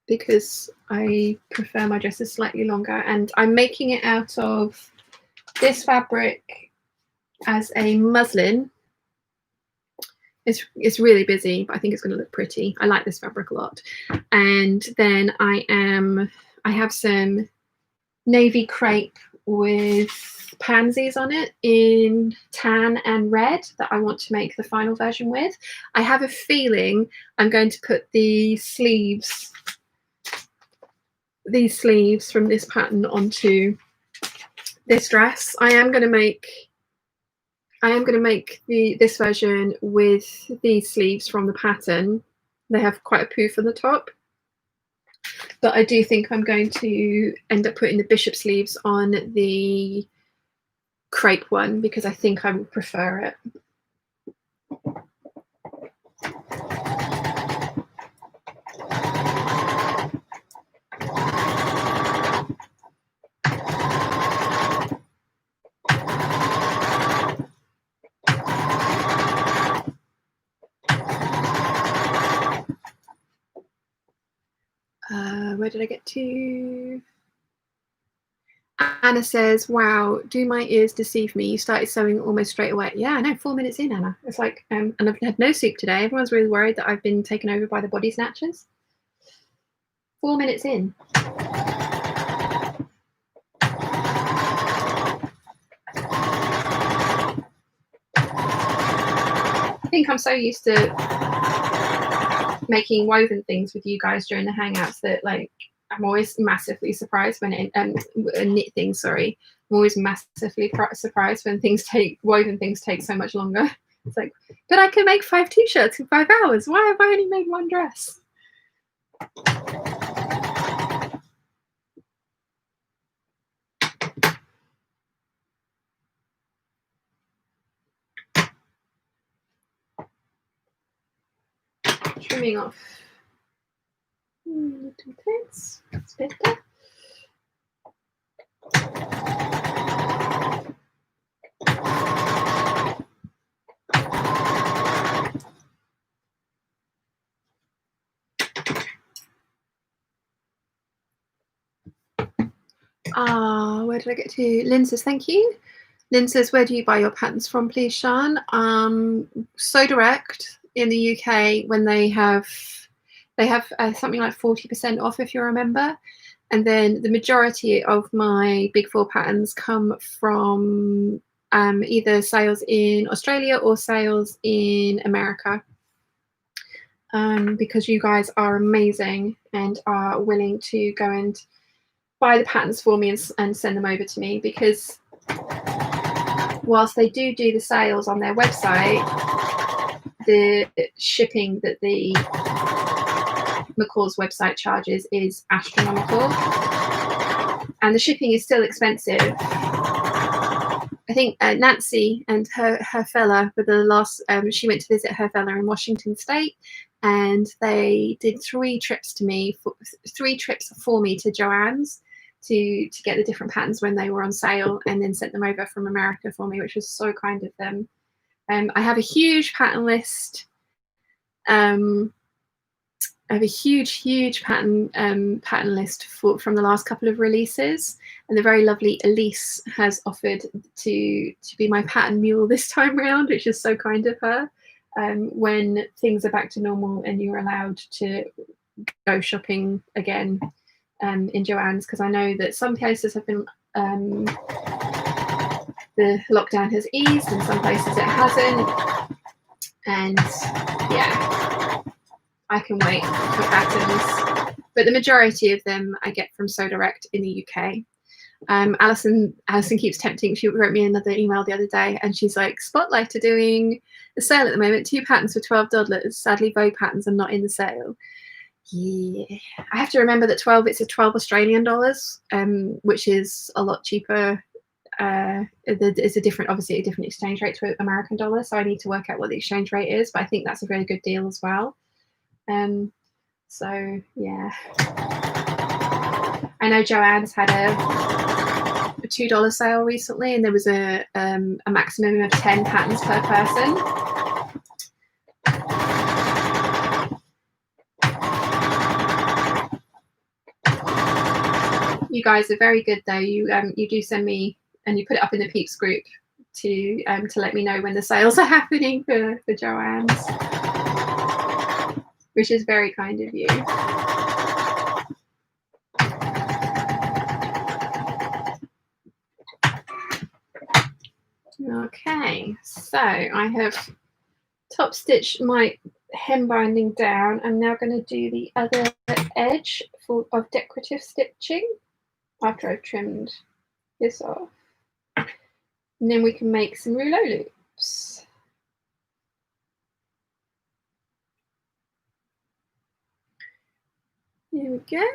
because I prefer my dresses slightly longer, and I'm making it out of this fabric as a muslin. It's really busy, but I think it's going to look pretty. I like this fabric a lot. And then I have some navy crepe with pansies on it in tan and red that I want to make the final version with. I have a feeling I'm going to put these sleeves from this pattern onto this dress. I am going to make this version with these sleeves from the pattern. They have quite a poof on the top, but I do think I'm going to end up putting the bishop sleeves on the crepe one because I think I would prefer it. Where did I get to? Anna says, wow, do my ears deceive me? You started sewing almost straight away. Yeah, I know, 4 minutes in, Anna. It's like, and I've had no soup today. Everyone's really worried that I've been taken over by the body snatchers. 4 minutes in. I think I'm so used to making woven things with you guys during the hangouts that, like, I'm always massively surprised when it knit things. Sorry, I'm always massively surprised when woven things take so much longer. It's like, but I can make 5 t-shirts in 5 hours. Why have I only made 1 dress? Trimming off little things. That's better. Where did I get to? Lynn says, thank you. Lynn says, where do you buy your patterns from, please, Sean? So Direct in the UK, when they have something like 40% off if you're a member. And then the majority of my Big 4 patterns come from either sales in Australia or sales in America. Because you guys are amazing and are willing to go and buy the patterns for me and send them over to me, because whilst they do the sales on their website, the shipping that the McCalls website charges is astronomical, and the shipping is still expensive. I think Nancy and her fella for the last, she went to visit her fella in Washington State, and they did 3 trips for me to Joann's to get the different patterns when they were on sale, and then sent them over from America for me, which was so kind of them. I have a huge pattern list. I have a huge pattern list from the last couple of releases, and the very lovely Elise has offered to be my pattern mule this time round, which is so kind of her. When things are back to normal and you're allowed to go shopping again in Joann's, because I know that some places have been the lockdown has eased and some places it hasn't, and yeah, I can wait for patterns, but the majority of them I get from So Direct in the UK. Alison keeps tempting. She wrote me another email the other day, and she's like, Spotlight are doing a sale at the moment, 2 patterns for $12. Sadly, Vogue patterns are not in the sale. Yeah, I have to remember that it's a 12 Australian dollars, which is a lot cheaper. It's obviously a different exchange rate to American dollar, so I need to work out what the exchange rate is, but I think that's a very good deal as well. So yeah, I know Joann's had a $2 sale recently, and there was a maximum of 10 patterns per person. You guys are very good though. You do send me, and you put it up in the Peeps group to let me know when the sales are happening for Joann's, which is very kind of you. Okay, so I have top stitched my hem binding down. I'm now going to do the other edge of decorative stitching after I've trimmed this off, and then we can make some rouleau loops. Here we go.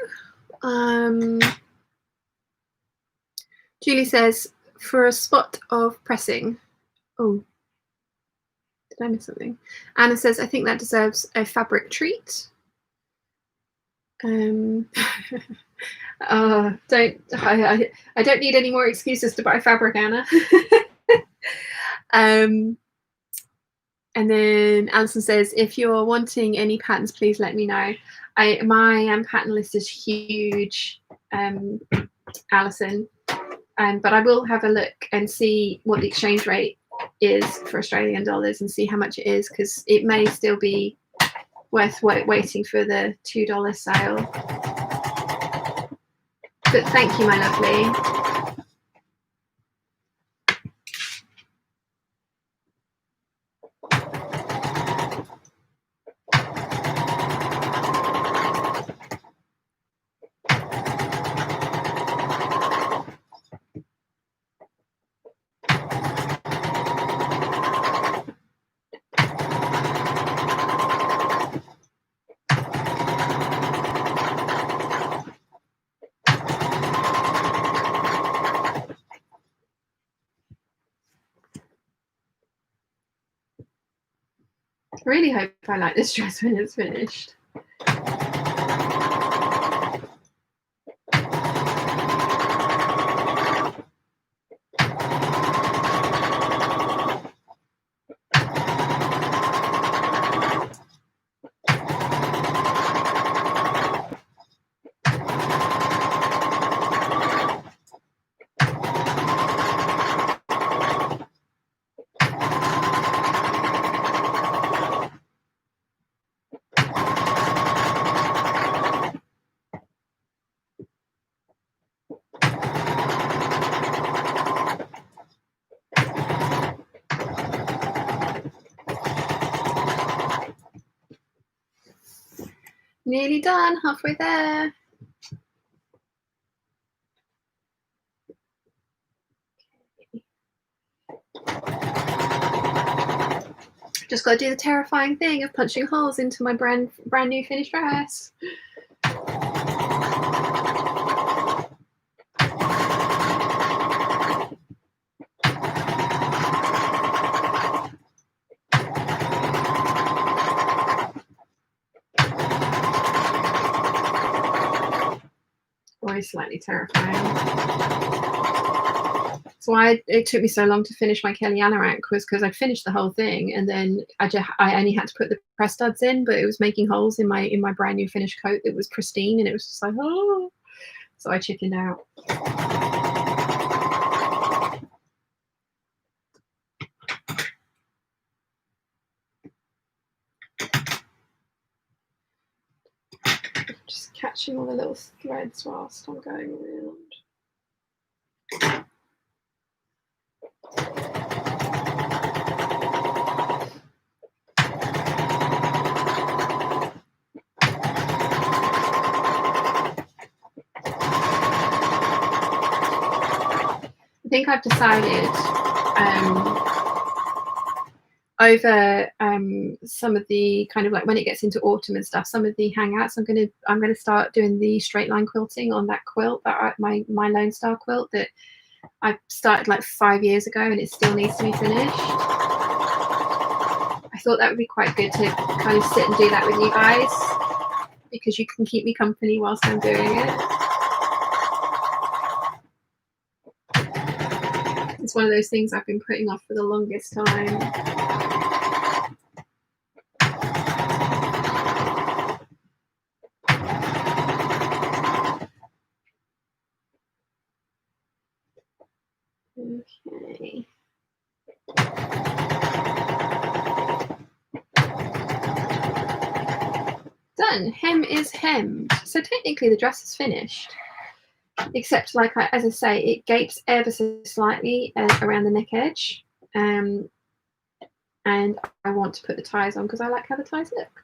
Julie says, for a spot of pressing. Oh, did I miss something? Anna says, I think that deserves a fabric treat. I don't need any more excuses to buy fabric, Anna. And then Alison says, if you're wanting any patterns, please let me know. My pattern list is huge, Alison, but I will have a look and see what the exchange rate is for Australian dollars and see how much it is, because it may still be worth waiting for the $2 sale. But thank you, my lovely. I really hope I like this dress when it's finished. Nearly done, halfway there. Just got to do the terrifying thing of punching holes into my brand new finished dress. Always slightly terrifying. That's why it took me so long to finish my Kelly Anorak, was because I finished the whole thing and then I only had to put the press studs in, but it was making holes in my brand new finished coat that was pristine, and it was just like, oh, so I chickened out. Just catching all the little threads whilst I'm going around. I think I've decided over some of the kind of like when it gets into autumn and stuff, some of the hangouts, I'm gonna start doing the straight line quilting on that quilt, that my Lone Star quilt that I started like 5 years ago, and it still needs to be finished. I thought that would be quite good to kind of sit and do that with you guys, because you can keep me company whilst I'm doing it. It's one of those things I've been putting off for the longest time. Okay. Done. Hem is hemmed. So technically the dress is finished, except like as I say, it gapes ever so slightly around the neck edge, and I want to put the ties on because I like how the ties look.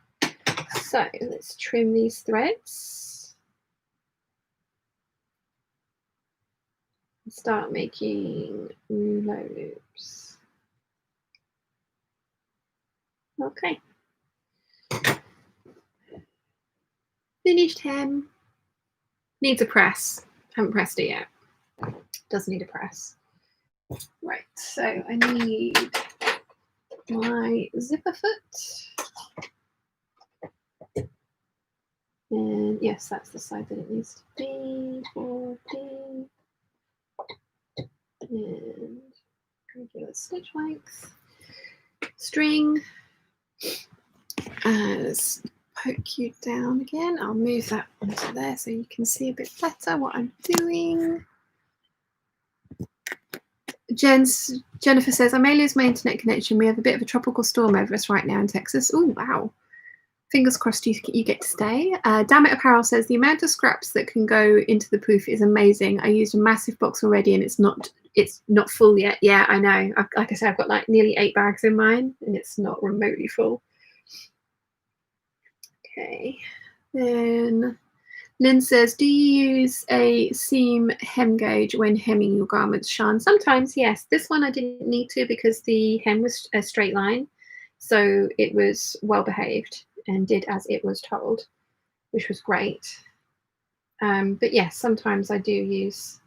So let's trim these threads. Start making low loops. Okay. Finished hem. Needs a press. Haven't pressed it yet. Does need a press. Right, so I need my zipper foot. And yes, that's the side that it needs to be. 4D. And regular stitch length. String. Let's poke you down again. I'll move that onto there so you can see a bit better what I'm doing. Jennifer says, I may lose my internet connection. We have a bit of a tropical storm over us right now in Texas. Oh, wow. Fingers crossed you get to stay. Damn It Apparel says, the amount of scraps that can go into the poof is amazing. I used a massive box already and it's not full yet. Yeah, I know. Like I said, I've got like nearly 8 bags in mine and it's not remotely full. Okay. Then Lynn says, do you use a seam hem gauge when hemming your garments, Sean? Sometimes, yes. This one I didn't need to because the hem was a straight line. So it was well behaved and did as it was told, which was great. But yes, sometimes I do use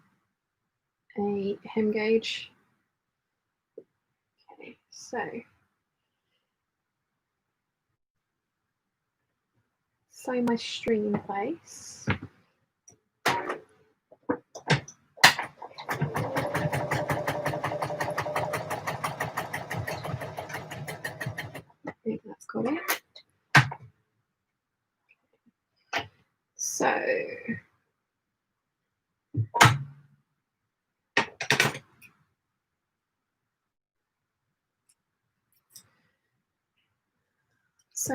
a hem gauge. Okay, so sew my string in place. I think that's got it. So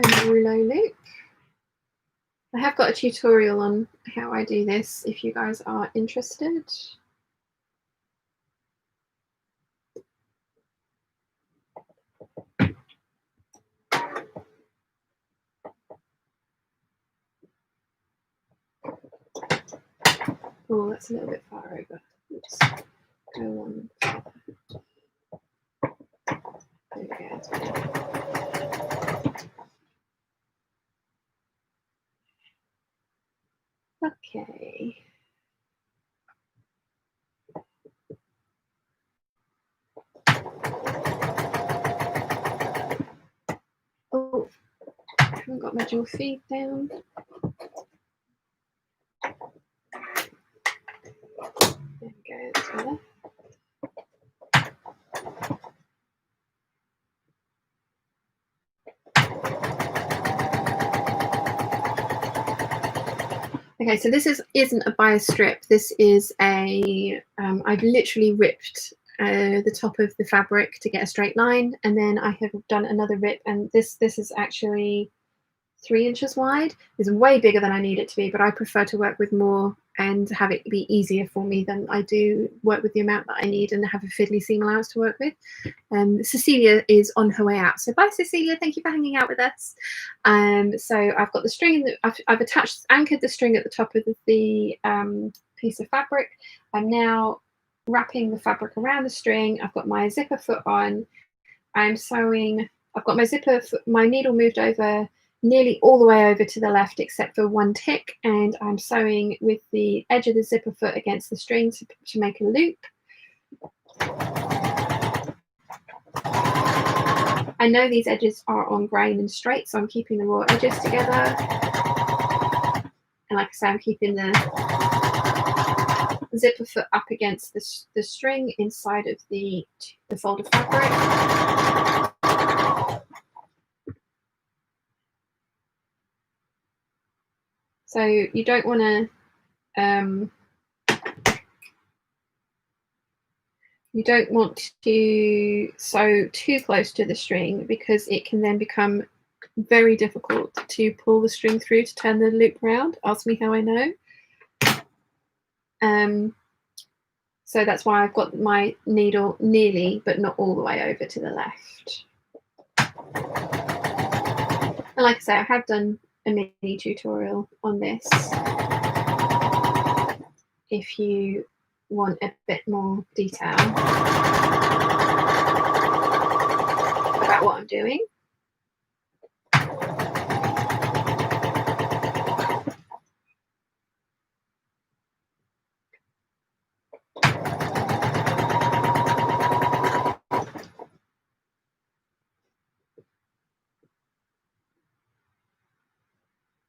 my rouleau loop. I have got a tutorial on how I do this if you guys are interested. Oh, that's a little bit far over. Let's go on further. There we go. Okay. Oh, I haven't got my jewel feed down. There we go, that's better. Okay, so this isn't a bias strip. This is a, I've literally ripped the top of the fabric to get a straight line, and then I have done another rip, and this is actually 3 inches wide. It's way bigger than I need it to be, but I prefer to work with more and have it be easier for me than I do work with the amount that I need and have a fiddly seam allowance to work with. Cecilia is on her way out, so bye Cecilia, thank you for hanging out with us. So I've got the string, I've anchored the string at the top of the piece of fabric. I'm now wrapping the fabric around the string. I've got my zipper foot on. I'm sewing, I've got my needle moved over nearly all the way over to the left except for one tick, and I'm sewing with the edge of the zipper foot against the string to make a loop. I know these edges are on grain and straight, so I'm keeping the raw edges together. And like I say, I'm keeping the zipper foot up against the string inside of the fold of fabric. So you don't want to sew too close to the string because it can then become very difficult to pull the string through to turn the loop around. Ask me how I know. So that's why I've got my needle nearly, but not all the way over to the left. And like I say, I have done a mini tutorial on this if you want a bit more detail about what I'm doing.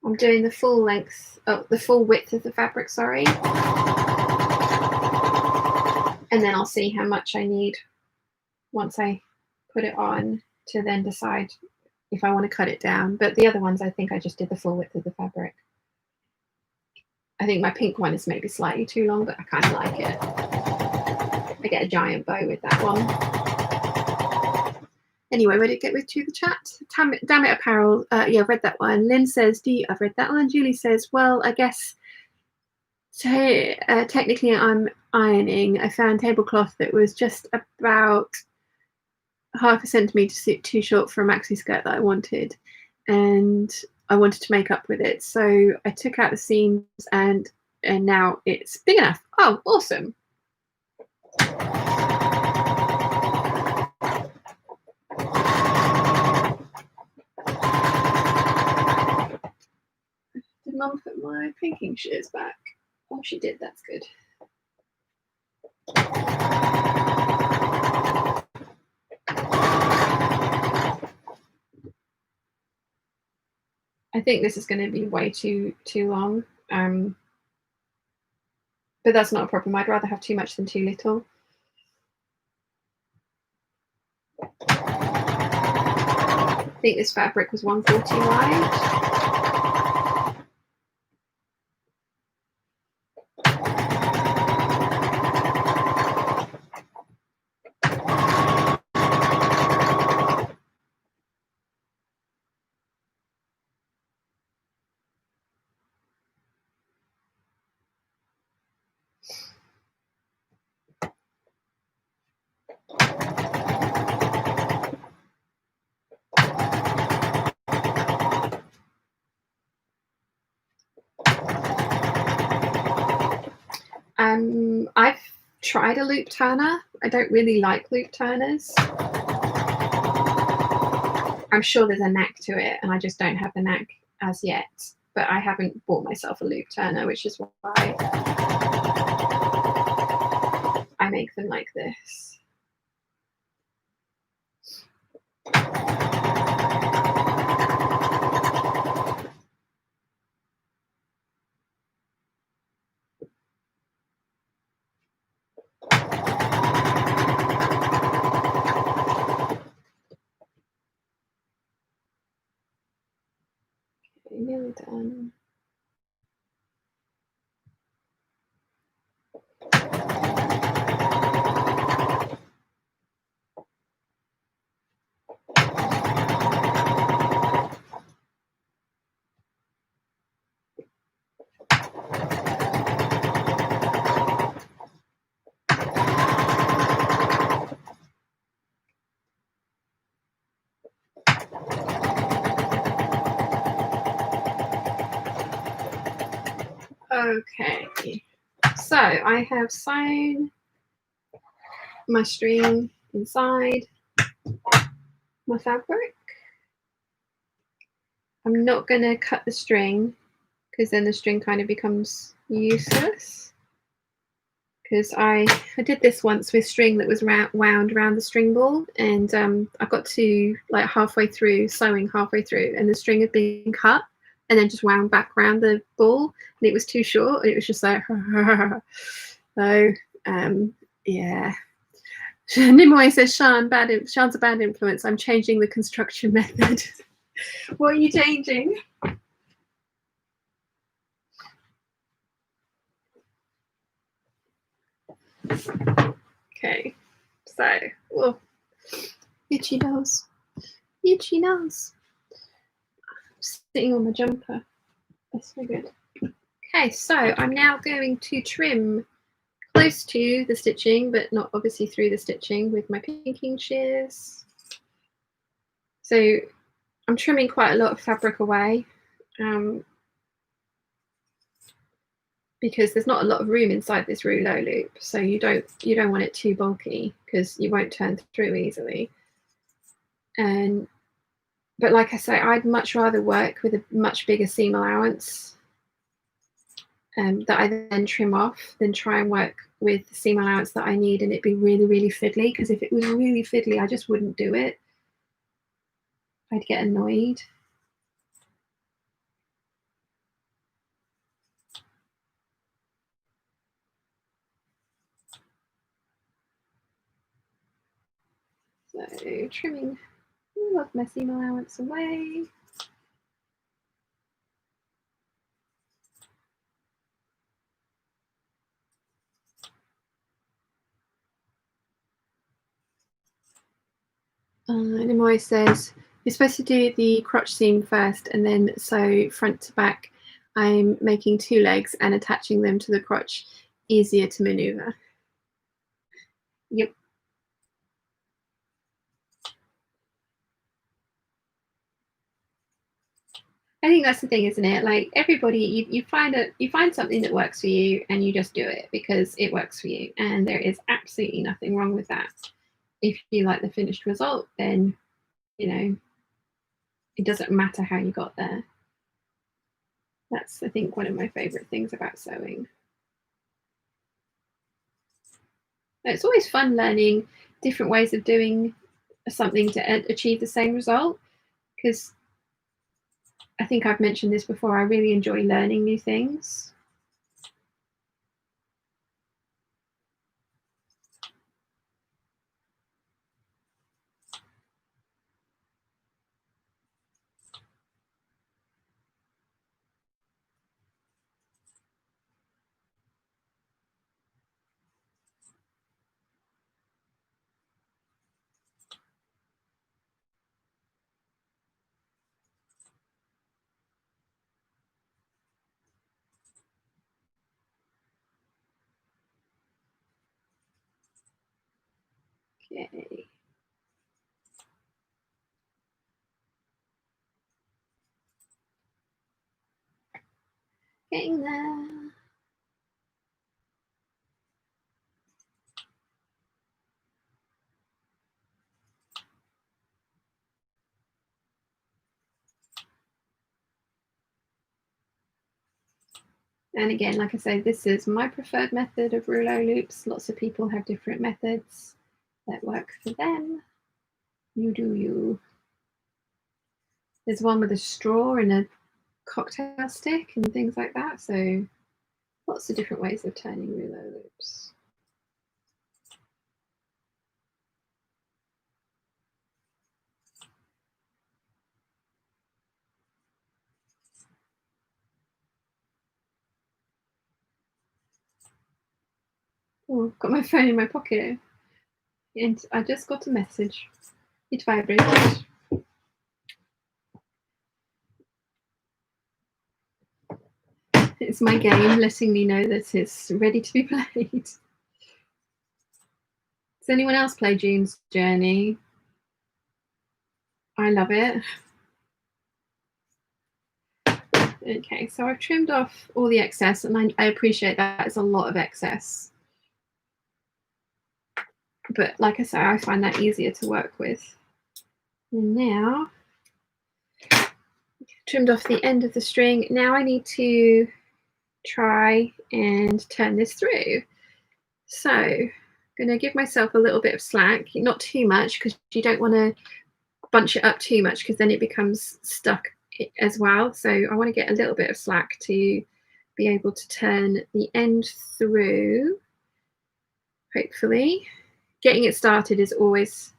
I'm doing the full length, the full width of the fabric, sorry. And then I'll see how much I need once I put it on to then decide if I want to cut it down. But the other ones, I think I just did the full width of the fabric. I think my pink one is maybe slightly too long, but I kind of like it. I get a giant bow with that one. Anyway, where did it get with to the chat? Damn it, Apparel. Yeah, I've read that one. Lynn says, I've read that one. Julie says, well, I guess technically I'm ironing. I found tablecloth that was just about half a centimetre too short for a maxi skirt that I wanted. And I wanted to make up with it. So I took out the seams and now it's big enough. Oh, awesome. Did Mum put my pinking shears back? Oh, she did. That's good. I think this is going to be way too long. But that's not a problem. I'd rather have too much than too little. I think this fabric was 140 wide. I've tried a loop turner. I don't really like loop turners. I'm sure there's a knack to it, and I just don't have the knack as yet. But I haven't bought myself a loop turner, which is why I make them like this. Nearly done. Okay, so I have sewn my string inside my fabric. I'm not going to cut the string because then the string kind of becomes useless. Because I did this once with string that was wound around the string ball, and I got to like halfway through, sewing halfway through, and the string had been cut and then just wound back around the ball, and it was too short, and it was just like so yeah. Nimoy says Sean's a bad influence. I'm changing the construction method. What are you changing? Okay, so itchy nose, itchy nose. Sitting on my jumper. That's so good. Okay, so I'm now going to trim close to the stitching, but not obviously through the stitching with my pinking shears. So I'm trimming quite a lot of fabric away because there's not a lot of room inside this rouleau loop. So you don't want it too bulky because you won't turn through easily. But like I say, I'd much rather work with a much bigger seam allowance that I then trim off than try and work with the seam allowance that I need and it be really, really fiddly. Because if it was really fiddly, I just wouldn't do it. I'd get annoyed. So trimming all of my seam allowance away. And Amoy says, you're supposed to do the crotch seam first and then sew front to back. I'm making 2 legs and attaching them to the crotch, easier to maneuver. Yep. I think that's the thing, isn't it? Like everybody, you find something that works for you and you just do it because it works for you. And there is absolutely nothing wrong with that. If you like the finished result, then, you know, it doesn't matter how you got there. That's, I think, one of my favorite things about sewing. It's always fun learning different ways of doing something to achieve the same result, because I think I've mentioned this before, I really enjoy learning new things. Okay. Getting there. And again, like I say, this is my preferred method of rouleau loops. Lots of people have different methods that work for them. You do you. There's one with a straw and a cocktail stick and things like that. So lots of different ways of turning rouleau loops. Oh, I've got my phone in my pocket and I just got a message. It vibrated. It's my game letting me know that it's ready to be played. Does anyone else play June's Journey? I love it. Okay, so I've trimmed off all the excess, and I appreciate that it's a lot of excess. But like I say, I find that easier to work with. And now, trimmed off the end of the string. Now I need to try and turn this through. So I'm going to give myself a little bit of slack, not too much, because you don't want to bunch it up too much because then it becomes stuck as well. So I want to get a little bit of slack to be able to turn the end through, hopefully. Getting it started is always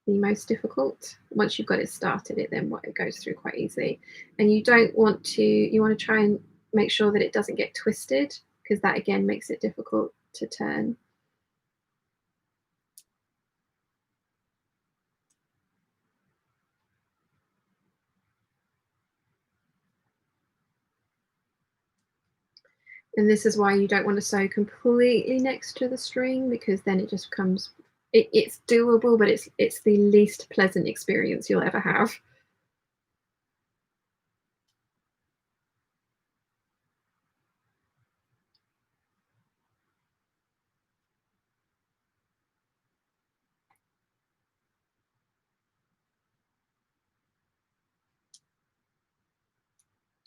the most difficult. Once you've got it started, it goes through quite easily. And you want to try and make sure that it doesn't get twisted, because that again makes it difficult to turn. And this is why you don't want to sew completely next to the string, because then it just becomes, it's doable, but it's the least pleasant experience you'll ever have.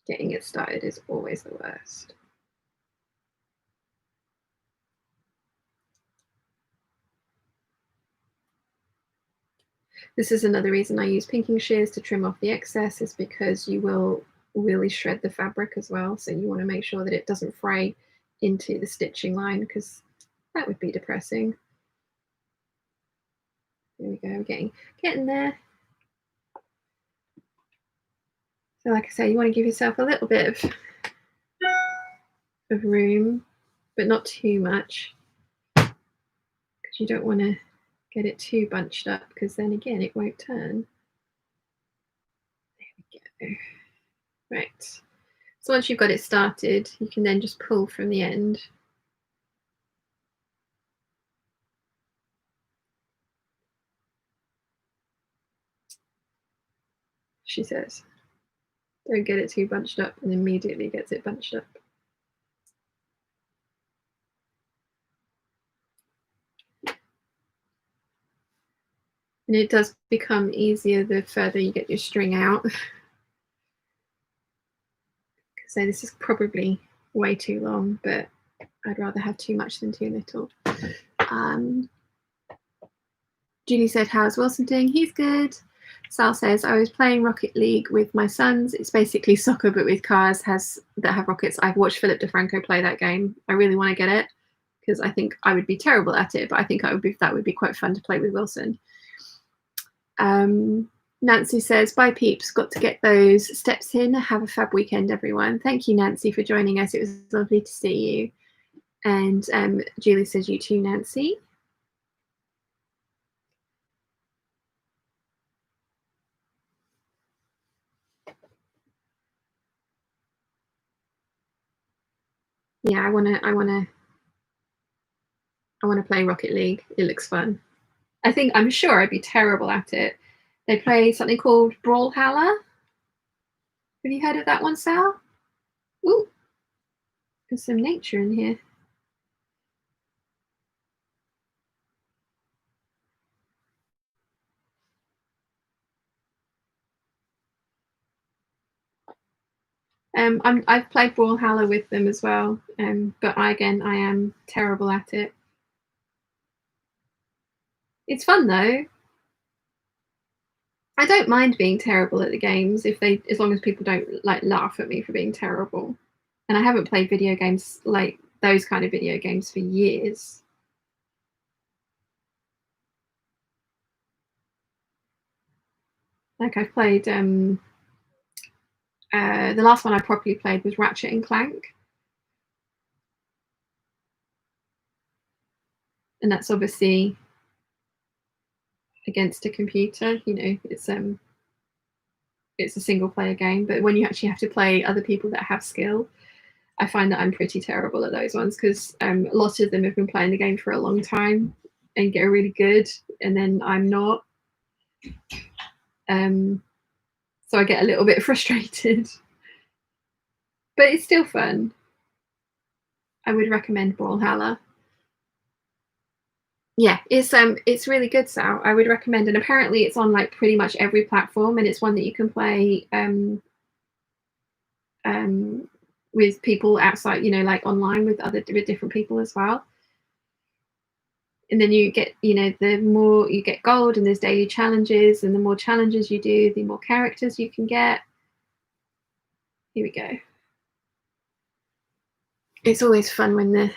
Getting it started is always the worst. This is another reason I use pinking shears to trim off the excess, is because you will really shred the fabric as well. So you want to make sure that it doesn't fray into the stitching line, because that would be depressing. There we go, we're getting there. So like I say, you want to give yourself a little bit of room, but not too much, because you don't want to get it too bunched up, because then again it won't turn. There we go. Right. So once you've got it started, you can then just pull from the end. She says, don't get it too bunched up, and immediately gets it bunched up. And it does become easier the further you get your string out. So this is probably way too long, but I'd rather have too much than too little. Julie said, how's Wilson doing? He's good. Sal says, I was playing Rocket League with my sons. It's basically soccer, but with cars that have rockets. I've watched Philip DeFranco play that game. I really want to get it, because I think I would be terrible at it, but I think that would be quite fun to play with Wilson. Nancy says, bye Peeps, got to get those steps in. Have a fab weekend, everyone. Thank you, Nancy, for joining us. It was lovely to see you. And Julie says, you too, Nancy. Yeah, I wanna play Rocket League. It looks fun. I'm sure I'd be terrible at it. They play something called Brawlhalla. Have you heard of that one, Sal? Ooh, there's some nature in here. I've played Brawlhalla with them as well, but I am terrible at it. It's fun though. I don't mind being terrible at the games as long as people don't like laugh at me for being terrible. And I haven't played video games like those kind of video games for years. Like I've played the last one I properly played was Ratchet and Clank. And that's obviously against a computer, you know, it's a single player game, but when you actually have to play other people that have skill, I find that I'm pretty terrible at those ones, because a lot of them have been playing the game for a long time and get really good, and then I'm not. So I get a little bit frustrated, but it's still fun. I would recommend Brawlhalla. Yeah, it's really good, Sal. I would recommend, and apparently it's on like pretty much every platform, and it's one that you can play with people outside, you know, like online with different people as well. And then you get, you know, the more you get gold, and there's daily challenges, and the more challenges you do, the more characters you can get. Here we go. It's always fun when the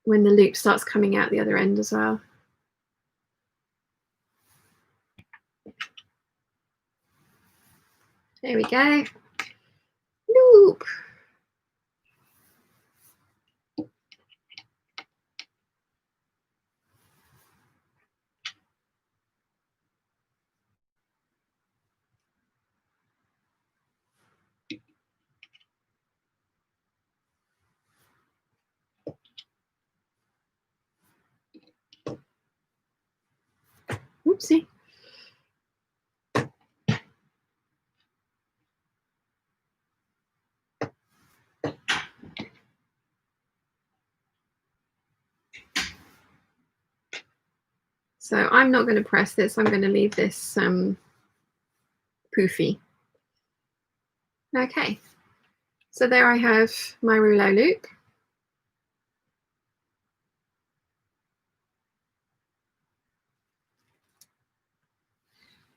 loop starts coming out the other end as well. There we go. Loop. Oopsie. So I'm not going to press this. I'm going to leave this poofy. Okay. So there I have my rouleau loop.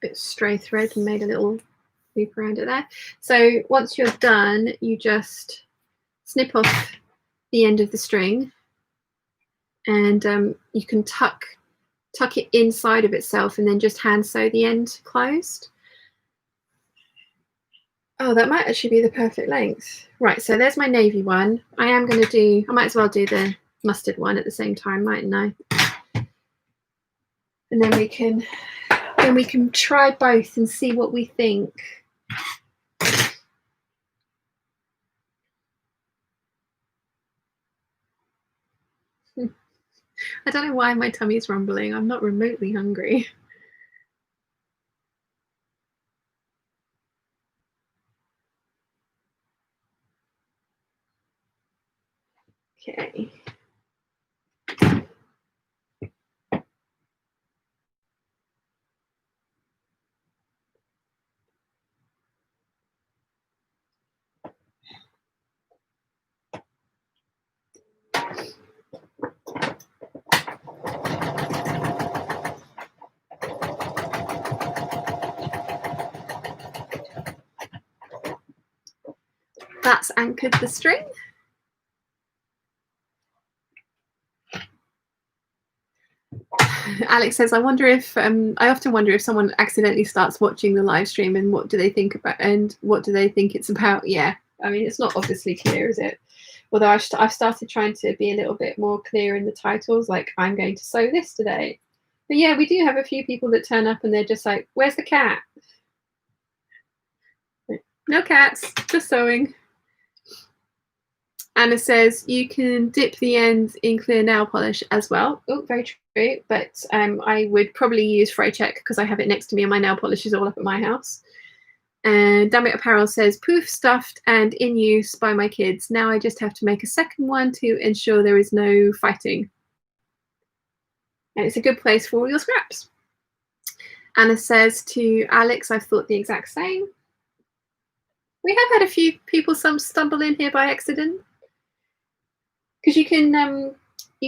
Bit stray thread and made a little loop around it there. So once you're done, you just snip off the end of the string and you can tuck it inside of itself and then just hand sew the end closed. Oh, that might actually be the perfect length. Right, so there's my navy one. I might as well do the mustard one at the same time, mightn't I? And then we can try both and see what we think. I don't know why my tummy is rumbling. I'm not remotely hungry. Okay. That's anchored the string. Alex says, I often wonder if someone accidentally starts watching the live stream and what do they think about and what do they think it's about? Yeah, I mean, it's not obviously clear, is it? Although I've started trying to be a little bit more clear in the titles, like I'm going to sew this today. But yeah, we do have a few people that turn up and they're just like, where's the cat? No cats, just sewing. Anna says you can dip the ends in clear nail polish as well. Oh, very true. But I would probably use Fray Check because I have it next to me and my nail polish is all up at my house. And Dammit Apparel says poof stuffed and in use by my kids. Now I just have to make a second one to ensure there is no fighting. And it's a good place for all your scraps. Anna says to Alex, I've thought the exact same. We have had a few people stumble in here by accident. Because you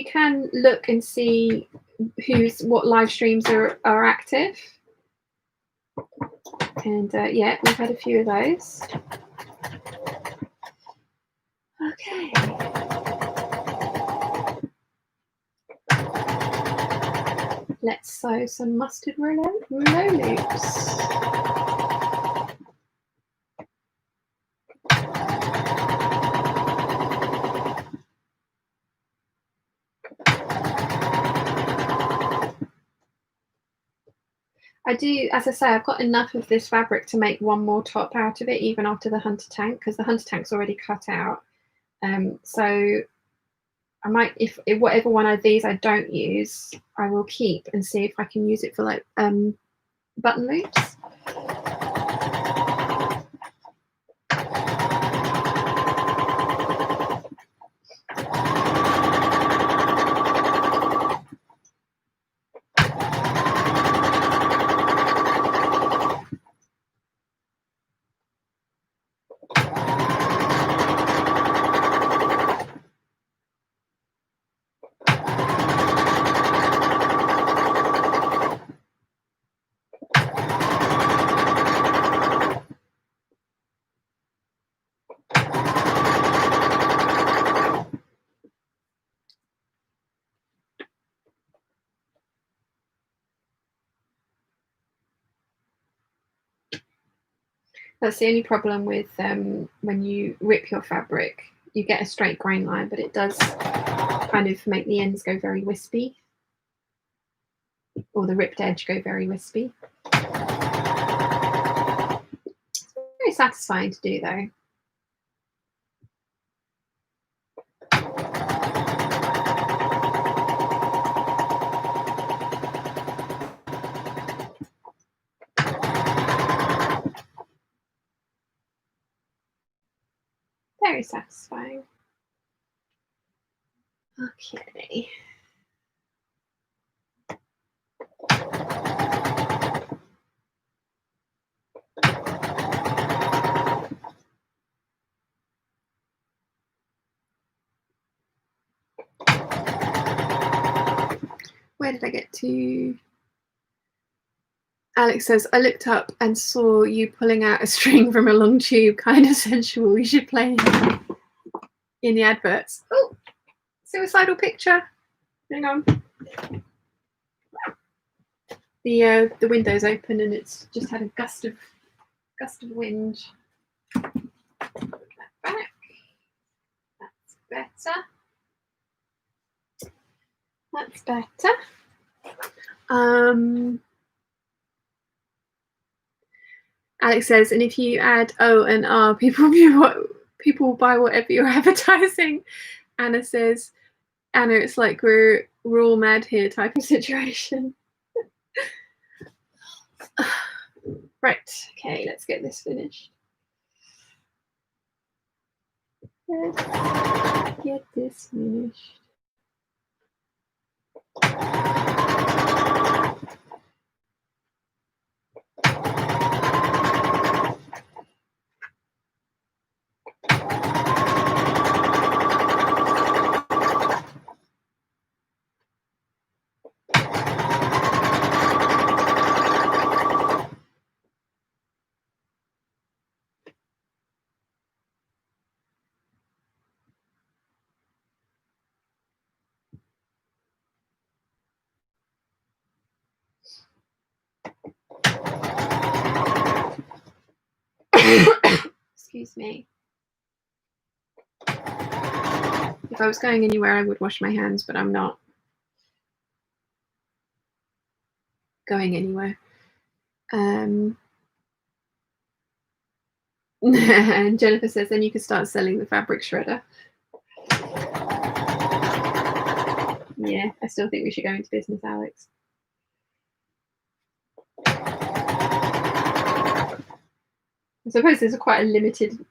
can look and see what live streams are active. And yeah, we've had a few of those. Okay. Let's sew some mustard rouleau loops. I do, as I say, I've got enough of this fabric to make one more top out of it, even after the hunter tank, because the hunter tank's already cut out. So I might, if whatever one of these I don't use, I will keep and see if I can use it for like button loops. That's the only problem with when you rip your fabric, you get a straight grain line, but it does kind of make the ends go very wispy, or the ripped edge go very wispy. It's very satisfying to do though. Very satisfying. Okay. Where did I get to? Alex says, I looked up and saw you pulling out a string from a long tube, kind of sensual. You should play in the adverts. Oh, suicidal picture. Hang on. The window's open and it's just had a gust of wind. Put that back. That's better. That's better. Alex says, and if you add O and R, people will buy whatever you're advertising. Anna says, Anna, it's like we're all mad here type of situation. Right, okay, let's get this finished. Let's get this finished. Excuse me. If I was going anywhere, I would wash my hands, but I'm not going anywhere. And Jennifer says, then you could start selling the fabric shredder. Yeah, I still think we should go into business, Alex. I suppose there's quite a limited,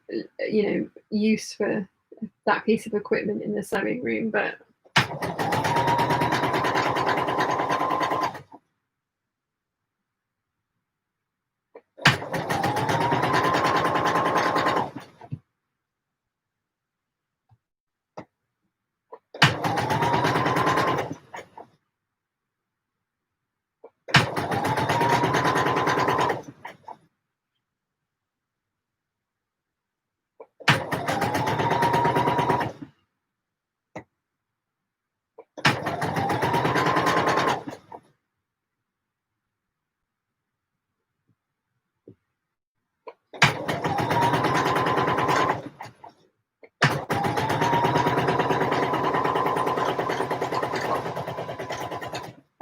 use for that piece of equipment in the sewing room, but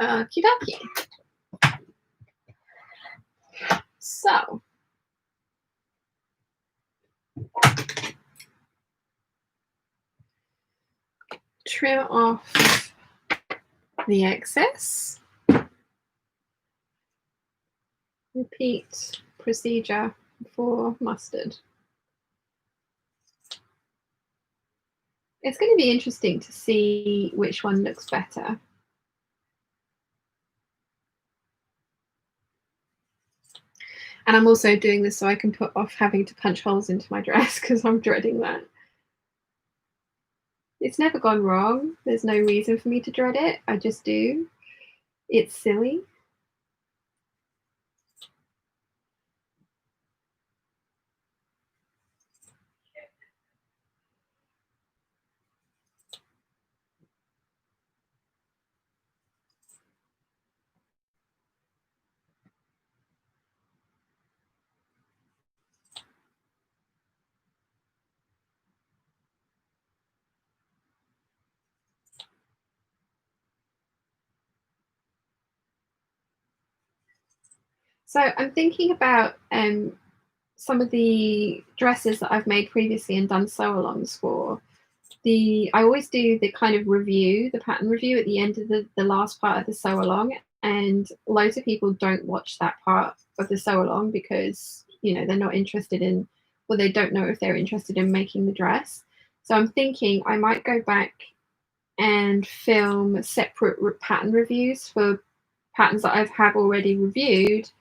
okie dokie. So trim off the excess. Repeat procedure for mustard. It's going to be interesting to see which one looks better. And I'm also doing this so I can put off having to punch holes into my dress because I'm dreading that. It's never gone wrong. There's no reason for me to dread it. I just do. It's silly. So I'm thinking about some of the dresses that I've made previously and done sew-alongs for. I always do the kind of review, the pattern review at the end of the last part of the sew-along, and loads of people don't watch that part of the sew-along because, they're not interested in, or they don't know if they're interested in making the dress. So I'm thinking I might go back and film separate pattern reviews for patterns that I've already reviewed,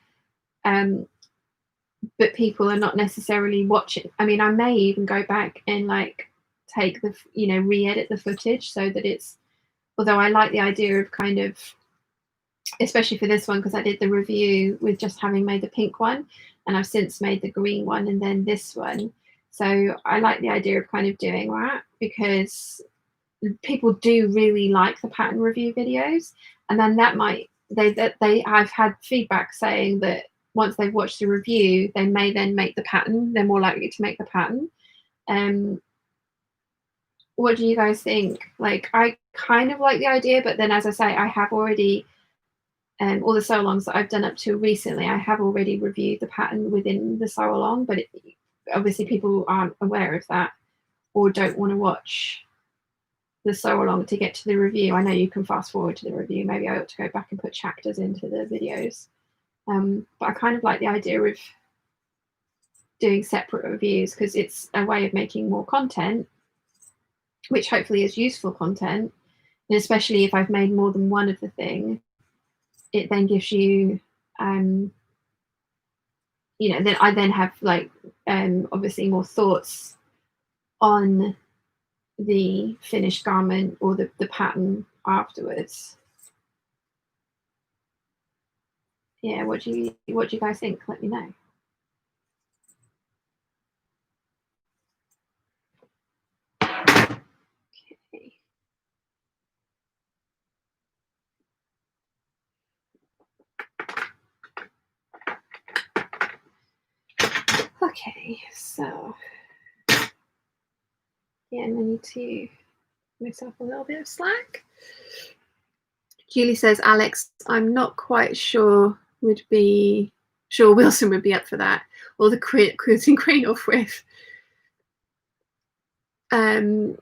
but people are not necessarily watching. I mean, I may even go back and take the, re-edit the footage so that it's, although I like the idea of kind of, especially for this one, because I did the review with just having made the pink one, and I've since made the green one and then this one. So I like the idea of kind of doing that because people do really like the pattern review videos, and then that might I've had feedback saying that once they've watched the review, they may then make the pattern. They're more likely to make the pattern. What do you guys think? Like, I kind of like the idea, but then, as I say, I have already all the sew-alongs that I've done up to recently, I have already reviewed the pattern within the sew-along, but obviously people aren't aware of that or don't want to watch the sew-along to get to the review. I know you can fast forward to the review. Maybe I ought to go back and put chapters into the videos. But I kind of like the idea of doing separate reviews because it's a way of making more content, which hopefully is useful content. And especially if I've made more than one of the thing, it then gives you, then I then have like obviously more thoughts on the finished garment or the pattern afterwards. Yeah, what do you guys think? Let me know. Okay. Okay, so yeah, and I need to give myself a little bit of slack. Julie says, Alex, I'm not quite sure Wilson would be up for that, or the quilting crane off with. Lynn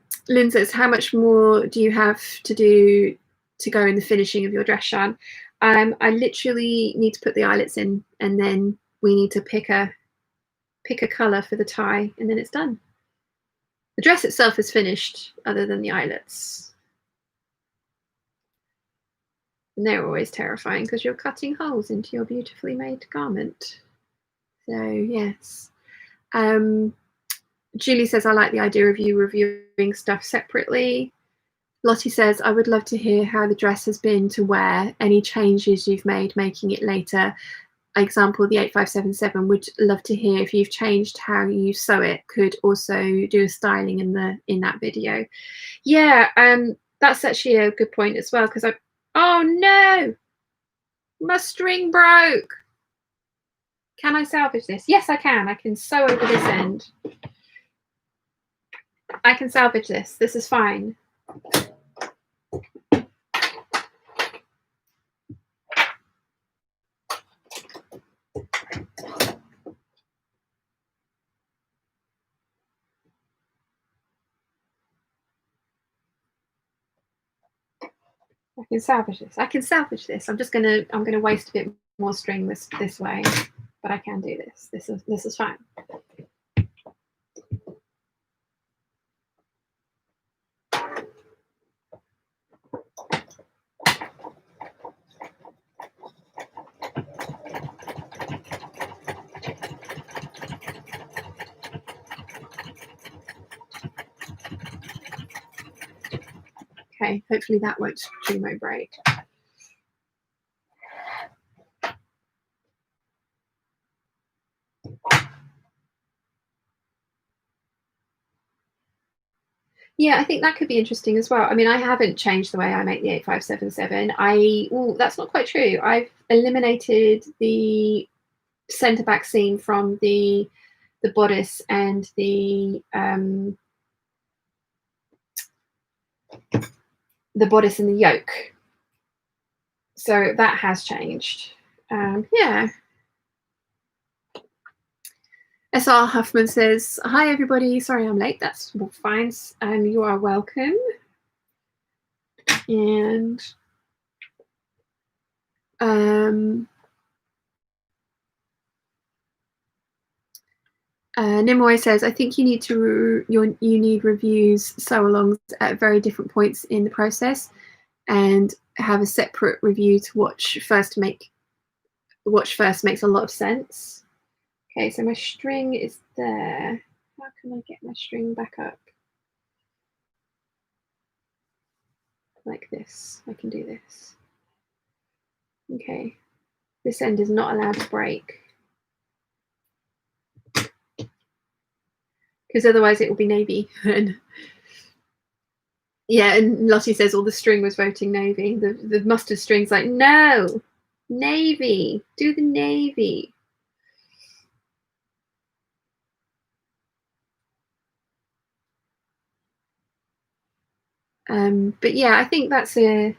says, how much more do you have to do to go in the finishing of your dress, Shan? I literally need to put the eyelets in, and then we need to pick a colour for the tie, and then it's done. The dress itself is finished, other than the eyelets. And they're always terrifying because you're cutting holes into your beautifully made garment. So yes. Julie says, I like the idea of you reviewing stuff separately. Lottie says, I would love to hear how the dress has been to wear, any changes you've made making it later. Example, the 8577, would love to hear if you've changed how you sew it, could also do a styling in that video. Yeah, that's actually a good point as well, because oh no, my string broke. Can I salvage this? Yes, I can. I can sew over this end. I can salvage this. This is fine. I can salvage this. I can salvage this. I'm gonna waste a bit more string this way, but I can do this. This is fine. Okay, hopefully that won't do my break. Yeah, I think that could be interesting as well. I mean, I haven't changed the way I make the 8577. That's not quite true. I've eliminated the centre back seam from the bodice and the bodice and the yoke. So that has changed. Yeah. SR Huffman says, hi everybody, sorry I'm late, that's fine. You are welcome. And Nimoy says, I think you need reviews sew-alongs at very different points in the process and have a separate review to watch first makes a lot of sense. Okay, so my string is there. How can I get my string back up? Like this. I can do this. Okay. This end is not allowed to break, because otherwise it will be navy. Yeah, and Lottie says all the string was voting navy. The mustard string's like, no, navy, do the navy. But yeah, I think that's I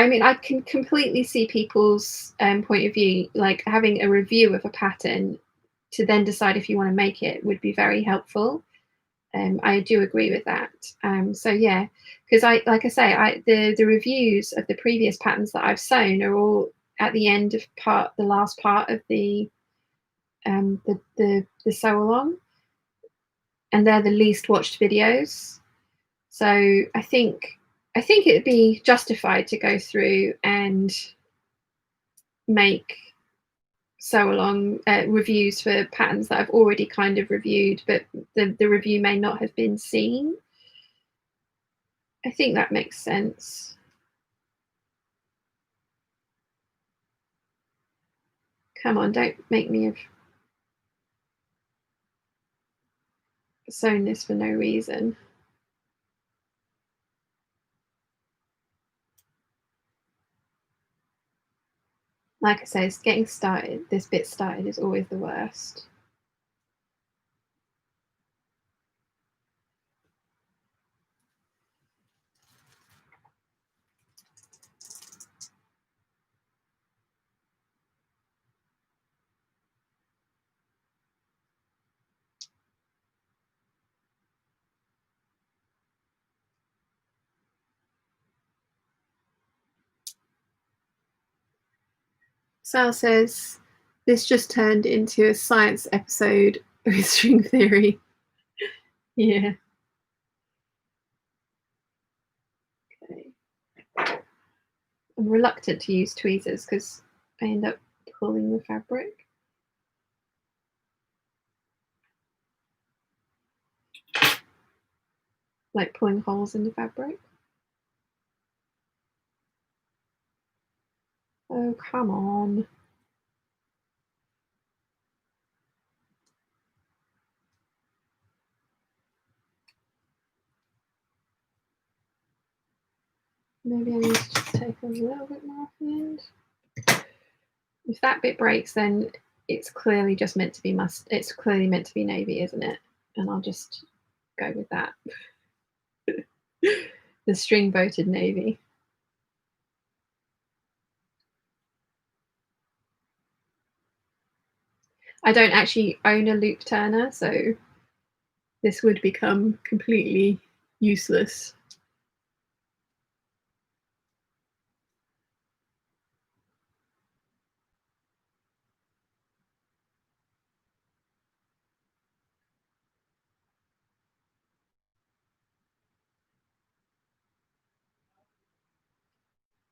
mean, I can completely see people's point of view, like having a review of a pattern to then decide if you want to make it would be very helpful. I do agree with that. So yeah, because like I say, the reviews of the previous patterns that I've sewn are all at the end of the last part of the sew along, and they're the least watched videos. So I think it'd be justified to go through and make sew along reviews for patterns that I've already kind of reviewed, but the review may not have been seen. I think that makes sense. Come on, don't make me have sewn this for no reason. Like I say, getting started, this bit started is always the worst. Sal says, this just turned into a science episode with string theory. Yeah. Okay. I'm reluctant to use tweezers because I end up pulling the fabric. Like pulling holes in the fabric. Oh, come on. Maybe I need to just take a little bit more off the end. If that bit breaks, then it's clearly just meant to be it's clearly meant to be navy, isn't it? And I'll just go with that. The string voted navy. I don't actually own a loop turner, so this would become completely useless.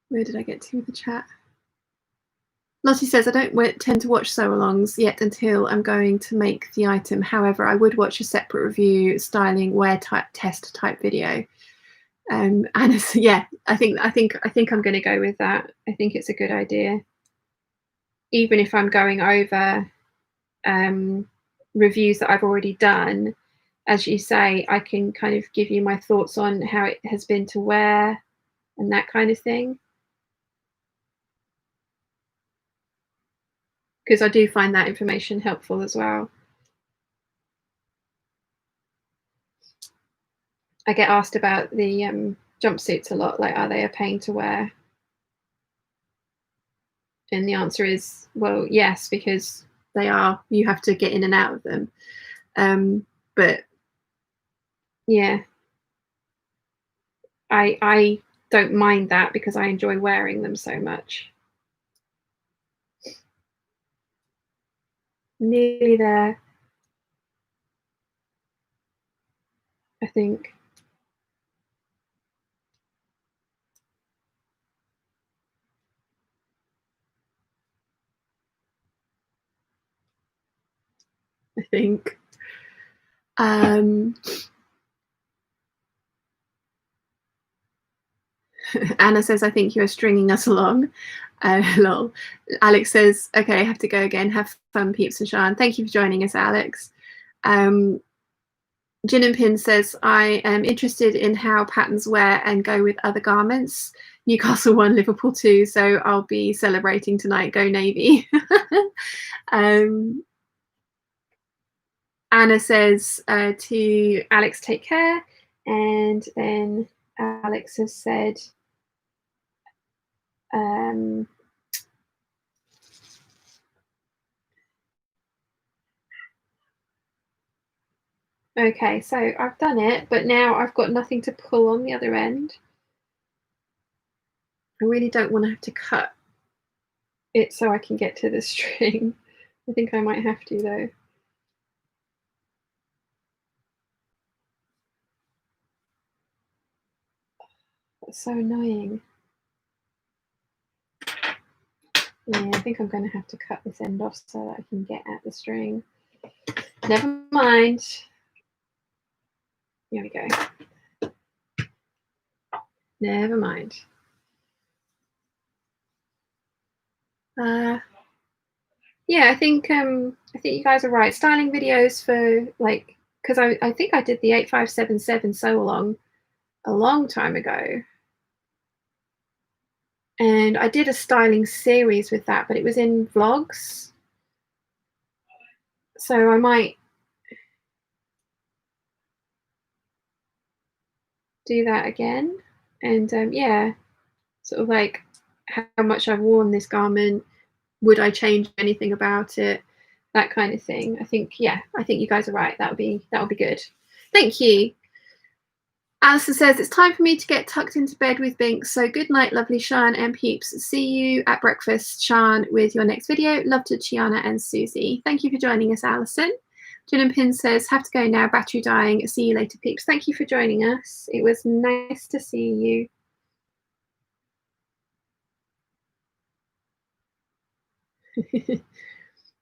Where did I get to with the chat? Lottie says, I don't tend to watch sew-alongs yet until I'm going to make the item. However, I would watch a separate review, styling, wear type, test type video. And yeah, I think I'm going to go with that. I think it's a good idea. Even if I'm going over reviews that I've already done, as you say, I can kind of give you my thoughts on how it has been to wear and that kind of thing. Because I do find that information helpful as well. I get asked about the jumpsuits a lot, like, are they a pain to wear? And the answer is, well, yes, because they are. You have to get in and out of them. But yeah, I don't mind that because I enjoy wearing them so much. Nearly there, I think. Anna says, I think you're stringing us along. Lol. Alex says, okay, I have to go again. Have fun, Peeps and Sean. Thank you for joining us, Alex. Gin and Pin says, I am interested in how patterns wear and go with other garments. Newcastle won, Liverpool 2, so I'll be celebrating tonight. Go Navy. Anna says to Alex, take care. And then Alex has said, okay, so I've done it, but now I've got nothing to pull on the other end. I really don't want to have to cut it so I can get to the string. I think I might have to though. That's so annoying. Yeah, I think I'm going to have to cut this end off so that I can get at the string. Never mind. Here we go. Never mind. Yeah, I think you guys are right. Styling videos for like, because I think I did the 8577 sew along a long time ago. And I did a styling series with that, but it was in vlogs. So I might do that again. And yeah, sort of like how much I've worn this garment. Would I change anything about it? That kind of thing. I think, yeah, I think you guys are right. That would be good. Thank you. Alison says, it's time for me to get tucked into bed with Binks. So good night, lovely Sian and Peeps. See you at breakfast, Sian, with your next video. Love to Chiana and Susie. Thank you for joining us, Alison. Gin and Pin says, have to go now, battery dying. See you later, Peeps. Thank you for joining us. It was nice to see you.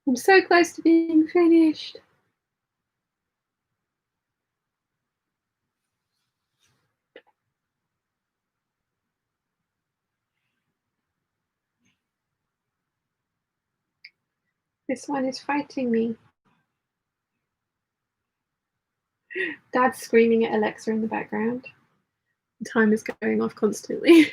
I'm so close to being finished. This one is fighting me. Dad's screaming at Alexa in the background. The time is going off constantly.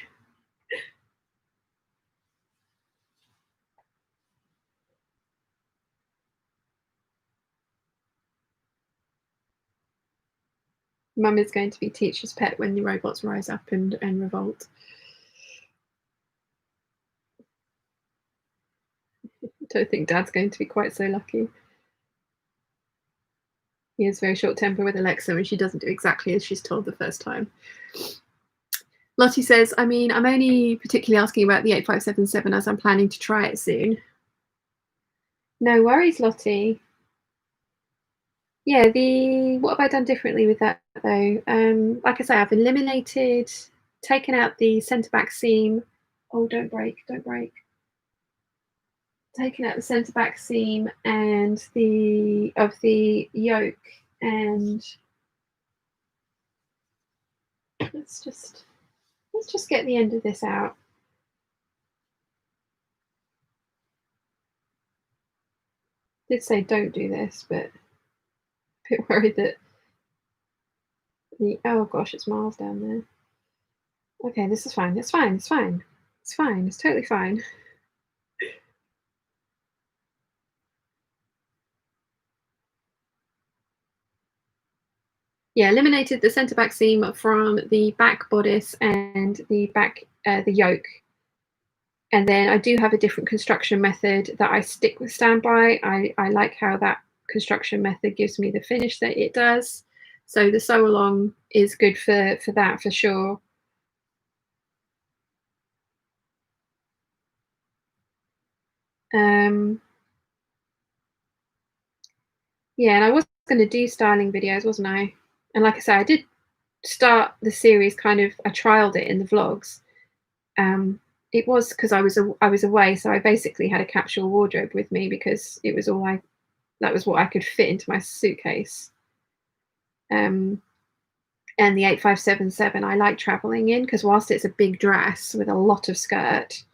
Mum is going to be teacher's pet when the robots rise up and revolt. I don't think Dad's going to be quite so lucky. He has very short temper with Alexa and she doesn't do exactly as she's told the first time. Lottie says, I mean, I'm only particularly asking about the 8577 as I'm planning to try it soon. No worries, Lottie. Yeah, what have I done differently with that though? Like I say, I've eliminated, taken out the centre back seam. Oh, don't break, don't break. Taken out the centre back seam and the yoke, and let's just get the end of this out. I did say don't do this, but a bit worried that oh gosh, it's miles down there. Okay, this is fine. It's fine. It's fine. It's fine. It's totally fine. Yeah, eliminated the centre back seam from the back bodice and the back the yoke. And then I do have a different construction method that I stand by. I like how that construction method gives me the finish that it does. So the sew along is good for that for sure. Yeah, and I was going to do styling videos, wasn't I? And like I said, I did start the series kind of, I trialed it in the vlogs. It was because I was away, so I basically had a capsule wardrobe with me because it was all that was what I could fit into my suitcase. And the 8577 I like traveling in because whilst it's a big dress with a lot of skirt,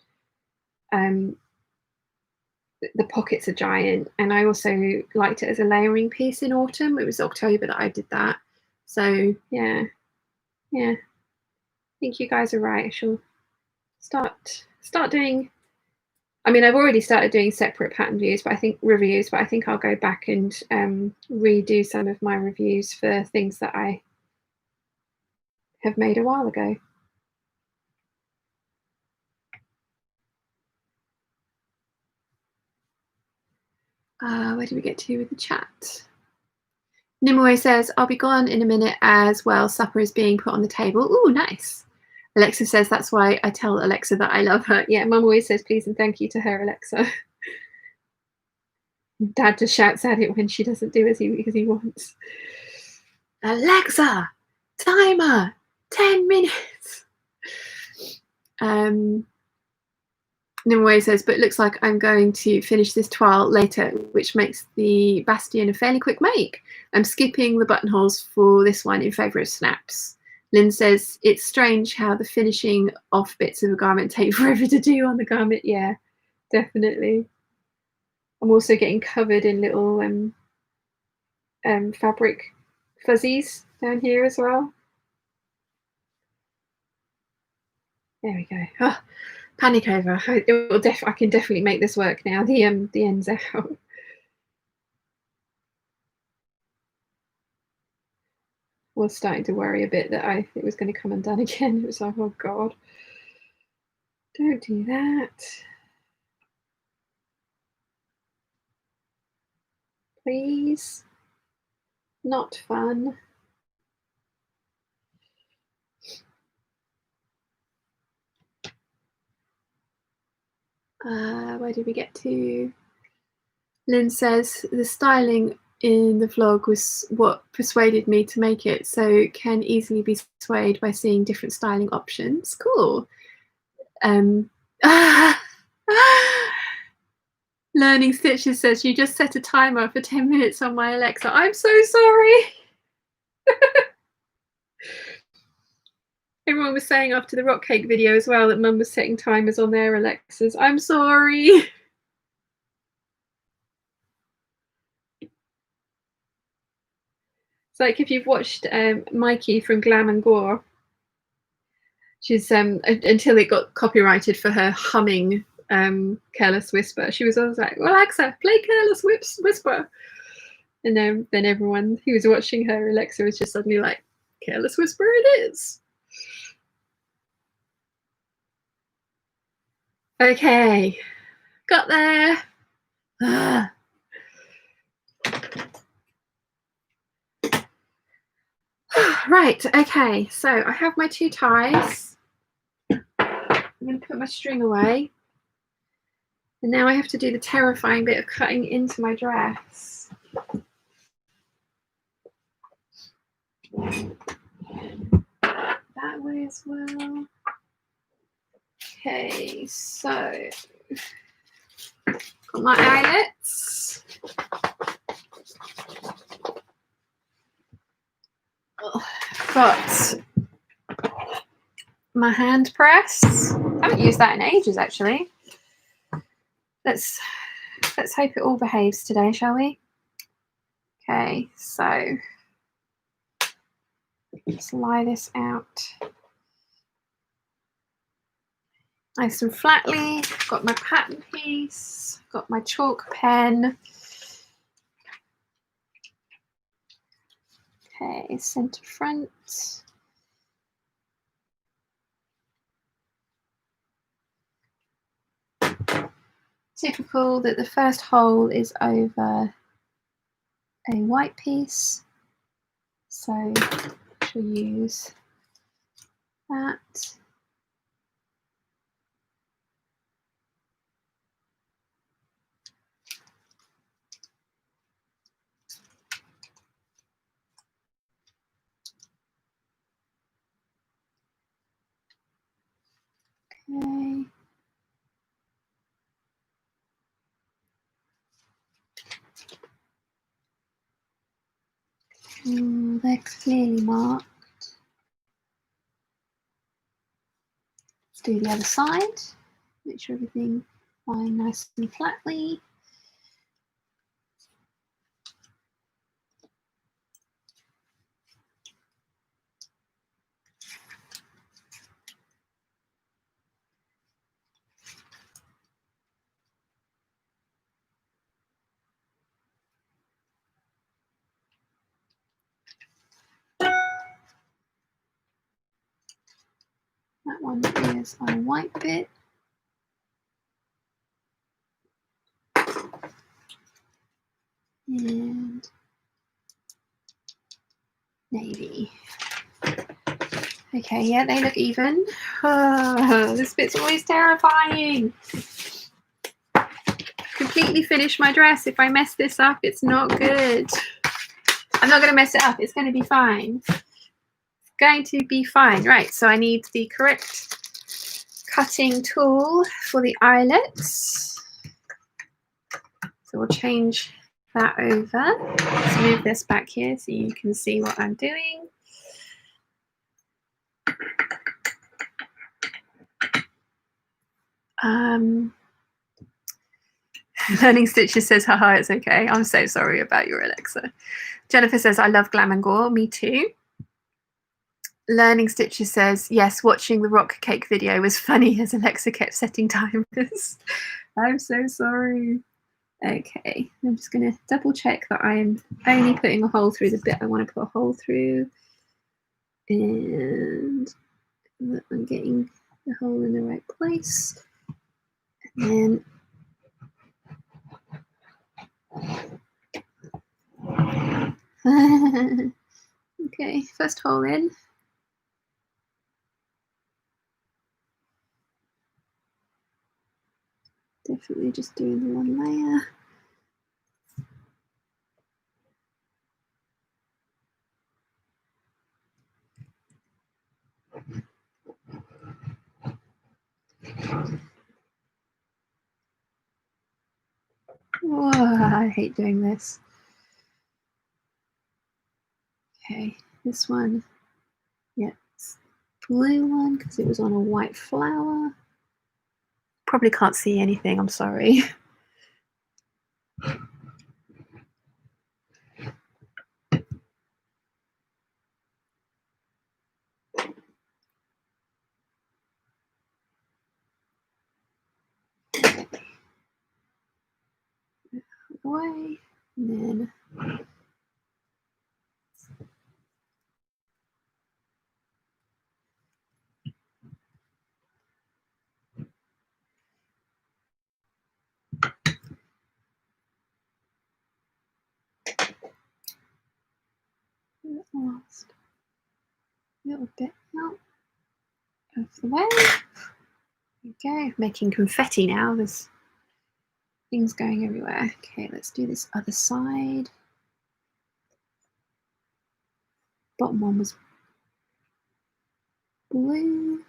the pockets are giant, and I also liked it as a layering piece in autumn. It was October that I did that. So yeah, I think you guys are right. I shall start doing. I mean, I've already started doing separate pattern reviews, but I think I'll go back and redo some of my reviews for things that I have made a while ago. Where do we get to with the chat? Nimue says, I'll be gone in a minute as well. Supper is being put on the table. Ooh, nice. Alexa says, that's why I tell Alexa that I love her. Yeah, Mum always says please and thank you to her, Alexa. Dad just shouts at it when she doesn't do as he wants. Alexa, timer, 10 minutes. Nimue says, but it looks like I'm going to finish this toile later, which makes the bastion a fairly quick make. I'm skipping the buttonholes for this one in favour of snaps. Lynn says, it's strange how the finishing off bits of a garment take forever to do on the garment. Yeah, definitely. I'm also getting covered in little fabric fuzzies down here as well. There we go. Oh, panic over. I can definitely make this work now. The end's out. Was starting to worry a bit that it was going to come undone again. It was like, oh God, don't do that. Please. Not fun. Where did we get to? Lynn says, the styling in the vlog was what persuaded me to make it, so can easily be swayed by seeing different styling options. Cool. Learning Stitches says, you just set a timer for 10 minutes on my Alexa. I'm so sorry. Everyone was saying after the rock cake video as well that Mum was setting timers on their Alexas. I'm sorry. It's like if you've watched Mikey from Glam and Gore, she's until it got copyrighted for her humming Careless Whisper, she was always like, well, Alexa, play Careless Whisper. And then everyone who was watching her Alexa was just suddenly like, Careless Whisper it is. Okay, got there. Right, okay, so I have my 2 ties. I'm going to put my string away. And now I have to do the terrifying bit of cutting into my dress. That way as well. Okay, so got my eyelets. Got my hand press. I haven't used that in ages, actually. Let's hope it all behaves today, shall we? Okay, so let's lie this out nice and flatly. Got my pattern piece, got my chalk pen. Okay, center front. Typical that the first hole is over a white piece, so I shall use that. Okay. They're clearly marked. Let's do the other side. Make sure everything line nice and flatly. That one is our white bit. And navy. Okay, yeah, they look even. Oh, this bit's always terrifying. Completely finish my dress. If I mess this up, it's not good. I'm not going to mess it up. It's going to be fine. It's going to be fine. Right, so I need the correct cutting tool for the eyelets. So we'll change that over. Let's move this back here so you can see what I'm doing. Learning Stitches says, haha, it's okay. I'm so sorry about your Alexa. Jennifer says, I love glam and gore. Me too. Learning Stitches says, yes, watching the rock cake video was funny as Alexa kept setting timers. I'm so sorry. Okay, I'm just going to double check that I'm only putting a hole through the bit I want to put a hole through. And that I'm getting the hole in the right place. And then okay, first hole in. Definitely just doing the one layer. Oh, I hate doing this. Okay, this one, yeah, it's blue one because it was on a white flower. Probably can't see anything, I'm sorry. Away, and then last little bit out of the way. Okay, making confetti now. There's things going everywhere. Okay, let's do this other side. Bottom one was blue.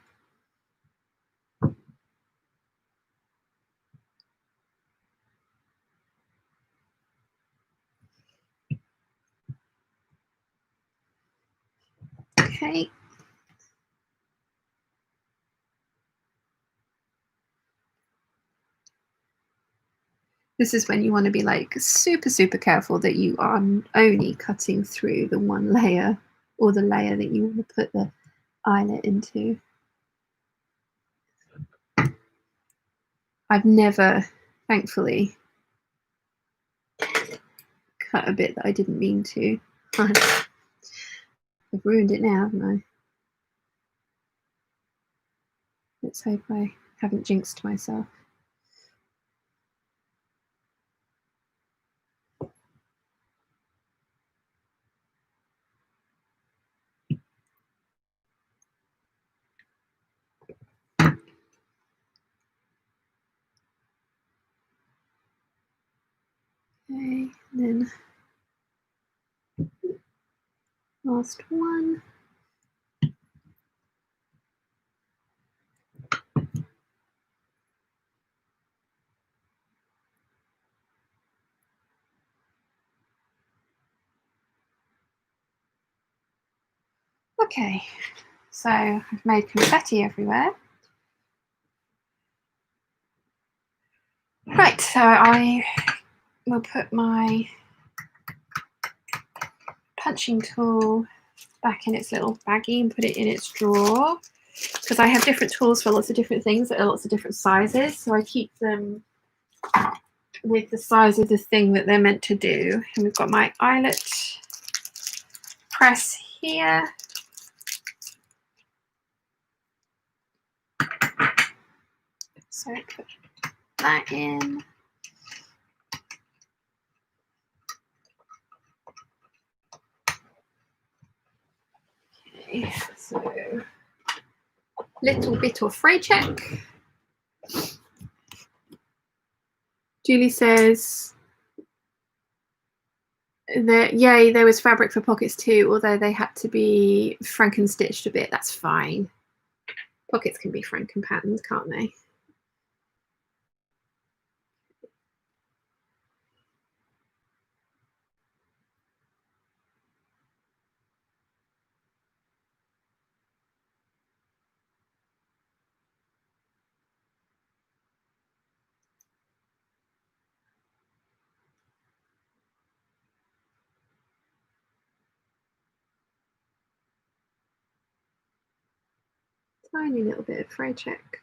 Okay. This is when you want to be like super, super careful that you are only cutting through the one layer or the layer that you want to put the eyelet into. I've never, thankfully, cut a bit that I didn't mean to. I've ruined it now, haven't I? Let's hope I haven't jinxed myself. Okay, then last one. Okay, so I've made confetti everywhere. Right, so I will put my punching tool back in its little baggie and put it in its drawer, because I have different tools for lots of different things that are lots of different sizes, so I keep them with the size of the thing that they're meant to do. And we've got my eyelet press here. So put that in. Okay, so little bit of fray check. Julie says that, yay, there was fabric for pockets too, although they had to be franken-stitched a bit. That's fine. Pockets can be franken patterns, can't they? Tiny little bit of fray check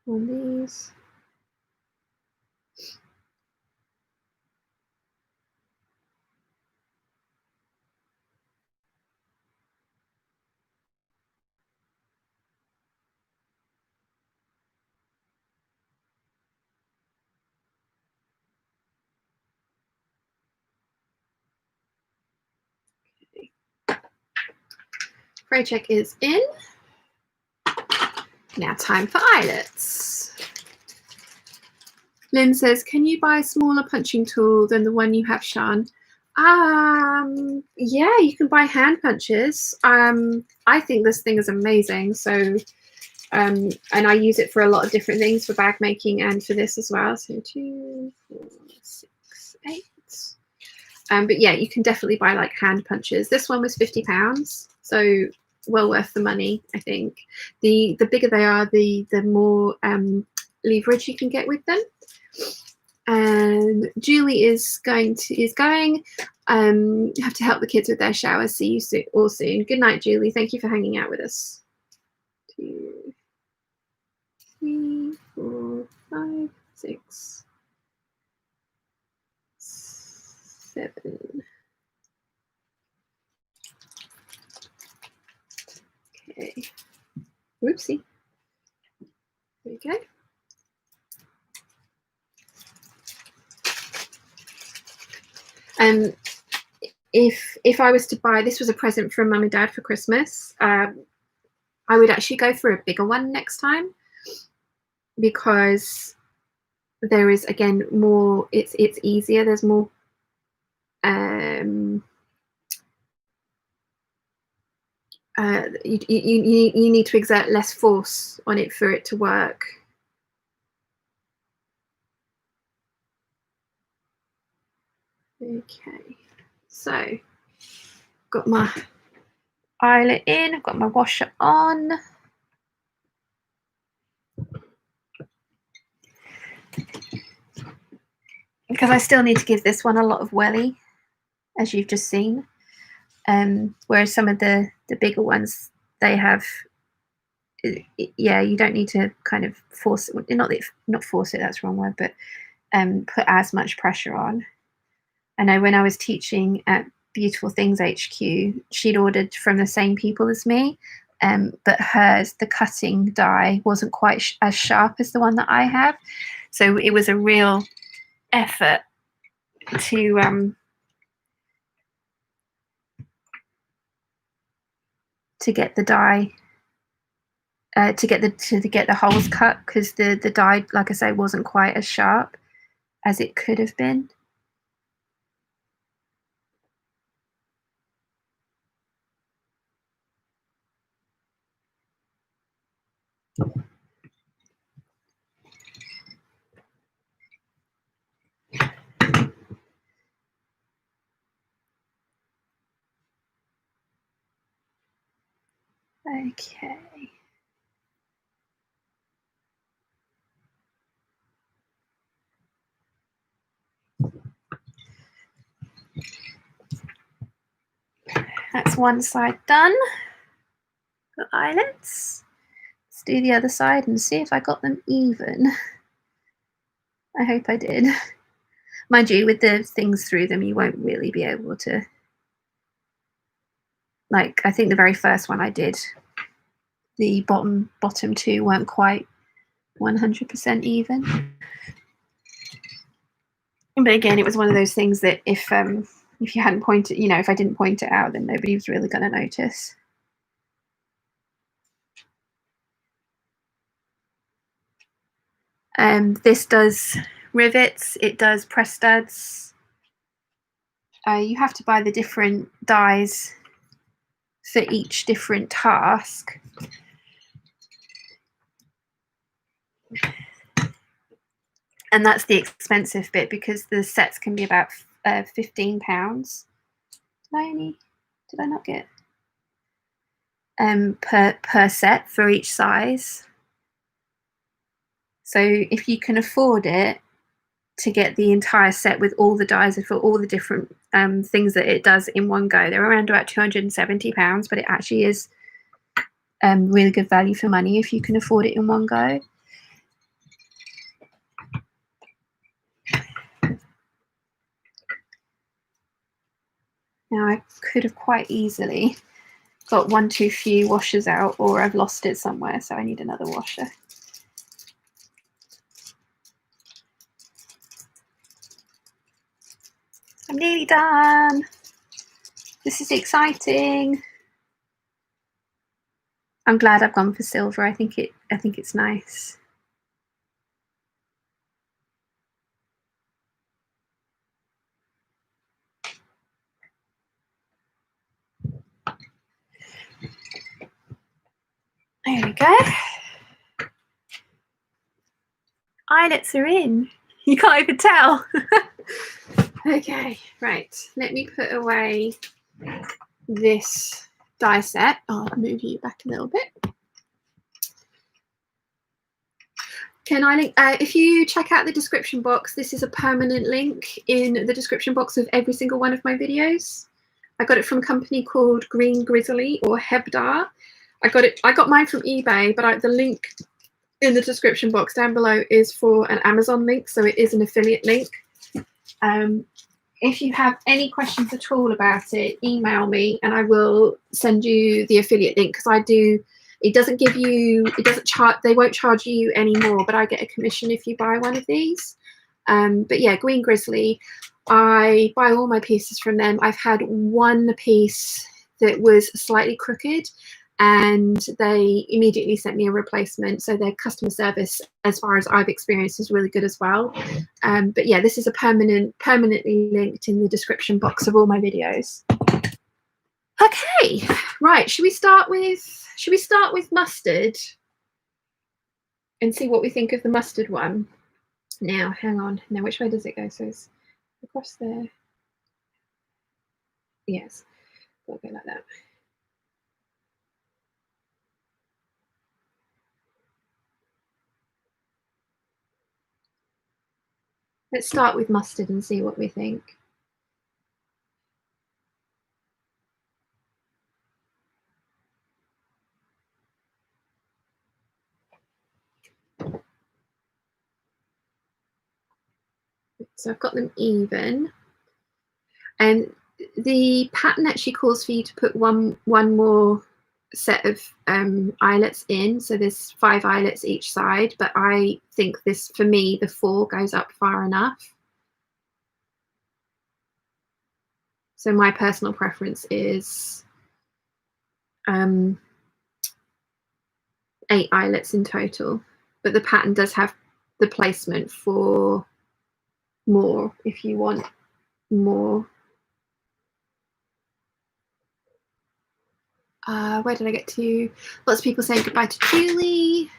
on these. Fray check is in. Now time for eyelets. Lynn says, can you buy a smaller punching tool than the one you have, Sean? Yeah, you can buy hand punches. I think this thing is amazing. So, and I use it for a lot of different things, for bag making and for this as well. So 2, 4, 6, 8. But yeah, you can definitely buy like hand punches. This one was £50, so well worth the money, I think. The bigger they are, the more leverage you can get with them. And Julie is going. Have to help the kids with their showers. See you all soon. Good night, Julie. Thank you for hanging out with us. 2, 3, 4, 5, 6, 7. Okay. Whoopsie. There we go. If I was to buy, this was a present from Mum and Dad for Christmas, I would actually go for a bigger one next time, because there is, again, more, it's easier, there's more you need to exert less force on it for it to work. Okay, so got my eyelet in, I've got my washer on. Because I still need to give this one a lot of welly, as you've just seen. Whereas some of the bigger ones, they have, yeah, you don't need to kind of force it, not force it, that's the wrong word, but put as much pressure on. I know when I was teaching at Beautiful Things HQ, she'd ordered from the same people as me, but hers, the cutting die wasn't quite as sharp as the one that I have. So it was a real effort to get the die, to get the holes cut, because the die, like I say, wasn't quite as sharp as it could have been. Okay. that's one side done. Got eyelets. Let's do the other side and see if I got them even. I hope I did. Mind you, with the things through them, you won't really be able to. Like, I think the very first one I did, the bottom two weren't quite 100% even. But again, it was one of those things that if you hadn't pointed, you know, if I didn't point it out, then nobody was really going to notice. This does rivets, it does press studs. You have to buy the different dies for each different task. And that's the expensive bit because the sets can be about £15. Did I not get per set for each size? So if you can afford it, to get the entire set with all the dies for all the different things that it does in one go, they're around about £270, but it actually is really good value for money if you can afford it in one go. Now I could have quite easily got one too few washers out, or I've lost it somewhere, so I need another washer. I'm nearly done. This is exciting. I'm glad I've gone for silver. I think it's nice. There we go. Eyelets are in. You can't even tell. Okay, right. Let me put away this die set. I'll move you back a little bit. Can I link? If you check out the description box, this is a permanent link in the description box of every single one of my videos. I got it from a company called Green Grizzly or Hebdar. I got mine from eBay, but the link in the description box down below is for an Amazon link, so it is an affiliate link. If you have any questions at all about it, email me and I will send you the affiliate link, because it doesn't give you, they won't charge you anymore, but I get a commission if you buy one of these. But yeah, Green Grizzly, I buy all my pieces from them. I've had one piece that was slightly crooked and they immediately sent me a replacement. So their customer service, as far as I've experienced, is really good as well. But yeah, this is a permanently linked in the description box of all my videos. Okay, right. Should we start with mustard and see what we think of the mustard one? Now, hang on. Now, which way does it go? So it's across there. Yes, it'll go like that. Let's start with mustard and see what we think. So I've got them even. And the pattern actually calls for you to put one more set of eyelets in. So there's 5 eyelets each side, but I think this, for me, the 4 goes up far enough. So my personal preference is 8 eyelets in total, but the pattern does have the placement for more if you want more. Where did I get to? Lots of people saying goodbye to Julie.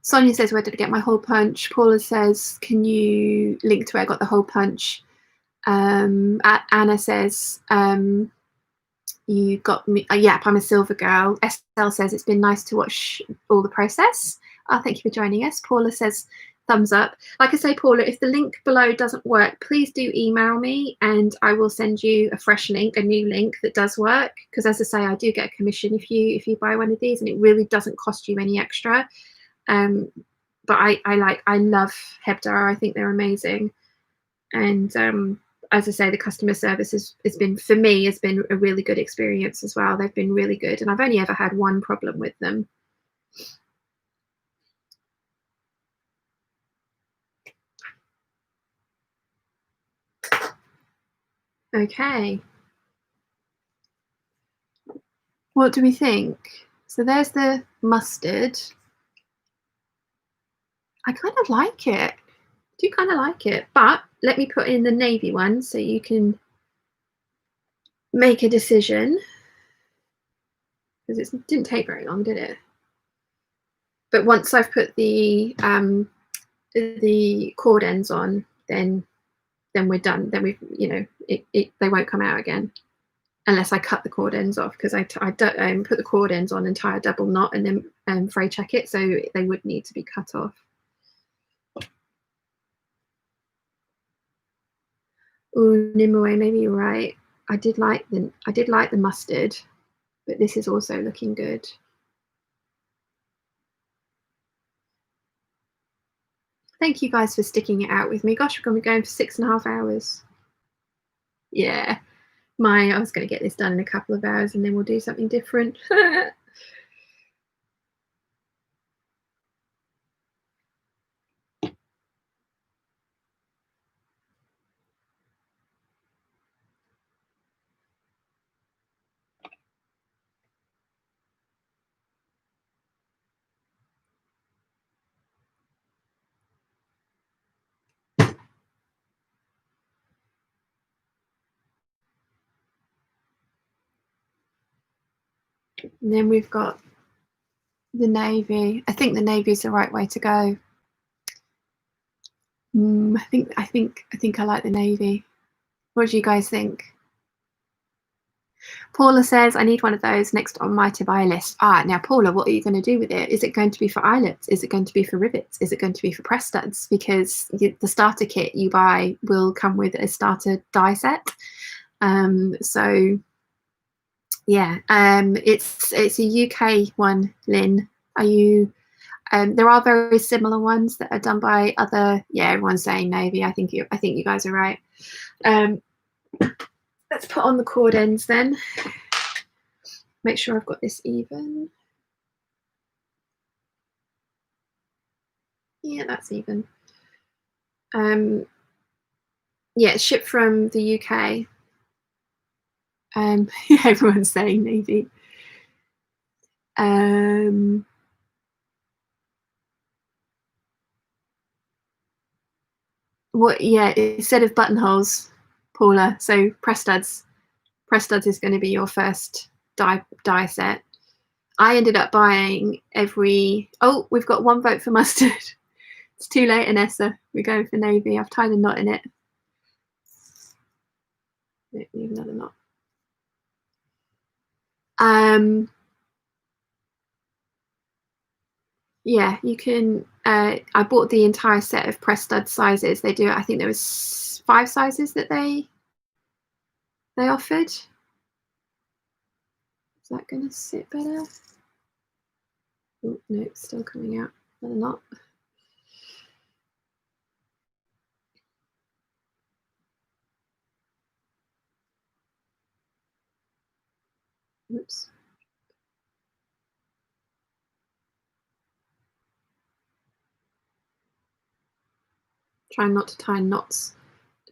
Sonia says, where did I get my hole punch? Paula says, can you link to where I got the hole punch? Anna says, you got me. Yep, I'm a silver girl. Estelle says, it's been nice to watch all the process. Thank you for joining us. Paula says, thumbs up. Like I say, Paula, if the link below doesn't work, please do email me and I will send you a fresh link, a new link that does work. Because as I say, I do get a commission if you buy one of these, and it really doesn't cost you any extra. But I love Hebdar. I think they're amazing. And as I say, the customer service has been, for me, has been a really good experience as well. They've been really good, and I've only ever had one problem with them. Okay. What do we think? So there's the mustard. I kind of like it. I do kind of like it, but let me put in the navy one so you can make a decision, because it didn't take very long, did it? But once I've put the cord ends on, then we're done. Then we've, you know, they won't come out again unless I cut the cord ends off, because I put the cord ends on and tie a double knot and then fray check it, so they would need to be cut off. Oh, Nimue, maybe you're right. I did like the mustard, but this is also looking good. Thank you guys for sticking it out with me. Gosh, we're going to be going for 6.5 hours. Yeah, I was going to get this done in a couple of hours and then we'll do something different. And then we've got the navy. I think the navy is the right way to go. I think I like the navy. What do you guys think? Paula says, I need one of those next on my to buy list. Now Paula, what are you going to do with it? Is it going to be for eyelets? Is it going to be for rivets? Is it going to be for press studs? Because the starter kit you buy will come with a starter die set. So yeah, it's a UK one, Lynn. Are you? There are very similar ones that are done by other. Yeah, everyone's saying navy. I think you guys are right. Let's put on the cord ends then. Make sure I've got this even. Yeah, that's even. Yeah, it's shipped from the UK. Yeah, everyone's saying navy. What? Yeah, instead of buttonholes, Paula. So press studs. Press studs is going to be your first die set. I ended up buying every. Oh, we've got one vote for mustard. It's too late, Anessa. We're going for navy. I've tied a knot in it. Leave another knot. Yeah, you can. I bought the entire set of press stud sizes. They do. I think there was 5 sizes that they offered. Is that going to sit better? Oh, no, it's still coming out. Another knot. Oops. Trying not to tie knots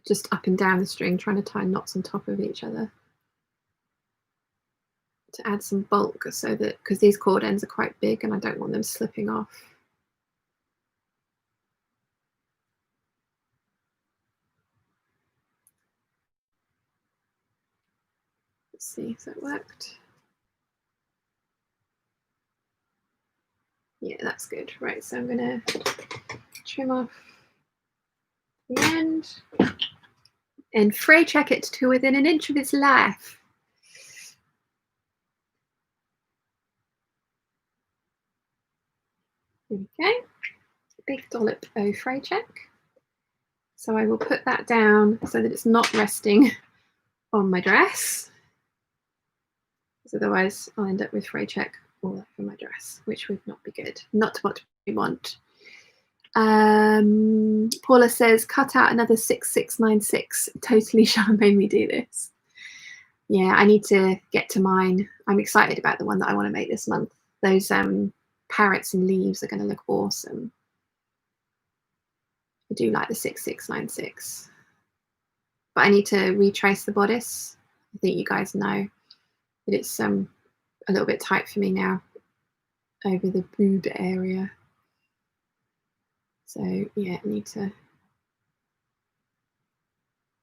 just up and down the string, trying to tie knots on top of each other to add some bulk, so that, because these cord ends are quite big and I don't want them slipping off. Let's see if that worked. Yeah, that's good. Right, so I'm going to trim off the end and fray check it to within an inch of its life. There we go. big dollop of fray check. So I will put that down so that it's not resting on my dress, because otherwise I'll end up with fray check all over my dress, which would not be good. Not what we want. Paula says, cut out another 6696. Totally Sean made me do this. Yeah, I need to get to mine. I'm excited about the one that I want to make this month. Those parrots and leaves are going to look awesome. I do like the 6696. But I need to retrace the bodice. I think you guys know that it's a little bit tight for me now over the boob area. So yeah, I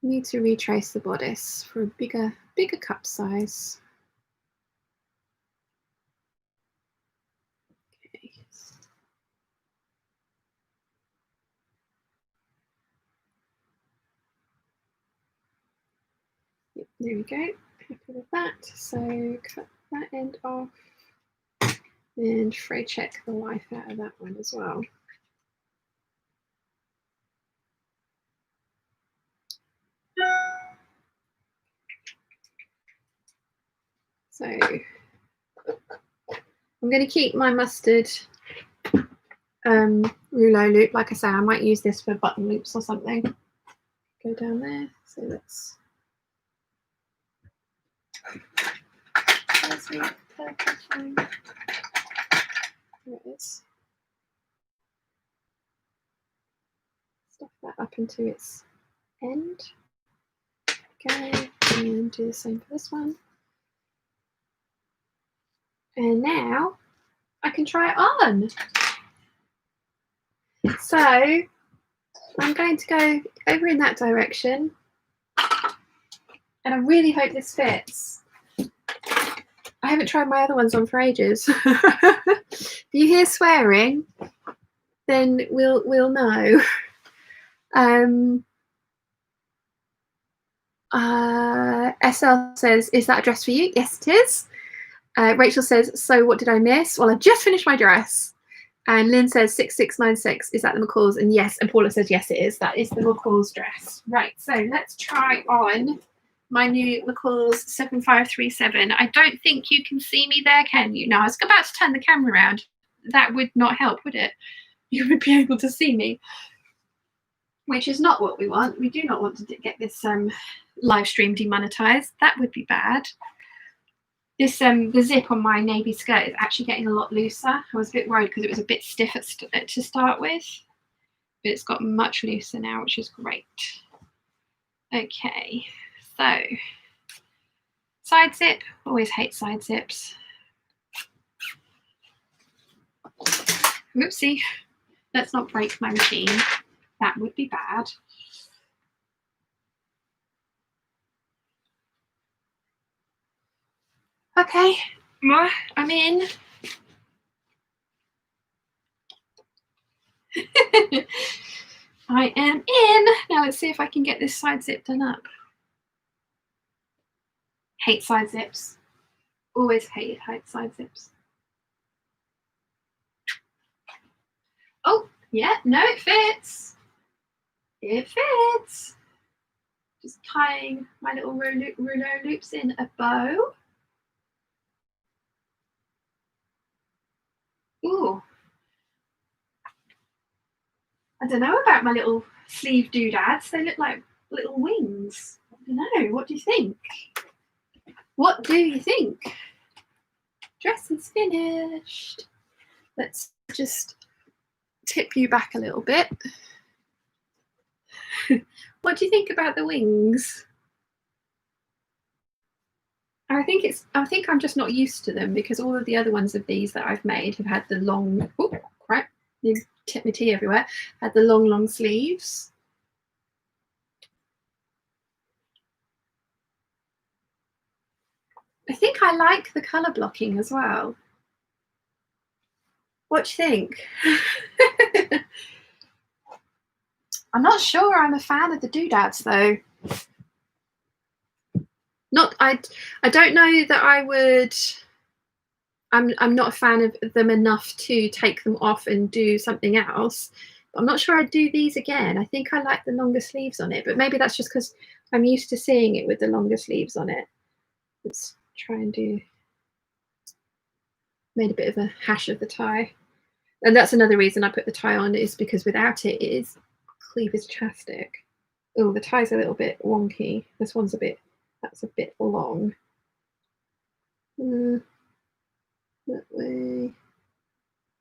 need to retrace the bodice for a bigger cup size. Okay. Yep, there we go. Happy with that. So cut that end off and fray check the life out of that one as well. So I'm going to keep my mustard rouleau loop. Like I say, I might use this for button loops or something. Go down there. So let's. Where's my purple thing? There it is. Stuff that up into its end. Okay, and do the same for this one. And now I can try it on. So I'm going to go over in that direction, and I really hope this fits. I haven't tried my other ones on for ages. If you hear swearing, then we'll know. SL says, is that a dress for you? Yes, it is. Rachel says, so what did I miss? Well, I just finished my dress. And Lynn says 6696. Is that the McCalls? And yes, and Paula says yes, it is. That is the McCalls dress. Right, so let's try on my new McCalls 7537. I don't think you can see me there, can you? No, I was about to turn the camera around. That would not help, would it? You would be able to see me, which is not what we want. We do not want to get this live stream demonetized. That would be bad. This the zip on my navy skirt is actually getting a lot looser. I was a bit worried because it was a bit stiff to start with, but it's got much looser now, which is great. Okay, so side zip. Always hate side zips. Whoopsie. Let's not break my machine. That would be bad. Okay, I'm in. I am in. Now let's see if I can get this side zip done up. Hate side zips. Always hated side zips. Oh, yeah, no, it fits. It fits. Just tying my little rouleau loops in a bow. Ooh. I don't know about my little sleeve doodads. They look like little wings. I don't know. What do you think? What do you think? Dress is finished. Let's just tip you back a little bit. What do you think about the wings? I think I'm just not used to them, because all of the other ones of these that I've made have had the long, oh crap, you tip my tea everywhere, had the long sleeves. I think I like the colour blocking as well. What do you think? I'm not sure I'm a fan of the doodads though. I don't know that I would. I'm not a fan of them enough to take them off and do something else. I'm not sure I'd do these again. I think I like the longer sleeves on it, but maybe that's just because I'm used to seeing it with the longer sleeves on it. Let's try and do, made a bit of a hash of the tie. And that's another reason I put the tie on, is because without it, it is cleavage-tastic. Oh, the tie's a little bit wonky. This one's a bit, that's a bit long. That way,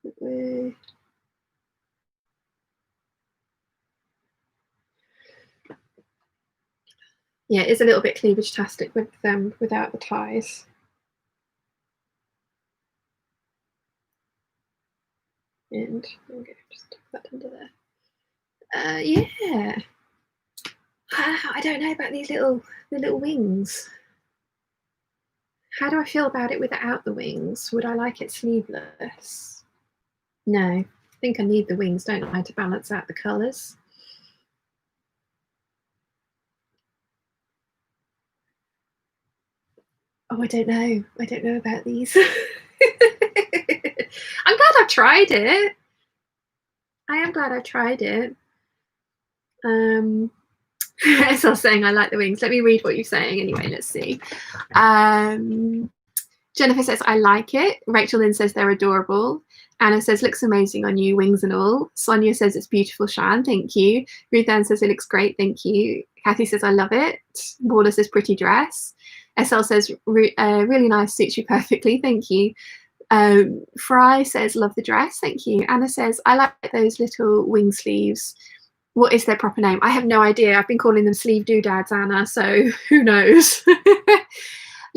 that way. Yeah, it is a little bit cleavage-tastic with them without the ties. And okay, just tuck that under there. Yeah. I don't know about these the little wings. How do I feel about it without the wings? Would I like it sleeveless? No, I think I need the wings, don't I, to balance out the colours. Oh, I don't know. I don't know about these. I'm glad I tried it. I am glad I tried it. As I was saying, I like the wings. Let me read what you're saying anyway. Let's see. Jennifer says, I like it. Rachel then says they're adorable. Anna says, looks amazing on you, wings and all. Sonia says, it's beautiful, Shan. Thank you. Ruth Ann says, it looks great. Thank you. Kathy says, I love it. Paula says, pretty dress. SL says, really nice, suits you perfectly. Thank you. Fry says, love the dress. Thank you. Anna says, I like those little wing sleeves. What is their proper name? I have no idea. I've been calling them sleeve doodads, Anna, so who knows?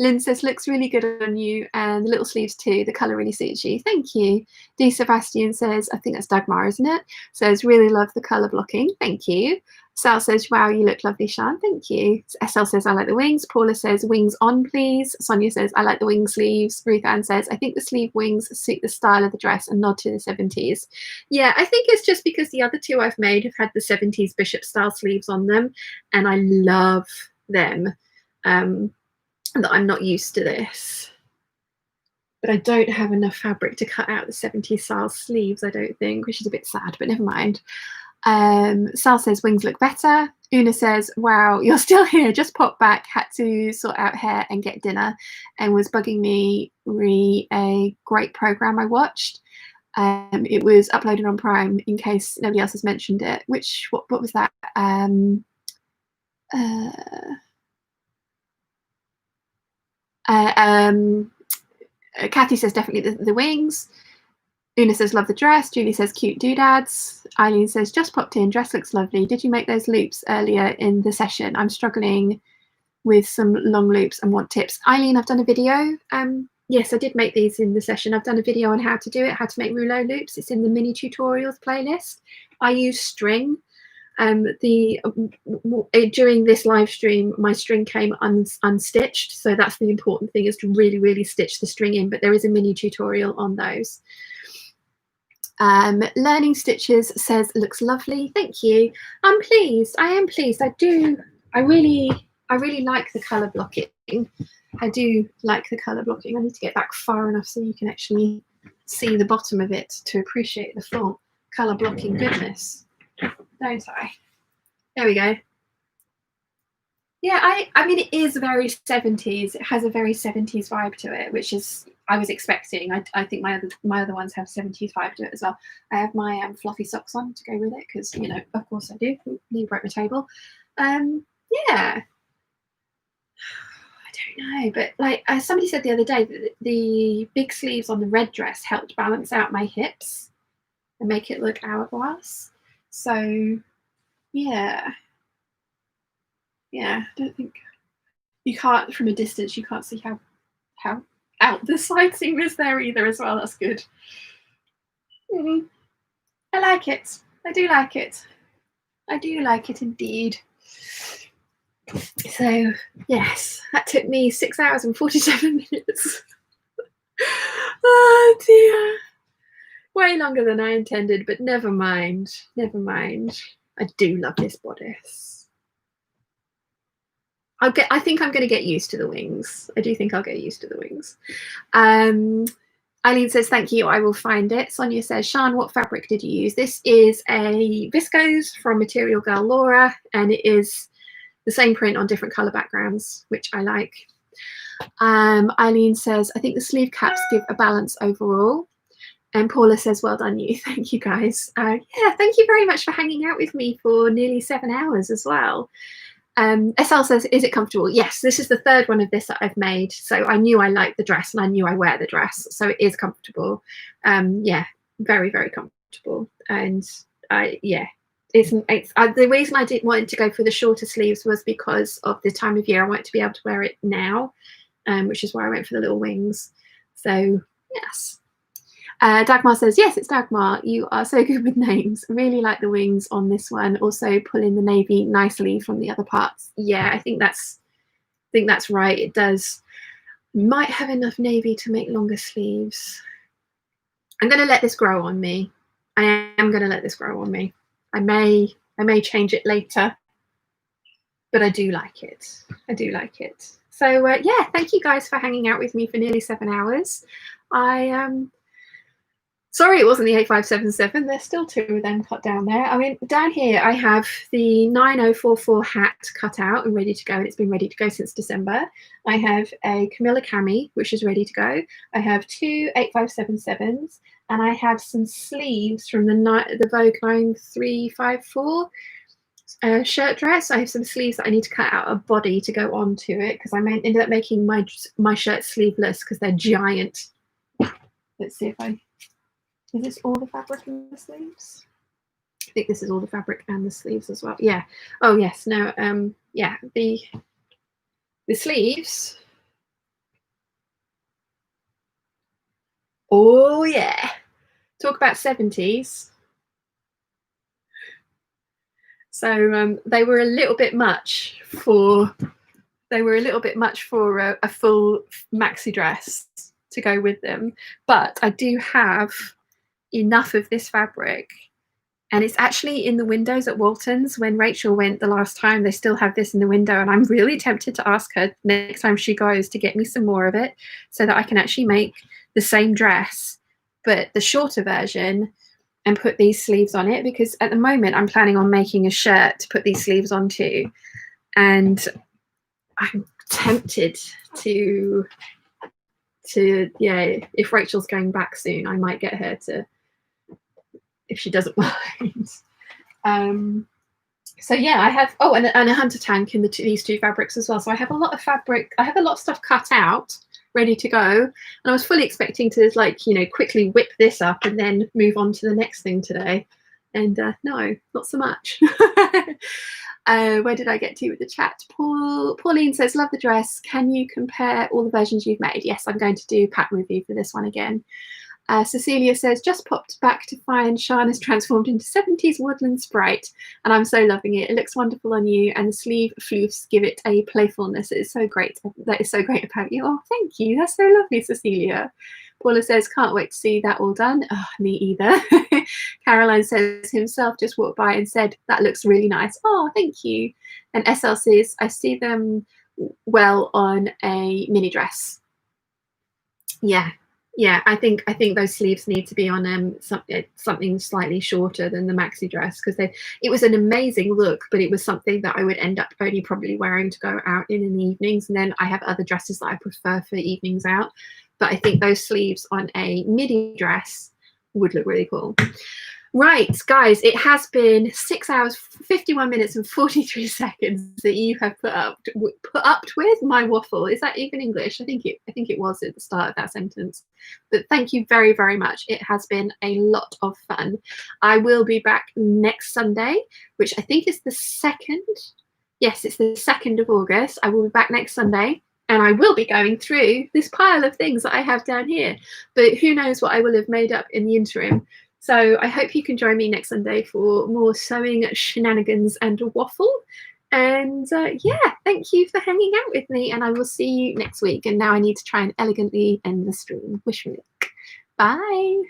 Lynn says, looks really good on you, and the little sleeves too. The colour really suits you. Thank you. D. Sebastian says, I think that's Dagmar, isn't it? Says, really love the colour blocking. Thank you. Sal says, wow, you look lovely, Shan. Thank you. SL says, I like the wings. Paula says, wings on, please. Sonia says, I like the wing sleeves. Ruth Ann says, I think the sleeve wings suit the style of the dress and nod to the 70s. Yeah, I think it's just because the other two I've made have had the 70s bishop style sleeves on them, and I love them. That I'm not used to this. But I don't have enough fabric to cut out the 70s style sleeves, I don't think, which is a bit sad, but never mind. Sal says, wings look better. Una says, wow, you're still here. Just popped back, had to sort out hair and get dinner, and was bugging me a great program I watched. It was uploaded on Prime, in case nobody else has mentioned it. What was that? Kathy says, definitely the wings. Una says, love the dress. Julie says, cute doodads. Eileen says, just popped in. Dress looks lovely. Did you make those loops earlier in the session? I'm struggling with some long loops and want tips. Eileen, I've done a video. Yes, I did make these in the session. I've done a video on how to do it, how to make rouleau loops. It's in the mini tutorials playlist. I use string. During this live stream, my string came unstitched. So that's the important thing, is to really, really stitch the string in. But there is a mini tutorial on those. Learning Stitches says, looks lovely. Thank you. I'm pleased. I am pleased. I really like the colour blocking. I do like the colour blocking. I need to get back far enough so you can actually see the bottom of it to appreciate the full colour blocking goodness. Don't I? There we go. Yeah, I mean, it is very 70s. It has a very 70s vibe to it, which is I was expecting. I think my other ones have 70s vibe to it as well. I have my fluffy socks on to go with it because, you know, of course I do. Leave broke my table. Yeah. I don't know, but like somebody said the other day that the big sleeves on the red dress helped balance out my hips and make it look hourglass. So yeah, I don't think you can't, from a distance, you can't see how out the side seam is there either as well. That's good. I like it. I do like it. I do like it indeed. So yes, that took me 6 hours and 47 minutes. Oh dear. Way longer than I intended, but never mind. Never mind. I do love this bodice. I think I'm going to get used to the wings. I do think I'll get used to the wings. Eileen says, thank you, I will find it. Sonia says, Sian, what fabric did you use? This is a viscose from Material Girl Laura, and it is the same print on different colour backgrounds, which I like. Eileen says, I think the sleeve caps give a balance overall. And Paula says, well done you. Thank you, guys. Yeah, thank you very much for hanging out with me for nearly 7 hours as well. SL says, is it comfortable? Yes, this is the third one of this that I've made. So I knew I liked the dress and I knew I wear the dress. So it is comfortable. Yeah, very, very comfortable. And yeah, the reason I didn't want to go for the shorter sleeves was because of the time of year. I wanted to be able to wear it now, which is why I went for the little wings. So yes. Dagmar says, yes, it's Dagmar. You are so good with names. Really like the wings on this one. Also pull in the navy nicely from the other parts. Yeah, I think that's right. It does. Might have enough navy to make longer sleeves. I'm going to let this grow on me. I am going to let this grow on me. I may change it later, but I do like it. I do like it. So yeah, thank you guys for hanging out with me for nearly 7 hours. Sorry it wasn't the 8577. There's still 2 of them cut down there. I mean, down here I have the 9044 hat cut out and ready to go. And it's been ready to go since December. I have a Camilla cami, which is ready to go. I have 2 8577s, and I have some sleeves from the Vogue 9354 shirt dress. I have some sleeves that I need to cut out a body to go onto it because I ended up making my shirt sleeveless because they're giant. Let's see if is this all the fabric in the sleeves? I think this is all the fabric and the sleeves as well. Yeah. Oh yes. No. Yeah. The sleeves. Oh yeah. Talk about 70s. So they were a little bit much for. They were a little bit much for a full maxi dress to go with them, but I do have enough of this fabric, and it's actually in the windows at Walton's. When Rachel went the last time, they still have this in the window, and I'm really tempted to ask her next time she goes to get me some more of it so that I can actually make the same dress but the shorter version and put these sleeves on it, because at the moment I'm planning on making a shirt to put these sleeves onto, and I'm tempted to yeah, if Rachel's going back soon, I might get her to, if she doesn't mind. So yeah, I have and a hunter tank in these 2 fabrics as well. So I have a lot of fabric. I have a lot of stuff cut out, ready to go, and I was fully expecting to quickly whip this up and then move on to the next thing today. And no, not so much. Where did I get to with the chat? Pauline says, love the dress. Can you compare all the versions you've made? Yes, I'm going to do pattern review for this one again. Cecilia says, just popped back to find Sian has transformed into 70s woodland sprite, and I'm so loving it. It looks wonderful on you, and the sleeve floofs give it a playfulness. It is so great. That is so great about you. Oh, thank you. That's so lovely, Cecilia. Paula says, can't wait to see that all done. Oh, me either. Caroline says, himself just walked by and said, that looks really nice. Oh, thank you. And SL says, I see them well on a mini dress. Yeah. Yeah, I think those sleeves need to be on something slightly shorter than the maxi dress, because it was an amazing look, but it was something that I would end up only probably wearing to go out in the evenings. And then I have other dresses that I prefer for evenings out. But I think those sleeves on a midi dress would look really cool. Right, guys, it has been 6 hours, 51 minutes and 43 seconds that you have put up with my waffle. Is that even English? I think it was at the start of that sentence. But thank you very, very much. It has been a lot of fun. I will be back next Sunday, which I think is the 2nd. Yes, it's the 2nd of August. I will be back next Sunday. And I will be going through this pile of things that I have down here. But who knows what I will have made up in the interim. So I hope you can join me next Sunday for more sewing shenanigans and waffle. And yeah, thank you for hanging out with me. And I will see you next week. And now I need to try and elegantly end the stream. Wish me luck. Bye.